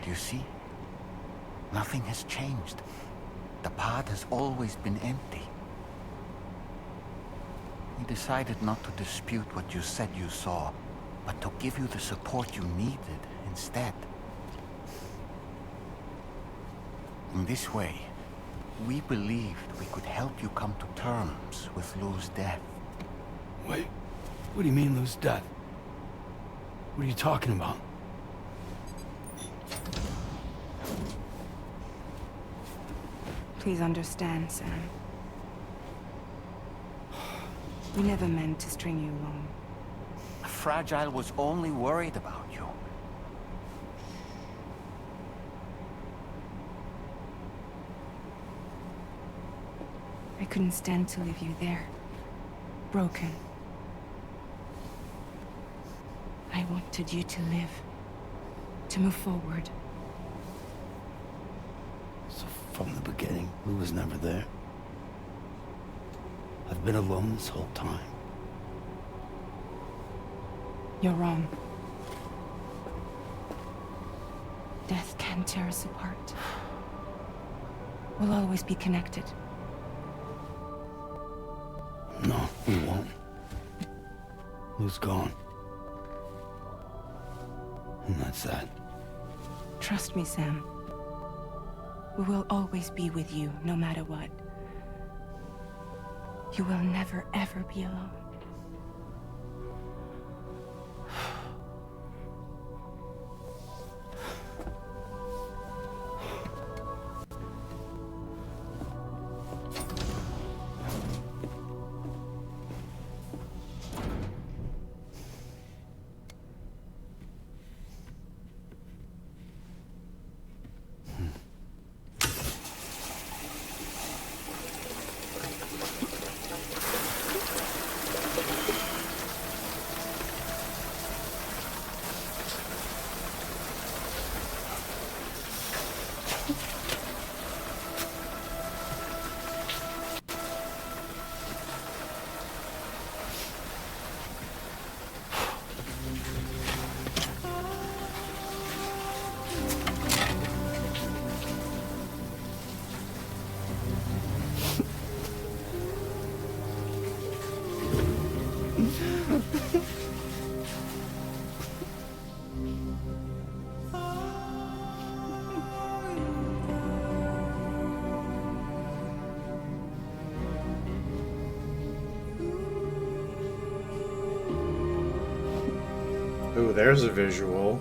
Do you see? Nothing has changed. The pod has always been empty. We decided not to dispute what you said you saw, but to give you the support you needed instead. In this way, we believed we could help you come to terms with Lou's death. Wait, what do you mean Lou's death? What are you talking about? Please understand, Sam. We never meant to string you along. Fragile was only worried about you. I couldn't stand to leave you there, broken. I wanted you to live, to move forward. So from the beginning, Lou was never there. I've been alone this whole time. You're wrong. Death can tear us apart. We'll always be connected. No, we won't. Lou's gone. And that's that. Trust me, Sam. We will always be with you, no matter what. You will never, ever be alone. Ooh, there's a visual.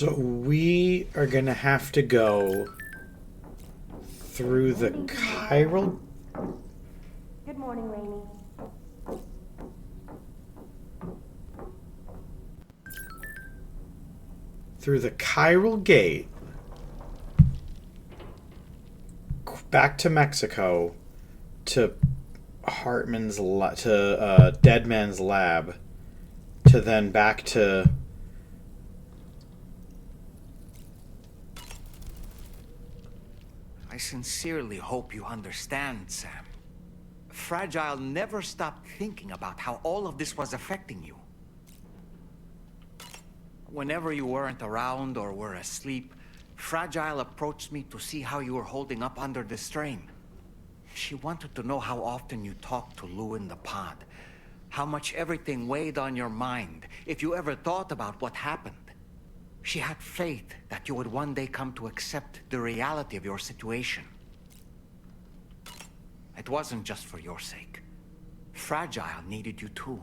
So we are gonna have to go through the chiral. Good morning, Rainey. Through the chiral gate back to Mexico to Hartman's Deadman's lab to then back to I sincerely hope you understand, Sam. Fragile never stopped thinking about how all of this was affecting you. Whenever you weren't around or were asleep, Fragile approached me to see how you were holding up under the strain. She wanted to know how often you talked to Lou in the pod, how much everything weighed on your mind, if you ever thought about what happened. She had faith that you would one day come to accept the reality of your situation. It wasn't just for your sake. Fragile needed you too.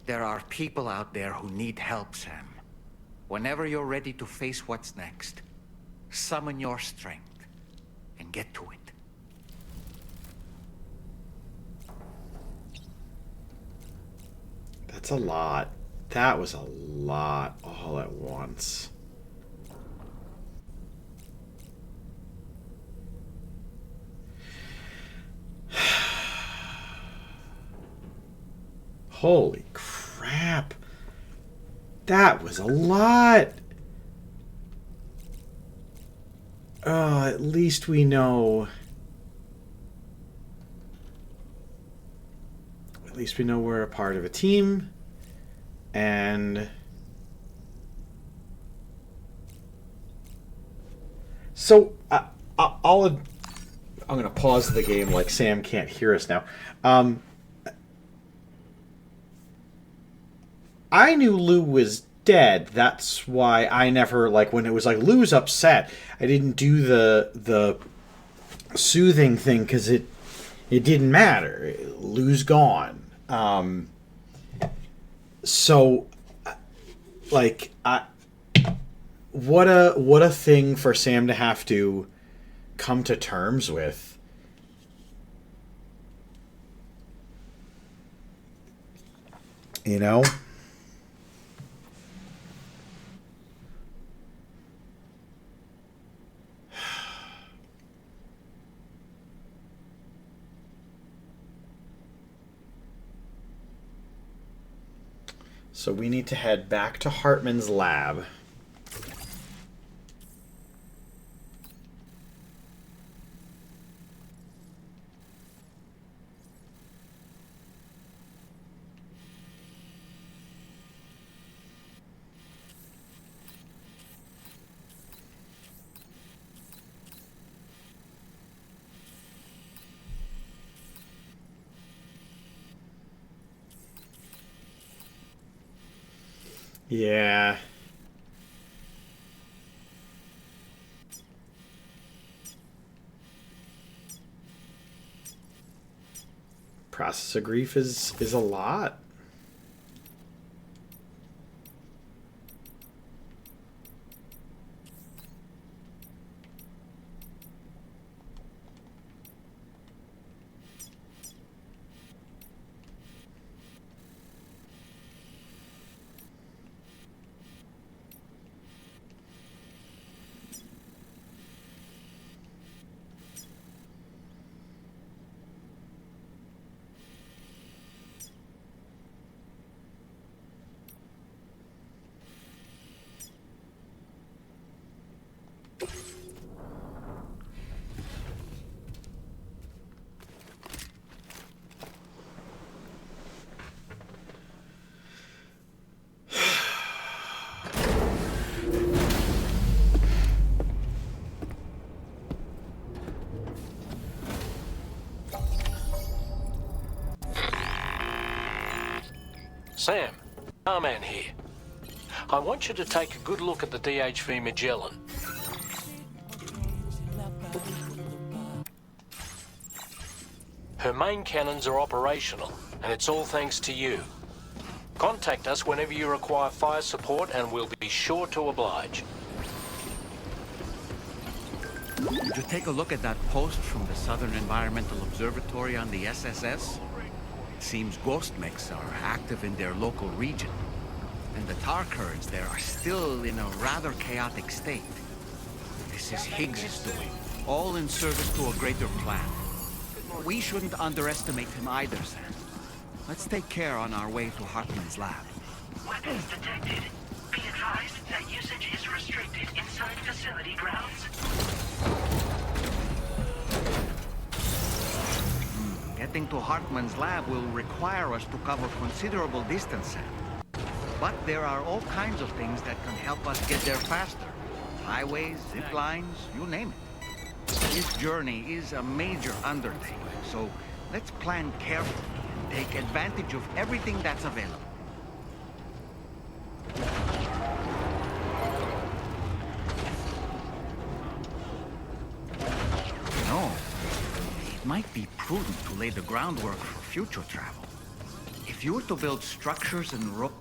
There are people out there who need help, Sam. Whenever you're ready to face what's next, summon your strength and get to it. That's a lot. That was a lot all at once. Holy crap. That was a lot. At least we know. At least we know we're a part of a team. And so I'm going to pause the game like Sam can't hear us now. I knew Lou was dead. That's why I never, like, when it was like Lou's upset, I didn't do the soothing thing because it didn't matter. Lou's gone. So, like, what a thing for Sam to have to come to terms with. You know? So we need to head back to Hartman's lab. Yeah. Process of grief is a lot. Sam, Starman here. I want you to take a good look at the DHV Magellan. Her main cannons are operational, and it's all thanks to you. Contact us whenever you require fire support, and we'll be sure to oblige. Did you take a look at that post from the Southern Environmental Observatory on the SSS? It seems ghost mechs are active in their local region, and the tar currents there are still in a rather chaotic state. This is Higgs' doing, all in service to a greater plan. We shouldn't underestimate him either, Sam. Let's take care on our way to Hartman's lab. Weapons detected. Be advised that usage is restricted inside facility grounds. Getting to Hartman's lab will require us to cover considerable distance, Sam. But there are all kinds of things that can help us get there faster. Highways, zip lines, you name it. This journey is a major undertaking, so let's plan carefully and take advantage of everything that's available. No, it might be prudent to lay the groundwork for future travel. If you were to build structures and roads...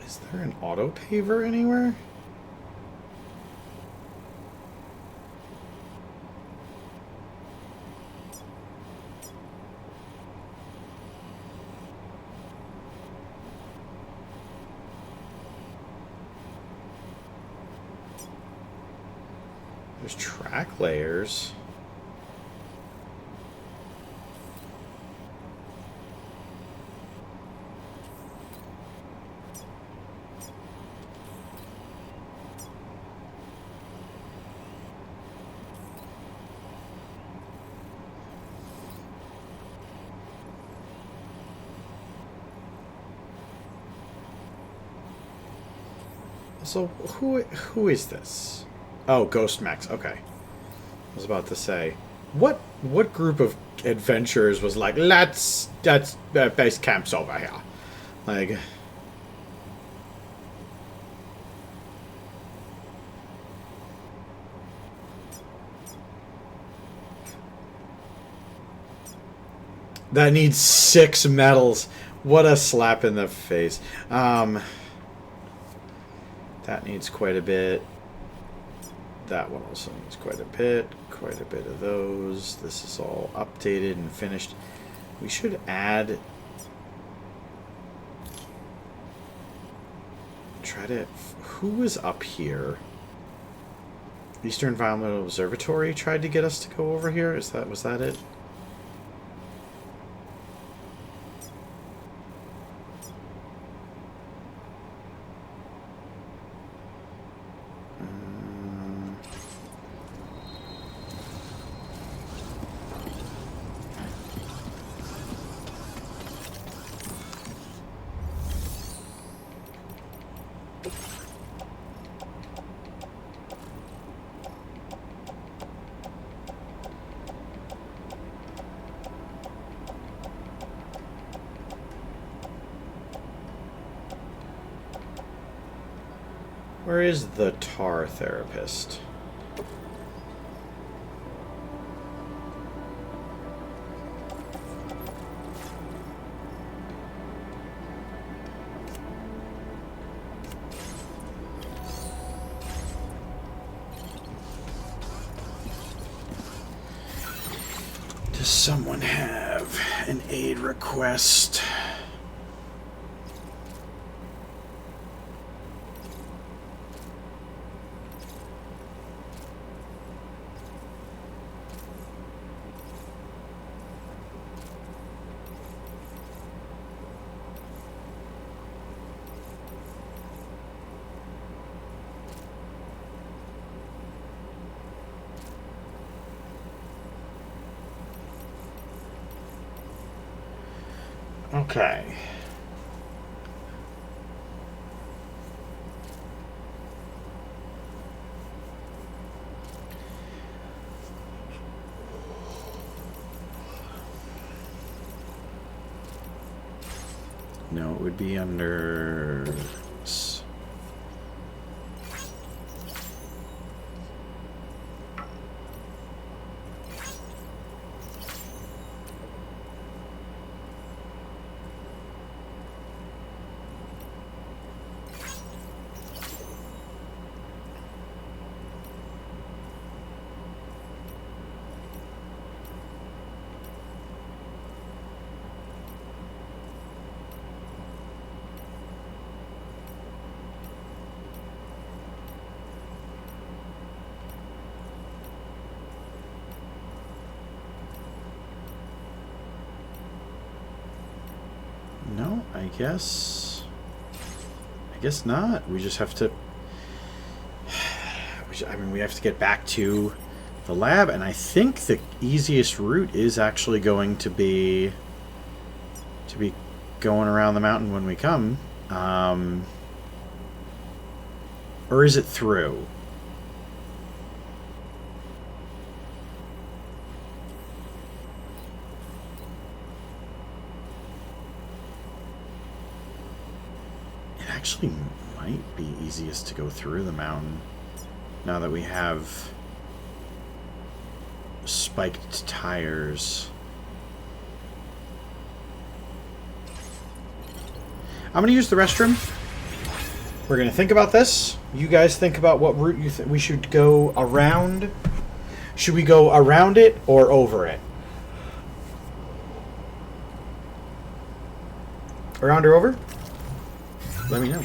Is there an auto paver anywhere? There's track layers. So who is this? Oh, Ghost Max. Okay. I was about to say, what group of adventurers was like, that's base camp's over here, like. That needs 6 medals. What a slap in the face. That needs quite a bit. That one also needs quite a bit of those. This is all updated and finished. We should add... Try to... Who was up here? Eastern Environmental Observatory tried to get us to go over here? Was that it? Where is the tar therapist? Does someone have an aid request? Okay. No, it would be under... No, I guess not. We just have to... I mean, we have to get back to the lab, and I think the easiest route is actually going to be going around the mountain when we come. Or is it through? It actually might be easiest to go through the mountain now that we have spiked tires. I'm going to use the restroom. We're going to think about this. You guys think about what route you think we should go around. Should we go around it or over it? Around or over? Let me know.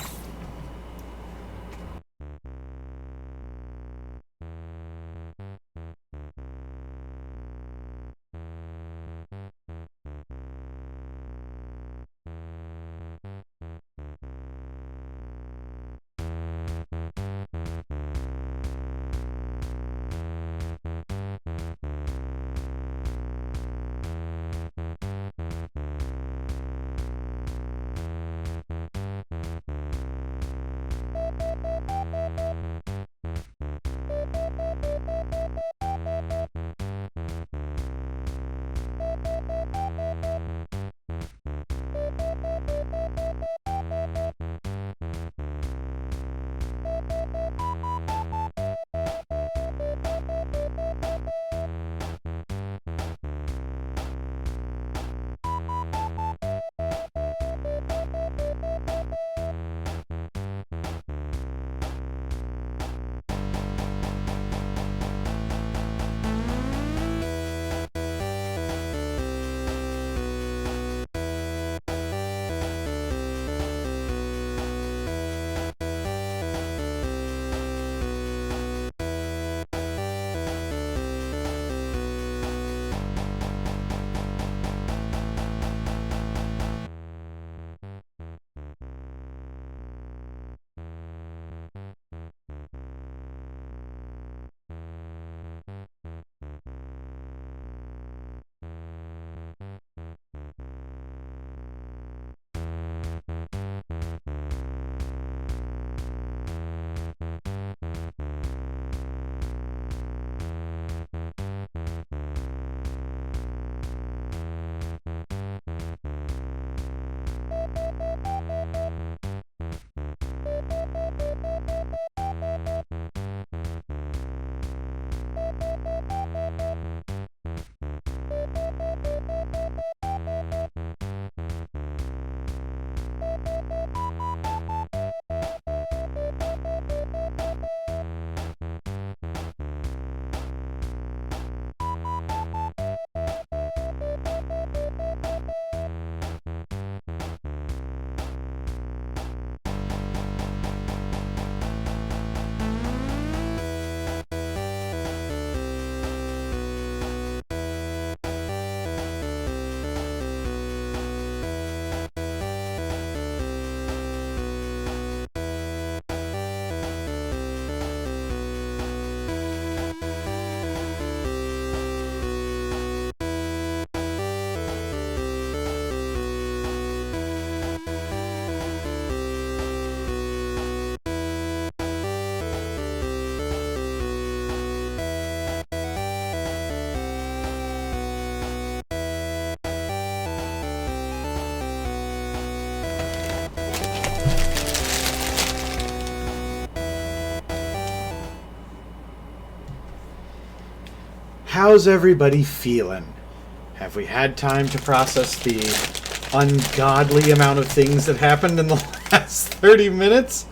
how's everybody feeling? Have we had time to process the ungodly amount of things that happened in the last 30 minutes?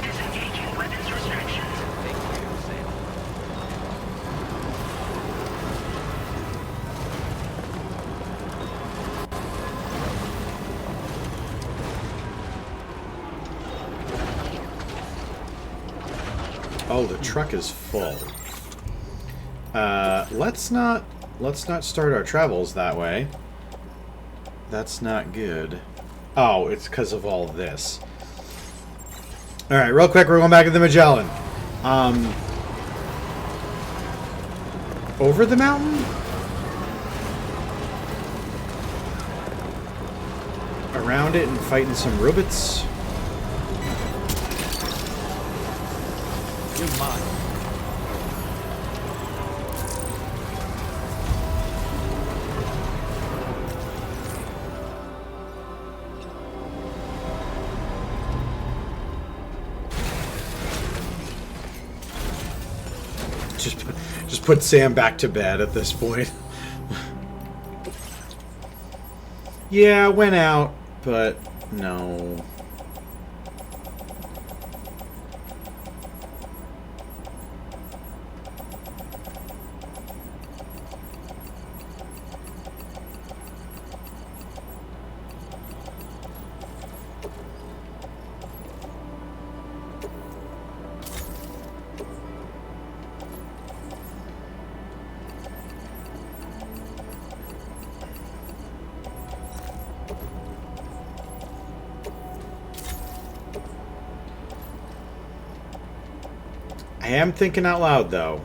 Disengaging weapons restrictions. Oh, the truck is full. Let's not start our travels that way. That's not good. Oh, it's because of all this. All right, real quick, we're going back to the Magellan. Over the mountain? Around it and fighting some robots? You're mine. Just put Sam back to bed at this point. Yeah, went out, but no. I am thinking out loud, though.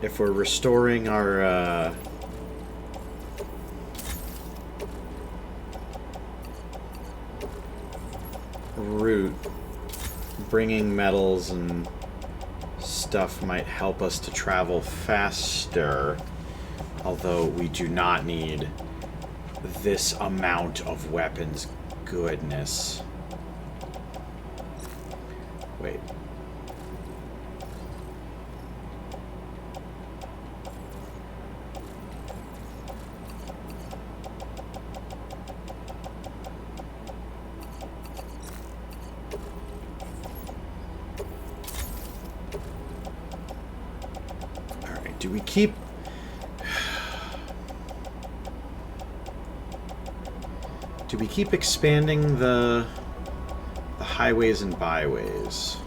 If we're restoring our, route, bringing metals and stuff might help us to travel faster. Although we do not need this amount of weapons. Goodness. Wait. Do we keep... Do we keep expanding the highways and byways?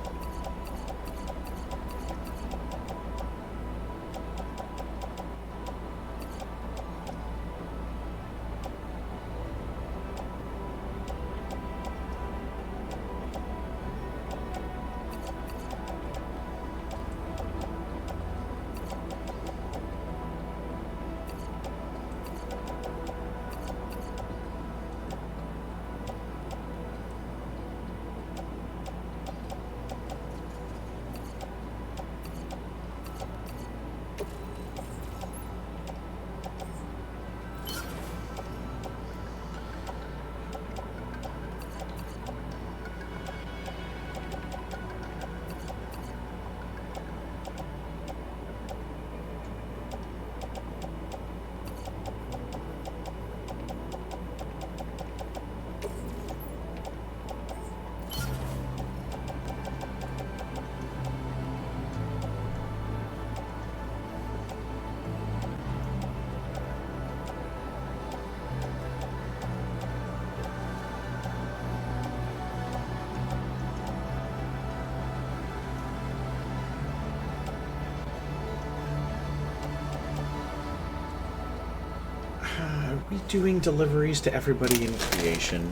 Are we doing deliveries to everybody in creation?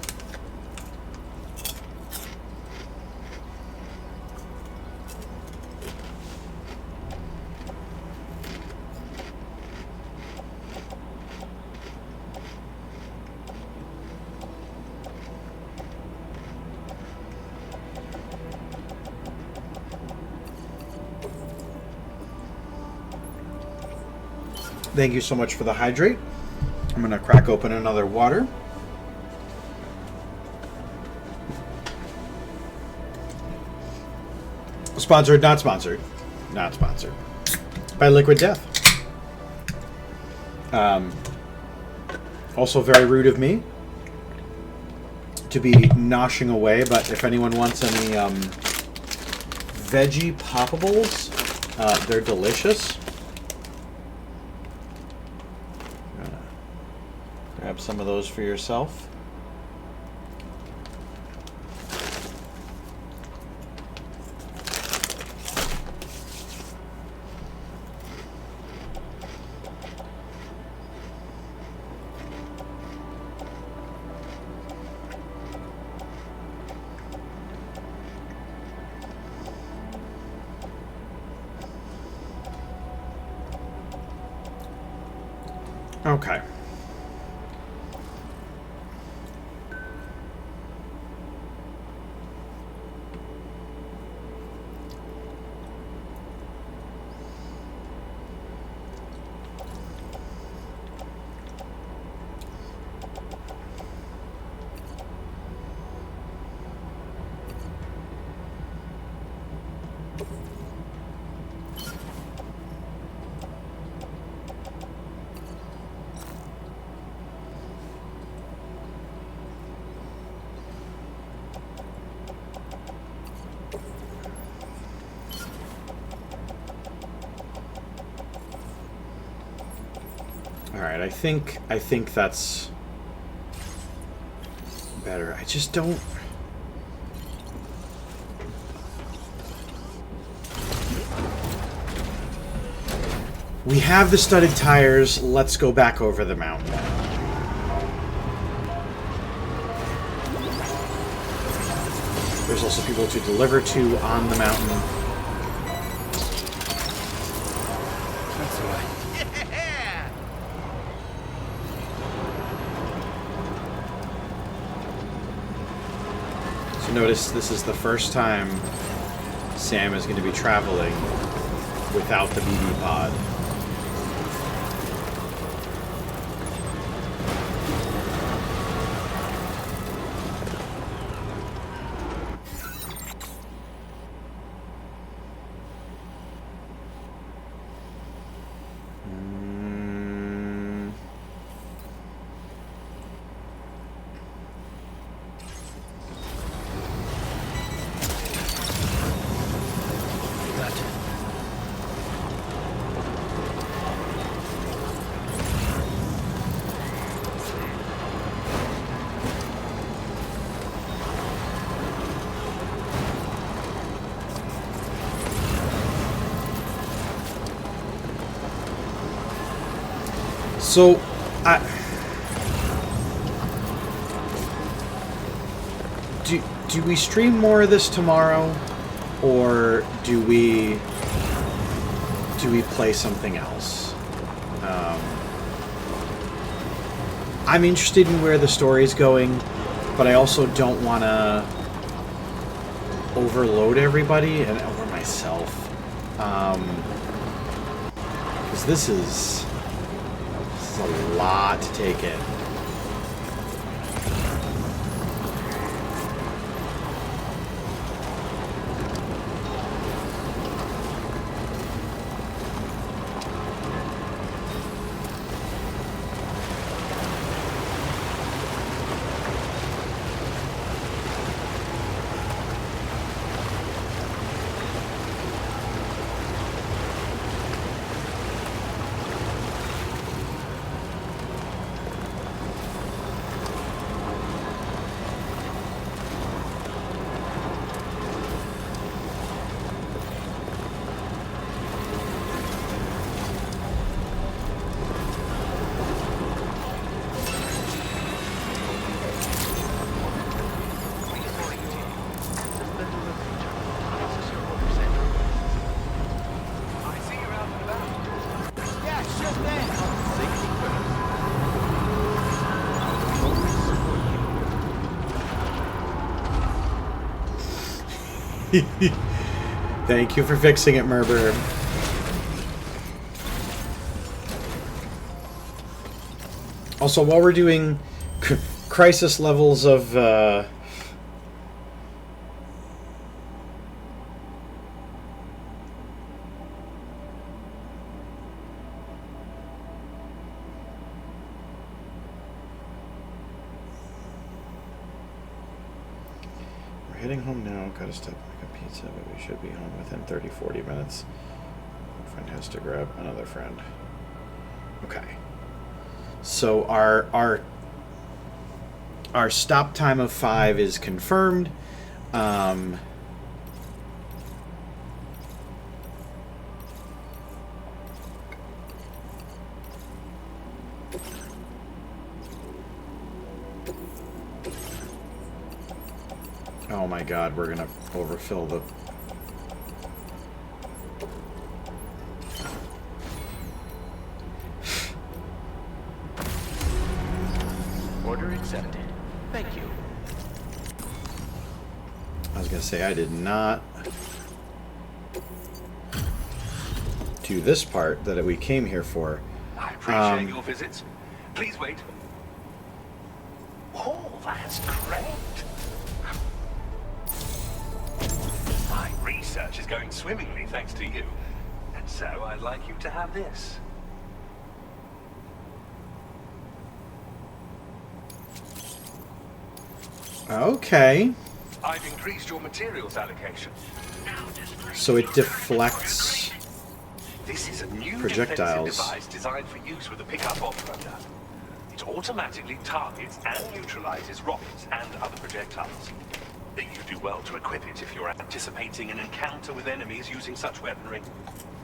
Thank you so much for the hydrate. I'm going to crack open another water. Sponsored, not sponsored. Not sponsored. By Liquid Death. Also very rude of me to be noshing away, but if anyone wants any veggie poppables, they're delicious. Grab some of those for yourself. Okay. Alright, I think that's better. I just don't... We have the studded tires. Let's go back over the mountain. There's also people to deliver to on the mountain. That's all right. So notice this is the first time Sam is going to be traveling without the BB pod. So, do we stream more of this tomorrow, or do we play something else? I'm interested in where the story's going, but I also don't want to overload everybody and over myself, because this is a lot to take in. Thank you for fixing it, Merber. Also, while we're doing crisis levels of... We're heading home now. Gotta stop and make a pizza, but we should be home within 30-40 minutes. My friend has to grab another friend. Okay. So our stop time of 5 is confirmed. Oh my god, we're gonna overfill the... Order accepted. Thank you. I was gonna say, I did not do this part that we came here for. I appreciate your visits. Please wait. Oh, that's great. My research is going swimmingly thanks to you. And so I'd like you to have this. Okay. I've increased your materials allocation. So it deflects This is a new projectiles. defensive device designed for use with a pickup offloader. It automatically targets and neutralizes rockets and other projectiles. You do well to equip it if you're anticipating an encounter with enemies using such weaponry.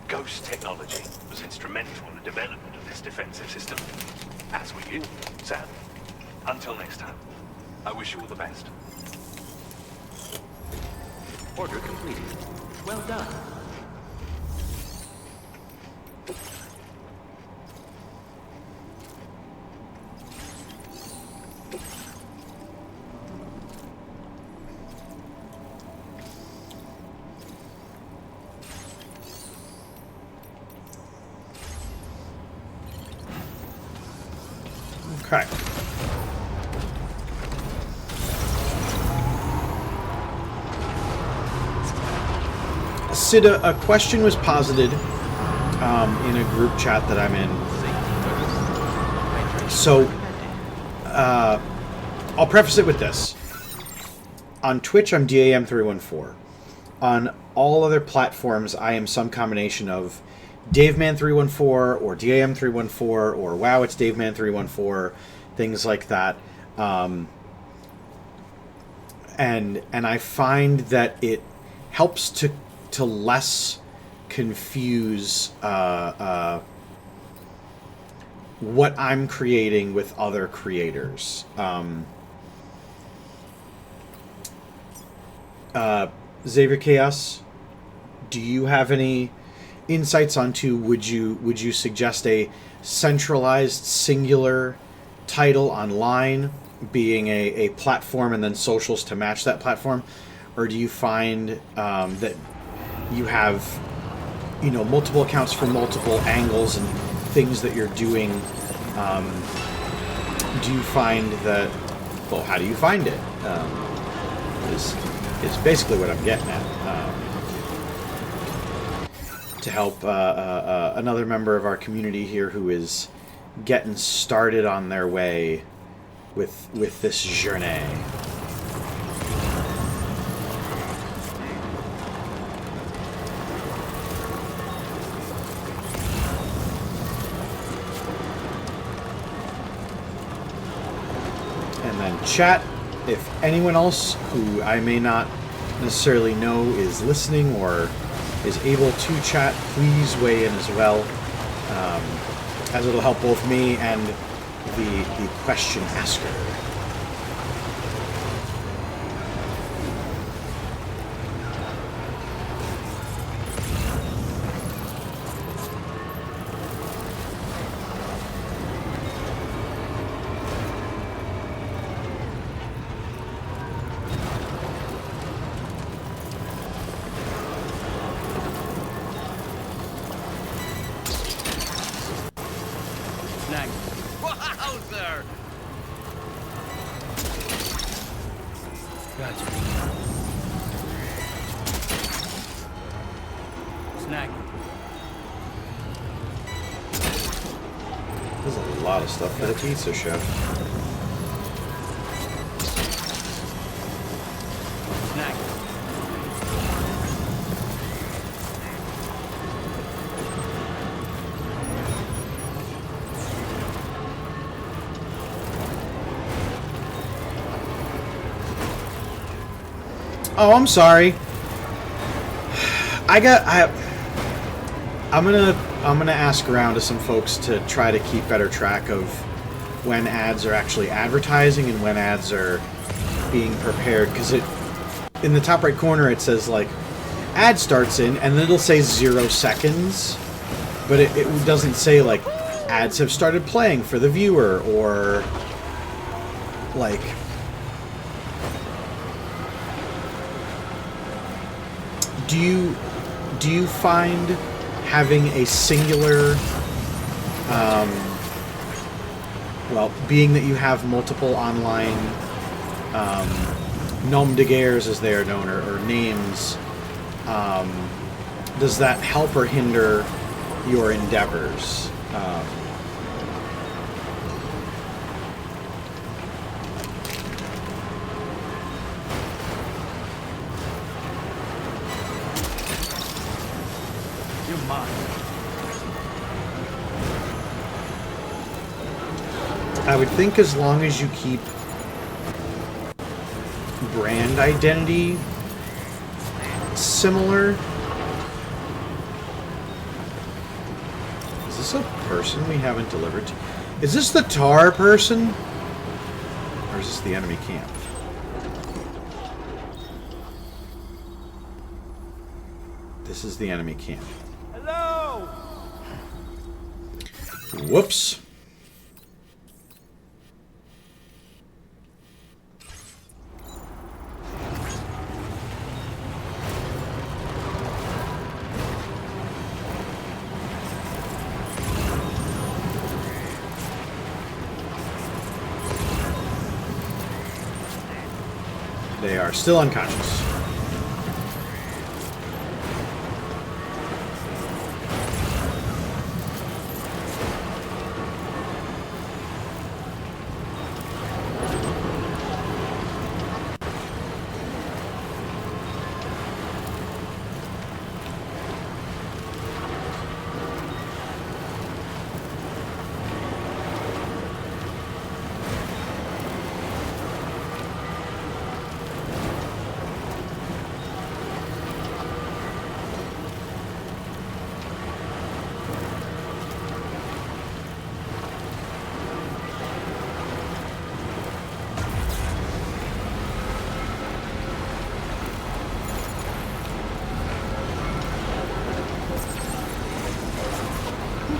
Ghost technology was instrumental in the development of this defensive system. As were you, Sam. Until next time, I wish you all the best. Order completed. Well done. Okay. Sid, a question was posited in a group chat that I'm in. So, I'll preface it with this. On Twitch, I'm DAM314. On all other platforms, I am some combination of DaveMan314 or DAM314 or wow, it's DaveMan314, things like that. And I find that it helps to less confuse what I'm creating with other creators. Xavier Chaos, do you have any insights onto would you suggest a centralized singular title online being a platform and then socials to match that platform, or do you find that you have multiple accounts for multiple angles and things that you're doing? Do you find that, well, how do you find it? Is basically what I'm getting at. To help another member of our community here who is getting started on their way with this journey. And then chat, if anyone else who I may not necessarily know is listening or is able to chat, please weigh in as well, as it'll help both me and the question asker. closer! Gotcha. Snack. There's a lot of stuff for the pizza chef. Snack. Oh, I'm sorry. I'm gonna ask around to some folks to try to keep better track of when ads are actually advertising and when ads are being prepared, because in the top right corner it says like ad starts in, and then it'll say 0 seconds, but it doesn't say like ads have started playing for the viewer, or like do you find having a singular, well, being that you have multiple online nom de guerres, as they are known, or names, does that help or hinder your endeavors? I would think as long as you keep brand identity similar. Is this a person we haven't delivered to? Is this the tar person? Or is this the enemy camp? This is the enemy camp. Hello! Whoops. They are still unconscious.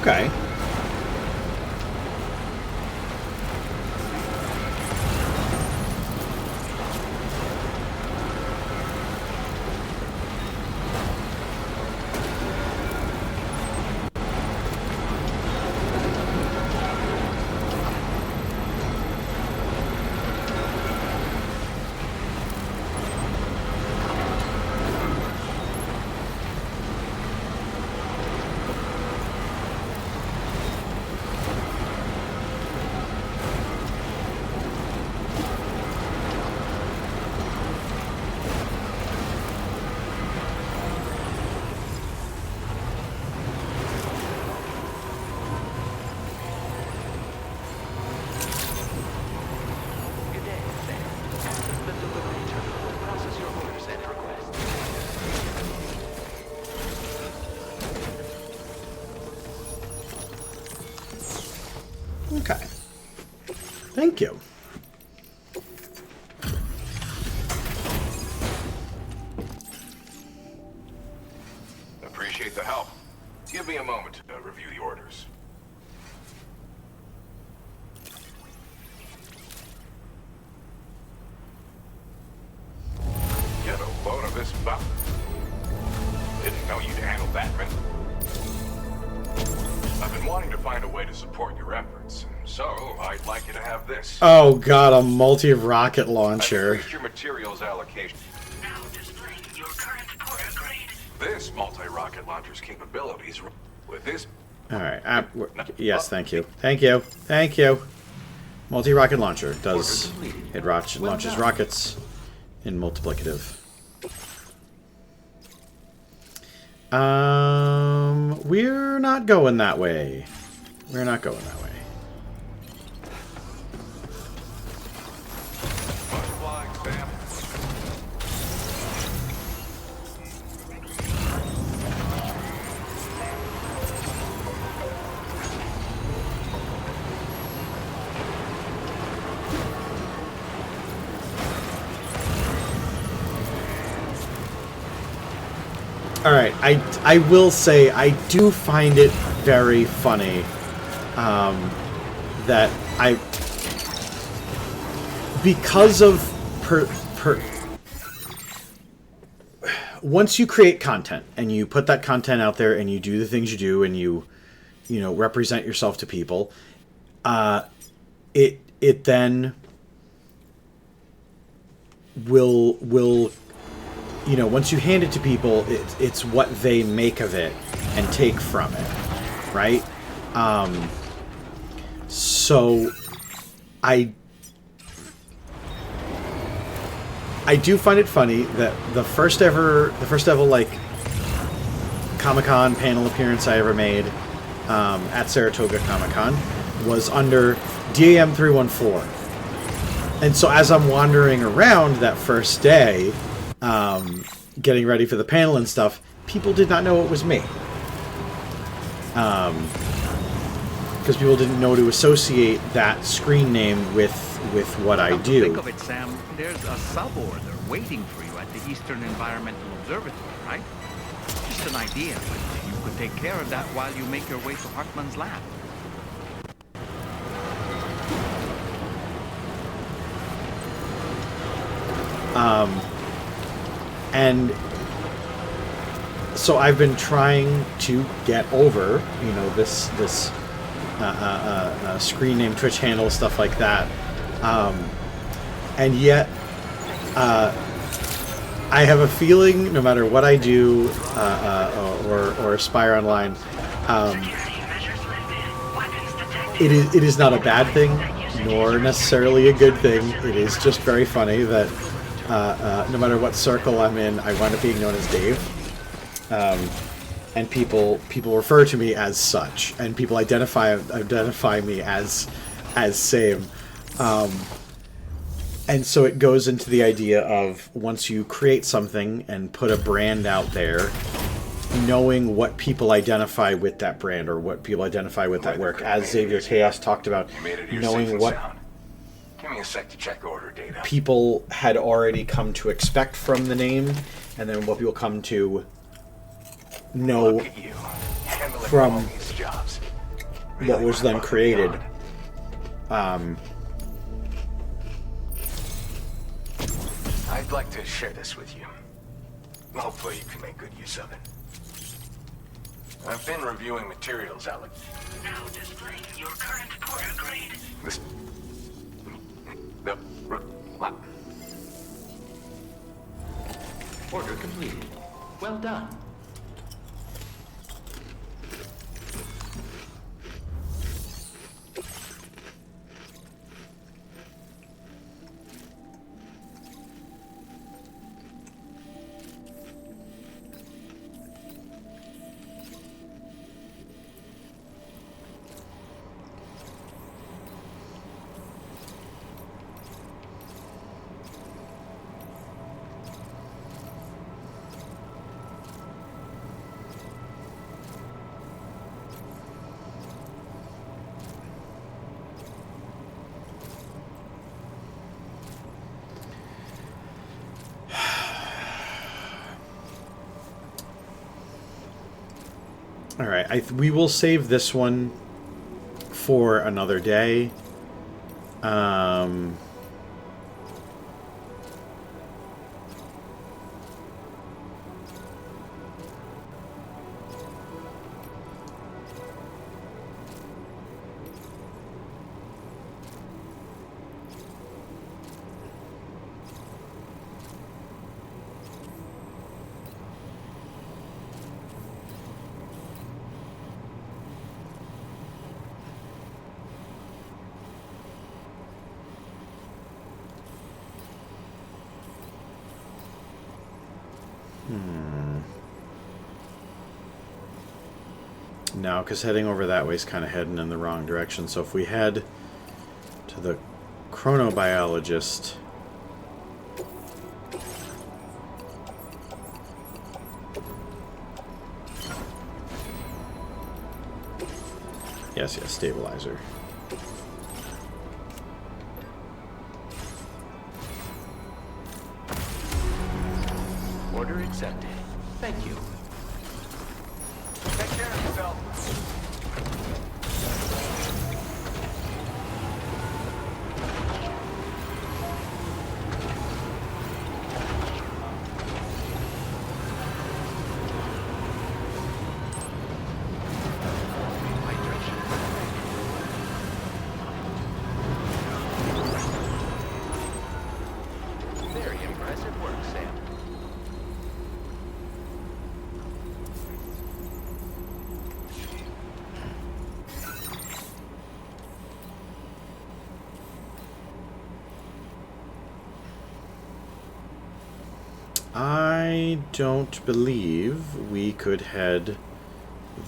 Okay. Okay. Thank you. Appreciate the help. Give me a moment to review the orders. Get a load of this stuff. Didn't know you'd handle that, man. I've been been wanting to find a way to support your efforts, so I'd like you to have this. Oh god, a multi-rocket launcher. Your materials allocation. Now displaying your current porter grade. This multi-rocket launcher's capabilities with this. Alright, yes, thank you. Thank you. Thank you. Multi-rocket launcher does it launches rockets in multiplicative. We're not going that way. We're not going that way. Alright, I will say I do find it very funny that because of once you create content and you put that content out there and you do the things you do and you represent yourself to people, it then will once you hand it to people, it's what they make of it and take from it, right? So I do find it funny that the first ever like Comic-Con panel appearance I ever made at Saratoga Comic-Con was under DAM 314. And so as I'm wandering around that first day, getting ready for the panel and stuff, people did not know it was me. Because people didn't know to associate that screen name with what I do. Think of it, Sam. There's a suborder waiting for you at the Eastern Environmental Observatory, right? Just an idea, but you could take care of that while you make your way to Hartman's lab. And so I've been trying to get over, this screen name, Twitch handle, stuff like that. And yet, I have a feeling no matter what I do, or aspire online, it is not a bad thing, nor necessarily a good thing. It is just very funny that no matter what circle I'm in, I wind up being known as Dave. And people refer to me as such, and people identify me as same. And so it goes into the idea of once you create something and put a brand out there, knowing what people identify with that brand or what people identify with that work, as Xavier Tejas talked about, knowing what Give me a sec to check order data. people had already come to expect from the name, and then what people come to know from what was then created. I'd like to share this with you. Hopefully you can make good use of it. I've been reviewing materials, Alex. Now displaying your current porter grade. This... What? Order completed. Well done. All right, we will save this one for another day. No, because heading over that way is kind of heading in the wrong direction. So if we head to the chronobiologist... Yes, stabilizer. Order accepted. Thank you. Take care of yourself. Very impressive work, Sam. I don't believe we could head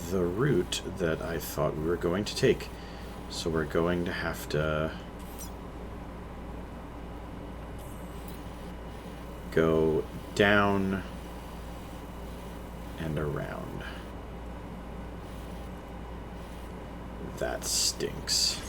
the route that I thought we were going to take. So we're going to have to go down and around. That stinks.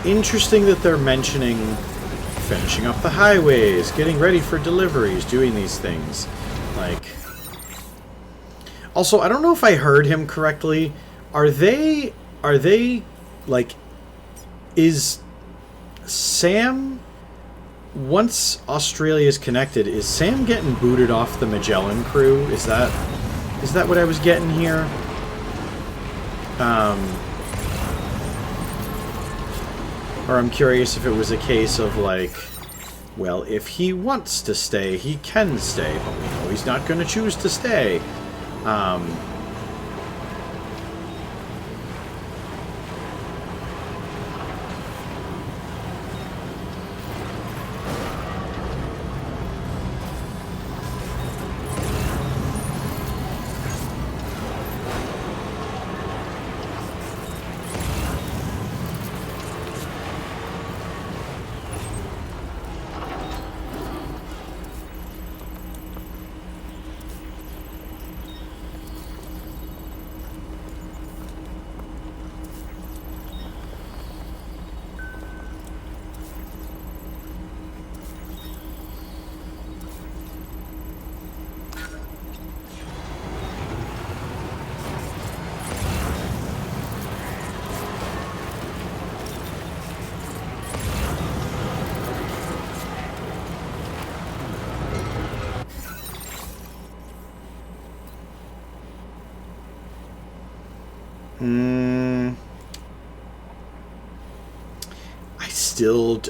Interesting that they're mentioning finishing up the highways, getting ready for deliveries, doing these things. Like, also, I don't know if I heard him correctly. Are they like, is Sam, once Australia's connected, is Sam getting booted off the Magellan crew? Is that what I was getting here? Or I'm curious if it was a case of, like, well, if he wants to stay, he can stay, but we know he's not going to choose to stay.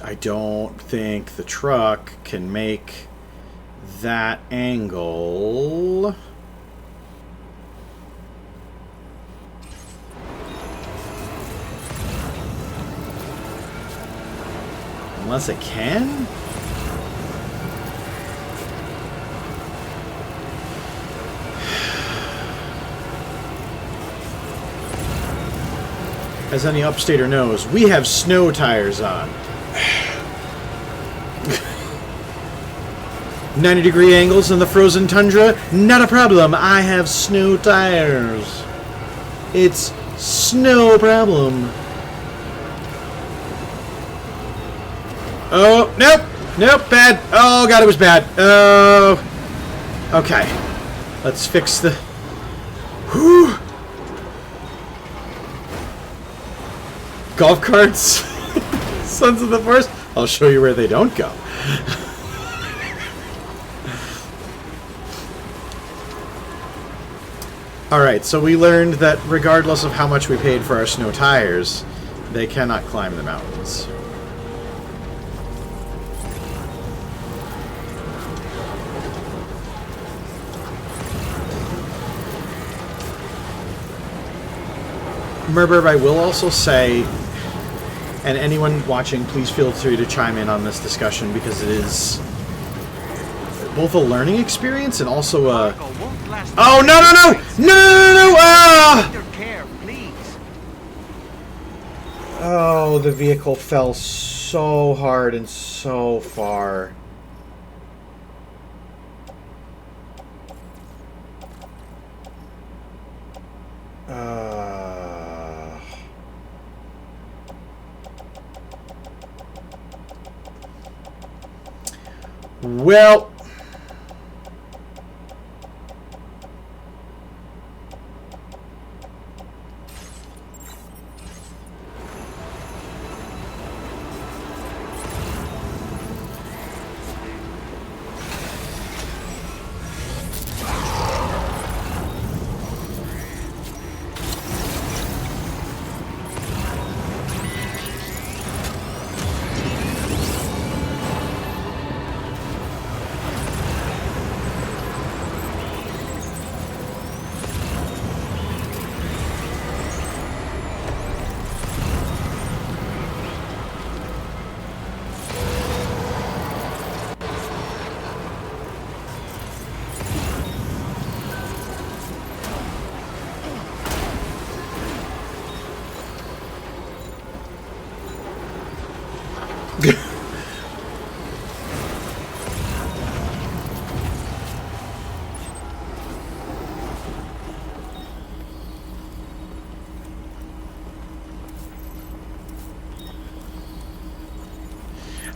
I don't think the truck can make that angle. Unless it can? As any upstater knows, we have snow tires on. 90-degree angles in the frozen tundra? Not a problem. I have snow tires. It's snow problem. Oh, nope. Nope, bad. Oh, God, it was bad. Oh. Okay. Let's fix the... Whew. Golf carts? Sons of the Forest? I'll show you where they don't go. Alright, so we learned that regardless of how much we paid for our snow tires, they cannot climb the mountains. Murburb, I will also say, and anyone watching, please feel free to chime in on this discussion, because it is both a learning experience and also a... Oh, no, no, no! No, no, no, no! Ah! Oh, the vehicle fell so hard and so far. Well...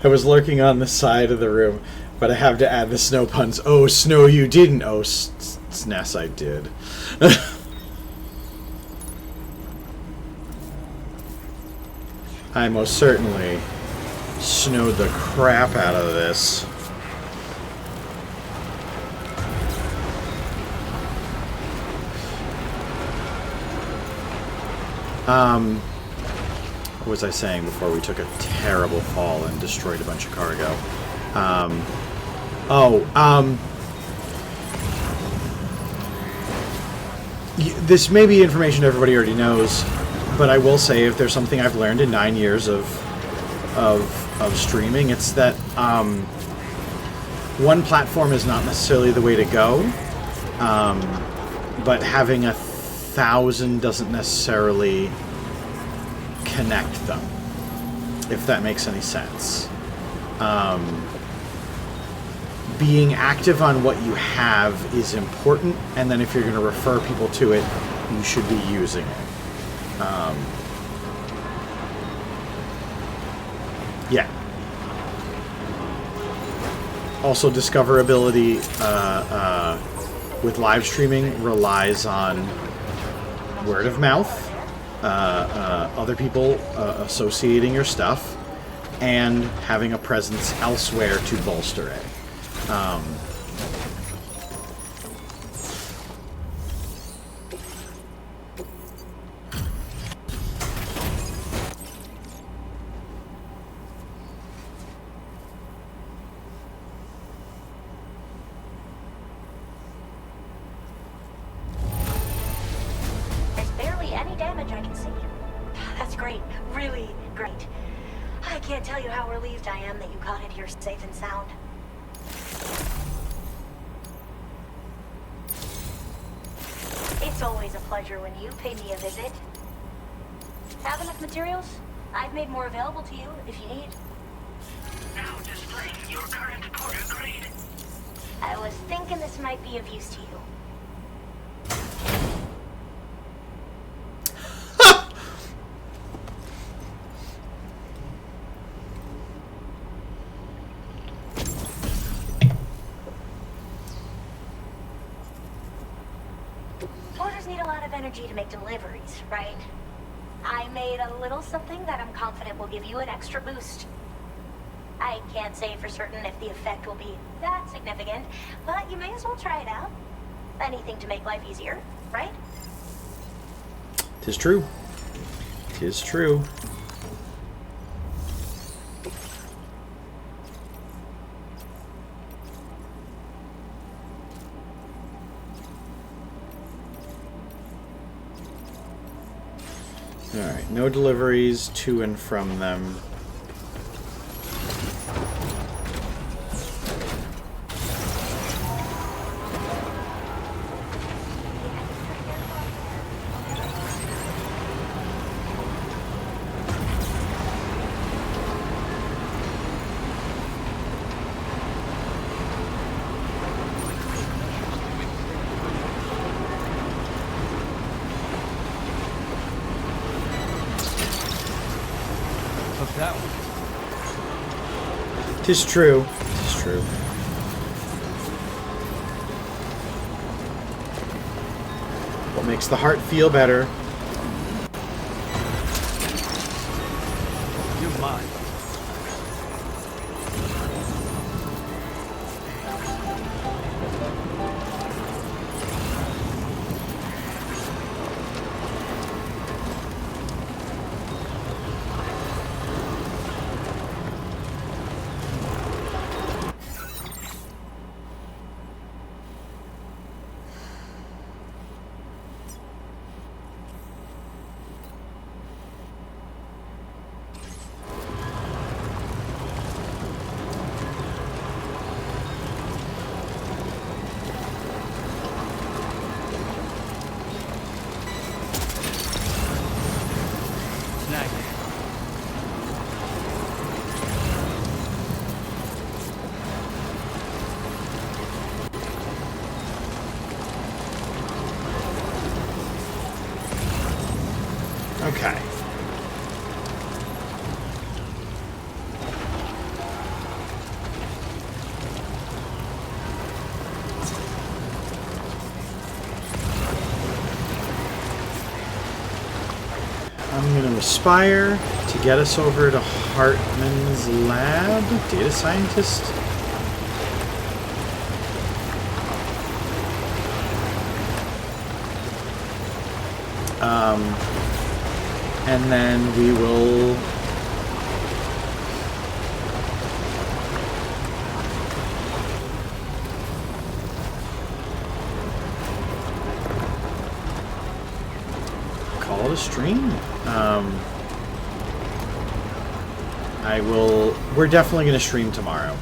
I was lurking on the side of the room, but I have to add the snow puns. Oh, snow you didn't. Oh, Sness, I did. I most certainly snowed the crap out of this. What was I saying before we took a terrible fall and destroyed a bunch of cargo? This may be information everybody already knows, but I will say, if there's something I've learned in 9 years of streaming, it's that one platform is not necessarily the way to go, but having 1,000 doesn't necessarily connect them, if that makes any sense. Being active on what you have is important, and then if you're going to refer people to it, you should be using it. Yeah. Also, discoverability with live streaming relies on word of mouth, other people associating your stuff, and having a presence elsewhere to bolster it. There's barely any damage I can see. That's great. Really great. I can't tell you how relieved I am that you got it here safe and sound. It's always a pleasure when you pay me a visit. Have enough materials? I've made more available to you if you need. Now displaying your current porter grade. I was thinking this might be of use to you. Porters need a lot of energy to make deliveries, right? I made a little something that I'm confident will give you an extra boost. I can't say for certain if the effect will be that significant, but you may as well try it out. Anything to make life easier. right? 'Tis true. 'Tis true. Alright, no deliveries to and from them. That one. 'Tis true. 'Tis true. What makes the heart feel better? You're mine. Okay. I'm going to aspire to get us over to Hartman's lab. Data scientist. And then we will call it a stream. We're definitely going to stream tomorrow.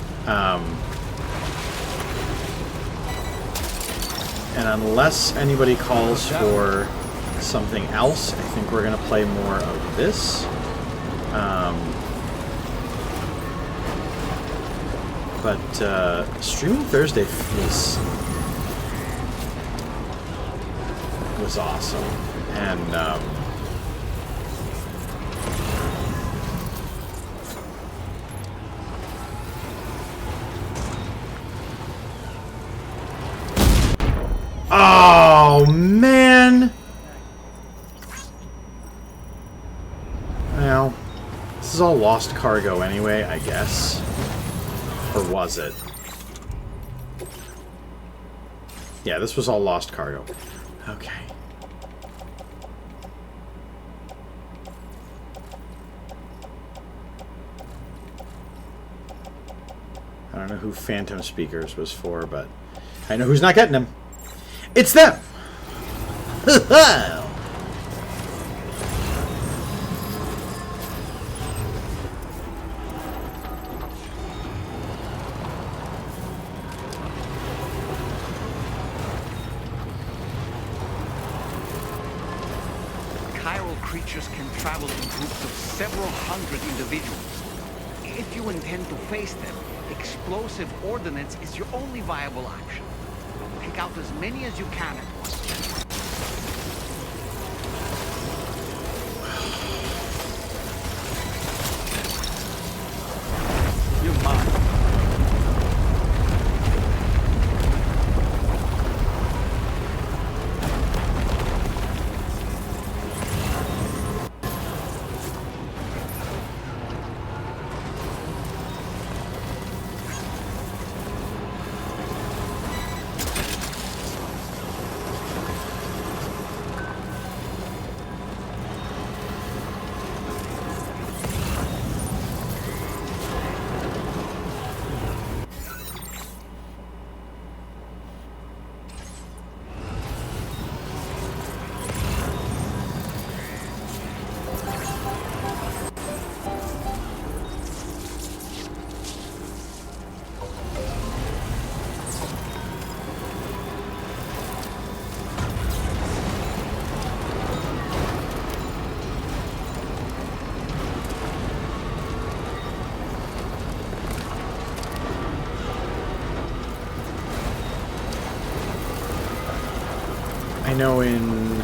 And unless anybody calls for something else, I think we're going to play more of this. But streaming Thursday was awesome. And oh, man! Well, this is all lost cargo anyway, I guess. Or was it? Yeah, this was all lost cargo. Okay. I don't know who Phantom Speakers was for, but I know who's not getting them. It's them! Chiral creatures can travel in groups of several hundred individuals. If you intend to face them, explosive ordnance is your only viable option. Pick out as many as you can at once. You're mine. I know in...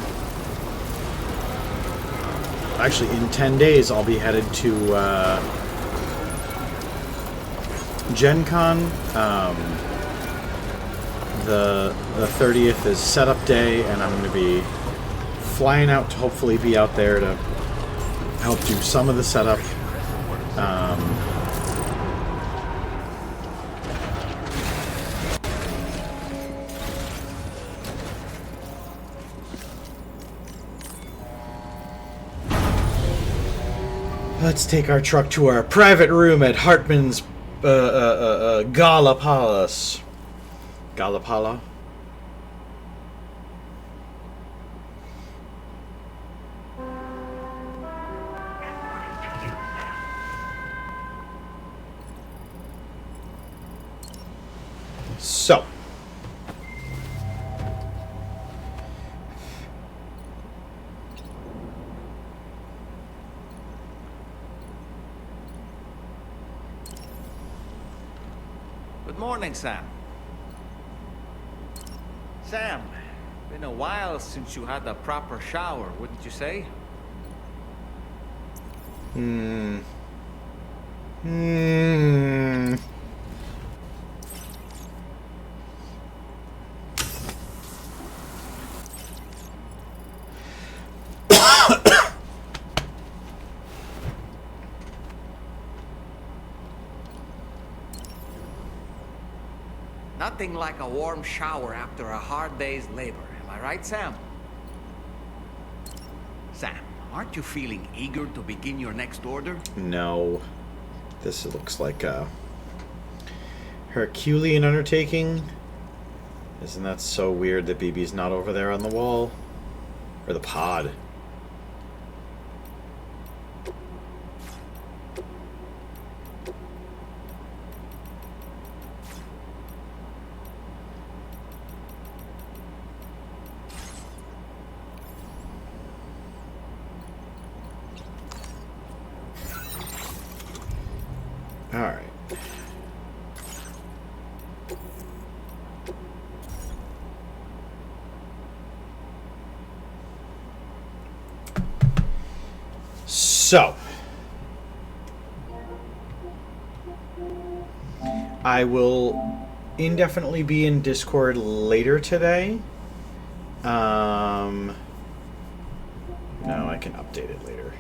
Actually, in 10 days, I'll be headed to Gen Con. The 30th is setup day, and I'm going to be flying out to hopefully be out there to help do some of the setup. Let's take our truck to our private room at Hartman's Gala Palace. Gala Pala? So. Good morning, Sam. Sam, been a while since you had a proper shower, wouldn't you say? Nothing like a warm shower after a hard day's labor. Am I right, Sam? Sam, aren't you feeling eager to begin your next order? No. This looks like a Herculean undertaking. Isn't that so weird that BB's not over there on the wall? Or the pod? Alright. So, I will indefinitely be in Discord later today. No, I can update it later.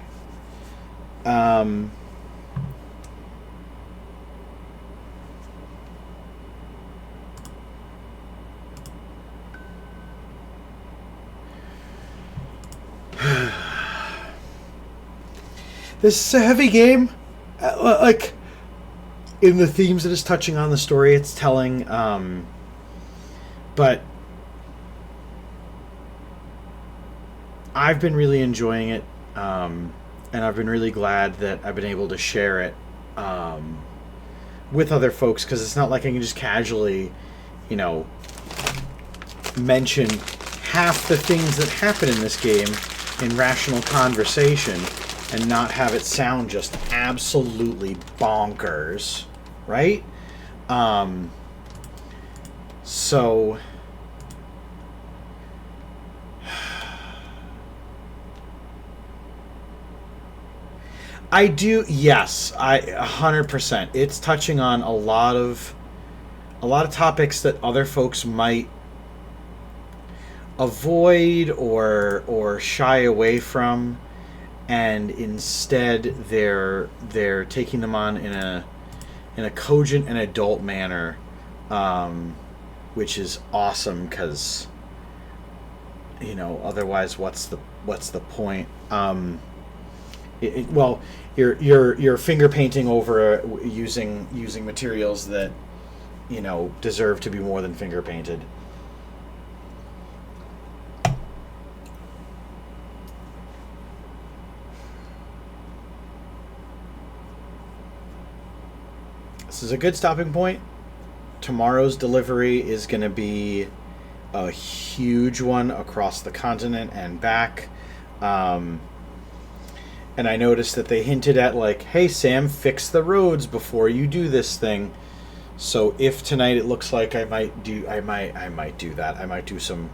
This is a heavy game. Like, in the themes that it's touching on, the story it's telling, but I've been really enjoying it, and I've been really glad that I've been able to share it with other folks, because it's not like I can just casually, you know, mention half the things that happen in this game in rational conversation and not have it sound just absolutely bonkers, right? So I do, yes, 100%. It's touching on a lot of topics that other folks might avoid or shy away from, and instead they're taking them on in a cogent and adult manner, which is awesome, because, you know, otherwise what's the point? Well, you're finger painting over using materials that, you know, deserve to be more than finger painted. This is a good stopping point. Tomorrow's delivery is going to be a huge one across the continent and back. And I noticed that they hinted at, like, hey, Sam, fix the roads before you do this thing. So if tonight it looks like I might do that. I might do some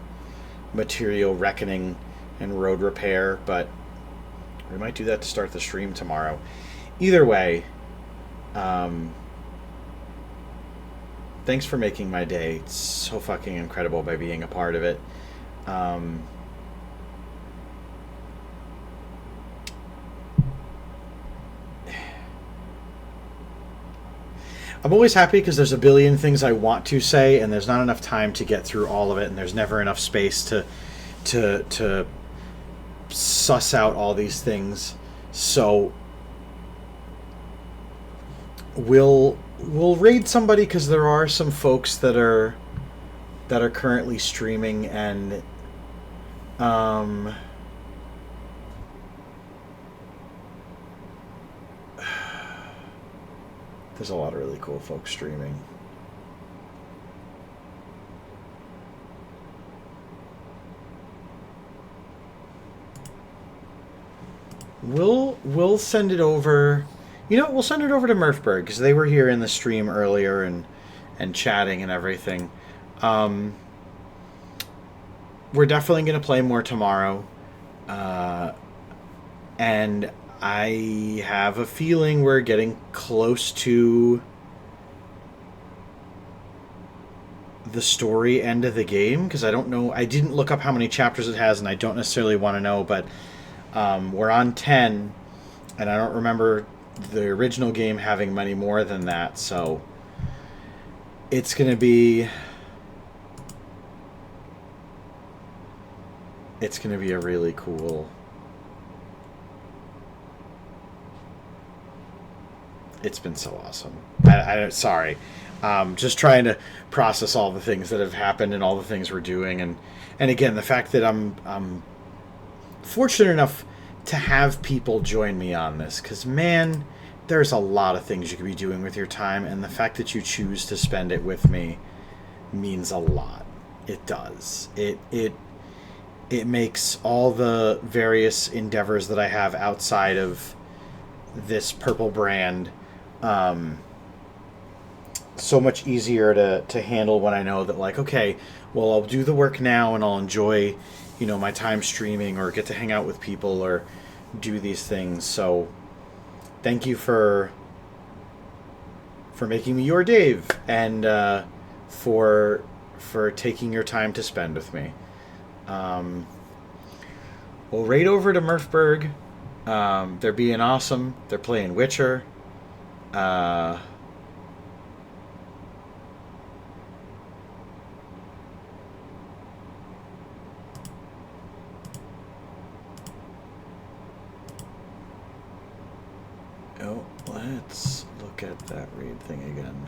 material reckoning and road repair, but we might do that to start the stream tomorrow. Either way, thanks for making my day so fucking incredible by being a part of it. I'm always happy because there's a billion things I want to say, and there's not enough time to get through all of it, and there's never enough space to suss out all these things. So we'll raid somebody, because there are some folks that are currently streaming, and there's a lot of really cool folks streaming. We'll send it over. You know, we'll send it over to Murphberg, because they were here in the stream earlier and chatting and everything. We're definitely going to play more tomorrow. And I have a feeling we're getting close to the story end of the game, because I don't know. I didn't look up how many chapters it has, and I don't necessarily want to know, but we're on 10, and I don't remember the original game having many more than that, so it's going to be a really cool. It's been so awesome. Sorry. Just trying to process all the things that have happened and all the things we're doing, and again, the fact that I'm fortunate enough to have people join me on this, because man, there's a lot of things you could be doing with your time, and the fact that you choose to spend it with me means a lot. It does. It makes all the various endeavors that I have outside of this purple brand so much easier to handle when I know that, like, okay, well, I'll do the work now and I'll enjoy, you know, my time streaming or get to hang out with people or do these things. So thank you for making me your Dave, and for taking your time to spend with me. We'll raid over to Murphberg. They're being awesome. They're playing Witcher. Let's look at that raid thing again,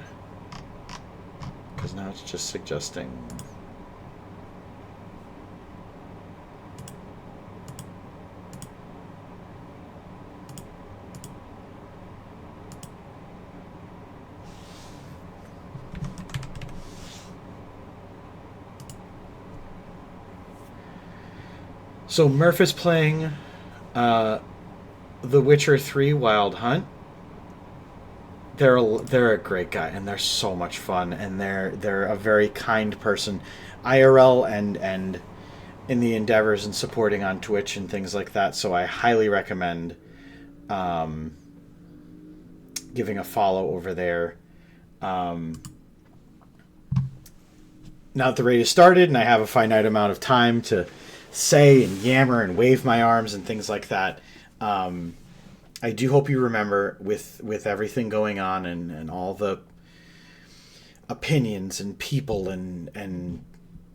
because now it's just suggesting. So Murph is playing The Witcher 3 Wild Hunt. They're a great guy, and they're so much fun, and they're a very kind person, IRL and in the endeavors and supporting on Twitch and things like that. So I highly recommend giving a follow over there. Now that the raid has started and I have a finite amount of time to say and yammer and wave my arms and things like that, I do hope you remember, with everything going on and all the opinions and people and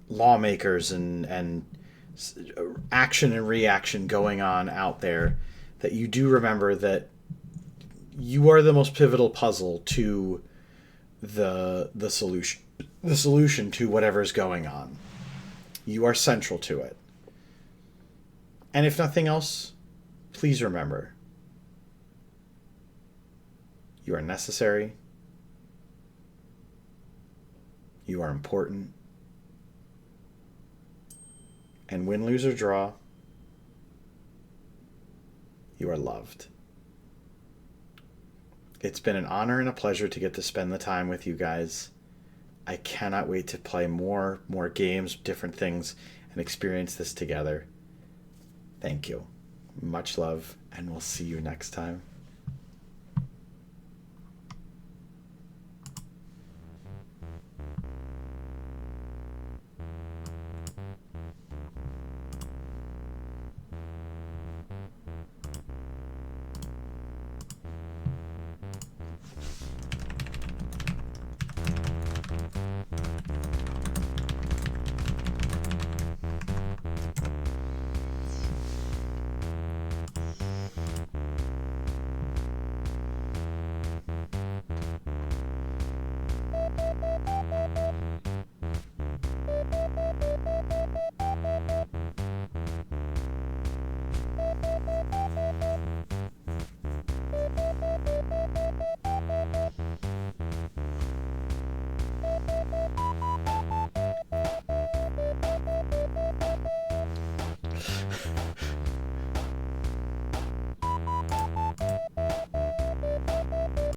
lawmakers and action and reaction going on out there, that you do remember that you are the most pivotal puzzle to the solution to whatever's going on. You are central to it. And if nothing else, please remember, you are necessary. You are important. And win, lose, or draw, you are loved. It's been an honor and a pleasure to get to spend the time with you guys. I cannot wait to play more games, different things, and experience this together. Thank you. Much love, and we'll see you next time.